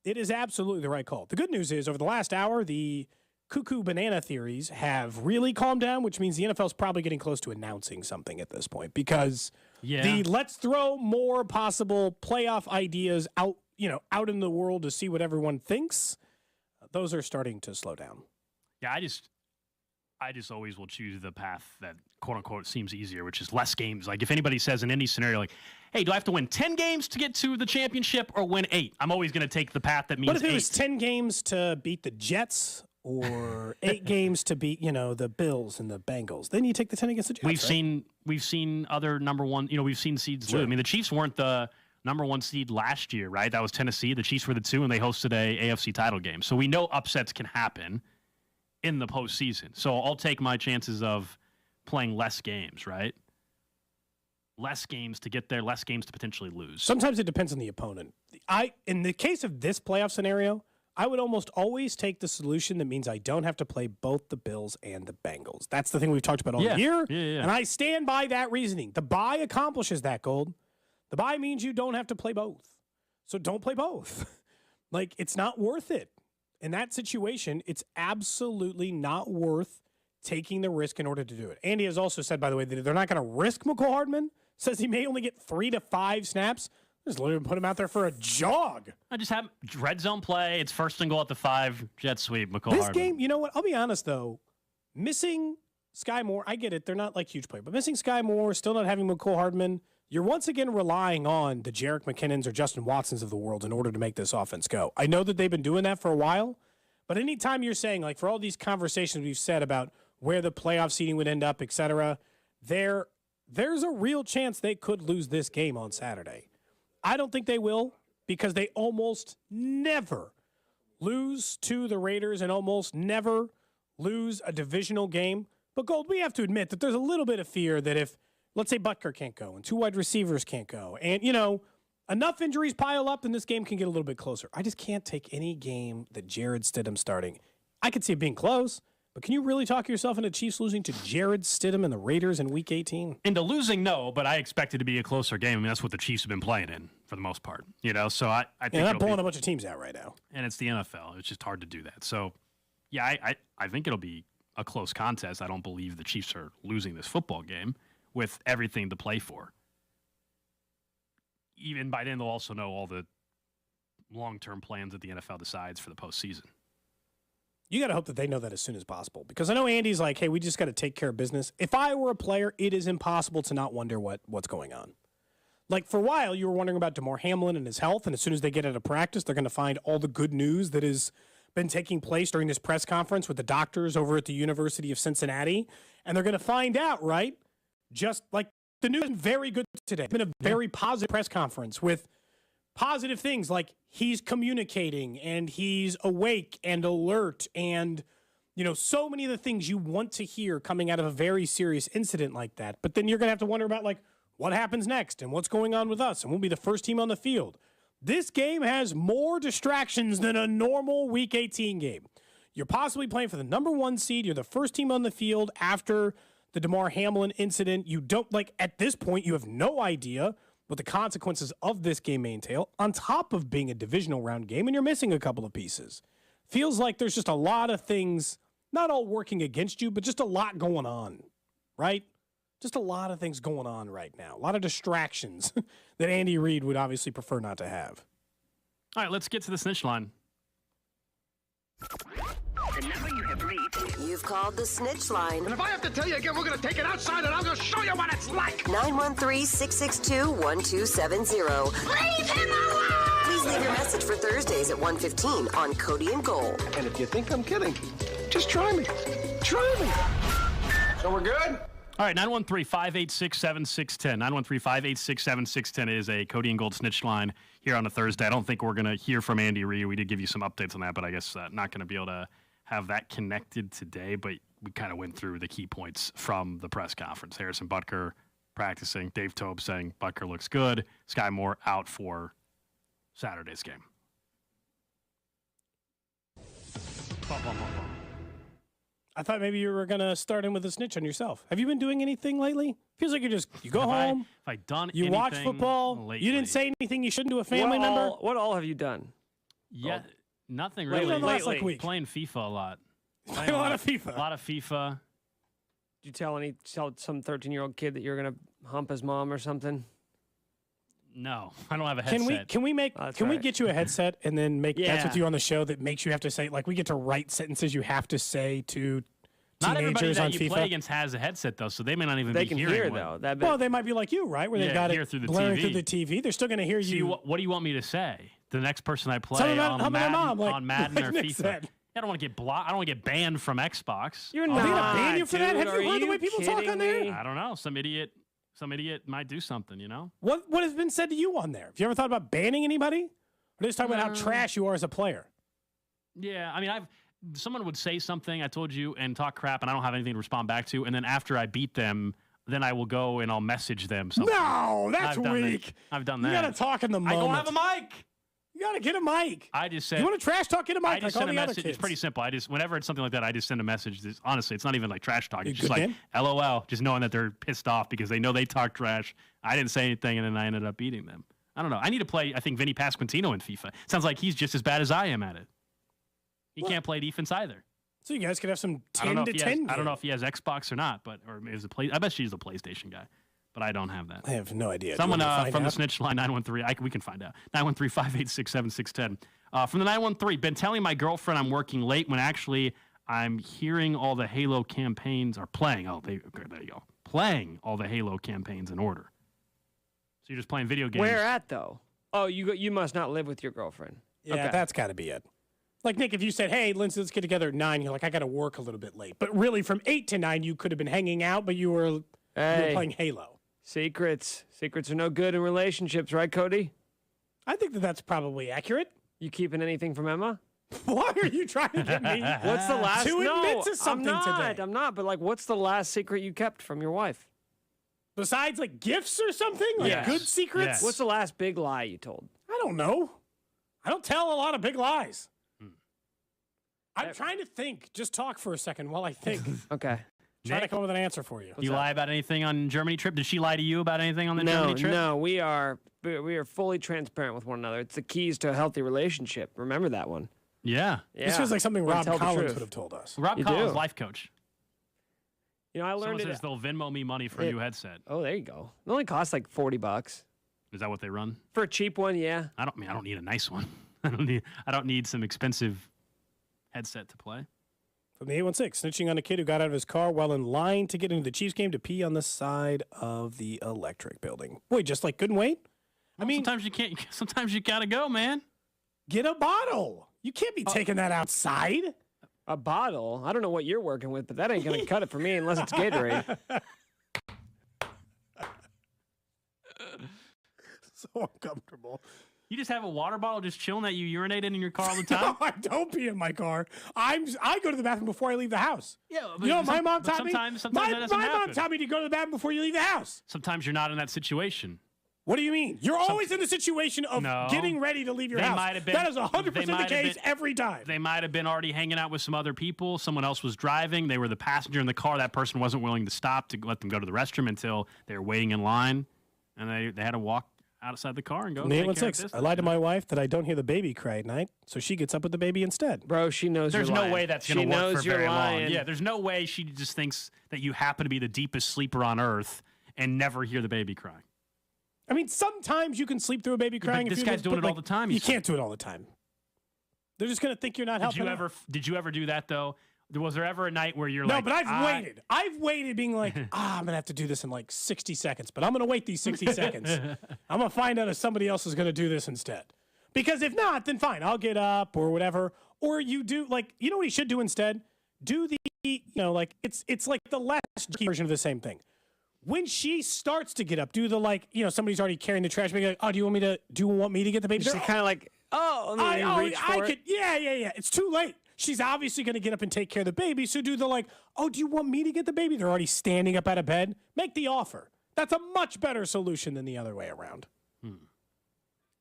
it is absolutely the right call. The good news is, over the last hour, the cuckoo banana theories have really calmed down, which means the NFL is probably getting close to announcing something at this point, because the let's throw more possible playoff ideas out in the world to see what everyone thinks, those are starting to slow down. Yeah, I just always will choose the path that, quote unquote, seems easier, which is less games. Like, if anybody says in any scenario, like, hey, do I have to win 10 games to get to the championship or win 8? I'm always going to take the path that means 8. What if it was 10 games to beat the Jets or 8 games to beat, the Bills and the Bengals? Then you take the 10 against the Jets. We've seen other number one, we've seen seeds lose. I mean, the Chiefs weren't the number 1 seed last year, right? That was Tennessee. The Chiefs were the 2, and they hosted a AFC title game. So we know upsets can happen in the postseason. So I'll take my chances of playing less games, right? Less games to get there, less games to potentially lose. Sometimes it depends on the opponent. In the case of this playoff scenario, I would almost always take the solution that means I don't have to play both the Bills and the Bengals. That's the thing we've talked about all year. Yeah. And I stand by that reasoning. The bye accomplishes that, Gold. The bye means you don't have to play both. So don't play both. Like, it's not worth it. In that situation, it's absolutely not worth taking the risk in order to do it. Andy has also said, by the way, that they're not going to risk Mecole Hardman. Says he may only get 3 to 5 snaps. Just literally put him out there for a jog. I just have red zone play. It's first and goal at the 5. Jet sweep, Mecole This Hardman. game, you know what? I'll be honest, though. Missing Sky Moore, I get it. They're not like huge play. But missing Sky Moore, still not having Mecole Hardman, you're once again relying on the Jerick McKinnons or Justin Watsons of the world in order to make this offense go. I know that they've been doing that for a while. But anytime you're saying, like, for all these conversations we've said about where the playoff seeding would end up, et cetera, there's a real chance they could lose this game on Saturday. I don't think they will because they almost never lose to the Raiders and almost never lose a divisional game. But, Gold, we have to admit that there's a little bit of fear that if, let's say, Butker can't go and 2 wide receivers can't go and, enough injuries pile up, then this game can get a little bit closer. I just can't take any game that Jared Stidham's starting. I could see it being close, but can you really talk yourself into Chiefs losing to Jared Stidham and the Raiders in Week 18? Into losing, no, but I expect it to be a closer game. I mean, that's what the Chiefs have been playing in for the most part. So I think they're not blowing a bunch of teams out right now. And it's the NFL. It's just hard to do that. So, yeah, I think it'll be a close contest. I don't believe the Chiefs are losing this football game with everything to play for. Even by then, they'll also know all the long-term plans that the NFL decides for the postseason. You got to hope that they know that as soon as possible. Because I know Andy's like, hey, we just got to take care of business. If I were a player, it is impossible to not wonder what's going on. Like, for a while, you were wondering about Damar Hamlin and his health, and as soon as they get out of practice, they're going to find all the good news that has been taking place during this press conference with the doctors over at the University of Cincinnati, and they're going to find out, right? Just like the news has been very good today. It's been a very positive press conference with positive things like he's communicating and he's awake and alert and, so many of the things you want to hear coming out of a very serious incident like that. But then you're going to have to wonder about, like, what happens next and what's going on with us and we'll be the first team on the field. This game has more distractions than a normal Week 18 game. You're possibly playing for the number 1 seed. You're the first team on the field after the Damar Hamlin incident. You don't, at this point, you have no idea what the consequences of this game may entail, on top of being a divisional round game, and you're missing a couple of pieces. Feels like there's just a lot of things, not all working against you, but just a lot going on, right? Just a lot of things going on right now. A lot of distractions that Andy Reid would obviously prefer not to have. All right, let's get to the snitch line. The number you have reached. You've called the snitch line. And if I have to tell you again, we're going to take it outside and I'm going to show you what it's like. 913-662-1270. Leave him alone! Please leave your message for Thursdays at 1:15 on Cody and Gold. And if you think I'm kidding, just try me. Try me. So we're good? All right, 913-586-7610. 913-586-7610 is a Cody and Gold snitch line here on a Thursday. I don't think we're going to hear from Andy Reid. We did give you some updates on that, but I guess not going to be able to have that connected today. But we kind of went through the key points from the press conference. Harrison Butker practicing. Dave Tobe saying Butker looks good. Sky Moore out for Saturday's game. I thought maybe you were going to start in with a snitch on yourself. Have you been doing anything lately? Feels like you go home. Have I done you watch football. Lately? You didn't say anything you shouldn't to a family member. What all have you done? Yeah, nothing Lately. really. Last, like, week? Playing FIFA a lot. Playing a lot of FIFA. A lot of FIFA. Did you tell some 13-year-old kid that you're going to hump his mom or something? No, I don't have a headset. Can we get you a headset and then make that's with you on the show that makes you have to say, like, we get to write sentences you have to say to not everybody teenagers on that you FIFA? play against has a headset though, so they may not even they be can hearing hear one. though. Well, they might be like you, right? Where they've got hear it through the blaring TV. through the TV. They're still going to hear So you. what do you want me to say? The next person I play Tell them about on my mom, like- on Madden or like Nick FIFA. said. I don't want to get blocked. I don't want to get banned from Xbox. You're Are they going to ban you for that? dude, Have you are heard the you way people talk kidding on there? me? I don't know. Some idiot might do something. You know. What has been said to you on there? Have you ever thought about banning anybody? Or just talking about how trash you are as a player? Yeah, I mean, someone would say something, I told you, and talk crap, and I don't have anything to respond back to. And then after I beat them, then I will go and I'll message them something. No, that's I've done weak. I've done that. You got to talk in the I moment. don't have a mic. You got to get a mic. I just said. You want to trash talk? Get a mic. I just like all send a the other message. kids. It's pretty simple. Whenever it's something like that, I just send a message. Honestly, it's not even like trash talk. It's You just good like, man? LOL, just knowing that they're pissed off because they know they talk trash. I didn't say anything, and then I ended up beating them. I don't know. I need to play, I think, Vinny Pasquantino in FIFA. Sounds like he's just as bad as I am at it. He can't play defense either. So you guys could have some 10 I don't know to if he 10 has, I don't know if he has Xbox or not, or is a play. I bet she's a PlayStation guy, but I don't have that. I have no idea. Someone from the snitch line 913. We can find out 913-586-7610. From the 913, been telling my girlfriend I'm working late when actually I'm hearing all the Halo campaigns are playing. Oh, there you go. Playing all the Halo campaigns in order. So you're just playing video games. Where at though? Oh, you must not live with your girlfriend. Yeah, Okay. that's got to be it. Like, Nick, if you said, hey, Lindsay, let's get together at 9, you're like, I got to work a little bit late. But really, from 8 to 9, you could have been hanging out, but you were playing Halo. Secrets are no good in relationships, right, Cody? I think that's probably accurate. You keeping anything from Emma? Why are you trying to get me What's the last? to admit to something today? I'm not. But like, what's the last secret you kept from your wife? Besides, like, gifts or something? Like, good secrets? Yes. What's the last big lie you told? I don't know. I don't tell a lot of big lies. I'm trying to think. Just talk for a second while I think. Okay. Trying to come up with an answer for you. Do you lie about anything on Germany trip? Did she lie to you about anything on the Germany trip? No, we are fully transparent with one another. It's the keys to a healthy relationship. Remember that one. Yeah. This feels like something Rob Tell the Collins truth. would have told us. Rob You Collins, do. life coach. You know, I learned Someone it. says they'll Venmo me money for a new headset. Oh, there you go. It only costs like $40 Is that what they run? for a cheap one. Yeah. I don't need a nice one. I don't need some expensive headset to play. From the 816, snitching on a kid who got out of his car while in line to get into the Chiefs game to pee on the side of the electric building. Boy, just like couldn't wait? I mean, sometimes you can't. Sometimes you gotta go, man. Get a bottle. You can't be taking that outside. A bottle? I don't know what you're working with, but that ain't going to cut it for me unless it's Gatorade. So uncomfortable. You just have a water bottle just chilling that you urinate in your car all the time? No, I don't pee in my car. I go to the bathroom before I leave the house. Yeah, but you know what my mom but taught me? sometimes that My doesn't mom happen. taught me to go to the bathroom before you leave the house. Sometimes you're not in that situation. What do you mean? You're always in the situation of No. getting ready to leave your They house. might have been- That is they 100% the might have case been- every time. They might have been already hanging out with some other people. Someone else was driving. They were the passenger in the car. That person wasn't willing to stop to let them go to the restroom until they were waiting in line. And they had to walk outside the car and go. From the take care of 816, business. I lied to my wife that I don't hear the baby cry at night, so she gets up with the baby instead. Bro, she knows There's you're no lying. way that's She going to work knows for you're very long. lying. Yeah, there's no way she just thinks that you happen to be the deepest sleeper on earth and never hear the baby crying. I mean, sometimes you can sleep through a baby crying. But if this you guy's doing but, it all the time. You can't do it all the time. They're just going to think you're not helping. Did you ever do that though? Was there ever a night where you're No, like, but I've waited. I've waited being like, I'm going to have to do this in like 60 seconds, but I'm going to wait these 60 seconds. I'm going to find out if somebody else is going to do this instead. Because if not, then fine, I'll get up or whatever. Or you do, like, you know what he should do instead? Do the, like, it's like the last version of the same thing. When she starts to get up, do the, like, somebody's already carrying the trash bag, like, oh, do you want me to get the baby? She's kind of like, oh, let me reach for it. Yeah. It's too late. She's obviously going to get up and take care of the baby. So do the like, oh, do you want me to get the baby? They're already standing up out of bed. Make the offer. That's a much better solution than the other way around.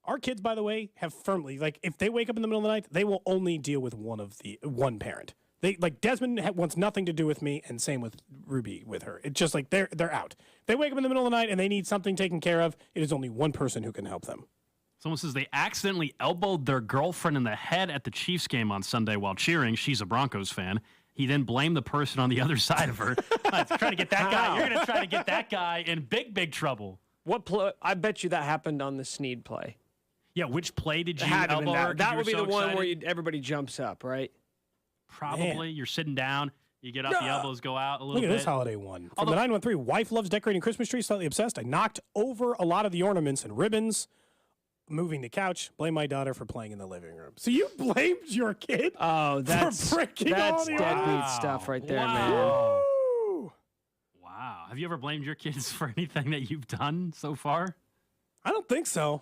Our kids, by the way, have firmly, like, if they wake up in the middle of the night, they will only deal with one parent. They like Desmond wants nothing to do with me, and same with Ruby with her. It's just like they're out. They wake up in the middle of the night and they need something taken care of. It is only one person who can help them. Someone says they accidentally elbowed their girlfriend in the head at the Chiefs game on Sunday while cheering. She's a Broncos fan. He then blamed the person on the other side of her. Trying to get that guy. You're going to try to get that guy in big trouble. What play? I bet you that happened on the Snead play. Yeah, which play did you Had to elbow been her? that. 'cause That you would were be so the one excited? where everybody jumps up, right? Probably. Man. You're sitting down. You get up, the elbows go out a little Look bit. at this holiday one. From the 913, wife loves decorating Christmas trees, slightly obsessed. I knocked over a lot of the ornaments and ribbons. Moving the couch, blame my daughter for playing in the living room. So you blamed your kid Oh, that's for breaking all that's the deadbeat ornaments? stuff right there, man. Woo! Wow. Have you ever blamed your kids for anything that you've done so far? I don't think so.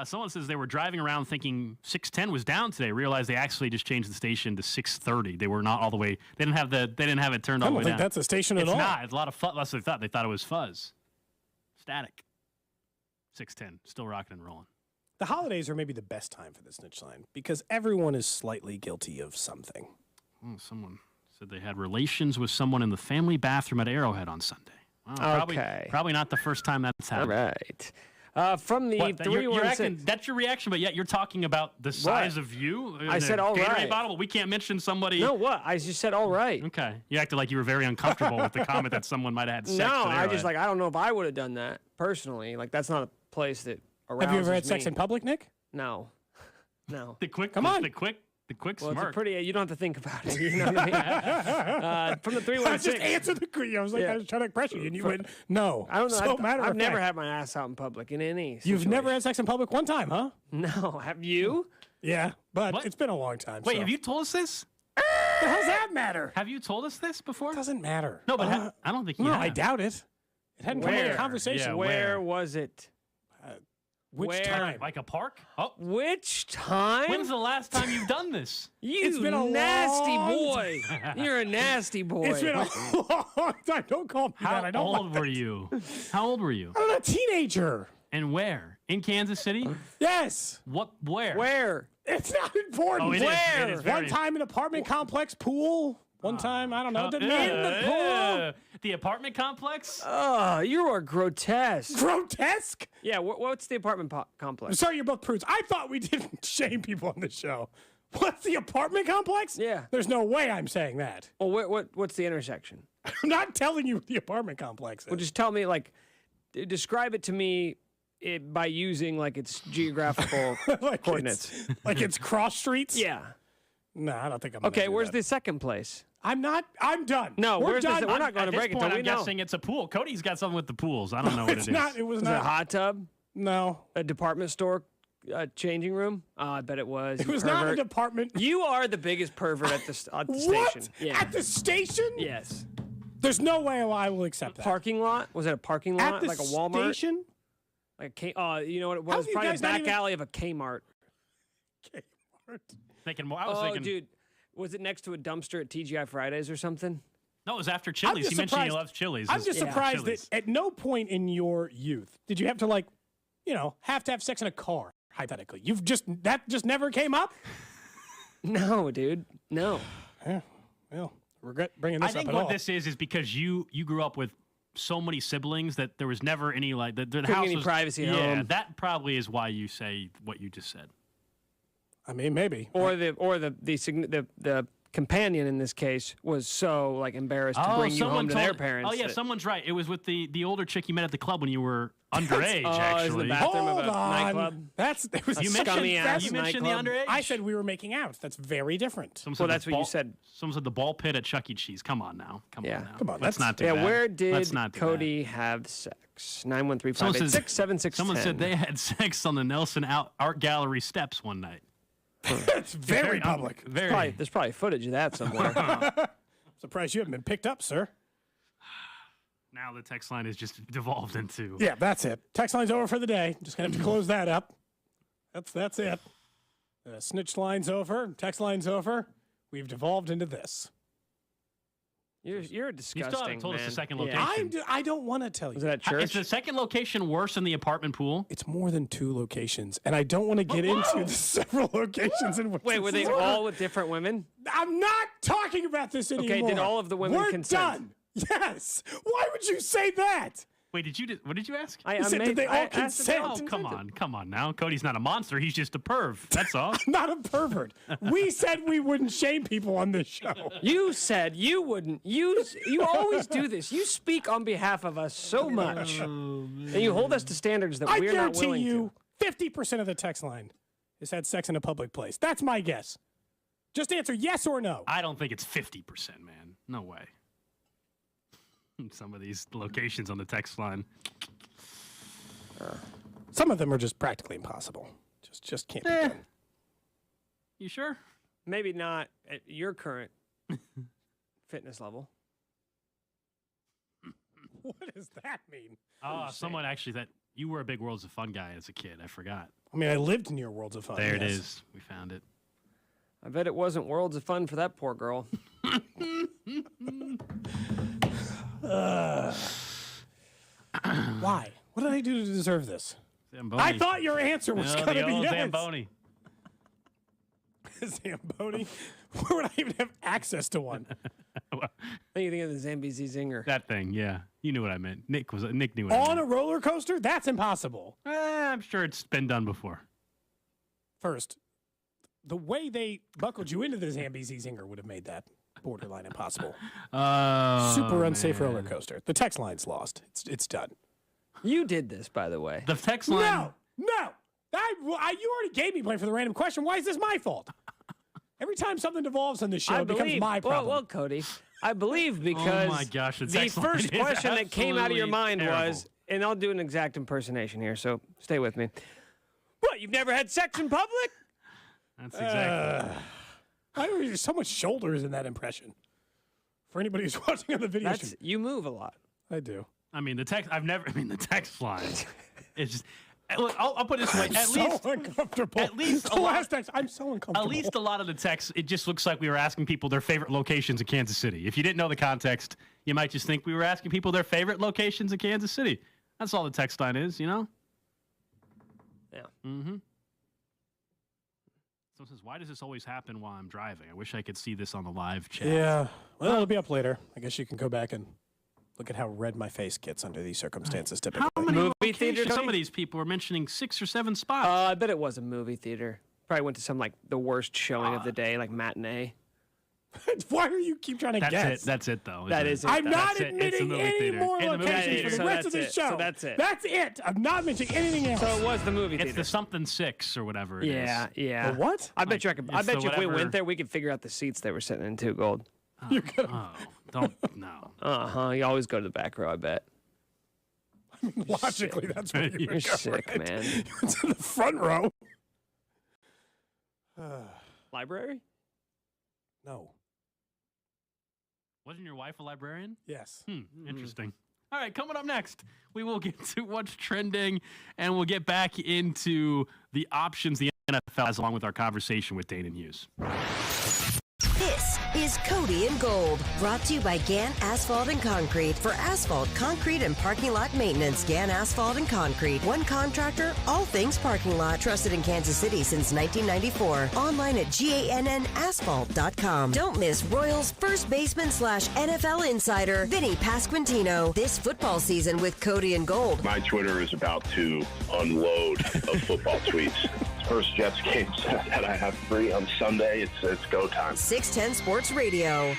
Someone says they were driving around thinking 610 was down today. Realized they actually just changed the station to 630. They were not all the way. They didn't have it turned all the way down. I don't think that's a station at all. It's not. It's a lot of fuzz. That's what they thought. They thought it was fuzz. Static. 610. Still rocking and rolling. The holidays are maybe the best time for the snitch line because everyone is slightly guilty of something. Oh, someone said they had relations with someone in the family bathroom at Arrowhead on Sunday. Wow, probably not the first time that's happened. All right. From the 316. That's your reaction, but yet you're talking about the size of you. I said all right. Bottle, but we can't mention somebody. No, what? I just said all right. Okay. You acted like you were very uncomfortable with the comment that someone might have had sex. No, I don't know if I would have done that personally. Like, that's not a place that arouses Have you ever had me. sex in public, Nick? No. No. Come on. The quick Well, smirk. it's you don't have to think about it. You know what I mean? From the 316. I just answered the question. I was like, I was trying to pressure you, and you went, no. I don't know. So I've never had my ass out in public in any situation. You've never had sex in public one time, huh? No. Have you? Yeah, but it's been a long time. Wait, have you told us this? The hell does that matter? Have you told us this before? It doesn't matter. No, but I don't think you have. I doubt it. It hadn't come into conversation. Yeah, where was it? Which time? Like a park? Oh. Which time? When's the last time you've done this? It's been a nasty boy. You're a nasty boy. It's been a long time. Don't call me that. I don't How old were you? How old were you? I'm a teenager. And where? In Kansas City? Yes. Where? Where? It's not important. Oh, it where? is One time in apartment complex pool. One time, I don't know. In the pool. The apartment complex? Oh, you are grotesque. Grotesque? Yeah, what's the apartment complex? I'm sorry, you're both prudes. I thought we didn't shame people on the show. What's the apartment complex? Yeah. There's no way I'm saying that. Well, what's the intersection? I'm not telling you what the apartment complex is. Well, just tell me, describe it to me by using, its geographical coordinates. Like it's cross streets? Yeah. No, I don't think I'm Okay, where's the second place? I'm done. No, we're done. We're not going to break it until we know. I'm guessing it's a pool. Cody's got something with the pools. I don't know what it is. It was Was not. it a hot tub? No. A department store changing room? Oh, I bet it was. It was not a department. You are the biggest pervert at the What? station. Yeah. At the station? Yes. There's no way I will accept that. Parking lot? Was it a parking lot? At the like a Walmart? station? Like a you know what it How was? have you Probably a guys not back even- alley of a Kmart. Kmart. Thinking more. I was thinking. Dude. Was it next to a dumpster at TGI Fridays or something? No, it was after Chili's. He mentioned he loves Chili's. I'm just surprised that at no point in your youth did you have to have to have sex in a car, hypothetically. That just never came up? No, dude. No. Yeah. Well, regret bringing this I think up at all. what this is because you grew up with so many siblings that there was never any the house any was, privacy at Yeah, home. that probably is why you say what you just said. I mean, maybe. Or the companion in this case was so embarrassed to bring you home to their parents. Oh yeah, someone's right. It was with the older chick you met at the club when you were underage. It was in Actually, the bathroom of a Hold on. nightclub. It was you scummy ass you mentioned the nightclub. underage. I said we were making out. That's very different. Someone Well, said that's the what you ball- said. Someone said the ball pit at Chuck E. Cheese. Come on now. Come on now. Come on, Let's that's- not do Yeah, that. where Let's did not do Cody have sex? 913 Someone says- 586 Someone said they had sex on the Nelson Art Gallery steps one night. That's very public. Very. There's probably footage of that somewhere. Surprised you haven't been picked up, sir. Now the text line is just devolved into. Yeah, that's it. Text line's over for the day. Just gonna have to close that up. That's it. Snitch line's over. Text line's over. We've devolved into this. You're disgusting. You still haven't told us the man. second Yeah. location. I don't want to tell you. Was it at Is church? the second location worse than the apartment pool? It's more than 2 locations, and I don't want to get into the several locations in which. Wait, were they all with different women? I'm not talking about this anymore. Okay, did all of the women We're consent? done. Yes. Why would you say that? Wait, what did you ask? He said, did they all consent? Oh, come on now. Cody's not a monster. He's just a perv. That's all. I'm not a pervert. We said we wouldn't shame people on this show. You said you wouldn't. You always do this. You speak on behalf of us so much, and you hold us to standards that we're not willing you, 50% of the text line has had sex in a public place. That's my guess. Just answer yes or no. I don't think it's 50%, man. No way. Some of these locations on the text line. Some of them are just practically impossible. Just can't be done. You sure? Maybe not at your current fitness level. What does that mean? Someone actually that you were a big Worlds of Fun guy as a kid. I forgot. I mean, I lived near Worlds of Fun. There it yes. is. We found it. I bet it wasn't worlds of fun for that poor girl. Why? What did I do to deserve this? Zamboni. I thought your answer was going to be yes. Zamboni. Zamboni? Where would I even have access to one? What do you think of the Zambezi Zinger? That thing, yeah. You knew what I meant. Nick knew what I meant. On a roller coaster? That's impossible. I'm sure it's been done before. First, the way they buckled you into the Zambezi Zinger would have made that borderline impossible. Super unsafe roller coaster. The text line's lost. It's done. You did this, by the way. The text line. No. You already gave me blame for the random question. Why is this my fault? Every time something devolves on this show, it becomes my problem. Well, Cody, I believe because oh my gosh, the first question that came out of your mind was, and I'll do an exact impersonation here, so stay with me. What, you've never had sex in public? That's exactly. I don't know, there's so much shoulders in that impression. For anybody who's watching on the video stream. You move a lot. I do. I mean, the text line is just. Look, I'll put it this way. Uncomfortable. At least the last text, I'm so uncomfortable. At least a lot of the text, it just looks like we were asking people their favorite locations in Kansas City. If you didn't know the context, you might just think we were asking people their favorite locations in Kansas City. That's all the text line is, you know? Yeah. Mm-hmm. So it says, why does this always happen while I'm driving? I wish I could see this on the live chat. Yeah. Well, it'll be up later. I guess you can go back and look at how red my face gets under these circumstances typically. How many movie theaters? Some of these people are mentioning 6 or 7 spots. I bet it was a movie theater. Probably went to some, like, the worst showing of the day, like matinee. Why do you keep trying to guess? That's it, though. That is it. I'm not admitting any more locations for the rest of the show. So that's it. That's it. I'm not mentioning anything else. So it was the movie theater. It's the something 6 or whatever it is. Yeah. The what? I bet you if we went there, we could figure out the seats they were sitting in too, Gold. No. Uh-huh. You always go to the back row, I bet. Logically, that's where you You're would go, sick, right? man. You went to the front row. Library? No. Wasn't your wife a librarian? Yes. Interesting. All right, coming up next, we will get to what's trending, and we'll get back into the options the NFL has, along with our conversation with Danan Hughes. This is Cody and Gold, brought to you by Gann Asphalt and Concrete. For asphalt, concrete, and parking lot maintenance, Gann Asphalt and Concrete. One contractor, all things parking lot. Trusted in Kansas City since 1994. Online at GANNasphalt.com. Don't miss Royals first baseman / NFL insider, Vinny Pasquantino. This football season with Cody and Gold. My Twitter is about to unload of football tweets. First Jets game that I have free on Sunday. It's go time. 610 Sports Radio.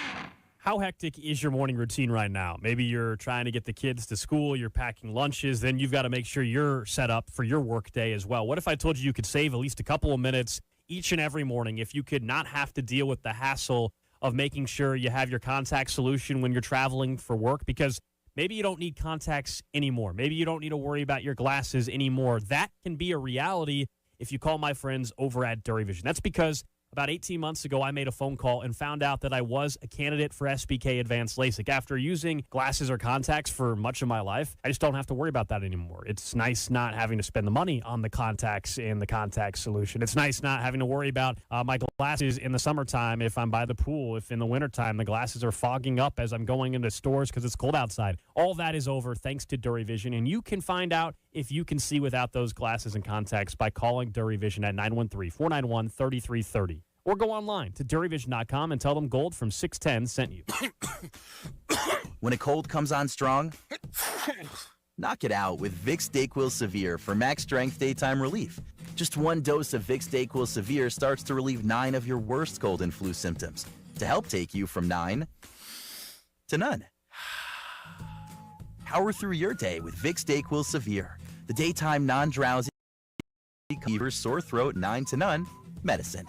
How hectic is your morning routine right now? Maybe you're trying to get the kids to school, you're packing lunches, then you've got to make sure you're set up for your work day as well. What if I told you could save at least a couple of minutes each and every morning if you could not have to deal with the hassle of making sure you have your contact solution when you're traveling for work? Because maybe you don't need contacts anymore. Maybe you don't need to worry about your glasses anymore. That can be a reality if you call my friends over at Dury Vision. That's because about 18 months ago, I made a phone call and found out that I was a candidate for SBK Advanced LASIK. After using glasses or contacts for much of my life, I just don't have to worry about that anymore. It's nice not having to spend the money on the contacts and the contact solution. It's nice not having to worry about my glasses in the summertime if I'm by the pool, if in the wintertime the glasses are fogging up as I'm going into stores because it's cold outside. All that is over thanks to Dury Vision, and you can find out if you can see without those glasses and contacts by calling Dury Vision at 913-491-3330. Or go online to DuryVision.com and tell them Gold from 610 sent you. When a cold comes on strong, knock it out with Vicks DayQuil Severe for max strength daytime relief. Just one dose of Vicks DayQuil Severe starts to relieve 9 of your worst cold and flu symptoms to help take you from 9 to none. Power through your day with Vicks DayQuil Severe, the daytime non-drowsy, fever, sore throat, 9 to none medicine.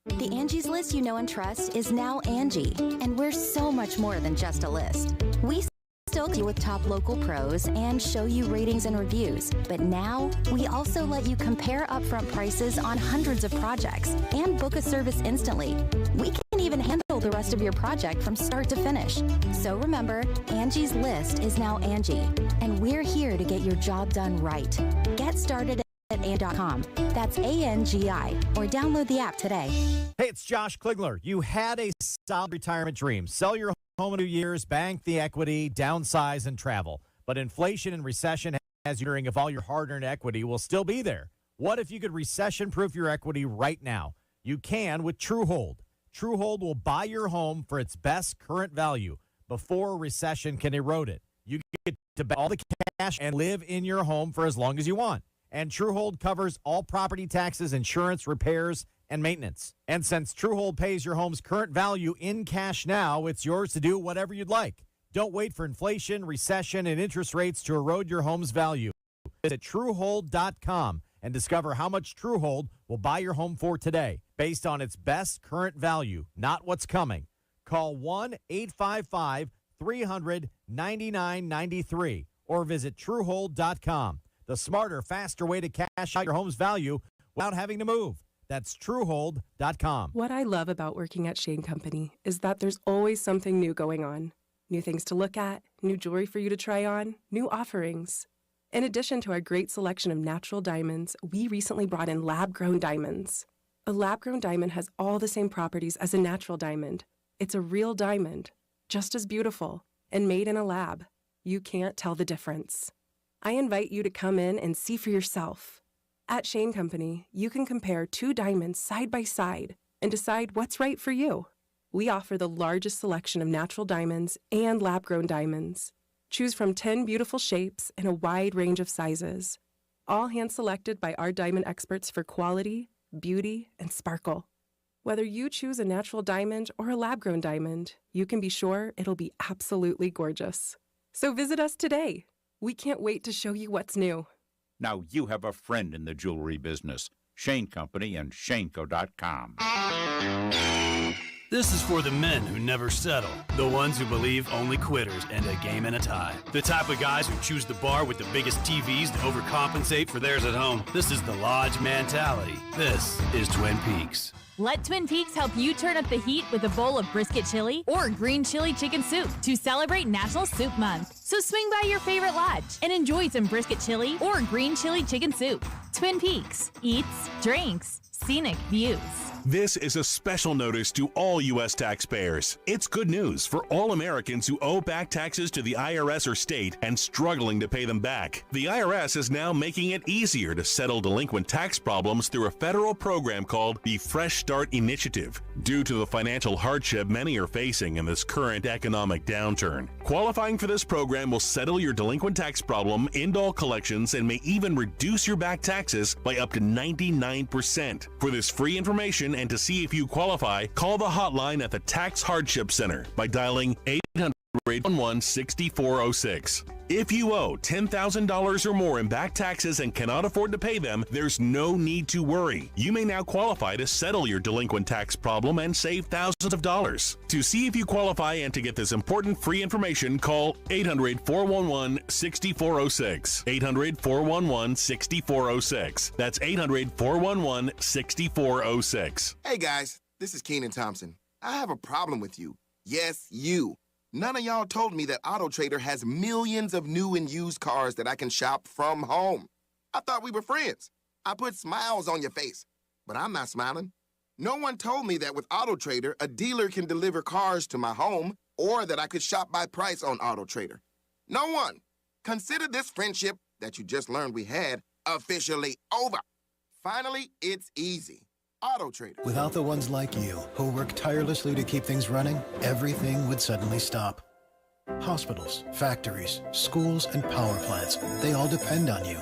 The Angie's List you know and trust is now Angie, and we're so much more than just a list. We still deal with top local pros and show you ratings and reviews, but now we also let you compare upfront prices on hundreds of projects and book a service instantly. We can even handle the rest of your project from start to finish. So remember, Angie's List is now Angie, and we're here to get your job done right. Get started at Angie.com. That's ANGI, or download the app today. Hey, it's Josh Kligler. You had a solid retirement dream. Sell your home in 2 years, bank the equity, downsize, and travel. But inflation and recession has you wondering if all your hard-earned equity will still be there. What if you could recession-proof your equity right now? You can with TrueHold. TrueHold will buy your home for its best current value before a recession can erode it. You get to bet all the cash and live in your home for as long as you want. And TrueHold covers all property taxes, insurance, repairs, and maintenance. And since TrueHold pays your home's current value in cash now, it's yours to do whatever you'd like. Don't wait for inflation, recession, and interest rates to erode your home's value. Visit TrueHold.com and discover how much TrueHold will buy your home for today, based on its best current value, not what's coming. Call 1-855-300-9993 or visit TrueHold.com. The smarter, faster way to cash out your home's value without having to move. That's TrueHold.com. What I love about working at Shane Company is that there's always something new going on. New things to look at, new jewelry for you to try on, new offerings. In addition to our great selection of natural diamonds, we recently brought in lab-grown diamonds. A lab-grown diamond has all the same properties as a natural diamond. It's a real diamond, just as beautiful, and made in a lab. You can't tell the difference. I invite you to come in and see for yourself. At Shane Company, you can compare two diamonds side by side and decide what's right for you. We offer the largest selection of natural diamonds and lab-grown diamonds. Choose from 10 beautiful shapes in a wide range of sizes, all hand-selected by our diamond experts for quality, beauty, and sparkle. Whether you choose a natural diamond or a lab-grown diamond, you can be sure it'll be absolutely gorgeous. So visit us today. We can't wait to show you what's new. Now you have a friend in the jewelry business. Shane Company and ShaneCo.com. This is for the men who never settle, the ones who believe only quitters end a game and a tie, the type of guys who choose the bar with the biggest TVs to overcompensate for theirs at home. This is the Lodge mentality. This is Twin Peaks. Let Twin Peaks help you turn up the heat with a bowl of brisket chili or green chili chicken soup to celebrate National Soup Month. So swing by your favorite lodge and enjoy some brisket chili or green chili chicken soup. Twin Peaks, eats, drinks, scenic views. This is a special notice to all U.S. taxpayers. It's good news for all Americans who owe back taxes to the IRS or state and struggling to pay them back. The IRS is now making it easier to settle delinquent tax problems through a federal program called the Fresh Start Initiative. Due to the financial hardship many are facing in this current economic downturn, qualifying for this program will settle your delinquent tax problem, end all collections, and may even reduce your back taxes by up to 99%. For this free information and to see if you qualify, call the hotline at the Tax Hardship Center by dialing 800-811-6406. If you owe $10,000 or more in back taxes and cannot afford to pay them, there's no need to worry. You may now qualify to settle your delinquent tax problem and save thousands of dollars. To see if you qualify and to get this important free information, call 800-411-6406. 800-411-6406. That's 800-411-6406. Hey guys, this is Keenan Thompson. I have a problem with you. Yes, you. None of y'all told me that Auto Trader has millions of new and used cars that I can shop from home. I thought we were friends. I put smiles on your face, but I'm not smiling. No one told me that with Auto Trader, a dealer can deliver cars to my home or that I could shop by price on Auto Trader. No one. Consider this friendship that you just learned we had officially over. Finally, it's easy. Auto Trader. Without the ones like you, who work tirelessly to keep things running, everything would suddenly stop. Hospitals, factories, schools, and power plants, they all depend on you.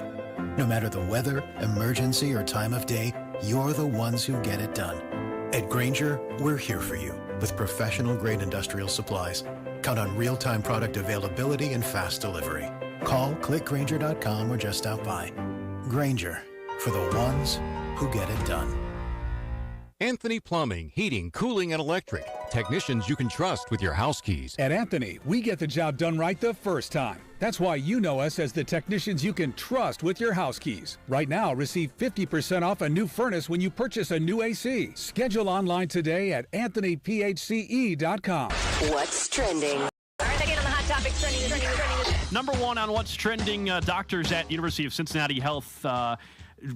No matter the weather, emergency, or time of day, you're the ones who get it done. At Grainger, we're here for you with professional-grade industrial supplies. Count on real-time product availability and fast delivery. Call, click Grainger.com, or just stop by. Grainger, for the ones who get it done. Anthony Plumbing, Heating, Cooling, and Electric. Technicians you can trust with your house keys. At Anthony, we get the job done right the first time. That's why you know us as the technicians you can trust with your house keys. Right now, receive 50% off a new furnace when you purchase a new AC. Schedule online today at AnthonyPHCE.com. What's trending? All right, again on the hot topic trending. Number one on what's trending, doctors at University of Cincinnati Health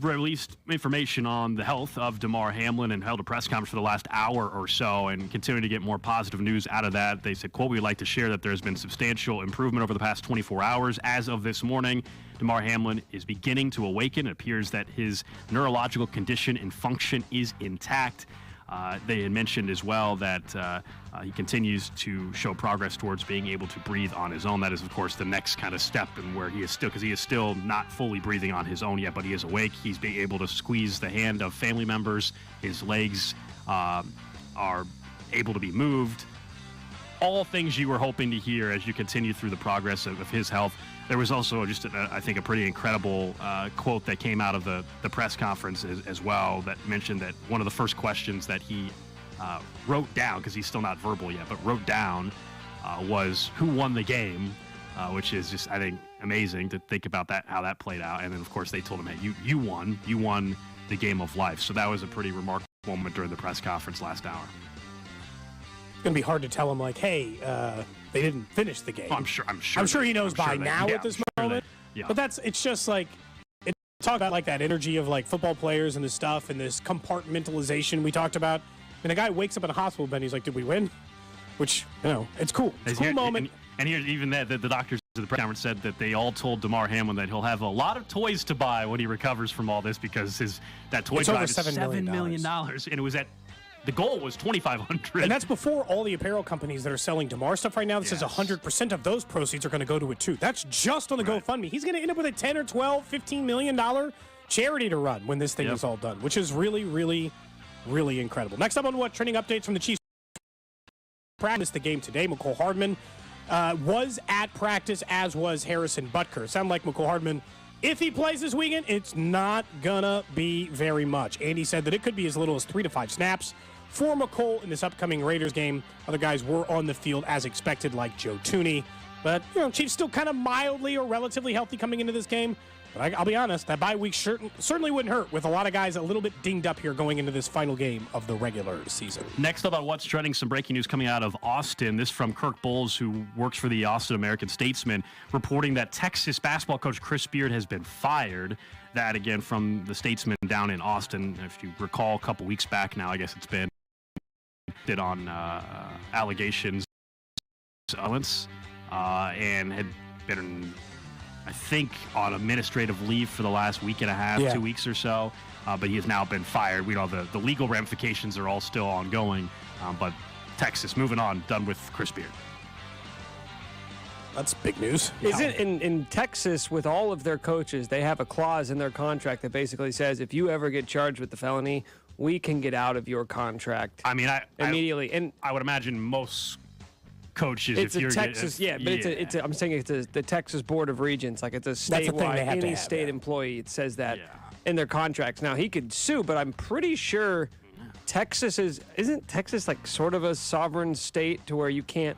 released information on the health of Damar Hamlin and held a press conference for the last hour or so and continuing to get more positive news out of that. They said, quote, "We'd like to share that there has been substantial improvement over the past 24 hours. As of this morning, Damar Hamlin is beginning to awaken. It appears that his neurological condition and function is intact." They had mentioned as well that he continues to show progress towards being able to breathe on his own. That is, of course, the next kind of step, and where he is still, because he is still not fully breathing on his own yet, but he is awake. He's being able to squeeze the hand of family members. His legs are able to be moved. All things you were hoping to hear as you continue through the progress of his health. There was also just, I think, a pretty incredible quote that came out of the press conference as well that mentioned that one of the first questions that he wrote down, because he's still not verbal yet, but wrote down was who won the game, which is just, I think, amazing to think about that, how that played out. And then, of course, they told him, hey, you won the game of life. So that was a pretty remarkable moment during the press conference last hour. It's going to be hard to tell him, like, hey, they didn't finish the game. Oh, I'm sure he knows by now at this moment. But it's just like, talk about like that energy of like football players and this stuff and this compartmentalization we talked about. And a guy wakes up in a hospital bed and he's like, did we win? Which, it's cool. It's a cool moment. And here, even that, the doctors at the press conference said that they all told Damar Hamlin that he'll have a lot of toys to buy when he recovers from all this, because that toy drive is $7 million. And it was the goal was $2,500. And that's before all the apparel companies that are selling Damar stuff right now that says 100% of those proceeds are going to go to it too. That's just on the GoFundMe. He's going to end up with a $10 or $12, $15 million charity to run when this thing is all done, which is really, really, really incredible. Next up on what trending updates from the Chiefs. Practice the game today. Mecole Hardman was at practice, as was Harrison Butker. Sound like Mecole Hardman, if he plays this weekend, it's not gonna be very much. Andy said that it could be as little as 3 to 5 snaps for Mecole in this upcoming Raiders game. Other guys were on the field as expected, like Joe Thuney. But, Chiefs still kind of mildly or relatively healthy coming into this game. But I'll be honest, that bye week certainly wouldn't hurt, with a lot of guys a little bit dinged up here going into this final game of the regular season. Next up on What's Trending, some breaking news coming out of Austin. This from Kirk Bowles, who works for the Austin American-Statesman, reporting that Texas basketball coach Chris Beard has been fired. That, again, from the Statesman down in Austin. If you recall, a couple weeks back now, I guess it's been, did on allegations of violence, and had been, I think, on administrative leave for the last week and a half, 2 weeks or so. But he has now been fired. We know the legal ramifications are all still ongoing. But Texas, moving on, done with Chris Beard. That's big news. Is it in Texas, with all of their coaches, they have a clause in their contract that basically says if you ever get charged with the felony, we can get out of your contract. I mean, immediately. And I would imagine most coaches, it's if you're Texas, but I'm saying it's the Texas Board of Regents, like it's a statewide, any state employee. It says that in their contracts. Now he could sue, but I'm pretty sure Texas isn't Texas like sort of a sovereign state to where you can't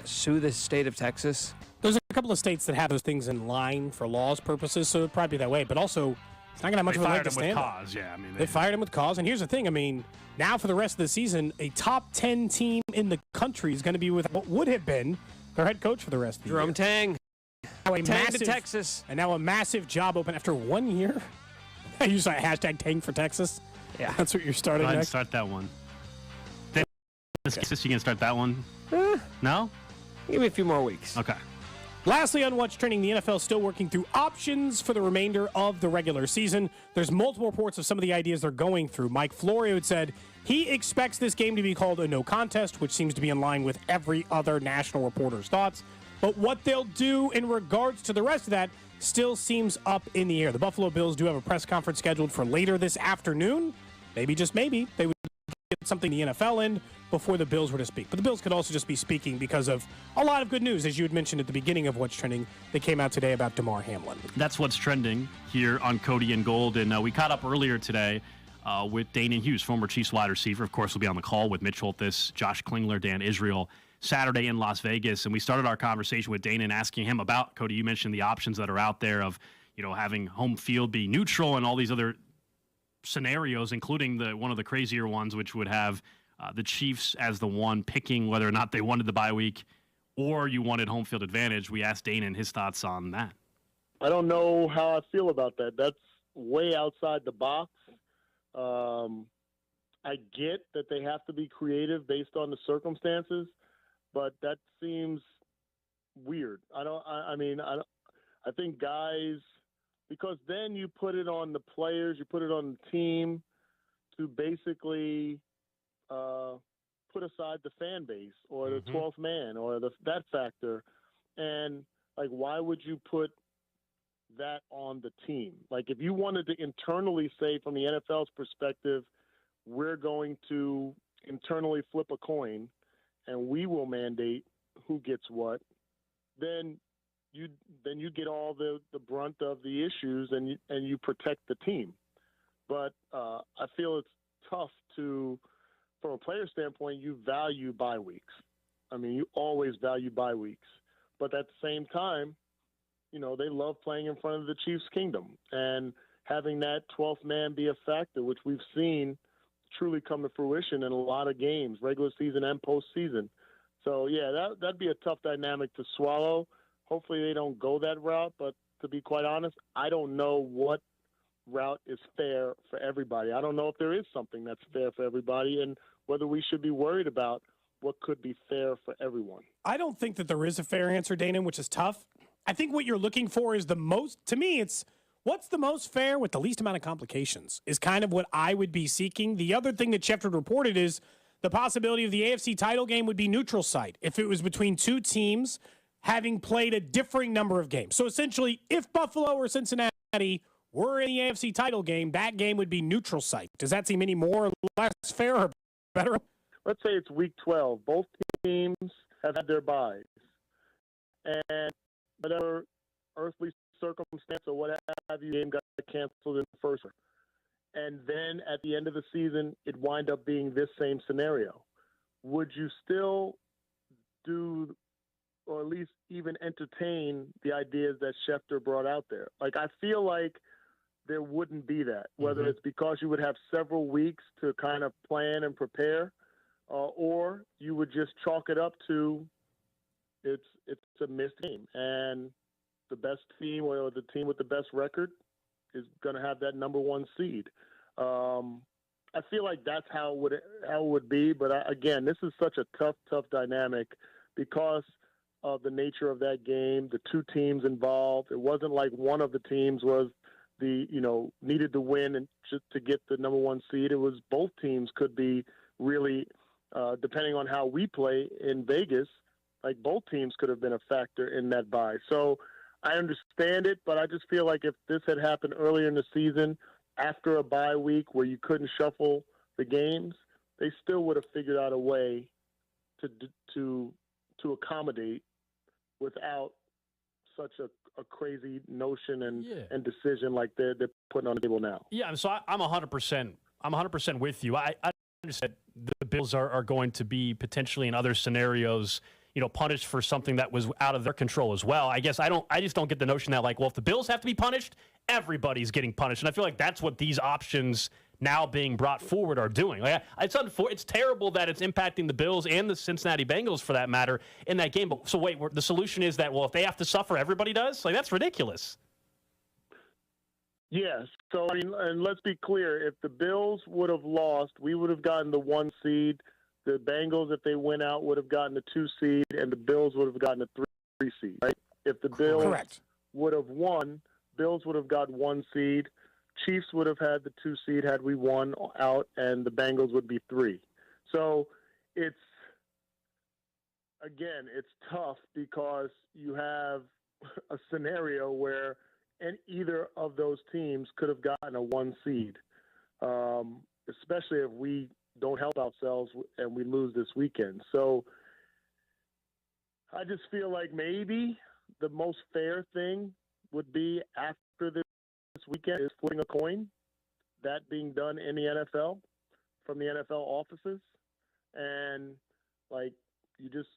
sue the state of Texas. There's a couple of states that have those things in line for laws purposes, so it'd probably be that way. But also, it's not going to have much of a leg to stand on. They fired him with cause. And here's the thing. I mean, now for the rest of the season, a top 10 team in the country is going to be with what would have been their head coach for the rest of the year. Jerome Tang. Tang to Texas. And now a massive job open after 1 year. You saw hashtag Tang for Texas. Yeah. That's what you're starting next. Start that one. Texas, you going to start that one? No? Give me a few more weeks. Okay. Lastly, on What's Trending, the NFL is still working through options for the remainder of the regular season. There's multiple reports of some of the ideas they're going through. Mike Florio had said he expects this game to be called a no contest, which seems to be in line with every other national reporter's thoughts. But what they'll do in regards to the rest of that still seems up in the air. The Buffalo Bills do have a press conference scheduled for later this afternoon. Maybe, just maybe, they would get something the NFL in before the Bills were to speak. But the Bills could also just be speaking because of a lot of good news, as you had mentioned at the beginning of What's Trending, that came out today about Damar Hamlin. That's What's Trending here on Cody and Gold. And we caught up earlier today with Danan Hughes, former Chiefs wide receiver. Of course, we'll be on the call with Mitch Holthus, Josh Klingler, Dan Israel, Saturday in Las Vegas. And we started our conversation with Danan asking him about, Cody, you mentioned the options that are out there of, having home field be neutral and all these other scenarios, including one of the crazier ones, which would have the Chiefs as the one picking whether or not they wanted the bye week or you wanted home field advantage. We asked Danan his thoughts on that. I don't know how I feel about that. way outside the box. I get that they have to be creative based on the circumstances, but that seems weird. I think guys, because then you put it on the players, you put it on the team to basically put aside the fan base or the 12th man or that factor. And, like, why would you put that on the team? Like, if you wanted to internally say from the NFL's perspective, we're going to internally flip a coin and we will mandate who gets what, then you get all the brunt of the issues and you protect the team. But I feel it's tough to, from a player standpoint, you value bye weeks. I mean, you always value bye weeks. But at the same time, you know, they love playing in front of the Chiefs' kingdom. And having that 12th man be a factor, which we've seen truly come to fruition in a lot of games, regular season and postseason. So, yeah, that'd be a tough dynamic to swallow. Hopefully they don't go that route. But to be quite honest, I don't know what route is fair for everybody. I don't know if there is something that's fair for everybody and whether we should be worried about what could be fair for everyone. I don't think that there is a fair answer, Danan, which is tough. I think what you're looking for is to me, it's what's the most fair with the least amount of complications is kind of what I would be seeking. The other thing that Schefter reported is the possibility of the AFC title game would be neutral site if it was between two teams having played a differing number of games. So essentially, if Buffalo or Cincinnati were in the AFC title game, that game would be neutral site. Does that seem any more or less fair or better? Let's say it's week 12. Both teams have had their byes. And whatever earthly circumstance or what have you, game got canceled in the first round. And then at the end of the season, it wind up being this same scenario. Would you still do, or at least even entertain the ideas that Schefter brought out there? Like, I feel like there wouldn't be that, whether it's because you would have several weeks to kind of plan and prepare, or you would just chalk it up to it's a missed game, and the best team or the team with the best record is going to have that number one seed. I feel like that's how it would be, but again, this is such a tough dynamic because of the nature of that game, the two teams involved. It wasn't like one of the teams was needed to win and just to get the number one seed. It was both teams could be really, depending on how we play in Vegas, like both teams could have been a factor in that bye. So I understand it, but I just feel like if this had happened earlier in the season after a bye week where you couldn't shuffle the games, they still would have figured out a way to accommodate without such a crazy notion and decision like they're putting on the table now. Yeah, so I'm 100%. I'm 100% with you. I understand the Bills are going to be potentially in other scenarios, punished for something that was out of their control as well. I guess I just don't get the notion that, like, well, if the Bills have to be punished, everybody's getting punished. And I feel like that's what these options now being brought forward are doing. Like, it's terrible that it's impacting the Bills and the Cincinnati Bengals, for that matter, in that game. But so wait, the solution is that, well, if they have to suffer, everybody does? Like, that's ridiculous. Yes. So, I mean, and let's be clear. If the Bills would have lost, we would have gotten the 1 seed. The Bengals, if they went out, would have gotten the 2 seed, and the Bills would have gotten a 3 seed, right? If the Bills would have won, Bills would have got 1 seed. Chiefs would have had the 2 seed had we won out, and the Bengals would be 3. So it's tough because you have a scenario where either of those teams could have gotten a 1 seed, especially if we don't help ourselves and we lose this weekend. So I just feel like maybe the most fair thing would be after this weekend is flipping a coin, that being done in the NFL from the NFL offices. And, like, you just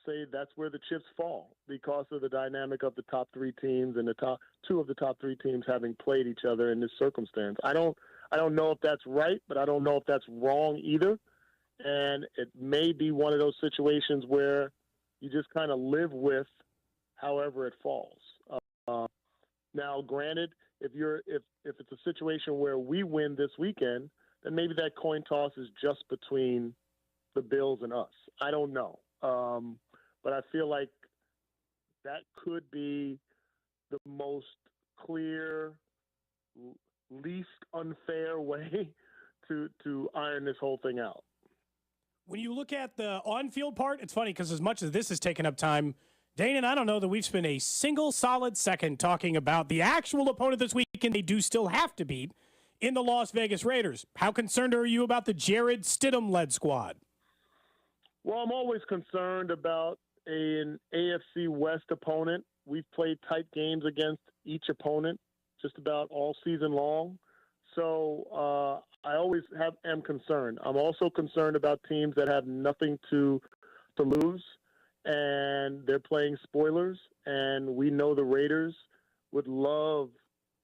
say that's where the chips fall because of the dynamic of the top 3 teams and the top 2 of the top 3 teams having played each other in this circumstance. I don't know if that's right, but I don't know if that's wrong either. And it may be one of those situations where you just kind of live with however it falls. Now, granted, if it's a situation where we win this weekend, then maybe that coin toss is just between the Bills and us. I don't know. But I feel like that could be the most clear, least unfair way to iron this whole thing out. When you look at the on-field part, it's funny because as much as this has taken up time, Danan, I don't know that we've spent a single solid second talking about the actual opponent this weekend they do still have to beat in the Las Vegas Raiders. How concerned are you about the Jared Stidham-led squad? Well, I'm always concerned about an AFC West opponent. We've played tight games against each opponent just about all season long. So I always am concerned. I'm also concerned about teams that have nothing to lose, and they're playing spoilers. And we know the Raiders would love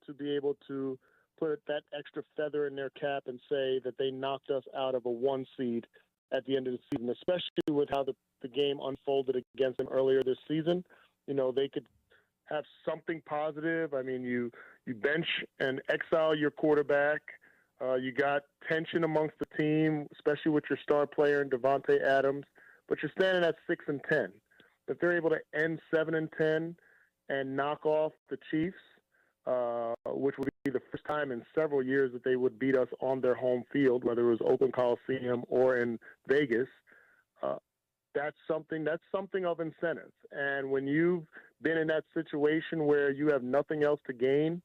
to be able to put that extra feather in their cap and say that they knocked us out of a 1 seed at the end of the season, especially with how the game unfolded against them earlier this season. You know, they could have something positive. I mean, you bench and exile your quarterback. You got tension amongst the team, especially with your star player in Davante Adams, but you're standing at 6-10. If they're able to end 7-10 and knock off the Chiefs, which would be the first time in several years that they would beat us on their home field, whether it was Oakland Coliseum or in Vegas, that's something of incentive. And when you've been in that situation where you have nothing else to gain,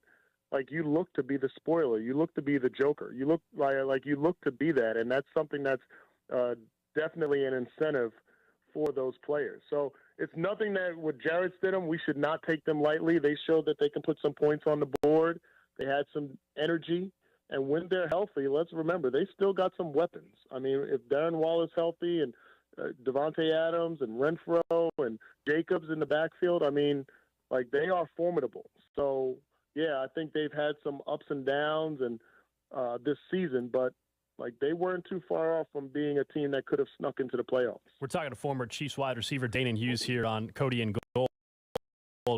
like you look to be the spoiler, you look to be the joker, you look like you look to be that, and that's something that's definitely an incentive for those players. So it's nothing that with Jared Stidham, we should not take them lightly. They showed that they can put some points on the board. They had some energy, and when they're healthy, let's remember they still got some weapons. I mean, if Darren Waller's healthy and Davante Adams and Renfro and Jacobs in the backfield, I mean, like they are formidable. So yeah, I think they've had some ups and downs and this season, but like they weren't too far off from being a team that could have snuck into the playoffs. We're talking to former Chiefs wide receiver Danan Hughes here on Cody and Gold.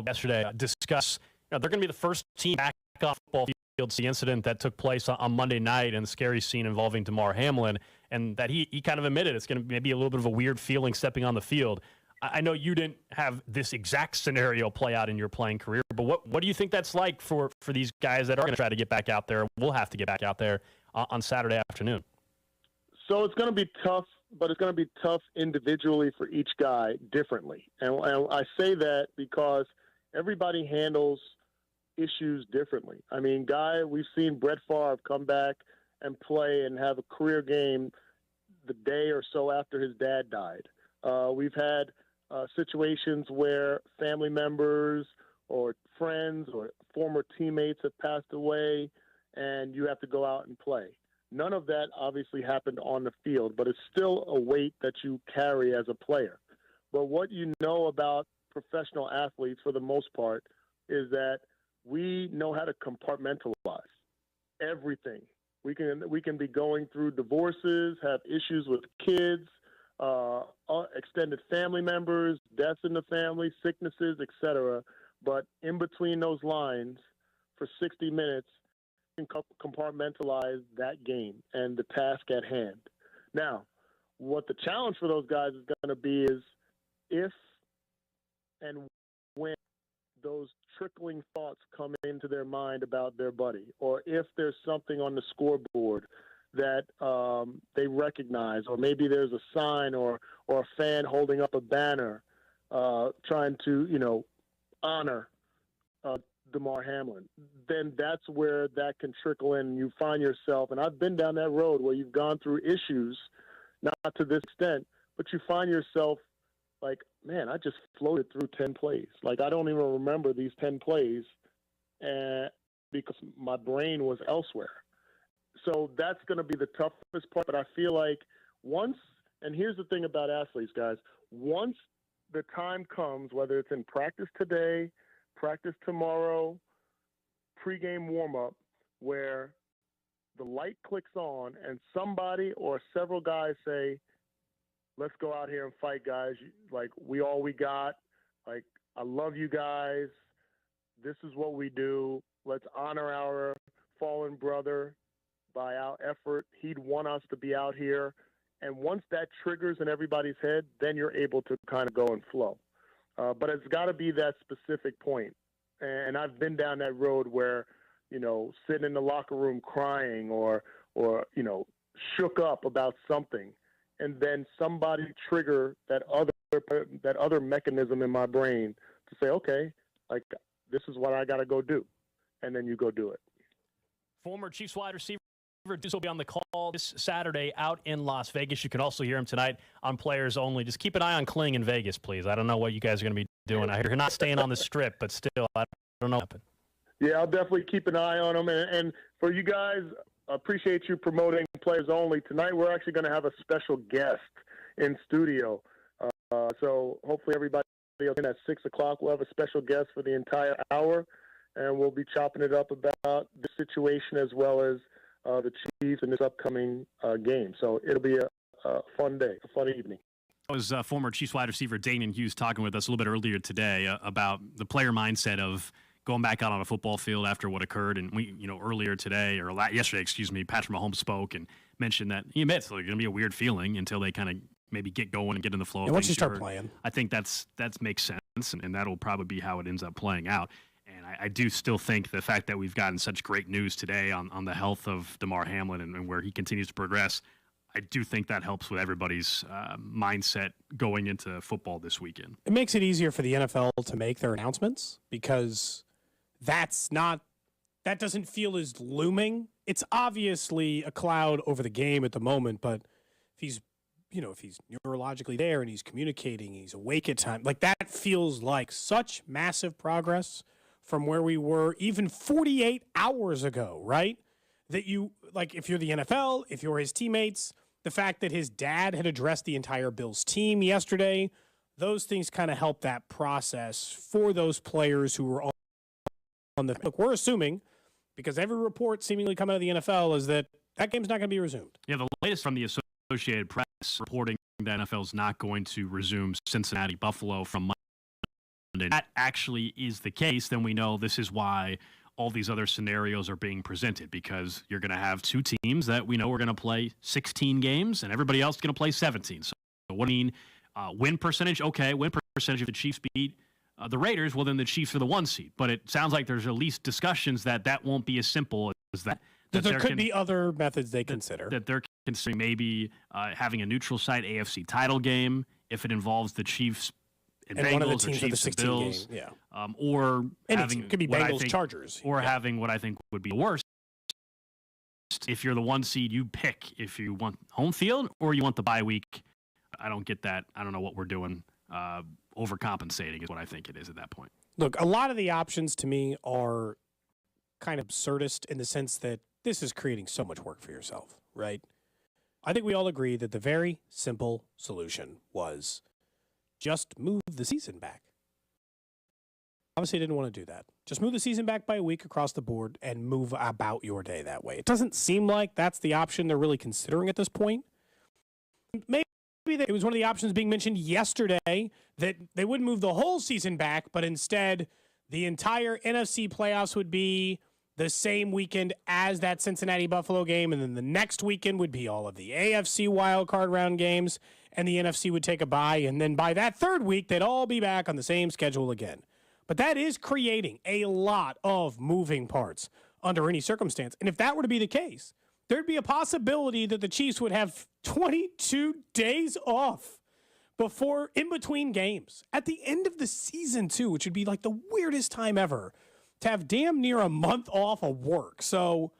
Yesterday, discuss they're going to be the first team back off football field. The incident that took place on Monday night and the scary scene involving Damar Hamlin, and that he kind of admitted it's going to maybe a little bit of a weird feeling stepping on the field. I know you didn't have this exact scenario play out in your playing career, but what do you think that's like for these guys that are going to try to get back out there? We'll have to get back out there on Saturday afternoon. So it's going to be tough, but it's going to be tough individually for each guy differently. And I say that because everybody handles issues differently. I mean, we've seen Brett Favre come back and play and have a career game the day or so after his dad died. We've had situations where family members or friends or former teammates have passed away and you have to go out and play. None of that obviously happened on the field, but it's still a weight that you carry as a player. But what you know about professional athletes for the most part is that we know how to compartmentalize everything. We can be going through divorces, have issues with kids, extended family members, deaths in the family, sicknesses, etc. But in between those lines, for 60 minutes, you can compartmentalize that game and the task at hand. Now, what the challenge for those guys is going to be is if and when those trickling thoughts come into their mind about their buddy, or if there's something on the scoreboard that they recognize, or maybe there's a sign or a fan holding up a banner trying to, honor Damar Hamlin, then that's where that can trickle in. You find yourself, and I've been down that road where you've gone through issues, not to this extent, but you find yourself like, man, I just floated through 10 plays. Like, I don't even remember these 10 plays because my brain was elsewhere. So that's going to be the toughest part. But I feel like and here's the thing about athletes, guys, once the time comes, whether it's in practice today, practice tomorrow, pregame warm-up, where the light clicks on and somebody or several guys say, let's go out here and fight, guys. Like, we all we got. Like, I love you guys. This is what we do. Let's honor our fallen brother by our effort. He'd want us to be out here. And once that triggers in everybody's head, then you're able to kind of go and flow. But it's got to be that specific point. And I've been down that road where, sitting in the locker room crying or shook up about something. And then somebody trigger that other mechanism in my brain to say, okay, like, this is what I got to go do. And then you go do it. Former Chiefs wide receiver Deuce will be on the call this Saturday out in Las Vegas. You can also hear him tonight on Players Only. Just keep an eye on Kling in Vegas, please. I don't know what you guys are going to be doing. I hear you're not staying on the strip, but still, I don't know what happened. Yeah, I'll definitely keep an eye on him. And for you guys, I appreciate you promoting Players Only. Tonight we're actually going to have a special guest in studio. So hopefully everybody in at 6 o'clock. We'll have a special guest for the entire hour, and we'll be chopping it up about the situation as well as the Chiefs in this upcoming game. So it'll be a fun day, a fun evening. That was former Chiefs wide receiver Danan Hughes talking with us a little bit earlier today about the player mindset of going back out on a football field after what occurred. And we, earlier today or yesterday, Patrick Mahomes spoke and mentioned that he admits it's going to be a weird feeling until they kind of maybe get going and get in the flow. And once you start playing, I think that makes sense, and that'll probably be how it ends up playing out. And I do still think the fact that we've gotten such great news today on the health of Damar Hamlin and where he continues to progress, I do think that helps with everybody's mindset going into football this weekend. It makes it easier for the NFL to make their announcements because that doesn't feel as looming. It's obviously a cloud over the game at the moment, but if he's neurologically there and he's communicating, he's awake at time, like that feels like such massive progress from where we were even 48 hours ago, right? That if you're the NFL, if you're his teammates, the fact that his dad had addressed the entire Bills team yesterday, those things kind of help that process for those players who were on the. Look, we're assuming, because every report seemingly coming out of the NFL is that game's not going to be resumed. Yeah, the latest from the Associated Press reporting that NFL's not going to resume Cincinnati-Buffalo from Monday. If that actually is the case, then we know this is why all these other scenarios are being presented, because you're going to have two teams that we know are going to play 16 games and everybody else is going to play 17. So what do you mean? Win percentage? Okay, win percentage if the Chiefs beat the Raiders, well, then the Chiefs are the 1 seed. But it sounds like there's at least discussions that won't be as simple as that. That there could be other methods they consider. That they're considering maybe having a neutral site AFC title game if it involves the Chiefs and Bengals, one of the teams or Chiefs of the 16 and Bills, game, or any having team. It could be Bengals, Chargers, or having what I think would be the worst. If you're the 1 seed, you pick if you want home field or you want the bye week. I don't get that. I don't know what we're doing. Overcompensating is what I think it is at that point. Look, a lot of the options to me are kind of absurdist in the sense that this is creating so much work for yourself, right? I think we all agree that the very simple solution was just move the season back. Obviously, didn't want to do that. Just move the season back by a week across the board and move about your day that way. It doesn't seem like that's the option they're really considering at this point. Maybe it was one of the options being mentioned yesterday that they wouldn't move the whole season back, but instead the entire NFC playoffs would be the same weekend as that Cincinnati-Buffalo game, and then the next weekend would be all of the AFC wildcard round games, and the NFC would take a bye, and then by that third week, they'd all be back on the same schedule again. But that is creating a lot of moving parts under any circumstance. And if that were to be the case, there'd be a possibility that the Chiefs would have 22 days off before in between games at the end of the season too, which would be like the weirdest time ever to have damn near a month off of work. So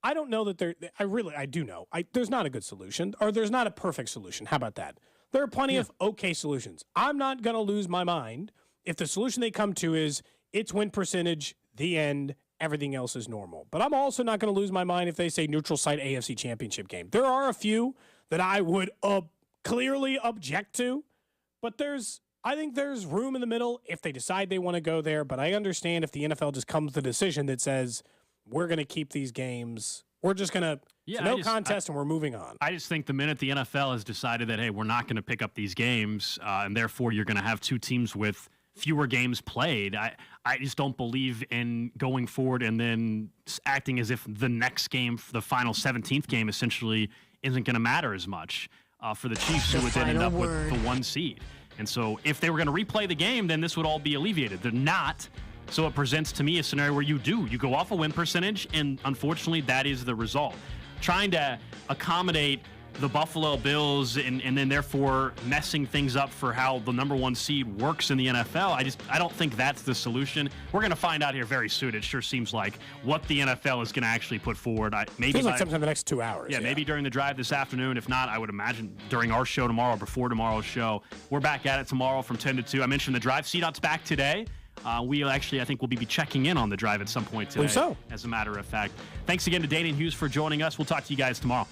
I don't know that I do know. There's not a good solution, or there's not a perfect solution. How about that? There are plenty of okay solutions. I'm not going to lose my mind if the solution they come to is it's win percentage, the end, everything else is normal. But I'm also not going to lose my mind if they say neutral site AFC championship game. There are a few that I would clearly object to, but I think there's room in the middle if they decide they want to go there. But I understand if the NFL just comes to the decision that says we're going to keep these games, we're just going to contest and we're moving on. I just think the minute the NFL has decided that, hey, we're not going to pick up these games, and therefore you're going to have two teams with fewer games played. I just don't believe in going forward and then acting as if the next game, the final 17th game, essentially isn't going to matter as much for the Chiefs, who would then end up with the 1 seed. And so if they were going to replay the game, then this would all be alleviated. They're not. So it presents to me a scenario where you go off a win percentage, and unfortunately that is the result. Trying to accommodate the Buffalo Bills and then therefore messing things up for how the number 1 seed works in the NFL, I don't think that's the solution. We're going to find out here very soon. It sure seems like what the NFL is going to actually put forward. Feels like sometime in the next 2 hours. Yeah, maybe during the drive this afternoon. If not, I would imagine during our show tomorrow, before tomorrow's show. We're back at it tomorrow from 10 to 2. I mentioned the drive. CDOT's back today. We actually, I think we'll be checking in on the drive at some point today. So. As a matter of fact. Thanks again to Danan Hughes for joining us. We'll talk to you guys tomorrow.